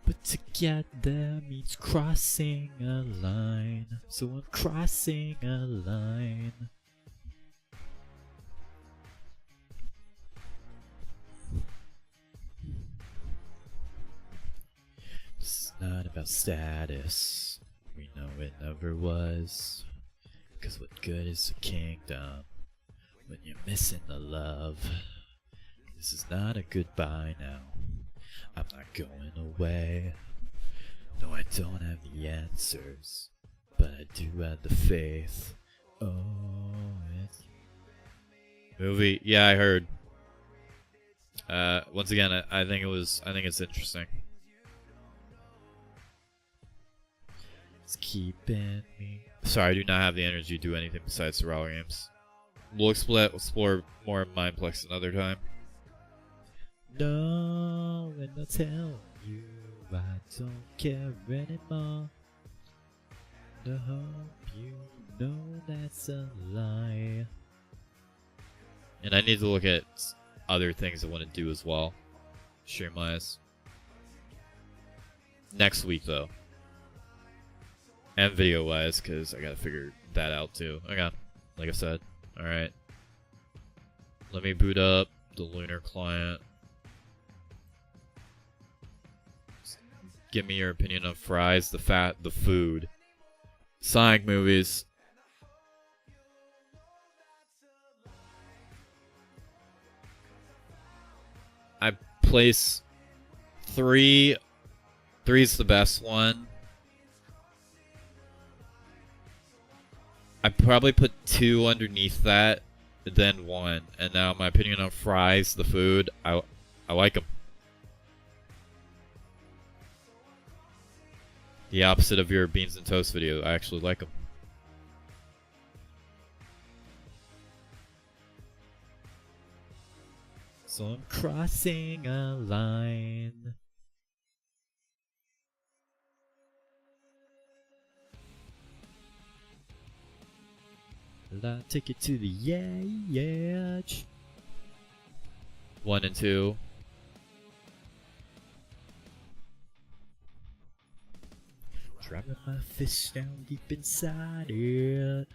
but to get there means crossing a line, so I'm crossing a line. It's not about status, we know it never was. 'Cause what good is a kingdom when you're missing the love? This is not a goodbye now, I'm not going away. No, I don't have the answers, but I do have the faith. Oh, it's movie. Yeah, I heard. Once again, I think it's interesting. It's keeping me. Sorry, I do not have the energy to do anything besides survival games. We'll explore more of Mineplex another time. No, and I'll tell you I don't care anymore. I hope you know that's a lie. And I need to look at other things I want to do as well. Stream-wise. Next week, though. And video-wise, because I gotta figure that out, too. Okay, like I said. Alright. Let me boot up the Lunar client. Give me your opinion on fries, the fat, the food. Sonic movies. I place 3. 3's the best one. I probably put 2 underneath that, then 1. And now my opinion on fries, the food, I like them. The opposite of your beans and toast video, I actually like them. So I'm crossing a line. I'll take it to the edge. 1 and 2. Driving my fist down deep inside it.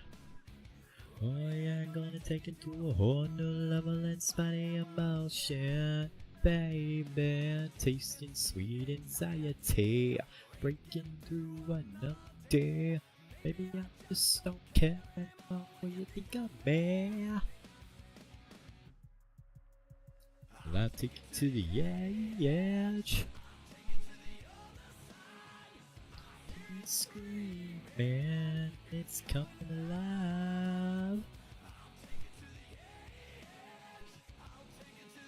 Oh yeah, I'm gonna take it to a whole new level and spiny emotion. Baby, tasting sweet anxiety. Breaking through another day. Maybe I just don't care about what you think of me. I'll take you to the edge. Screaming, it's coming alive.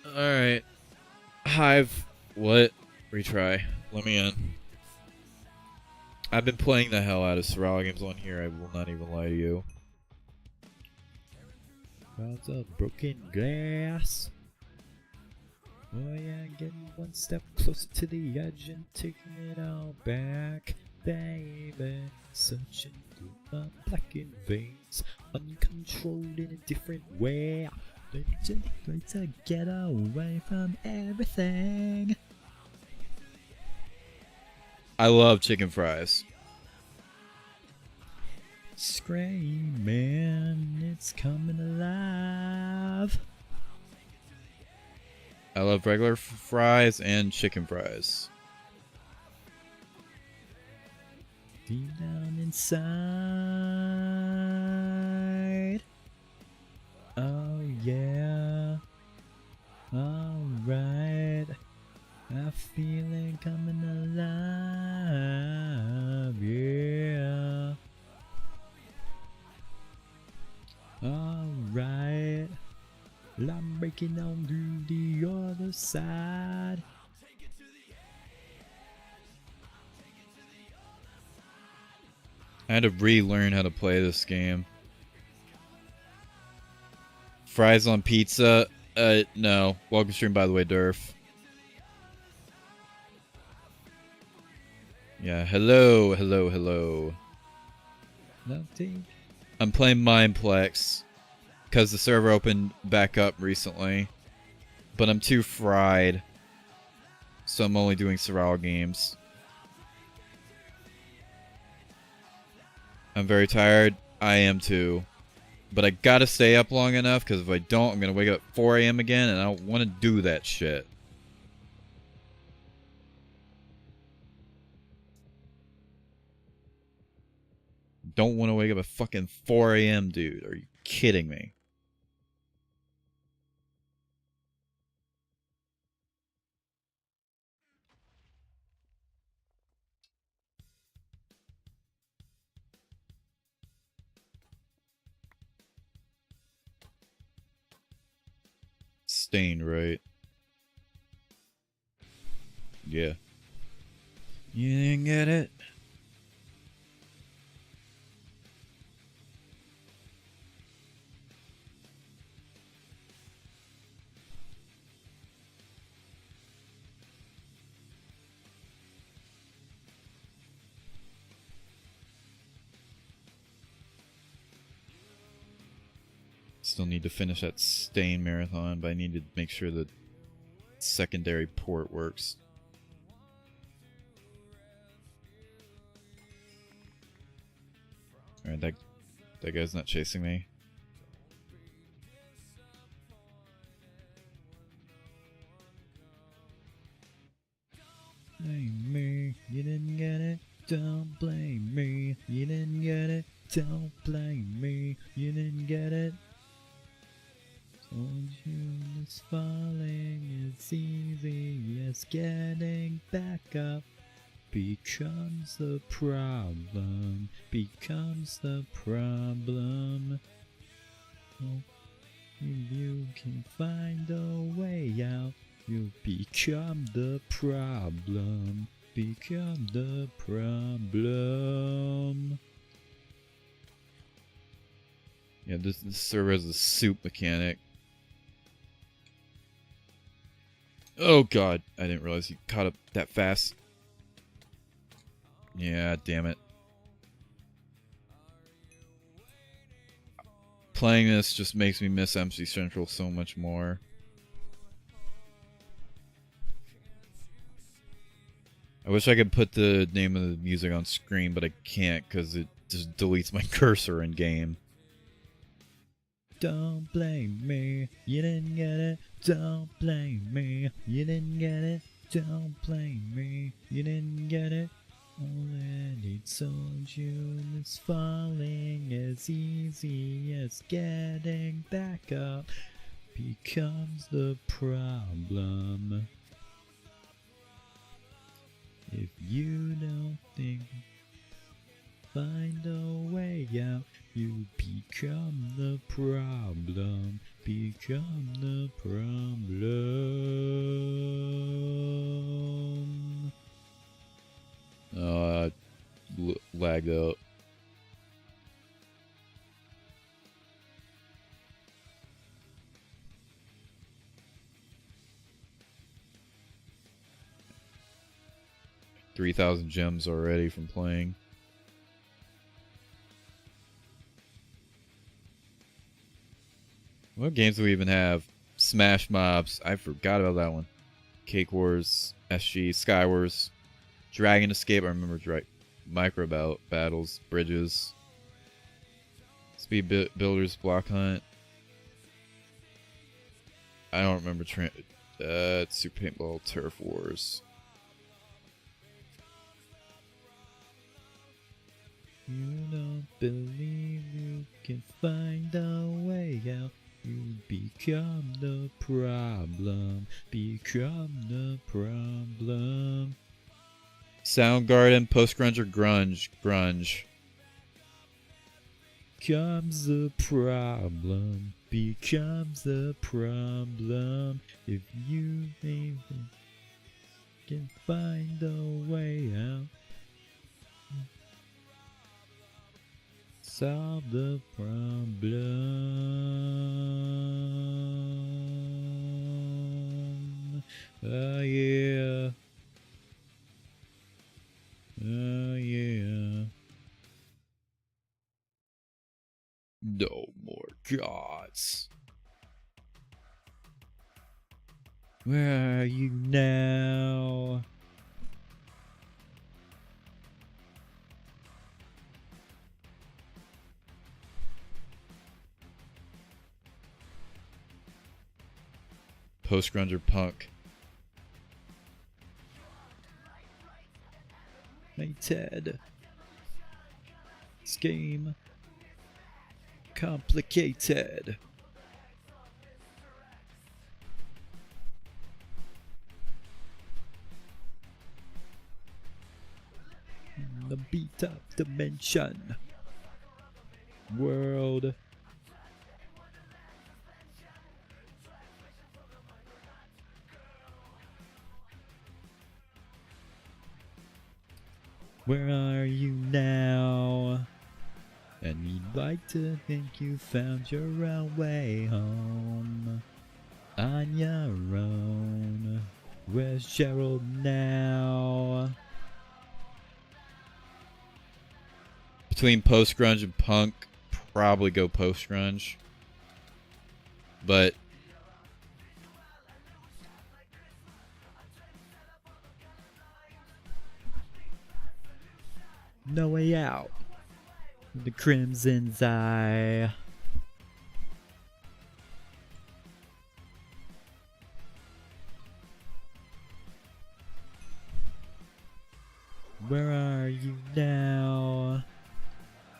Alright. Hive. What? Retry. Let me in. I've been playing the hell out of survival games on here, I will not even lie to you. Clouds of broken glass. Oh yeah, getting one step closer to the edge and taking it all back. Baby, searching through my blackened veins, uncontrolled in a different way. They just try to get away from everything. I love chicken fries. Screaming, it's coming alive. I love regular fries and chicken fries. Deep down inside. Oh yeah. Alright. I feel it coming alive. Yeah. Alright. I'm breaking on to the other side. I had to relearn how to play this game. Fries on pizza? No. Welcome stream, by the way, Durf. Yeah, hello, hello, hello. Nothing. I'm playing Mineplex because the server opened back up recently, but I'm too fried, so I'm only doing survival games. I'm very tired. I am too. But I gotta stay up long enough, because if I don't, I'm gonna wake up at 4 a.m. again, and I don't want to do that shit. Don't want to wake up at fucking 4 a.m., dude. Are you kidding me? Stain, right? Yeah. You didn't get it? Still need to finish that Stain marathon, but I need to make sure that secondary port works. Alright, that guy's not chasing me. Blame me, you didn't get it. Don't blame me, you didn't get it. Don't blame me, you didn't get it. Told you it's falling, it's easy, yes, getting back up becomes the problem, becomes the problem. Oh, if you can find a way out, you become the problem, become the problem. Yeah, this server has a soup mechanic. Oh god, I didn't realize you caught up that fast. Yeah, damn it. Playing this just makes me miss MC Central so much more. I wish I could put the name of the music on screen, but I can't because it just deletes my cursor in game. Don't blame me, you didn't get it. Don't blame me, you didn't get it. Don't blame me, you didn't get it. Already told you it's falling as easy as getting back up becomes the problem. If you don't think, find a way out, you become the problem, become the problem. Lagged out. $3,000 gems already from playing. What games do we even have? Smash Mobs. I forgot about that one. Cake Wars, SG, Sky Wars, Dragon Escape. I remember Micro Battles, Bridges, Speed Builders, Block Hunt. I don't remember Super Paintball, Turf Wars. You don't believe you can find a way out. You become the problem. Become the problem. Soundgarden, post-grunge or grunge? Grunge. Becomes the problem. Becomes the problem. If you think you can find a way out. Solve the problem. Oh yeah. Oh yeah. No more gods. Where are you now? Post-grunge or punk? Hey Ted. This game complicated. The beat up dimension world. Where are you now? And you'd like to think you found your own way home. On your own. Where's Gerald now? Between post-grunge and punk, probably go post-grunge. But No Way Out. The Crimson's Eye. Where are you now?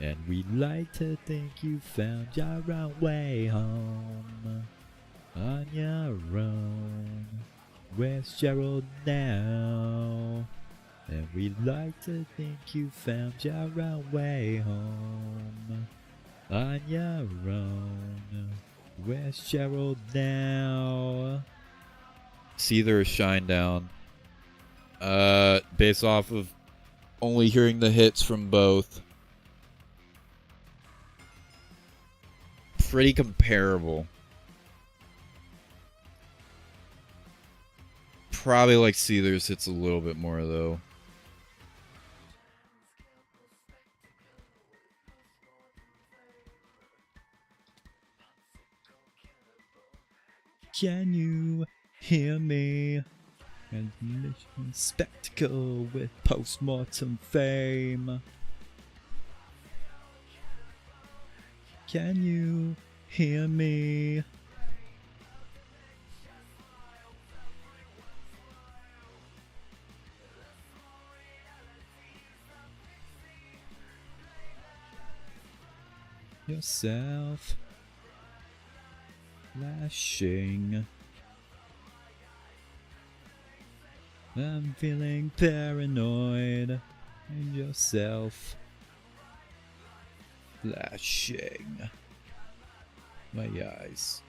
And we'd like to think you found your own way home. On your own. Where's Gerald now? And we'd like to think you found your own way home. On your own. Where's Gerald now? Seether or Shinedown. Based off of only hearing the hits from both. Pretty comparable. Probably like Seether's hits a little bit more though. Can you hear me? And mission spectacle with postmortem fame. Can you hear me? Yourself flashing. I'm feeling paranoid. And yourself flashing. My eyes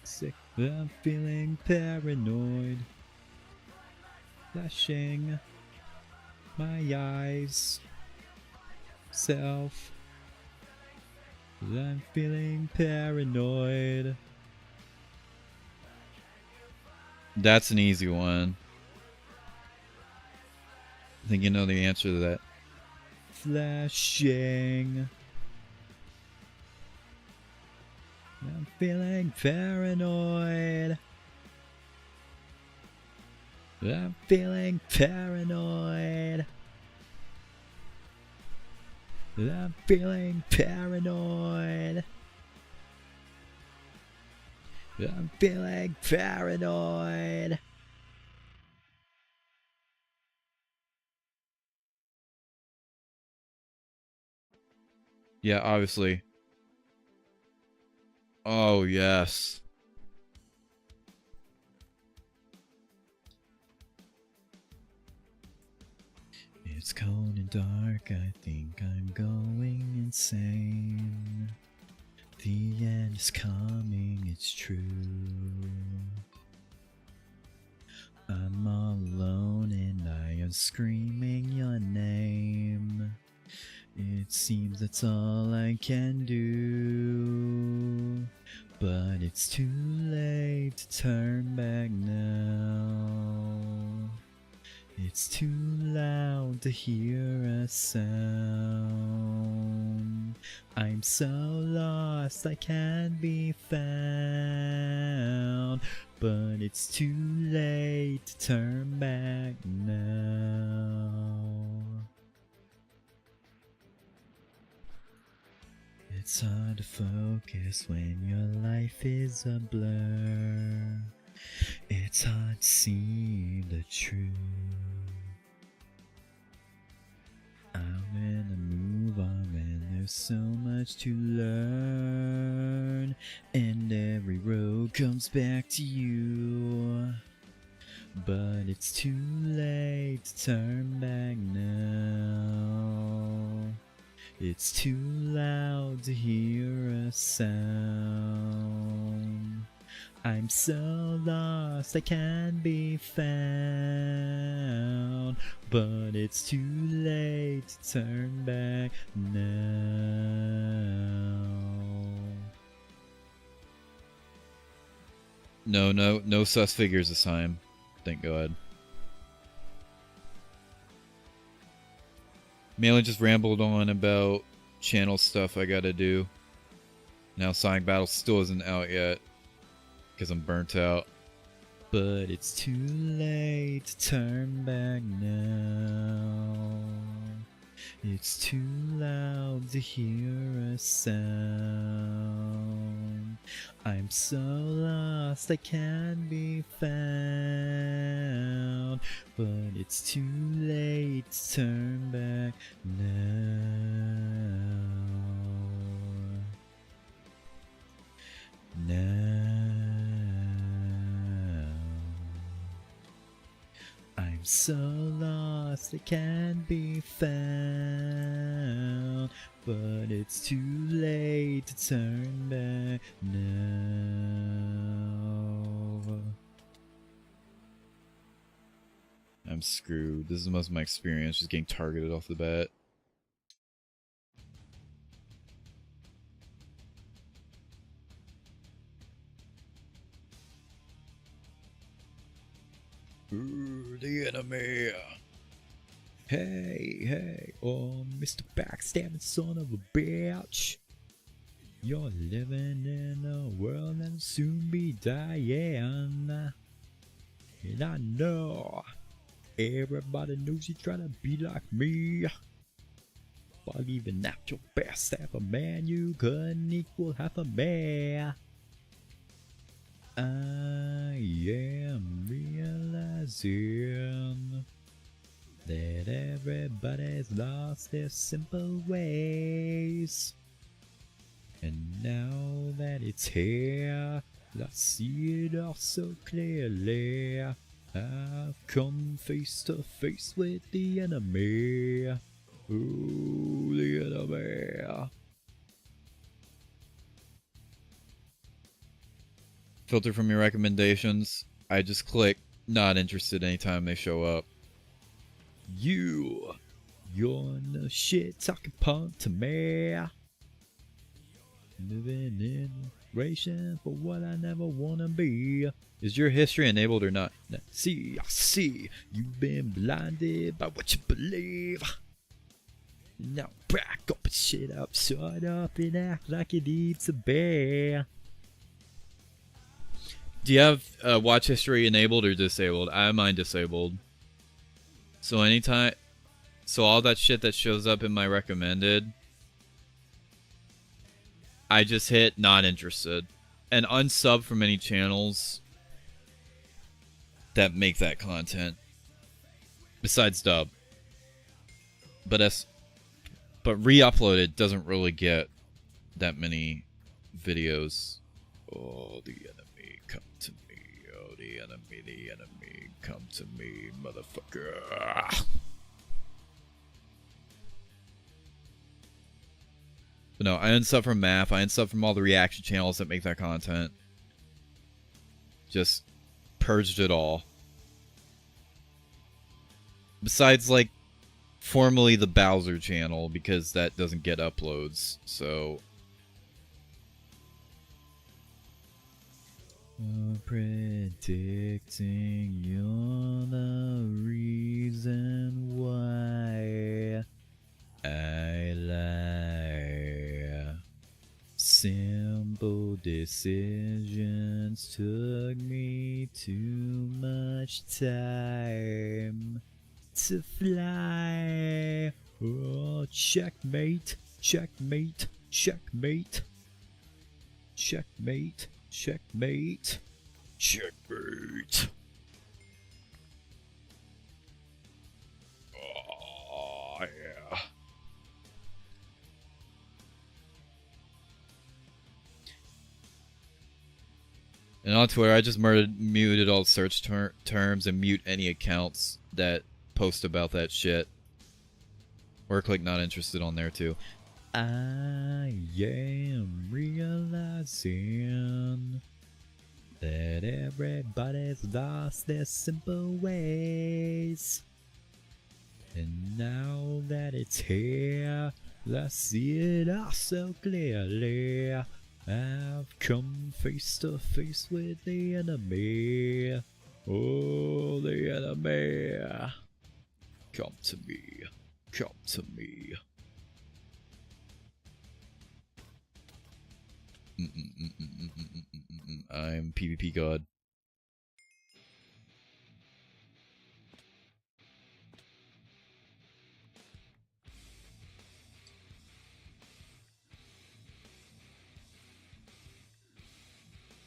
sick. I'm feeling paranoid. Flashing. My eyes. Self. I'm feeling paranoid. That's an easy one. I think you know the answer to that. Flashing. I'm feeling paranoid. I'm feeling paranoid. I'm feeling paranoid. I'm feeling paranoid. Yeah, obviously. Oh, yes. It's cold and dark, I think I'm going insane. The end is coming, it's true. I'm all alone and I am screaming your name. It seems that's all I can do. But it's too late to turn back now. It's too loud to hear a sound. I'm so lost I can't be found. But it's too late to turn back now. It's hard to focus when your life is a blur. It's hard to see the truth. I'm gonna move on when there's so much to learn, and every road comes back to you. But it's too late to turn back now. It's too loud to hear a sound. I'm so lost I can't be found. But it's too late to turn back now. No sus figures this time. Thank God. Mainly just rambled on about channel stuff I gotta do. Now Sonic Battle still isn't out yet, because I'm burnt out. But it's too late to turn back now. It's too loud to hear a sound. I'm so lost I can't be found. But it's too late to turn back now. I'm so lost I can't be found. But it's too late to turn back now. I'm screwed. This is most of my experience just getting targeted off the bat. Ooh, the enemy. Hey, oh, Mr. Backstabbing son of a bitch. You're living in a world that'll soon be dying. And I know everybody knows you try to be like me. But even at your best, half a man, you couldn't equal half a man. I am realizing that everybody's lost their simple ways. And now that it's here, I see it all so clearly. I've come face to face with the enemy. Ooh, the enemy. Filter from your recommendations. I just click not interested anytime they show up. You're no shit talking punk to me. Living in ration for what I never wanna be. Is your history enabled or not? Now, I see. You've been blinded by what you believe. Now back up and shit up, shut up and act like you need to be. Do you have watch history enabled or disabled? I have mine disabled. So anytime, so all that shit that shows up in my recommended, I just hit not interested and unsub from any channels that make that content. Besides dub, but re-uploaded doesn't really get that many videos. Oh, the enemy, come to me. Oh, the enemy, come to me, motherfucker. But no, I unsub from math. I unsub from all the reaction channels that make that content. Just purged it all. Besides, like, formerly the Bowser channel, because that doesn't get uploads, so... Predicting you're the reason why I lie. Simple decisions took me too much time to fly. Oh, checkmate, checkmate, checkmate, checkmate, checkmate, checkmate. Oh, yeah. And on Twitter, I just muted all search terms and mute any accounts that post about that shit. Or click not interested on there too. I am realizing that everybody's lost their simple ways. And now that it's here, I see it all so clearly. I've come face to face with the enemy. Oh, the enemy. Come to me. Come to me. I'm PvP God.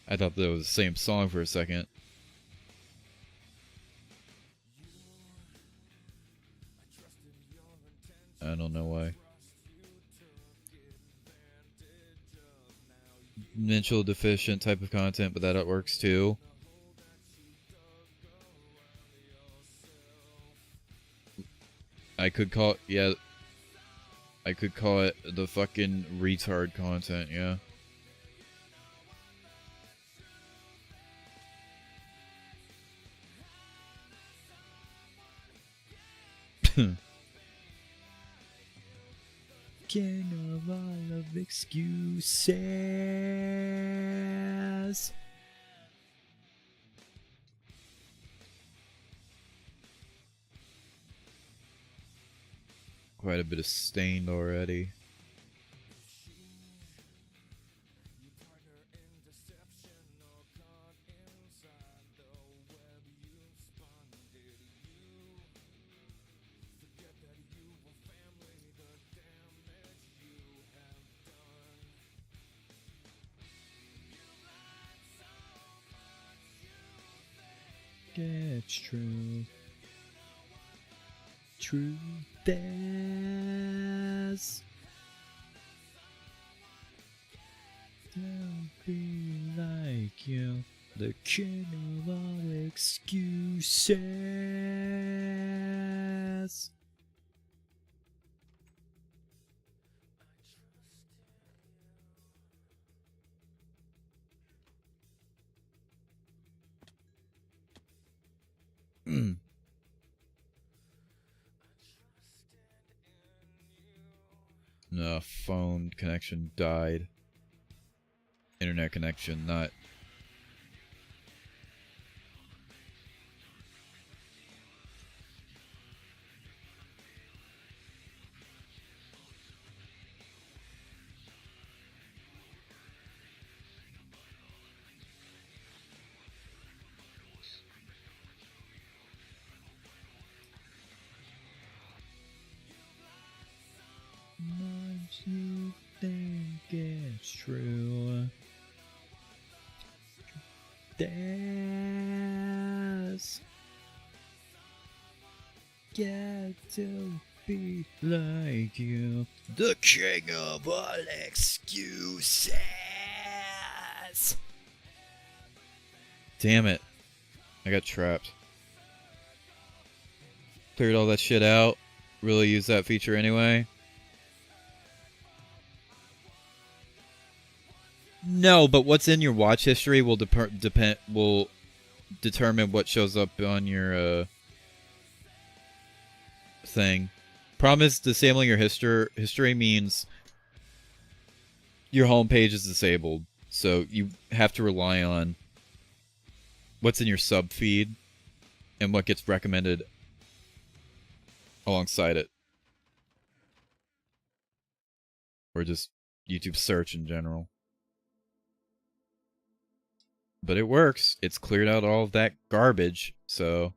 I thought that was the same song for a second. I don't know why. Mental deficient type of content, but that works too. I could call it, yeah. I could call it the fucking retard content, yeah. King of all of excuses. Quite a bit of stained already. It's true. Truth is, don't be like you, the king of all excuses. No, phone connection died. Internet connection, not. stairs. Get to be like you, the king of all excuses. Damn it. I got trapped. Cleared all that shit out. Really use that feature anyway. No, but what's in your watch history will determine what shows up on your thing. Problem is, disabling your history means your home page is disabled, so you have to rely on what's in your sub feed and what gets recommended alongside it, or just YouTube search in general. But it works. It's cleared out all of that garbage, so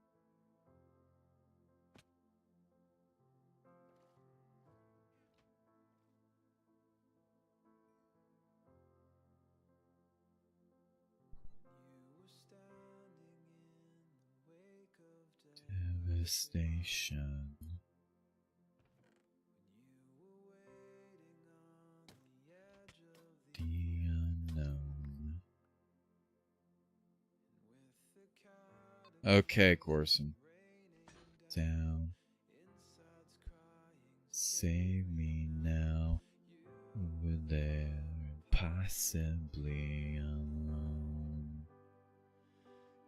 devastation. The unknown. Okay, Corson. Down. Save me now. Over there, possibly alone.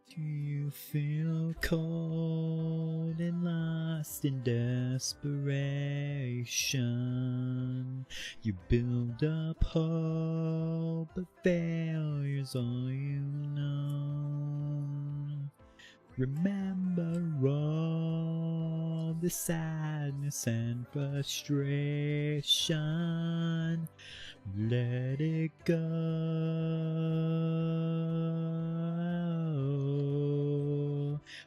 Do you feel cold and lost in desperation? You build up hope, but failure's all you know. Remember all the sadness and frustration. Let it go.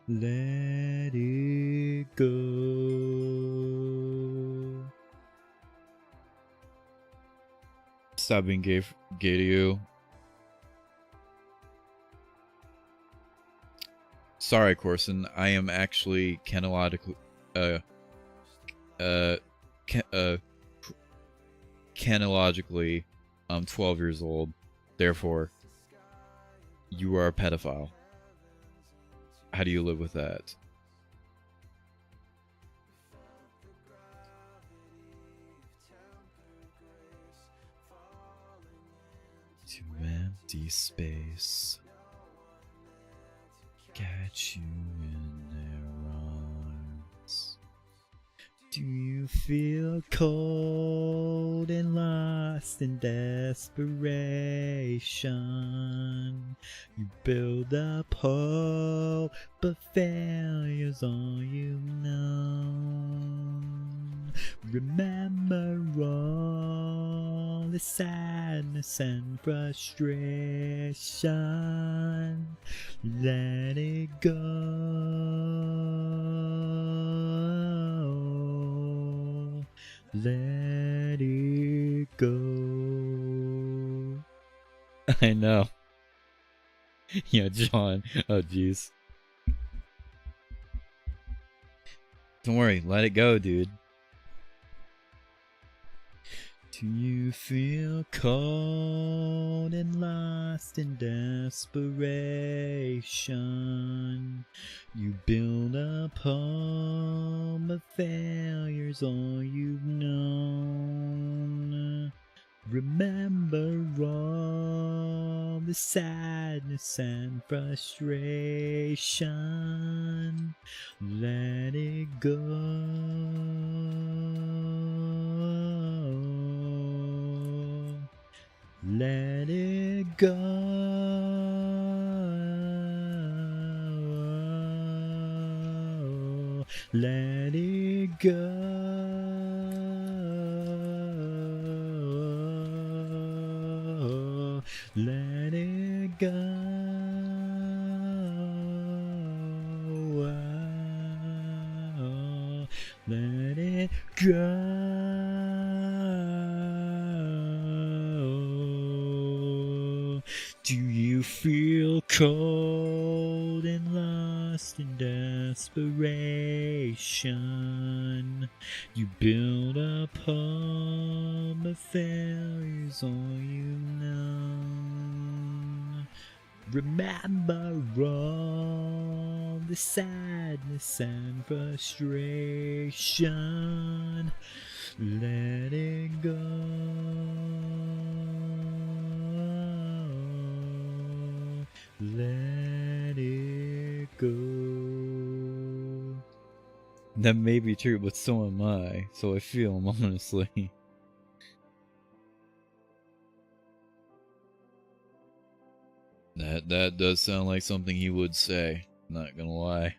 Let it go. Stop being gay to you. Sorry, Corson. I am actually canonically, canonically, I'm 12 years old. Therefore, you are a pedophile. How do you live with that? To empty space. Catch you in their arms. Do you feel cold and lost in desperation? You build up hope, but failure's all you know. Remember all the sadness and frustration. Let it go. Let it go. I know. Yeah, John. Oh, jeez. Don't worry. Let it go, dude. Do you feel cold and lost in desperation? You build up hope, but failure's all you've known. Remember all the sadness and frustration. Let it go. Let it go. Let it go. Let it go. Let it go. Do you feel cold and lost in desperation? You build up hope, but failure's all you know. Remember all the sadness and frustration. Let it go. Let it go. That may be true, but so am I. So I feel him, honestly. That does sound like something he would say. Not gonna lie.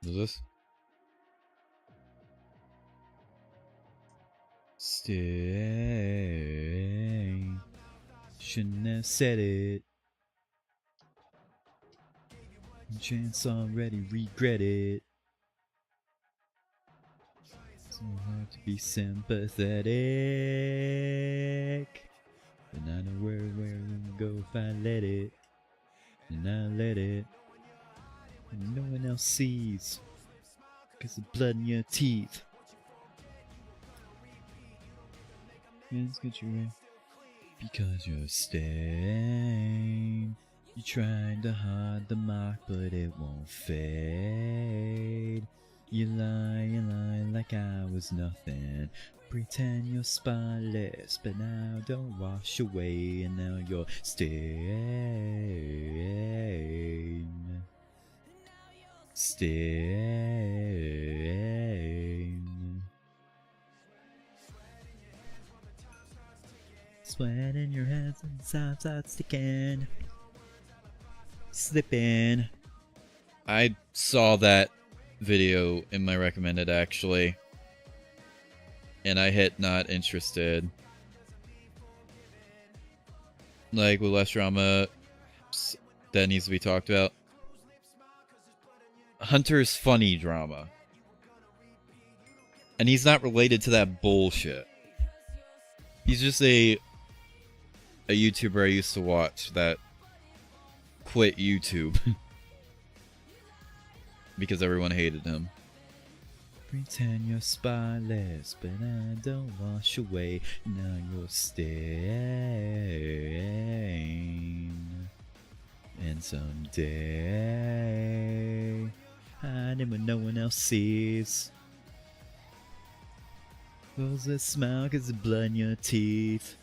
Is this? Stay. Shouldn't have said it. Chance already regret it. So hard to be sympathetic. But I know where to go if I let it. And I let it. And no one else sees. Cause of blood in your teeth. It's good you're in. Because you're staying. You tried to hide the mark, but it won't fade. You lie like I was nothing. Pretend you're spotless, but now don't wash away, and now you're staying. Staying. Sweat in your hands and start sticking. Slipping. I saw that video in my recommended actually. And I hit not interested. Like with less drama that needs to be talked about. Hunter's funny drama. And he's not related to that bullshit. He's just a YouTuber I used to watch that quit YouTube because everyone hated him. Pretend you're spotless, but I don't wash away. Now you're staying. And someday, hiding when no one else sees. Close a smile cause the blood in your teeth.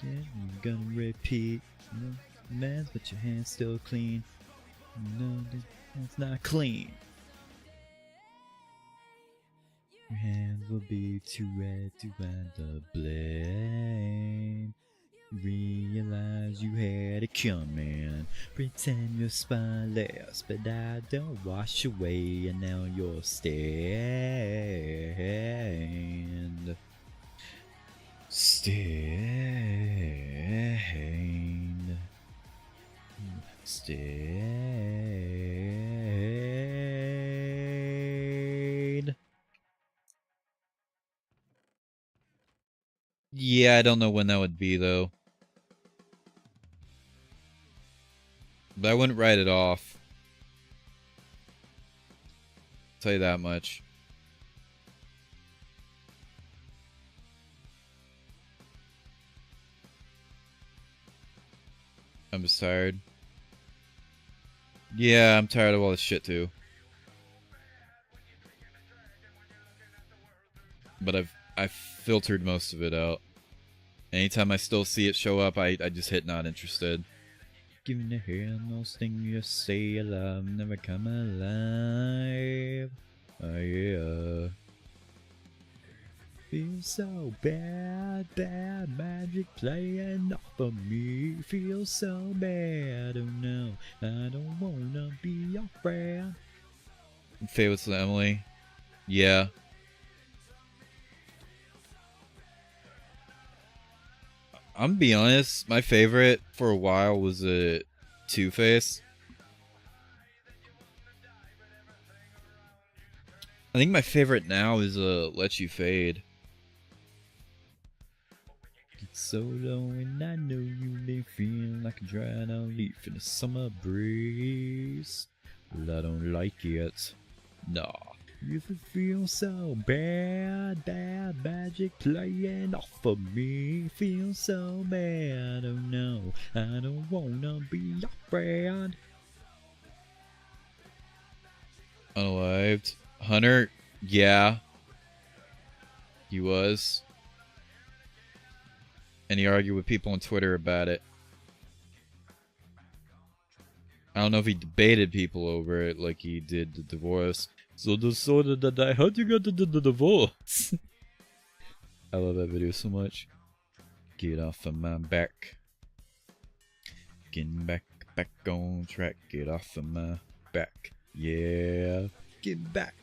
Yeah, I'm gonna repeat. No man's but your hands still clean. No, it's not clean. Your hands will be too red to find the blame. Realize you had it coming. Pretend you're spotless, but I don't wash away, and now you're stained. Stained. Stained. Yeah, I don't know when that would be though. But I wouldn't write it off. I'll tell you that much. I'm just tired. Yeah, I'm tired of all this shit too. But I've filtered most of it out. Anytime I still see it show up, I just hit not interested. Giving the hair most thing you say alive never come alive. Oh yeah. Feel so bad, bad magic playing off of me. Feel so bad, oh no, I don't wanna be your friend. Favorites with Emily. Yeah. I'm gonna be honest, my favorite for a while was a Two-Face. I think my favorite now is Let You Fade. It's so low and I know you may feel like a dried out leaf in the summer breeze. But I don't like it. Nah. If it feels so bad, bad magic playing off of me. Feels so bad, oh no, I don't wanna be your friend. Unalived. Hunter, yeah. He was. And he argued with people on Twitter about it. I don't know if he debated people over it like he did the divorce. So that I heard you got the divorce. I love that video so much. Get off of my back. Getting back on track. Get off of my back. Yeah. Get back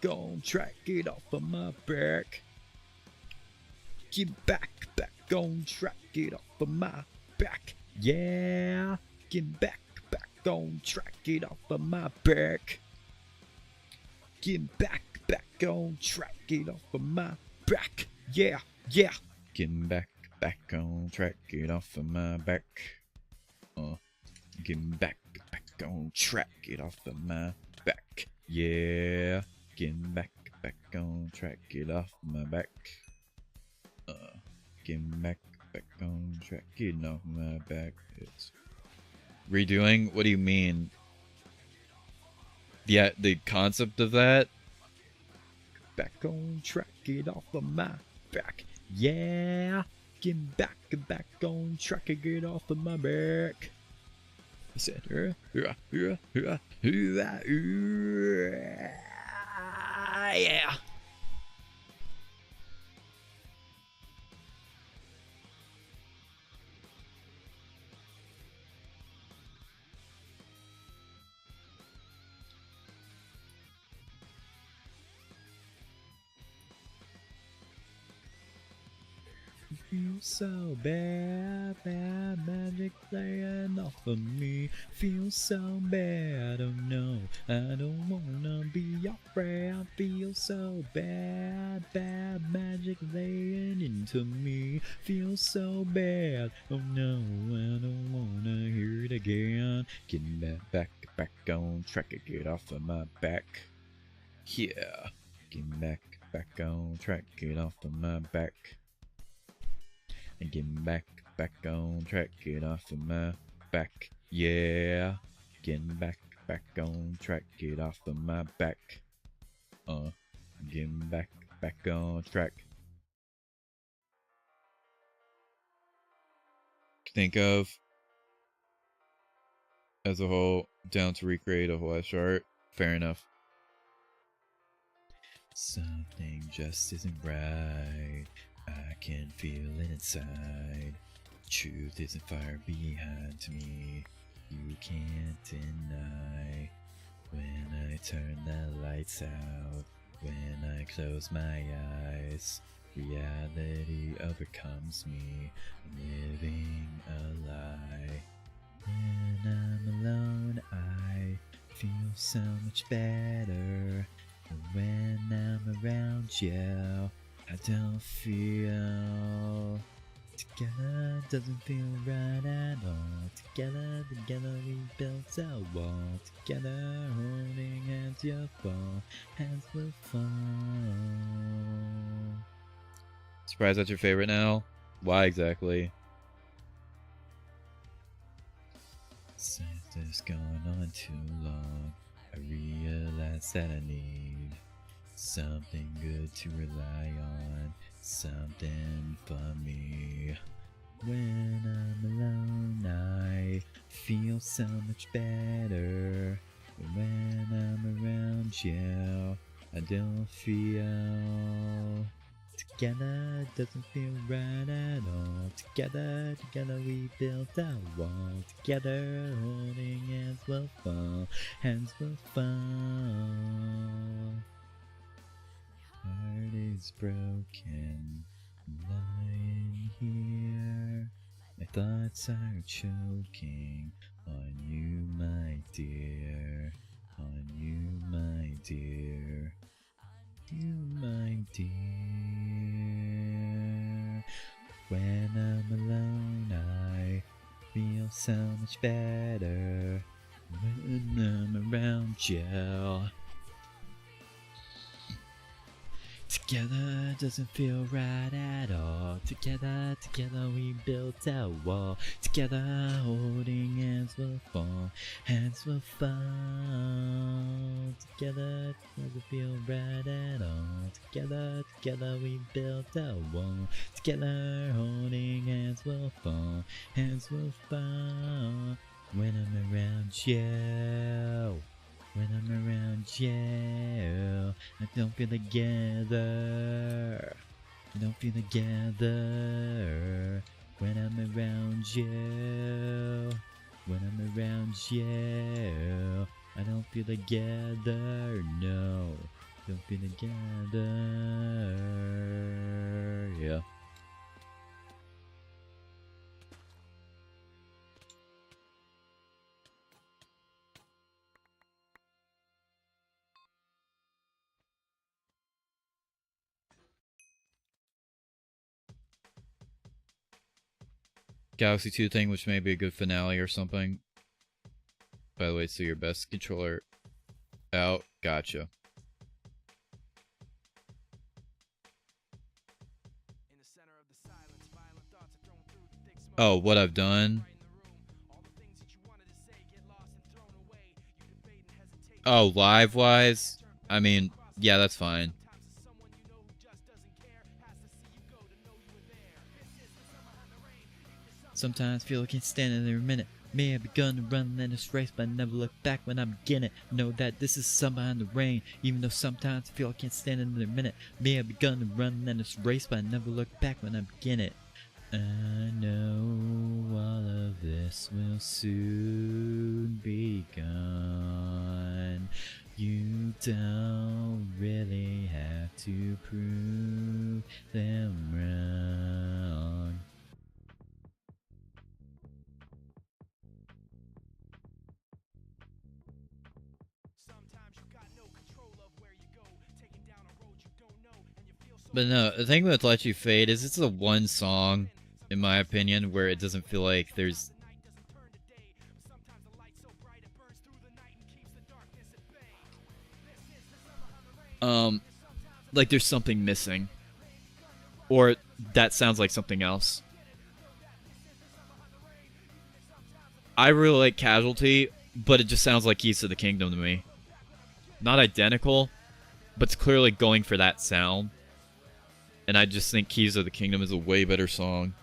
on track. Get off of my back. Get back on track. Get off of my back. Yeah. Get back on track. Get off of my back. Get back on track, get off of my back, yeah. Getting back on track, get off of my back. Getting back on track, get off of my back, yeah. Getting back on track, get off of my back. Getting back on track, getting off my back. It's redoing? What do you mean? Yeah, the concept of that. Back on track, get off of my back. Yeah, get back on track, get off of my back. He said, yeah. Feel so bad, bad magic playing off of me. Feel so bad, oh no, I don't wanna be your friend. Feel so bad, bad magic laying into me. Feel so bad, oh no, I don't wanna hear it again. Getting back on track, get off of my back. Yeah, getting back on track, get off of my back. And getting back on track, get off of my back, yeah. Getting back on track, get off of my back. Getting back on track. Think of as a whole, down to recreate a whole art. Fair enough. Something just isn't right. I can feel it inside. Truth isn't far behind me. You can't deny. When I turn the lights out, when I close my eyes, reality overcomes me. I'm living a lie. When I'm alone, I feel so much better. And when I'm around you, I don't feel together, doesn't feel right at all. Together we built a wall. Together, holding hands, you'll fall. Hands will fall. Surprised that's your favorite now? Why exactly? Since this gone on too long, I realize that I need something good to rely on, something for me. When I'm alone, I feel so much better. But when I'm around you, I don't feel. Together doesn't feel right at all. Together we built a wall. Together, holding hands will fall. Hands will fall. Heart is broken, lying here. My thoughts are choking on you, my dear. On you, my dear. You, my dear. When I'm alone, I feel so much better. When I'm around you. Together doesn't feel right at all. Together we built a wall. Together holding hands will fall. Hands will fall. Together doesn't feel right at all. Together we built a wall. Together holding hands will fall. Hands will fall. When I'm around you. When I'm around you, I don't feel together. I don't feel together. When I'm around you. When I'm around you, I don't feel together. No, don't feel together. Yeah. Galaxy 2 thing, which may be a good finale or something. By the way, so your best controller out. Gotcha. Oh, what I've done? Oh, live-wise? I mean, yeah, that's fine. Sometimes feel I can't stand it every minute. May have begun to run in this race, but I never look back when I'm beginning. Know that this is sun behind the rain, even though sometimes I feel I can't stand it every minute. May have begun to run in this race, but I never look back when I begin it. I know all of this will soon be gone. You don't really have to prove them wrong. But no, the thing with Let You Fade is it's the one song, in my opinion, where it doesn't feel like there's... like there's something missing. Or that sounds like something else. I really like Casualty, but it just sounds like Keys to the Kingdom to me. Not identical, but it's clearly going for that sound. And I just think Keys to the Kingdom is a way better song.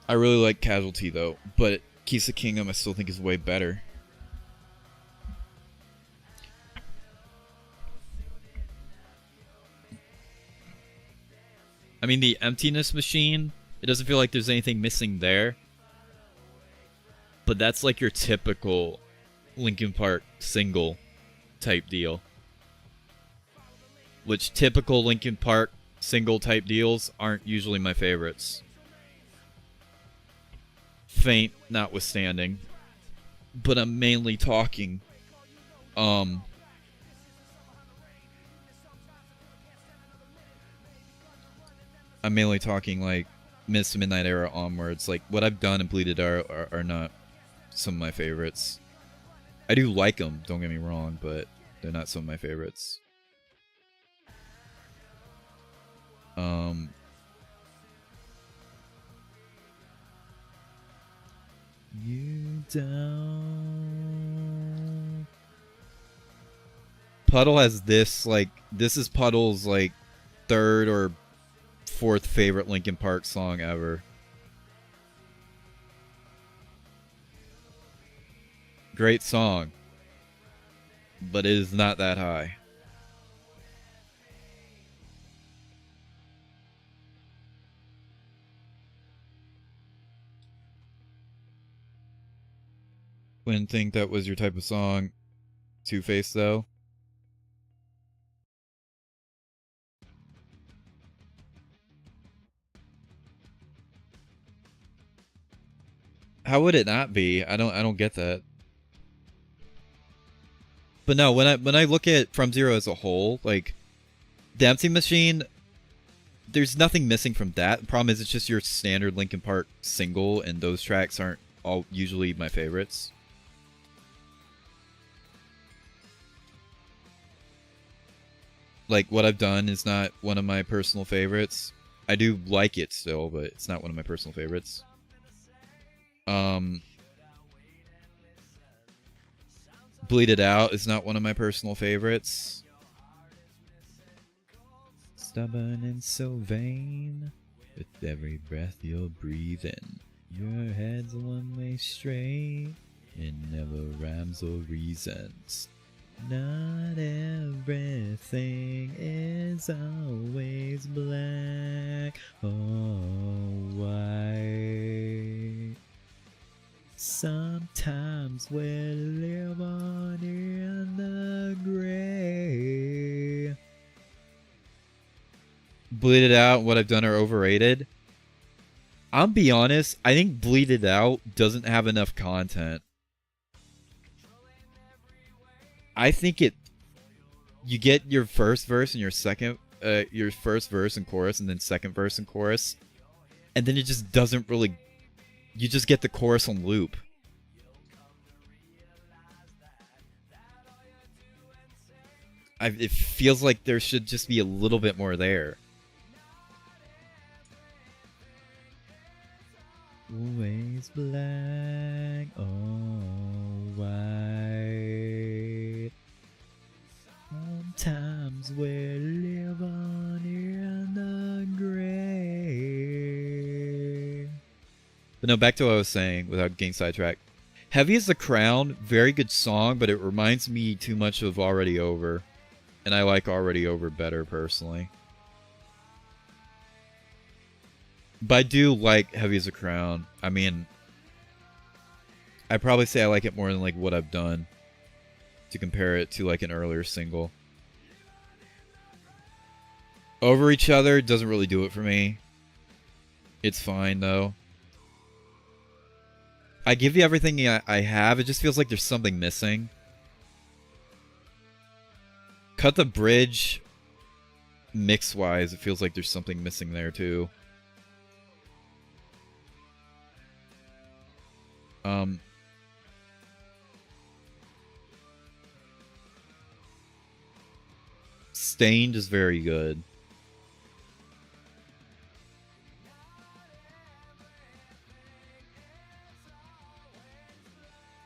I really like Casualty though, but Keys to the Kingdom I still think is way better. I mean, the Emptiness Machine, it doesn't feel like there's anything missing there. But that's like your typical Linkin Park single type deal. Which typical Linkin Park single type deals aren't usually my favorites. Faint notwithstanding. But I'm mainly talking I'm mainly talking like Minutes to Midnight era onwards. Like what I've done and Bleeded are not some of my favorites. I do like them, don't get me wrong, but they're not some of my favorites. You don't. Puddle has this, like, this is Puddle's, like, third or fourth favorite Linkin Park song ever. Great song, but it is not that high. Wouldn't think that was your type of song, Two-Face, though. How would it not be? I don't get that. But no, when I look at From Zero as a whole, like the Empty Machine, there's nothing missing from that. The problem is it's just your standard Linkin Park single, and those tracks aren't all usually my favorites. Like, What I've Done is not one of my personal favorites. I do like it still, but it's not one of my personal favorites. Bleed It Out is not one of my personal favorites. Stubborn and so vain, with every breath you're breathing, your head's a one-way street, it never rhymes or reasons. Not everything is always black or white. Sometimes we live on in the gray. Bleed It Out and What I've Done are overrated. I'll be honest, I think Bleed It Out doesn't have enough content. I think you get your first verse and your first verse and chorus, and then second verse and chorus, and then it just doesn't really. You just get the chorus on loop. It feels like there should just be a little bit more there. Always black or white. Sometimes we live on in the gray. But no, back to what I was saying without getting sidetracked. Heavy as the Crown, very good song, but it reminds me too much of Already Over. And I like Already Over better, personally. But I do like Heavy as a Crown. I mean, I'd probably say I like it more than like What I've Done, to compare it to like an earlier single. Over Each Other doesn't really do it for me. It's fine though. I give you everything I have. It just feels like there's something missing. Cut the Bridge, mix-wise, it feels like there's something missing there too. Stained is very good.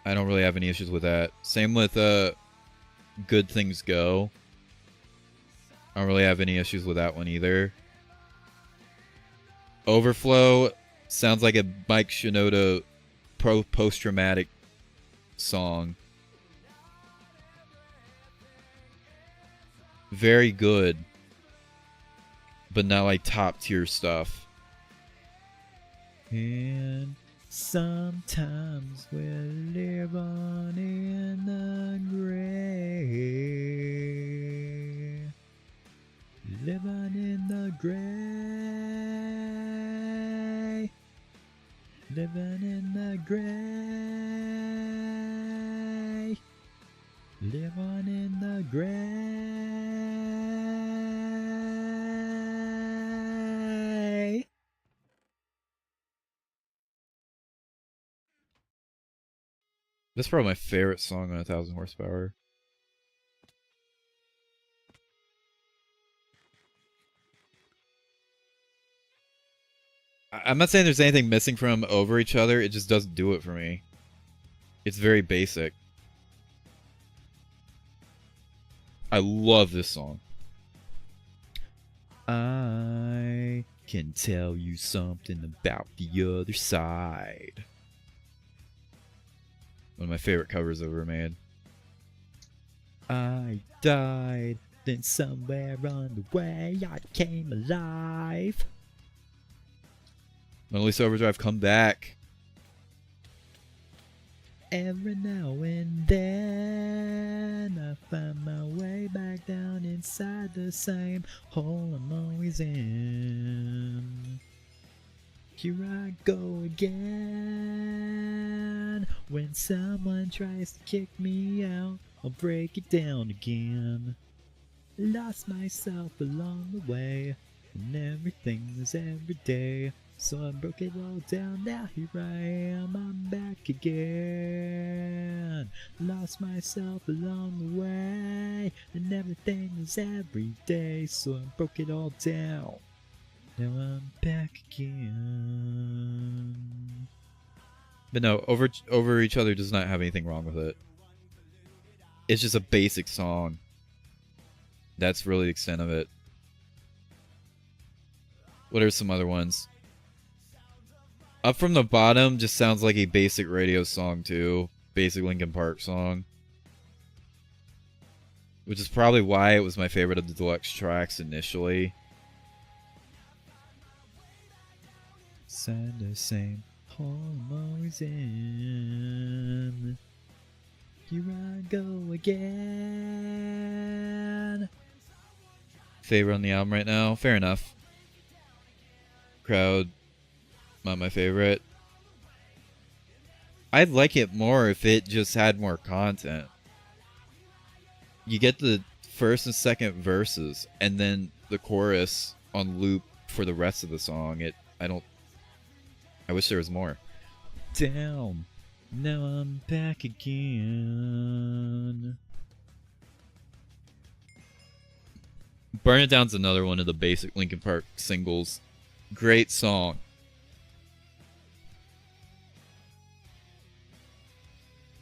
I don't really have any issues with that. Same with Good Things Go. I don't really have any issues with that one either. Overflow sounds like a Mike Shinoda post-traumatic song. Very good, but not like top tier stuff. And sometimes we live on in the gray. Living in the gray. Living in the gray. Living in the gray. That's probably my favorite song on 1,000 Horsepower. I'm not saying there's anything missing from Over Each Other, it just doesn't do it for me. It's very basic. I love this song. I can tell you something about the other side. One of my favorite covers ever made. I died, then somewhere on the way I came alive. Mona Lisa Overdrive, Come Back. Every now and then I find my way back down inside the same hole I'm always in. Here I go again. When someone tries to kick me out, I'll break it down again. Lost myself along the way, and everything is every day. So I broke it all down, now here I am, I'm back again. Lost myself along the way, and everything is every day. So I broke it all down, now I'm back again. But no, over each other does not have anything wrong with it. It's just a basic song. That's really the extent of it. What are some other ones? Up From the Bottom just sounds like a basic radio song too. Basic Linkin Park song. Which is probably why it was my favorite of the deluxe tracks initially. Sound the same, hole I'm always in. Here I go again. Favorite on the album right now? Fair enough. Crowd, not my favorite. I'd like it more if it just had more content. You get the first and second verses, and then the chorus on loop for the rest of the song. I wish there was more. Down. Now I'm back again. Burn It Down's another one of the basic Linkin Park singles. Great song.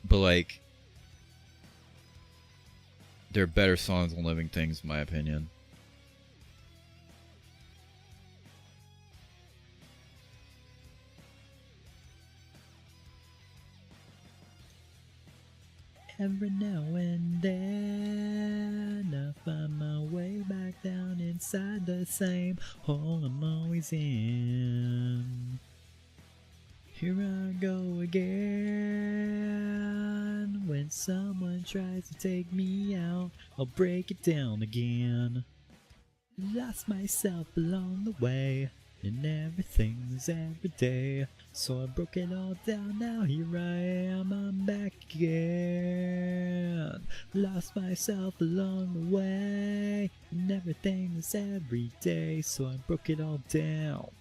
But like, there are better songs than Living Things, in my opinion. Every now and then I find my way back down inside the same hole I'm always in. Here I go again. When someone tries to take me out, I'll break it down again. Lost myself along the way, and everything's every day. So I broke it all down, now here I am, I'm back again. Lost myself along the way, and everything is every day. So I broke it all down,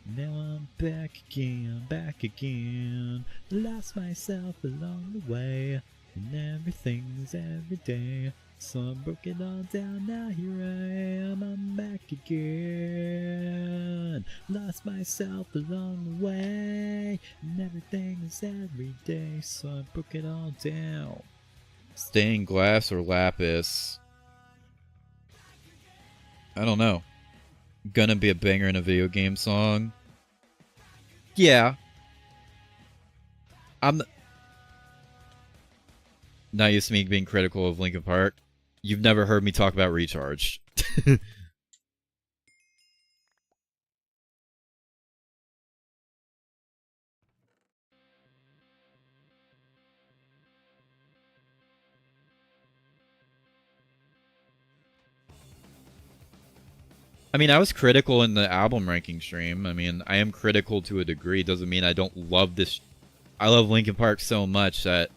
now I'm back again. Lost myself along the way, and everything's every day. So I broke it all down, now here I am, I'm back again. Lost myself along the way, and everything is every day. So I broke it all down. Stained Glass or Lapis? I don't know. Gonna be a banger in a video game song? Yeah. I'm not used to me being critical of Linkin Park. You've never heard me talk about Recharge. I mean, I was critical in the album ranking stream. I mean, I am critical to a degree. Doesn't mean I don't love this. I love Linkin Park so much that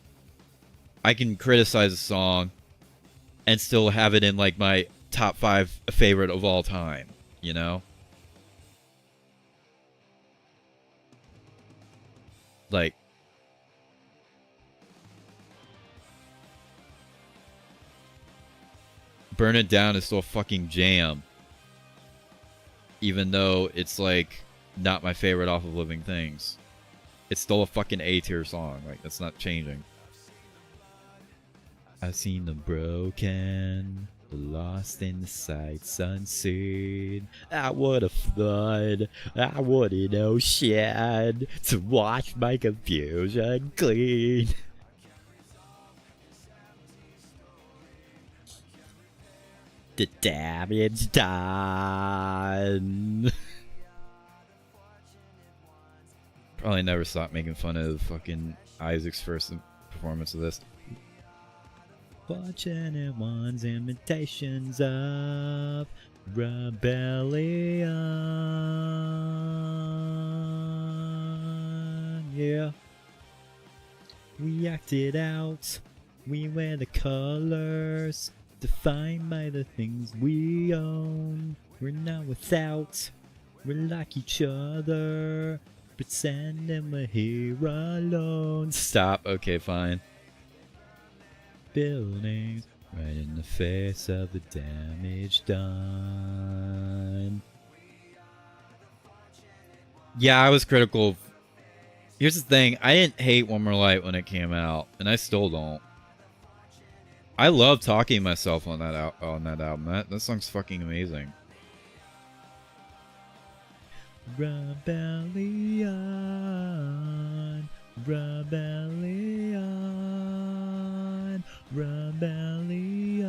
I can criticize a song and still have it in like my top 5 favorite of all time, you know? Like, Burn It Down is still a fucking jam. Even though it's like not my favorite off of Living Things. It's still a fucking A-tier song. Like, that's not changing. I've seen the broken, the lost in the sights unseen. I would have thought I wouldn't know shit to wash my confusion clean. The damage done. Probably never stop making fun of fucking Isaac's first performance of this. Watching anyone's imitations of rebellion. yeah. We acted out. We wear the colors defined by the things we own. We're not without. We're like each other. Pretending we're here alone. Stop. Okay, fine. Buildings right in the face of the damage done. Yeah, I was critical. Here's the thing. I didn't hate One More Light when it came out, and I still don't. I love talking myself on that album. That song's fucking amazing. Rebellion, rebellion, rebellion.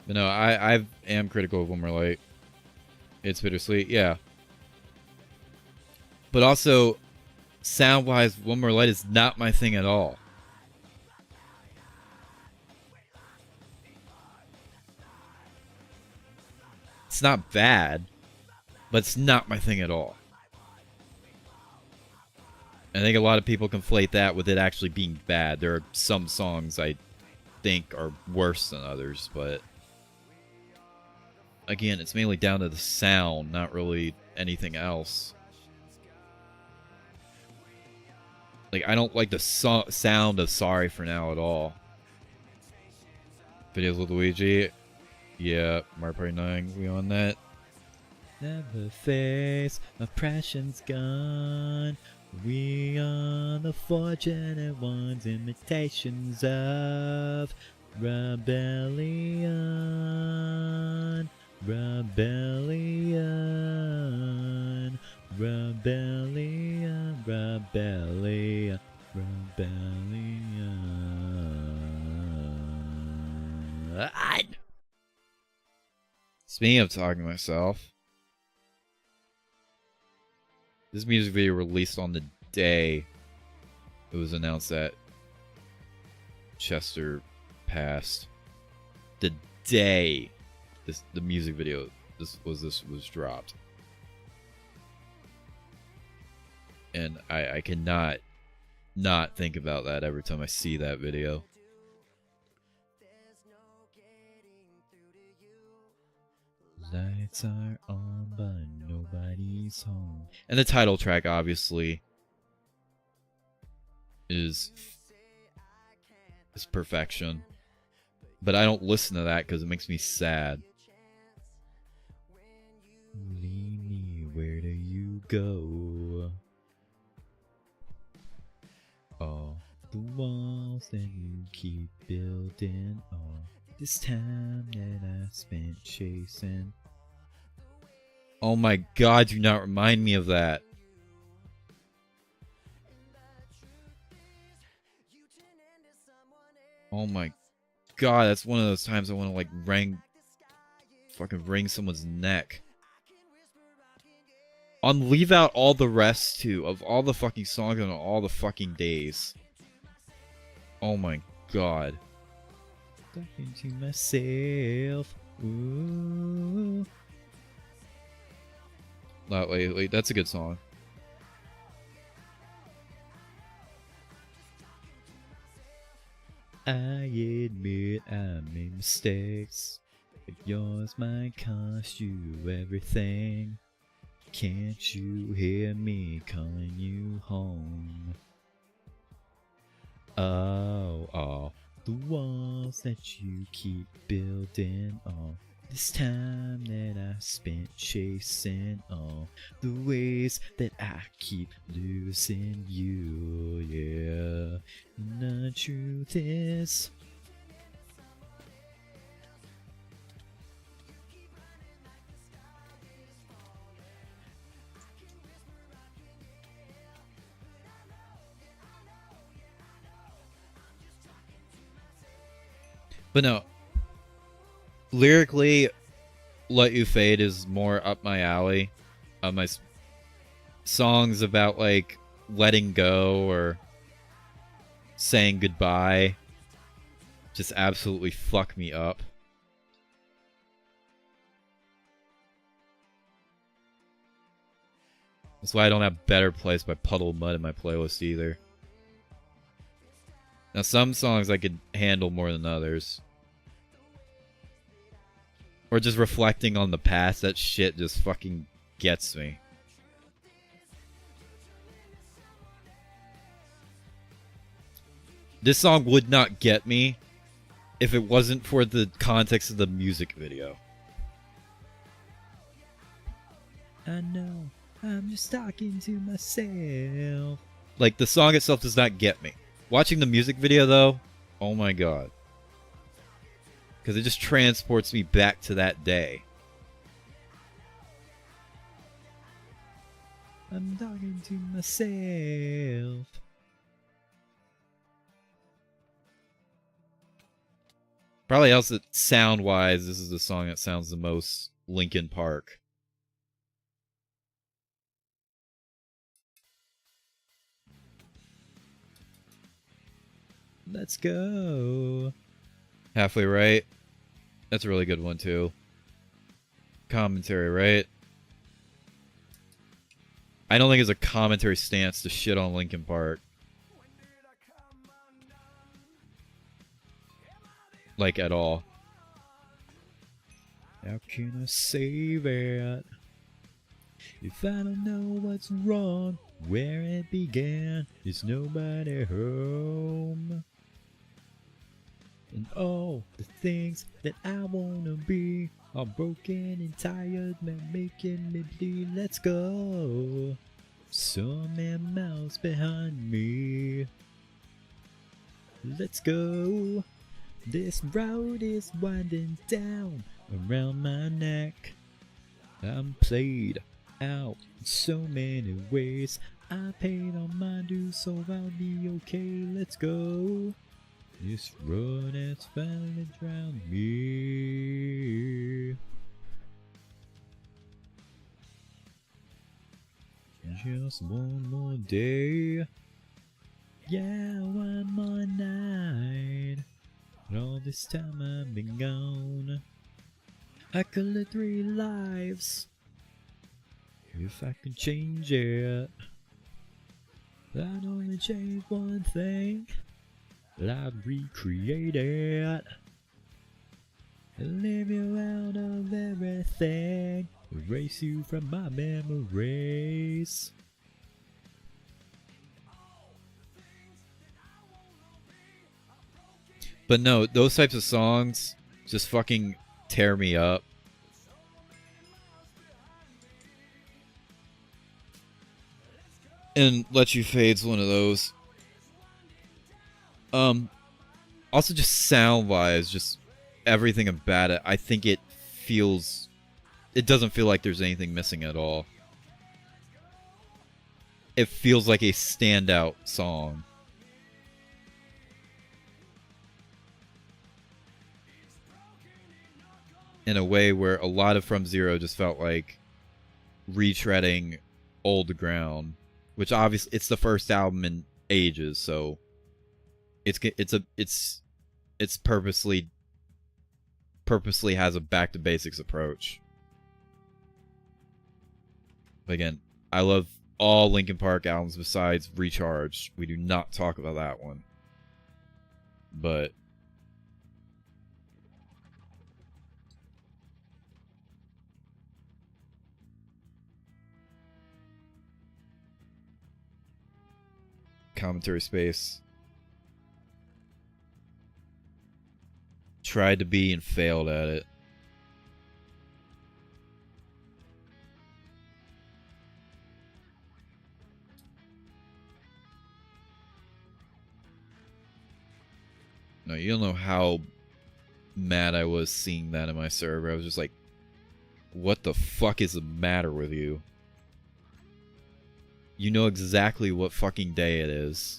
But no, I am critical of One More Light. It's bittersweet, yeah. But also, sound-wise, One More Light is not my thing at all. It's not bad, but it's not my thing at all. I think a lot of people conflate that with it actually being bad. There are some songs I think are worse than others, but again, it's mainly down to the sound, not really anything else. Like, I don't like the sound of Sorry for Now at all. Videos with Luigi. Yeah, Mario Party 9, we on that? Never face oppression's gone. We are the fortunate ones, imitations of rebellion. Rebellion. Rebellion. Rebellion. Rebellion. Speaking of talking to myself, this music video released on the day it was announced that Chester passed. The day the music video was dropped, and I cannot not think about that every time I see that video. Lights are on, but nobody's home. And the title track, obviously, is perfection. But I don't listen to that because it makes me sad. Leave me, where do you go? All the walls that you keep building, all this time that I spent chasing. Oh my god, do not remind me of that. Oh my god, that's one of those times I want to like fucking wring someone's neck. On Leave Out All the Rest too, of all the fucking songs on all the fucking days. Oh my god. Talking to myself. Ooh. Wait, that's a good song. I admit I made mistakes, but yours might cost you everything. Can't you hear me calling you home? Oh, the walls that you keep building, all this time that I spent chasing, all the ways that I keep losing you, yeah. And the truth is, but no, lyrically, Let You Fade is more up my alley. My songs about like letting go or saying goodbye just absolutely fuck me up. That's why I don't have Better Place by Puddle Mud in my playlist either. Now, some songs I could handle more than others. Or just reflecting on the past, that shit just fucking gets me. This song would not get me if it wasn't for the context of the music video. I know, I'm just talking to myself. Like, the song itself does not get me. Watching the music video, though, oh my god. Because it just transports me back to that day. I'm talking to myself. Probably else that sound-wise, this is the song that sounds the most Linkin Park. Let's go. Halfway Right. That's a really good one, too. Commentary, right? I don't think it's a commentary stance to shit on Linkin Park. Like, at all. How can I save it? If I don't know what's wrong, where it began, is nobody home. And all the things that I wanna be are broken and tired, man, making me bleed. Let's go. So many miles behind me. Let's go. This road is winding down around my neck. I'm played out in so many ways. I paid all my dues, so I'll be okay. Let's go. This road has finally drowned me. Just one more day. Yeah, one more night. And all this time I've been gone. I could live 3 lives if I could change it. I'd only change one thing. I'd recreate it and leave you out of everything. Erase you from my memories. But no, those types of songs just fucking tear me up. And Let You Fade's one of those. Also just sound-wise, just everything about it, I think it doesn't feel like there's anything missing at all. It feels like a standout song. In a way where a lot of From Zero just felt like retreading old ground, which obviously it's the first album in ages, so it's purposely has a back to basics approach. But again, I love all Linkin Park albums besides Recharge. We do not talk about that one. But commentary space. Tried to be and failed at it. No, you don't know how mad I was seeing that in my server. I was just like, what the fuck is the matter with you? You know exactly what fucking day it is.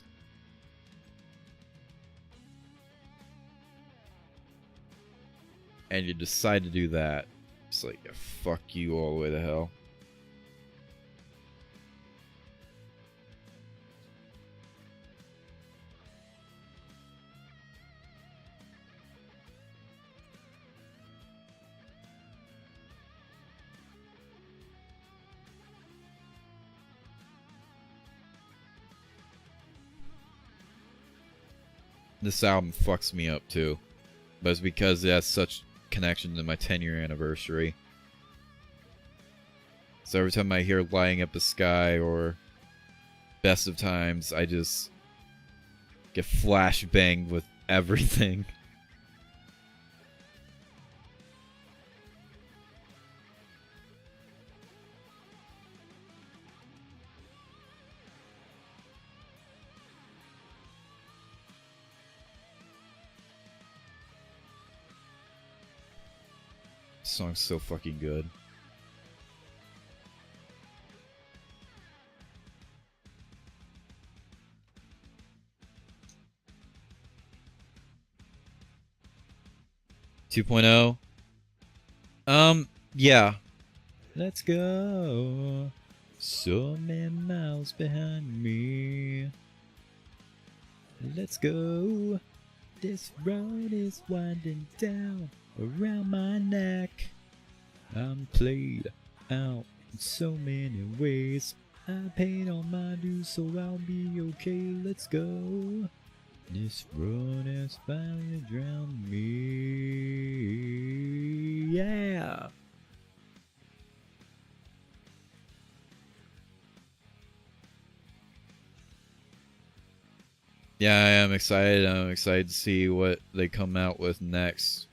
And you decide to do that. It's like, yeah, fuck you all the way to hell. this album fucks me up too. But it's because it has such connection to my 10-year anniversary. So every time I hear Lighting Up the Sky or Best of Times, I just get flashbanged with everything. This song's so fucking good. Yeah. Let's go. So many miles behind me. Let's go. This road is winding down around my neck. I'm played out in so many ways. I paid all my dues, so I'll be okay. Let's go. This road has finally drowned me. Yeah. Yeah, I am excited. I'm excited to see what they come out with next.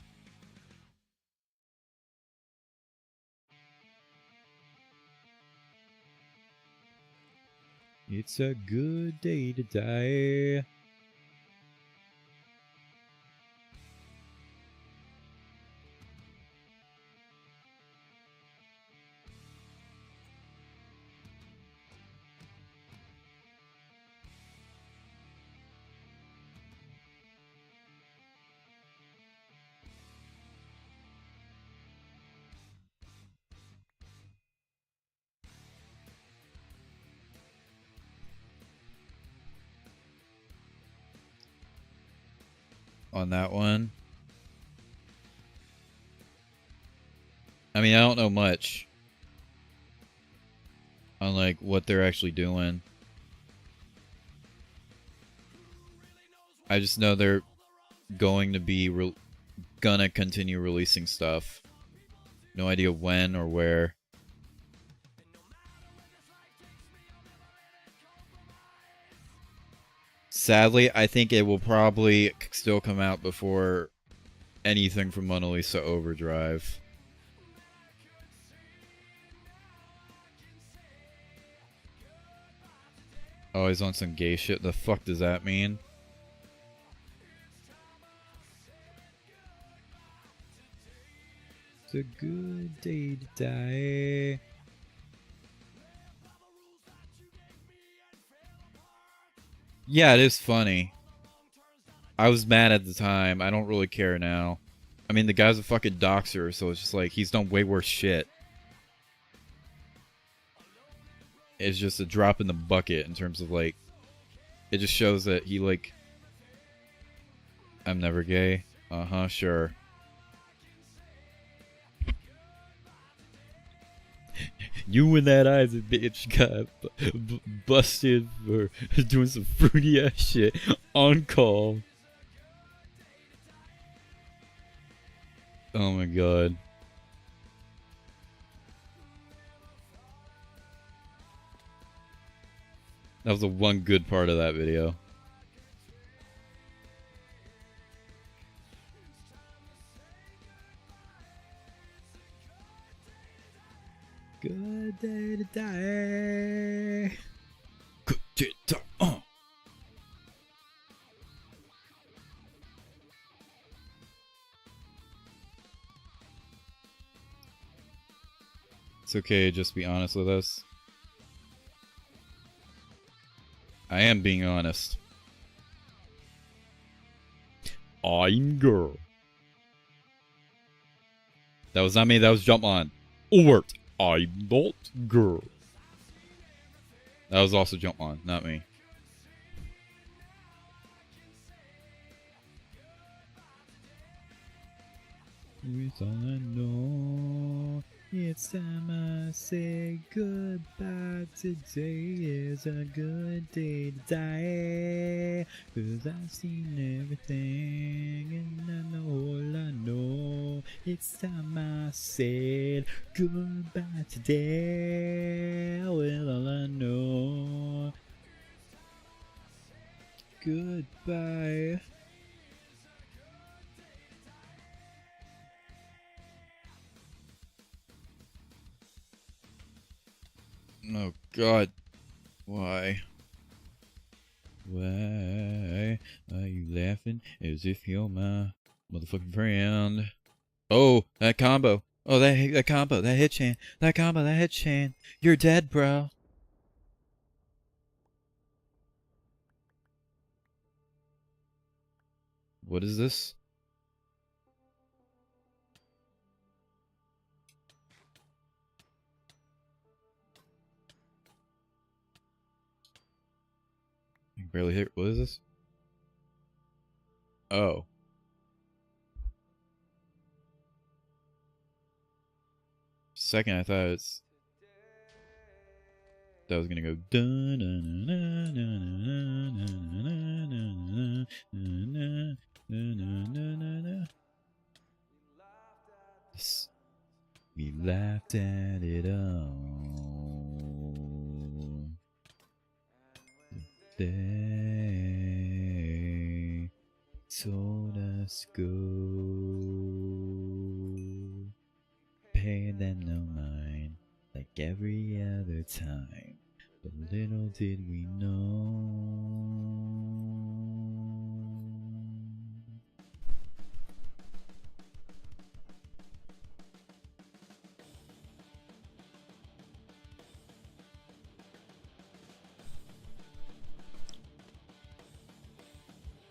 It's a good day to die. On that one, I mean, I don't know much on like what they're actually doing. I just know they're going to be gonna continue releasing stuff. No idea when or where. Sadly, I think it will probably still come out before anything from Mona Lisa Overdrive. Oh, he's on some gay shit. The fuck does that mean? It's a good day to die. Yeah, it is funny. I was mad at the time. I don't really care now. I mean, the guy's a fucking doxer, so it's just like, he's done way worse shit. It's just a drop in the bucket in terms of, like, it just shows that he, like, I'm never gay. Uh-huh, sure. You and that eyes bitch got busted for doing some fruity ass shit on call. Oh my god. That was the one good part of that video. Good day to die. Good day to die. It's okay, just be honest with us. I am being honest. I'm girl. That was not me, that was Jump On. Alert. I'm not girl. That was also Jump On, not me. It's all I know. It's time I say goodbye. Today is a good day to die. 'cause I've seen everything, and I know all I know. It's time I said goodbye today. Well, all I know. Goodbye. Oh God. Why? Why are you laughing as if you're my motherfucking friend? Oh, that combo. Oh, that combo. That hit chain. That combo. That hit chain. You're dead, bro. What is this? I can barely hit. What is this? Oh. Second, I thought it's that was gonna go dun dun dun dun. We laughed at it all. They told us go. Pay them no mind, like every other time. But little did we know.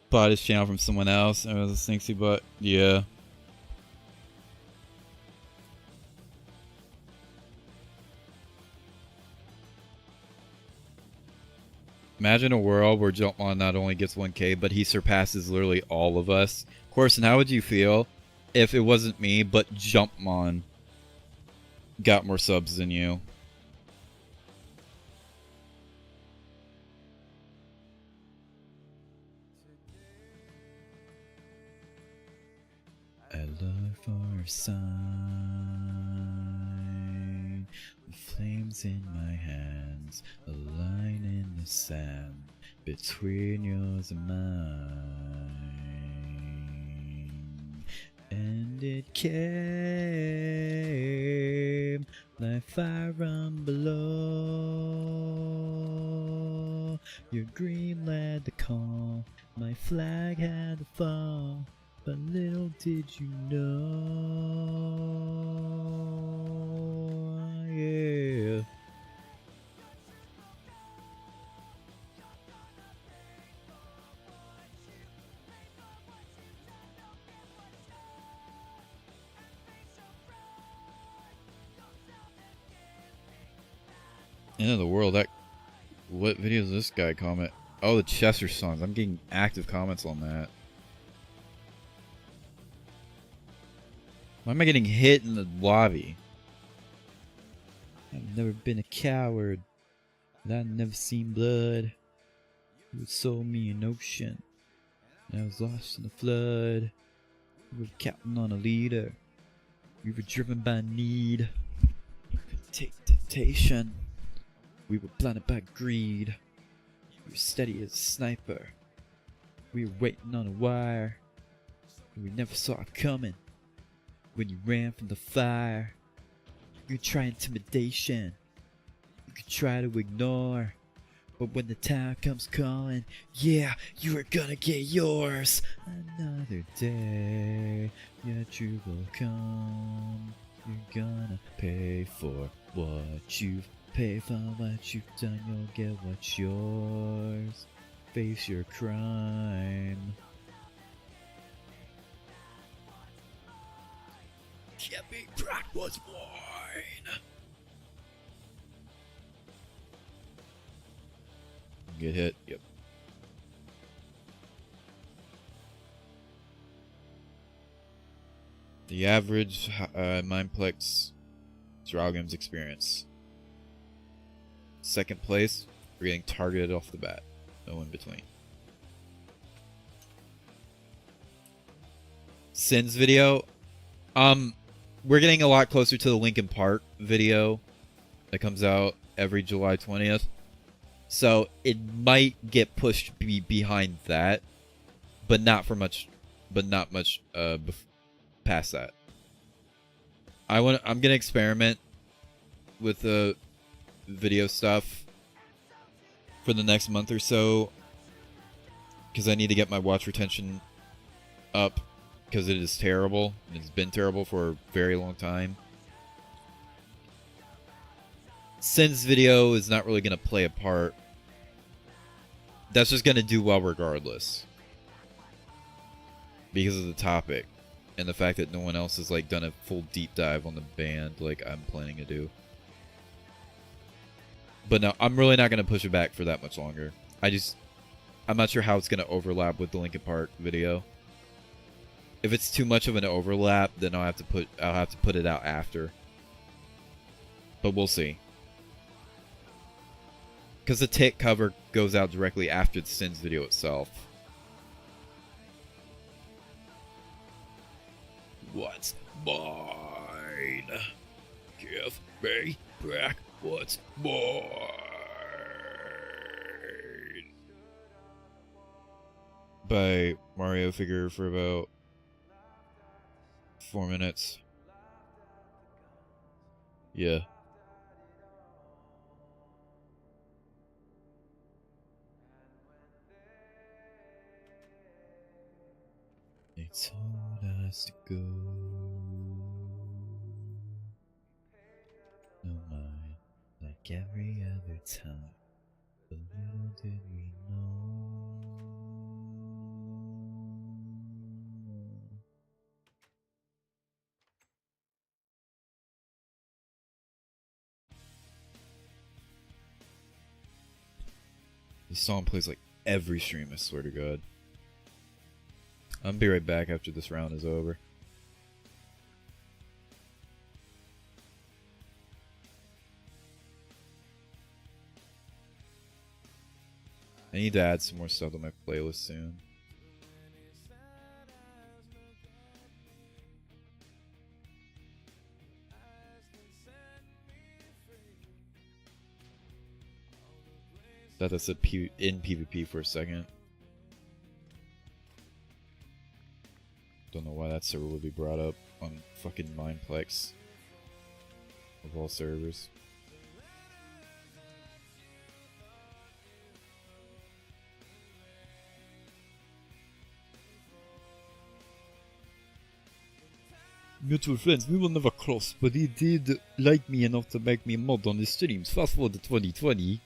Bought his channel from someone else. I was listening to, but yeah. Imagine a world where Jumpmon not only gets 1K, but he surpasses literally all of us. Of course, and how would you feel if it wasn't me, but Jumpmon got more subs than you? At love for a sign, with flames in my hands, a line in the sand between yours and mine. And it came like fire from below. Your dream led the call, my flag had to fall. But little did you know, yeah. End of the world. That what video does this guy comment? Oh, the Chester songs. I'm getting active comments on that. Why am I getting hit in the lobby? I've never been a coward. I've never seen blood. You sold me an ocean. And I was lost in the flood. We were counting on a leader. We were driven by need. We could take temptation. We were blinded by greed. We were steady as a sniper. We were waiting on a wire. And we never saw it coming. When you ran from the fire, you could try intimidation, you could try to ignore, but when the time comes calling, yeah, you are gonna get yours. Another day, yet you will come. You're gonna pay for what you've paid for, what you've done. You'll get what's yours. Face your crime. Can't be proud what's mine. Get hit. Yep. The average Mineplex Dragon's experience. Second place, we're getting targeted off the bat. No in between. Sins video. We're getting a lot closer to the Linkin Park video that comes out every July 20th. So it might get pushed behind that, but not for much, past that. I'm gonna experiment with the video stuff for the next month or so, because I need to get my watch retention up, because it is terrible, and it's been terrible for a very long time. Sin's video is not really going to play a part. That's just going to do well regardless, because of the topic and the fact that no one else has like done a full deep dive on the band like I'm planning to do. But no, I'm really not going to push it back for that much longer. I'm not sure how it's going to overlap with the Linkin Park video. If it's too much of an overlap, then I'll have to put it out after. But we'll see. Because the tick cover goes out directly after the Sins video itself. What's mine? Give me back what's mine. By Mario figure for about 4 minutes. Yeah. They told us to go. No mind, like every other time. But little did we know. This song plays like every stream, I swear to God. I'll be right back after this round is over. I need to add some more stuff to my playlist soon. Thought that said in PvP for a second. Don't know why that server would be brought up on fucking Mineplex of all servers. Mutual friends, we will never cross, but he did like me enough to make me a mod on his streams. Fast forward to 2020.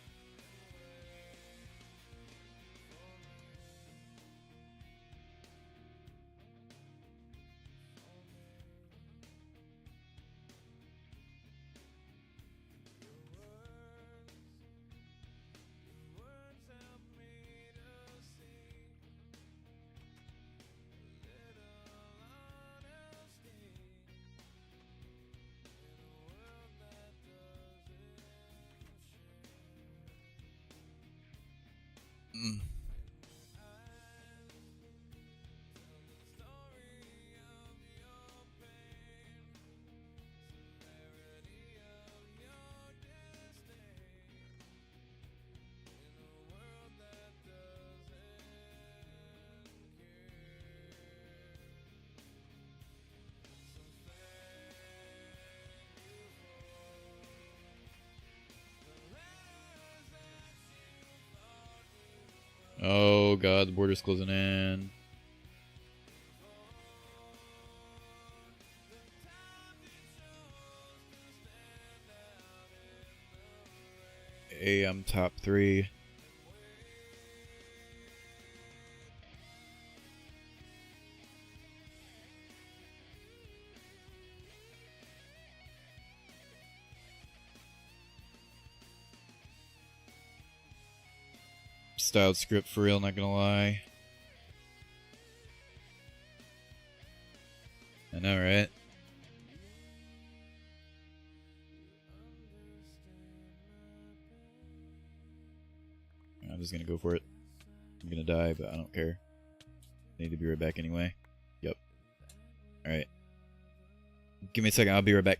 Oh god, the border's closing in. Hey, I'm top 3. Styled script for real, not gonna lie. I know, right? I'm just gonna go for it. I'm gonna die, but I don't care. I need to be right back anyway. Yep. Alright. Give me a second, I'll be right back.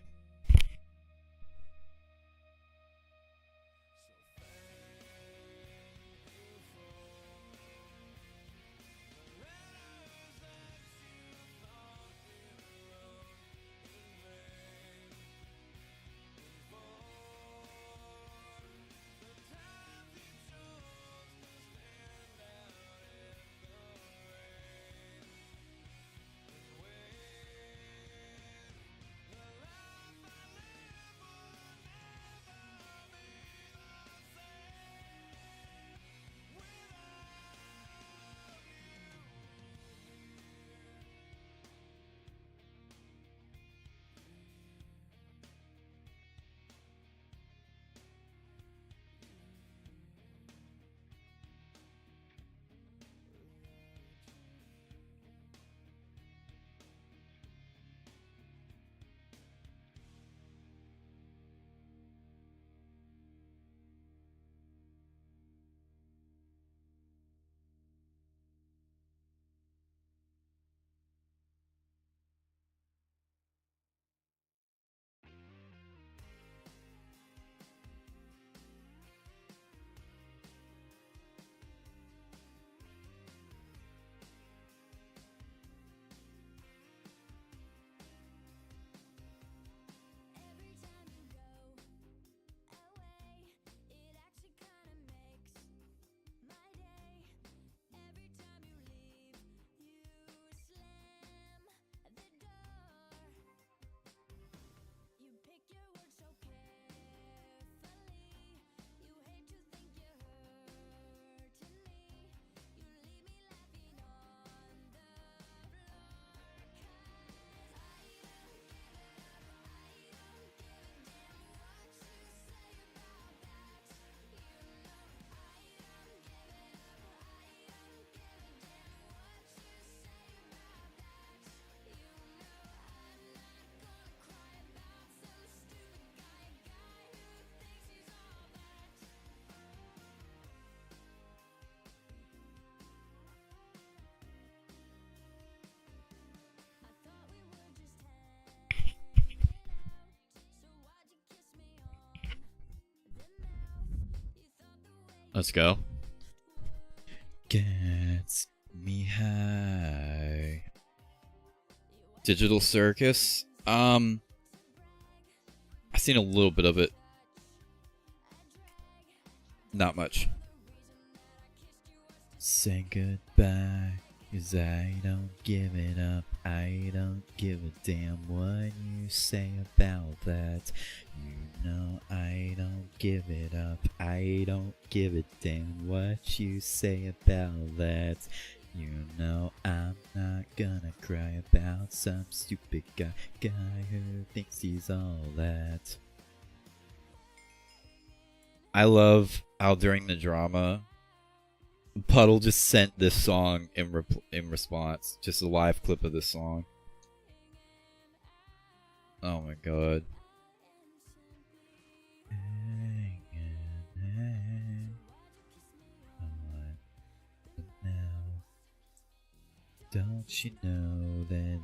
Let's go. Gets me high. Digital Circus. I've seen a little bit of it. Not much. Say goodbye, 'cause I don't give it up. I don't give a damn what you say about that. You know I don't give it up. I don't give a damn what you say about that. You know I'm not gonna cry about some stupid guy who thinks he's all that. I love how during the drama, Puddle just sent this song in response. Just a live clip of this song. Oh my god. Don't you know that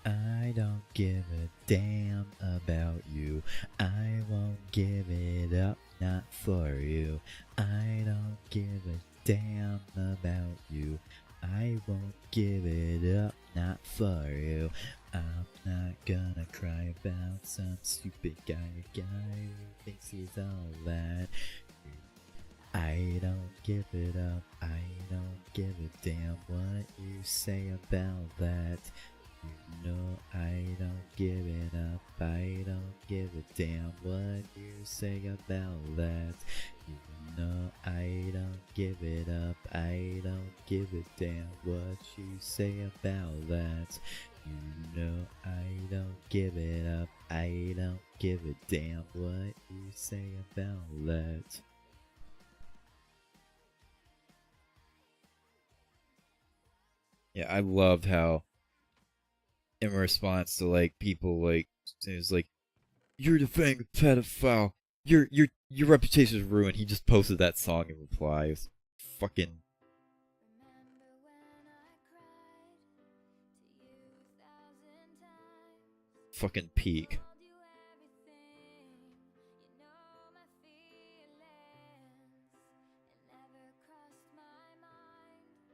I don't give a damn about you. I won't give it up, not for you. I don't give a damn about you. I won't give it up, not for you. I'm not gonna cry about some stupid guy who thinks he's all that. I don't give it up, I don't give a damn what you say about that. You know I don't give it up, I don't give a damn what you say about that. You know I don't give it up, I don't give a damn what you say about that. You know I don't give it up, I don't give a damn what you say about that. Yeah, I loved how in response to like people like it was like, "You're defending a pedophile. Your reputation is ruined." He just posted that song in reply. It was fucking fucking peak.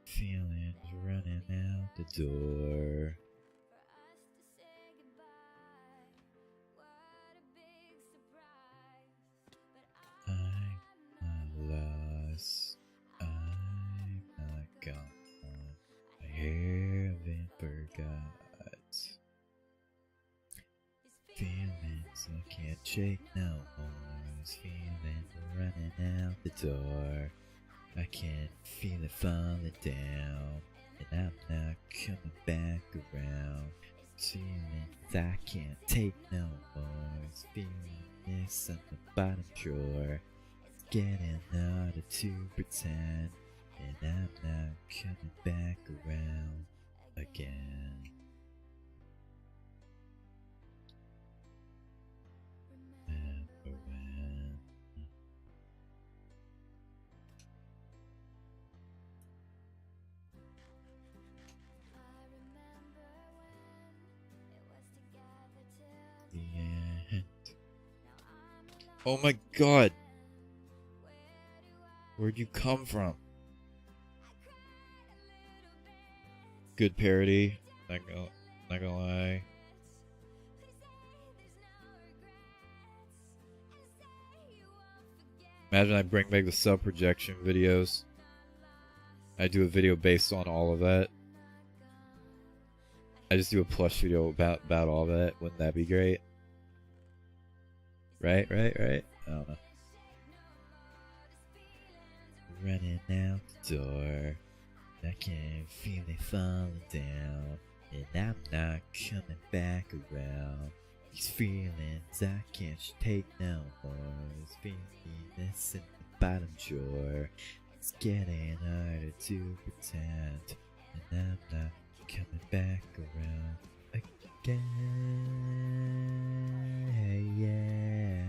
Feelings running out the door. I'm lost. I'm not gone. I haven't forgot. Feelings I can't shake no more. This feeling running out the door. I can feel it falling down, and I'm not coming back around. Feelings I can't take no more. This feeling is on the bottom drawer. It's getting harder to pretend, and I'm not coming back around again. Remember when? The end. Oh my god! Where'd you come from? Good parody. Not gonna lie. Imagine I bring back the sub projection videos. I do a video based on all of that. I just do a plush video about all that. Wouldn't that be great? Right? I don't know. Running out the door. I can feel it falling down. And I'm not coming back around. These feelings I can't take no more. This feeling in the bottom drawer. It's getting harder to pretend. And I'm not coming back around again. Yeah.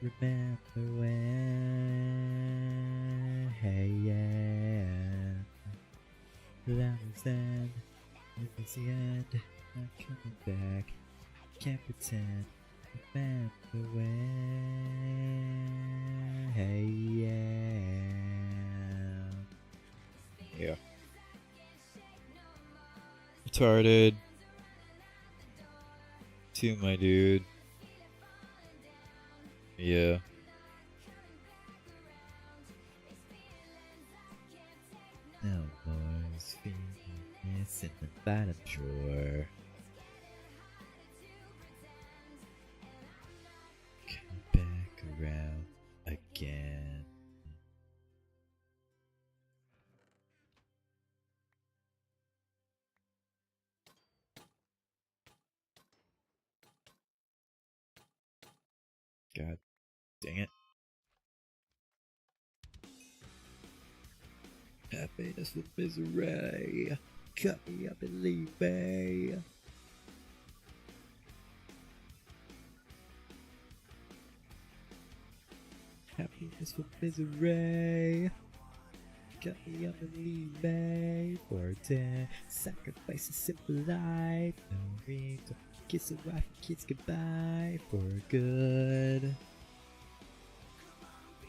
Remember when? Hey, yeah. That was then. It was the end. Not coming back. Can't pretend. Remember when? Hey, yeah. Yeah. Retarded. To my dude. Yeah. No boys, feelings in the bottom drawer. Come back around again. God dang it. Happiness with misery. Cut me up and leave me. Happiness with misery. Cut me up and leave me. For a day, sacrifice a simple life. No need to kiss a wife and kids goodbye. For good.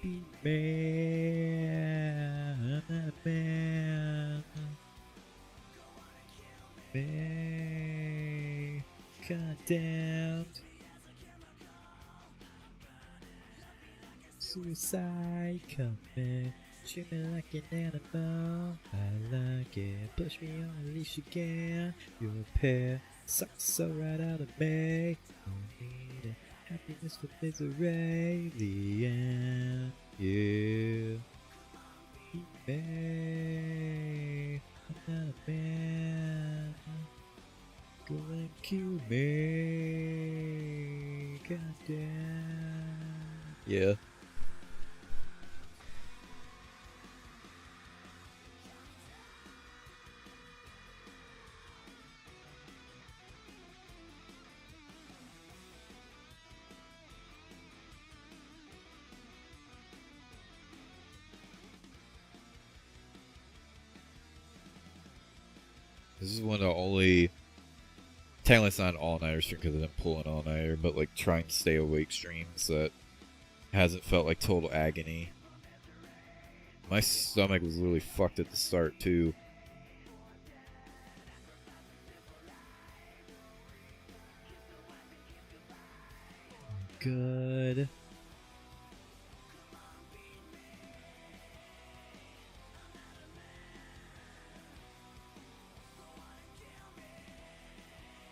Be man, man. Man, condemned. Suicide coming, treat me like an animal. I like it, push me on a leash again. Your pair sucks so right out of me. Don't need it, happiness with misery. The end, yeah. Eat me, I'm not a man. Go and kill me, goddamn. Yeah. This is one of the only Technically, it's not an all-nighter stream because I didn't pull an all-nighter, but like trying to stay awake streams that hasn't felt like total agony. My stomach was really fucked at the start too. Good.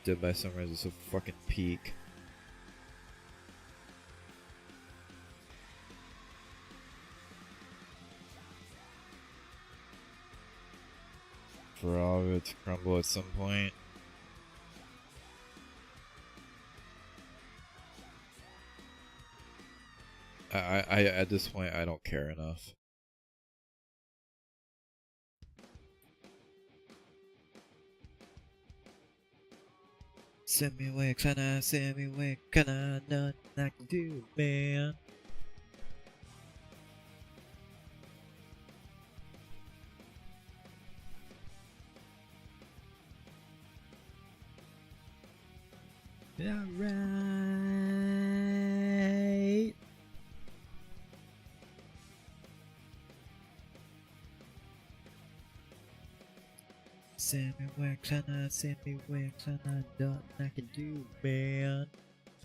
Dead by Sunrise is so fucking peak. For all of it to crumble at some point. I at this point I don't care enough. Send me away, kinda, send me away, kinda, nothing I can do, man. Alright. Send me away, kinda, send me away, kinda, nothing I can do, man.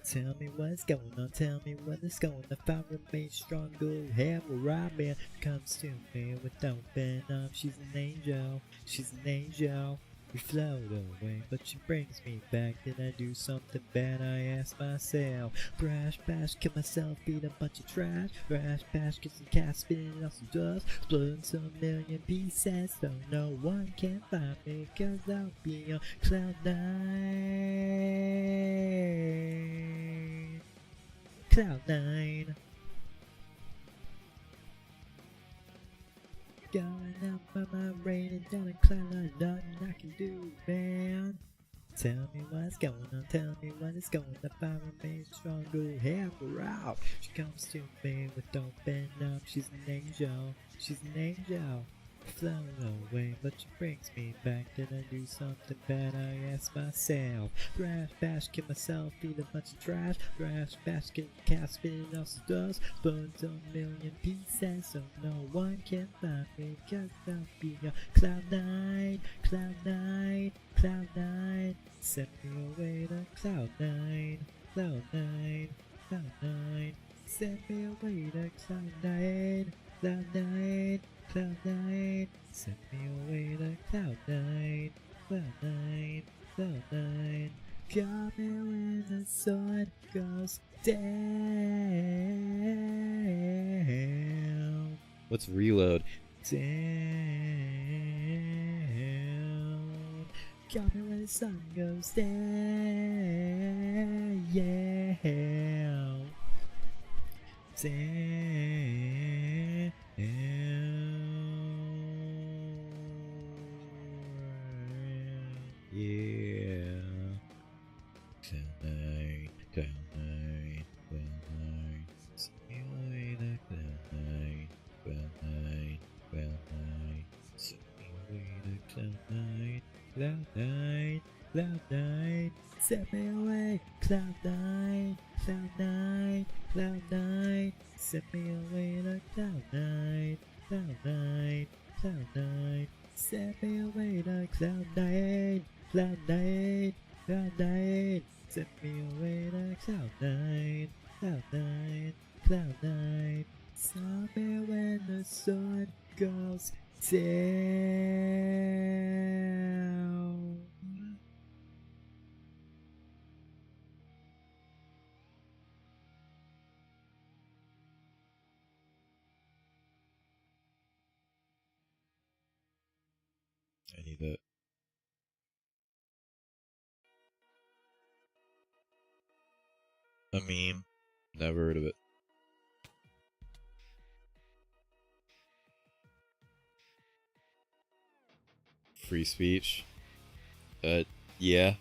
Tell me what's going on, tell me what is going on. If I remain strong, go have a right man comes to me with open arms. She's an angel, she's an angel. We float away, but she brings me back. Did I do something bad? I ask myself. Brash bash, kill myself, eat a bunch of trash. Brash bash, get some cats, spitting out some dust. Exploding some million pieces, so no one can find me. Cause I'll be on cloud 9. Cloud 9. Going up on my rating down a cloud 9. Nothing I can do, man. Tell me what's going on, tell me what is going on. If I remain strong, go have her out. She comes to me with open arms. She's an angel, she's an angel. Flown away, but she brings me back. Did I do something bad? I ask myself. Brash bash, kill myself, eat a bunch of trash. Brash bash, get cast, spitting out some dust. Bones a million pieces, so no one can find me. Cause I'll be on cloud 9, cloud 9, cloud 9. Send me away to cloud 9, cloud 9, cloud 9. Send me away to cloud 9, cloud 9. Cloud 9, send me away to cloud 9, cloud 9, cloud 9. Come here when the sun goes down. What's reload? Down. Come here when the sun goes down. Yeah. Down. Yeah. Tonight, tonight, tonight. See you later, tonight, tonight, tonight. See you later, tonight, cloud 9, cloud 9. Set me away, cloud 9, cloud 9, cloud 9. Set me away to cloud 9, cloud 9, cloud 9. Set me away to cloud 9, cloud 9, cloud 9. Set me away to cloud 9, cloud 9, cloud 9. Somewhere when the sun goes down. I need that. A meme. Never heard of it. Free speech. Yeah.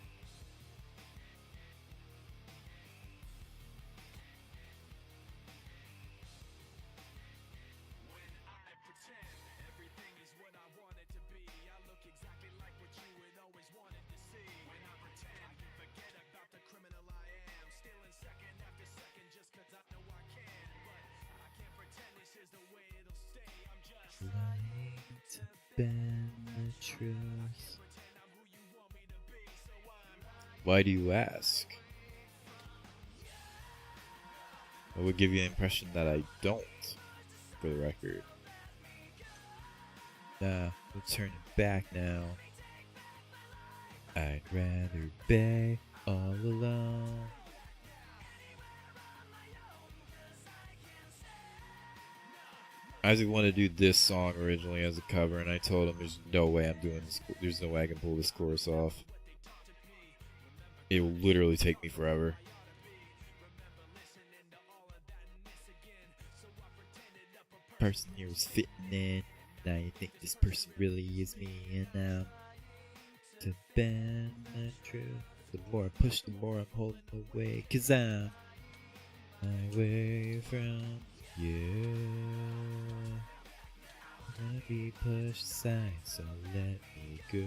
bend the truth. Why do you ask? I would give you the impression that I don't, for the record. Nah, we'll turn it back now. I'd rather be all alone. Isaac wanted to do this song originally as a cover, and I told him there's no way I'm doing this. There's no way I can pull this chorus off. It will literally take me forever. Person here was fitting in. Now you think this person really is me, and now to bend the truth. The more I push, the more I'm holding away, 'cause I'm away from you. I'm gonna be pushed aside, so let me go.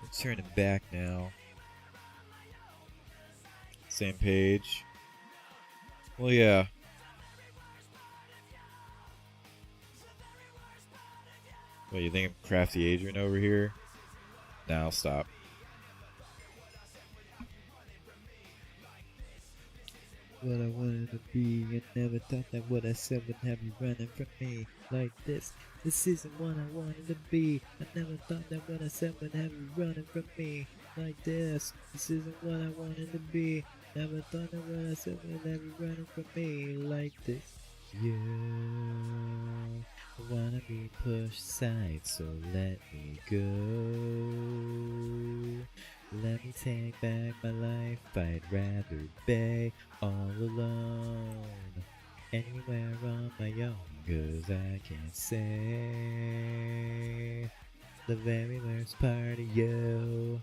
I'm turning back now. Same page. Well, yeah. What, you think I'm Crafty Adrian over here? Nah, I'll stop. What I wanted to be, I never thought that what I said would have you running from me like this. This isn't what I wanted to be. I never thought that what I said would have you running from me like this. This isn't what I wanted to be. Never thought that what I said would have you running from me like this. You wanna be pushed aside, so let me go. Let me take back my life. I'd rather be all alone, anywhere on my own, 'cause I can't say the very worst part of you.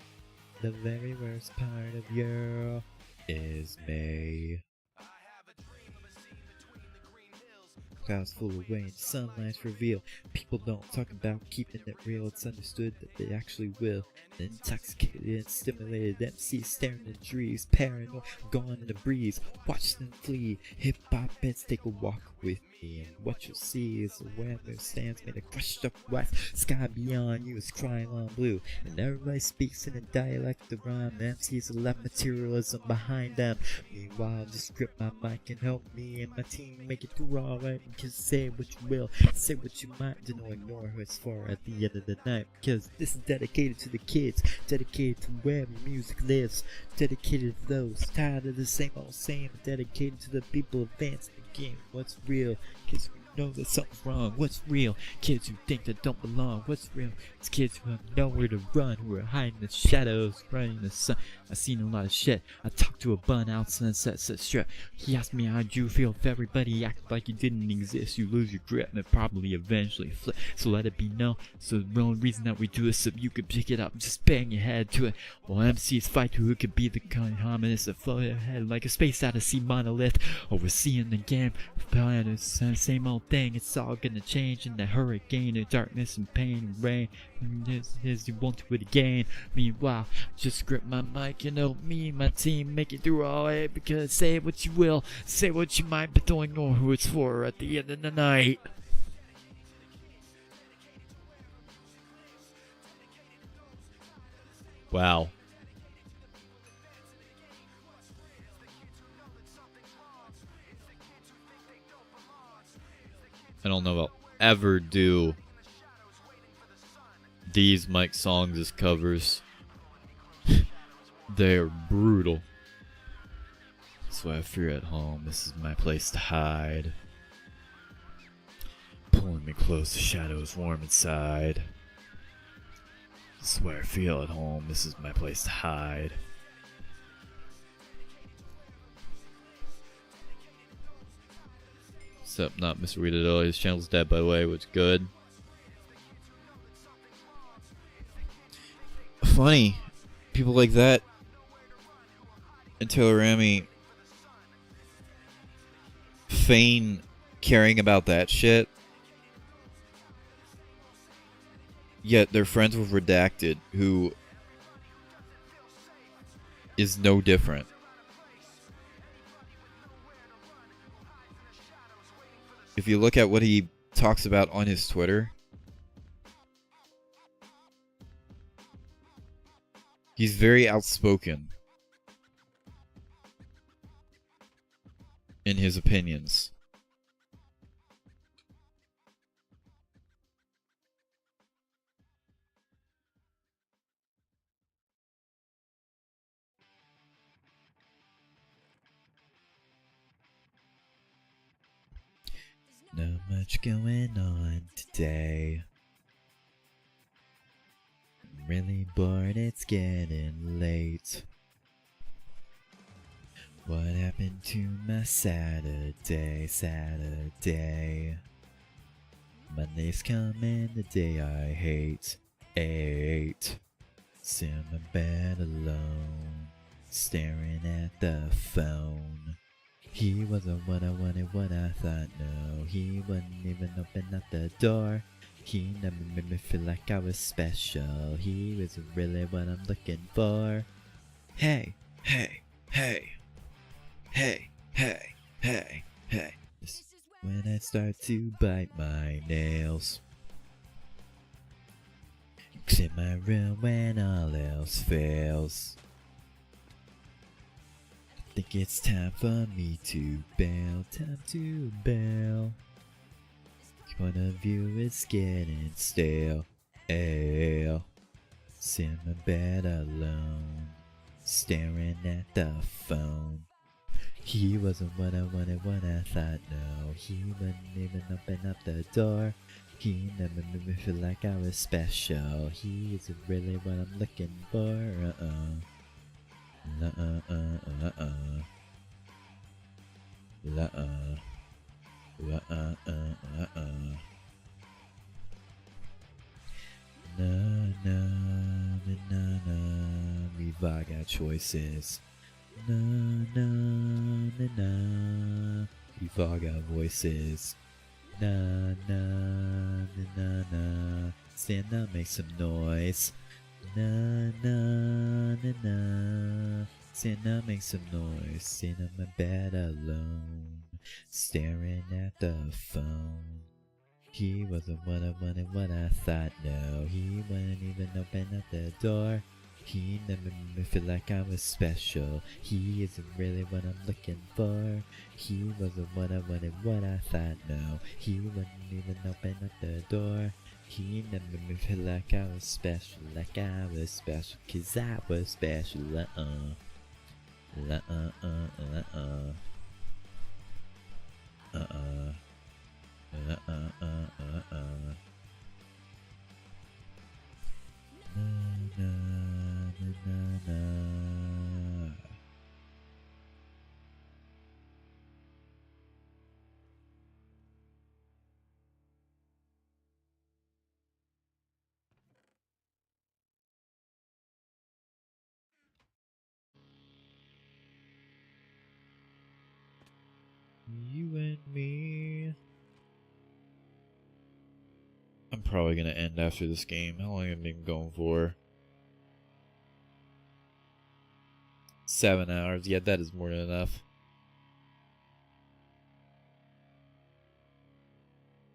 The very worst part of you is me. Clouds full away and sunlight's reveal. People don't talk about keeping it real. It's understood that they actually will. An intoxicated and stimulated MC staring at trees, paranoid, gone in the breeze. Watch them flee. Hip hop heads take a walk with me, and what you'll see is a weather stands made of crushed up wax. Sky beyond you is crime on blue, and everybody speaks in a dialect of rhyme. The MCs have left materialism behind them. Meanwhile, just grip my mic and help me and my team make it through all right. Because say what you will, say what you might, do not ignore who it's for at the end of the night. Because this is dedicated to the kids, dedicated to where music lives, dedicated to those tired of the same old same, dedicated to the people advancing the game. What's real? Kids who know that something's wrong. What's real? Kids who think they don't belong. What's real? It's kids who have nowhere to run, who are hiding in the shadows, running in the sun. I've seen a lot of shit. I talked to a bun out Sunset Strip. He asked me how'd you feel if everybody acted like you didn't exist. You lose your grip and it probably eventually flip. So let it be known. So the only reason that we do is so you could pick it up and just bang your head to it. While MCs fight to who could be the kind of hominist that float ahead like a space odyssey monolith. Overseeing the game, playing the same old thing. It's all gonna change in the hurricane of darkness and pain and rain. As you won't do it again. Meanwhile, just grip my mic and help me and my team make it through all right. Because say what you will, say what you might, but don't ignore who it's for at the end of the night. Wow. I don't know if I'll ever do these Mike songs as covers. They're brutal. That's why I fear at home. This is my place to hide. Pulling me close, the shadows warm inside. This is where I feel at home. This is my place to hide. What's up? Not Mr. Weedadilly. His channel's dead, by the way. What's good? Funny. People like that and Taylor Ramy feign caring about that shit, yet they're friends with Redacted, who is no different. if you look at what he talks about on his Twitter, he's very outspoken in his opinions. Not much going on today. I'm really bored, it's getting late. What happened to my Saturday? Monday's coming, the day I hate. 8. Sit in my bed alone, staring at the phone. He wasn't what I wanted, what I thought, no. He wouldn't even open up the door. He never made me feel like I was special. He wasn't really what I'm looking for. Hey, hey, hey. Hey, hey, hey, hey. This is when I start to bite my nails. In my room when all else fails. I think it's time for me to bail. Time to bail. Point of view is getting stale. Ale. Sit in my bed alone, staring at the phone. He wasn't what I wanted, what I thought, no. He wouldn't even open up the door. He never made me feel like I was special. He isn't really what I'm looking for. We've all got choices. We've all got voices. Stand up, make some noise. Stand up, make some noise. Sit on my bed alone, staring at the phone. He wasn't what I wanted, what I thought, no. He wouldn't even open up the door. He never made me feel like I was special. He isn't really what I'm looking for. He wasn't what I wanted, what I thought, no. He wouldn't even open up the door. He never made me feel like I was special, like I was special, 'cause I was special, You and me. I'm probably gonna end after this game. How long have I been going for? 7 hours. Yeah, that is more than enough.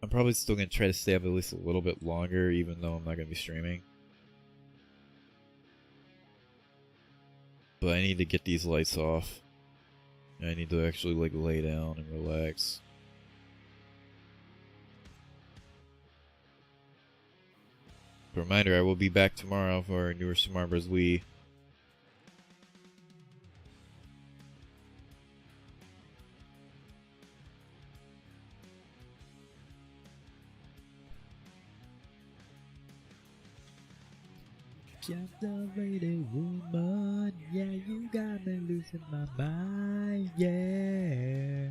I'm probably still gonna try to stay up at least a little bit longer, even though I'm not gonna be streaming. But I need to get these lights off. I need to actually like lay down and relax. A reminder, I will be back tomorrow for newer Smart Bros. Wii. Captivated woman, yeah, you got me losing my mind, yeah.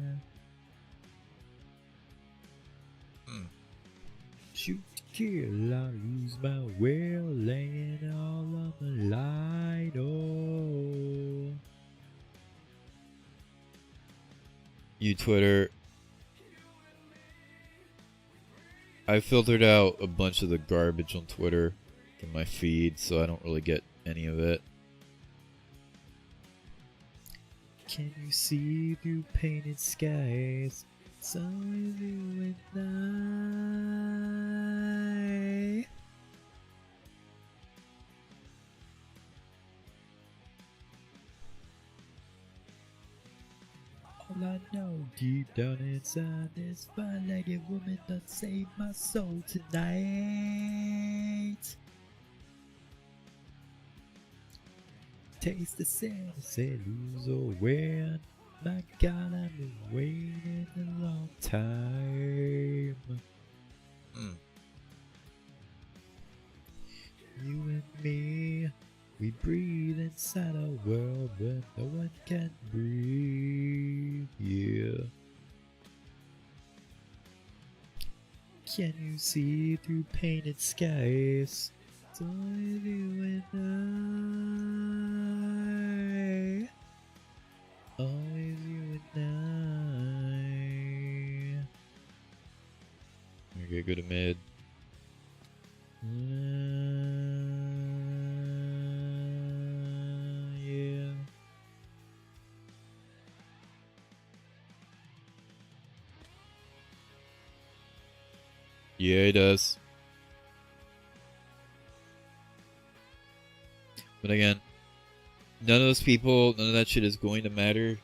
Shoot to kill, I lose my will, laying all on the line, oh. You Twitter. I filtered out a bunch of the garbage on Twitter from my feed, so I don't really get any of it. Can you see through painted skies? It's always you and I. All I know deep down inside this fine-legged woman done saved my soul tonight. Taste the sand, say lose or win. My God, I've been waiting a long time. You and me, we breathe inside a world where no one can breathe. Yeah. Can you see through painted skies? It's only you and I. Always you and I. Okay, go to mid. Yeah. Yeah, it does. But again, none of those people, none of that shit is going to matter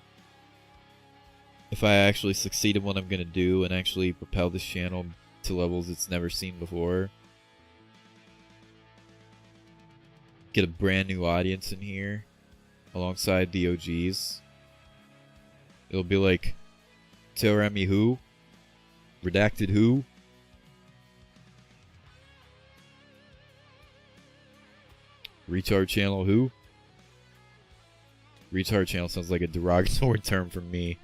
if I actually succeed in what I'm gonna do and actually propel this channel to levels it's never seen before. Get a brand new audience in here alongside the OGs. It'll be like Teoremi who? Redacted who? Retard channel who? Retard channel sounds like a derogatory term from me.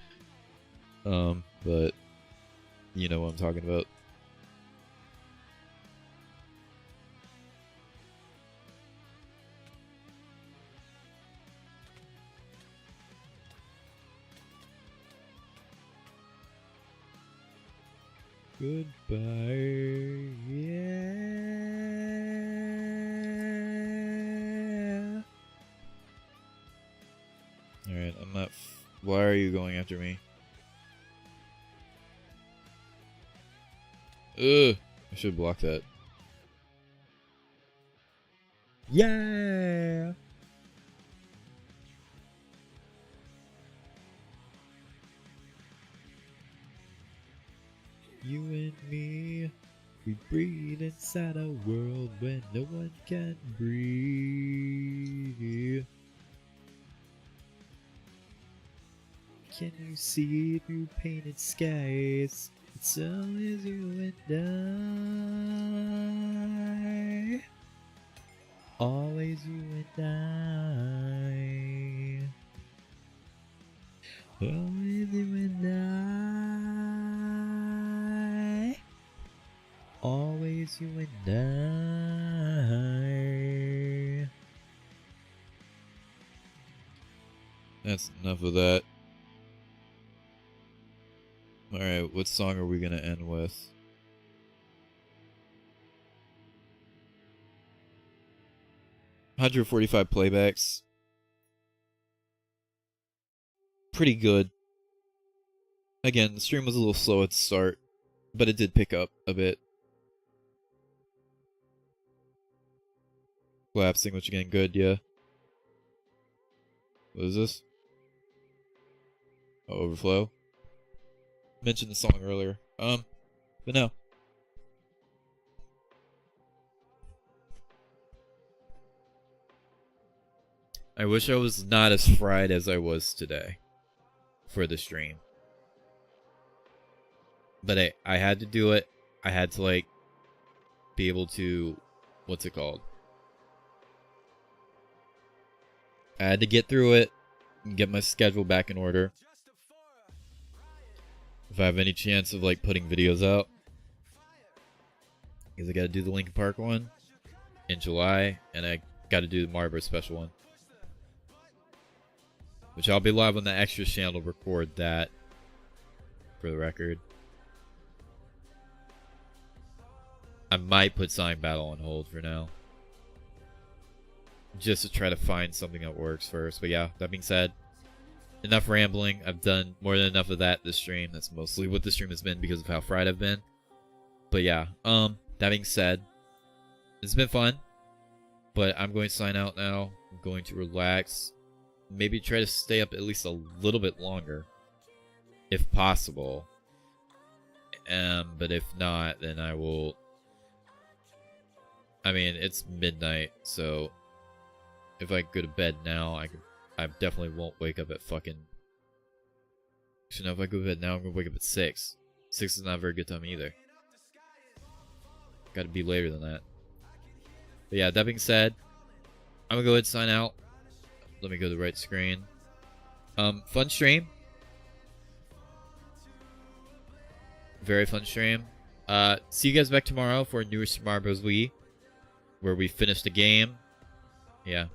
But you know what I'm talking about. Goodbye. Yeah. Alright, I'm not. Why are you going after me? Ugh. I should block that. Yeah. You and me, we breathe inside a world where no one can breathe. Can you see through painted skies? It's always you and I. Always you and I. Always you and I. Always you and I. That's enough of that. Alright, what song are we gonna end with? $145 playbacks. Pretty good. Again, the stream was a little slow at the start, but it did pick up a bit. Collapsing, which again, good, yeah. What is this? Oh, Overflow. Mentioned the song earlier. But no. I wish I was not as fried as I was today for the stream. But I had to do it. I had to, like, be able to, what's it called? I had to get through it and get my schedule back in order. If I have any chance of, like, putting videos out. Because I gotta do the Linkin Park one in July, and I gotta do the Marlboro special one. Which I'll be live on the Extras channel to record that, for the record. I might put Sign Battle on hold for now. Just to try to find something that works first. But yeah, that being said, enough rambling. I've done more than enough of that this stream. That's mostly what the stream has been because of how fried I've been. But yeah, that being said, it's been fun. But I'm going to sign out now. I'm going to relax. Maybe try to stay up at least a little bit longer, if possible. But if not, then I will. I mean, it's midnight, so if I go to bed now, I definitely won't wake up at fucking. So now, if I go to bed now, I'm gonna wake up at 6. 6 is not a very good time either. Got to be later than that. But yeah, that being said, I'm gonna go ahead and sign out. Let me go to the right screen. Fun stream. Very fun stream. See you guys back tomorrow for a newer Super Mario Bros. Wii, where we finished the game. Yeah,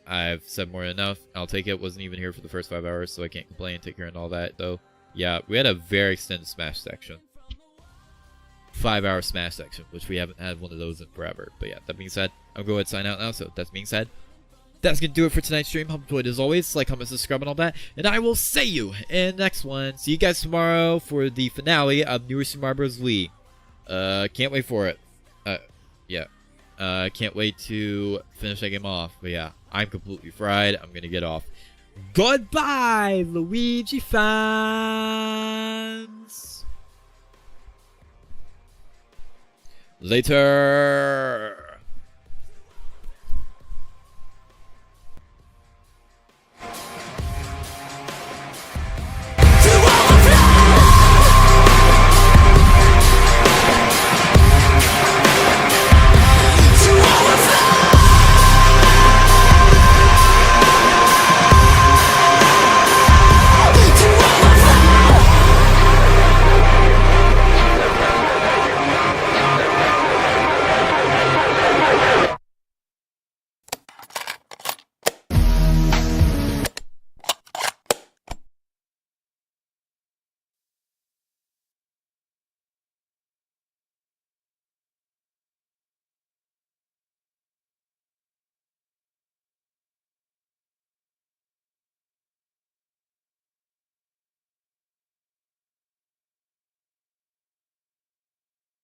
I've said more than enough. I'll take it. Wasn't even here for the first 5 hours, so I can't complain. Take care and all that, though. Yeah, we had a very extended Smash section. 5-hour Smash section, which we haven't had one of those in forever. But yeah, that being said, I'm going to go ahead and sign out now. So that being said, that's going to do it for tonight's stream. Hope you enjoyed as always. Like, comment, subscribe, and all that. And I will see you in the next one. See you guys tomorrow for the finale of Newer Super Mario Bros. Wii. Can't wait for it. Yeah. Can't wait to finish that game off. But yeah, I'm completely fried. I'm going to get off. Goodbye, Luigi fans. Later.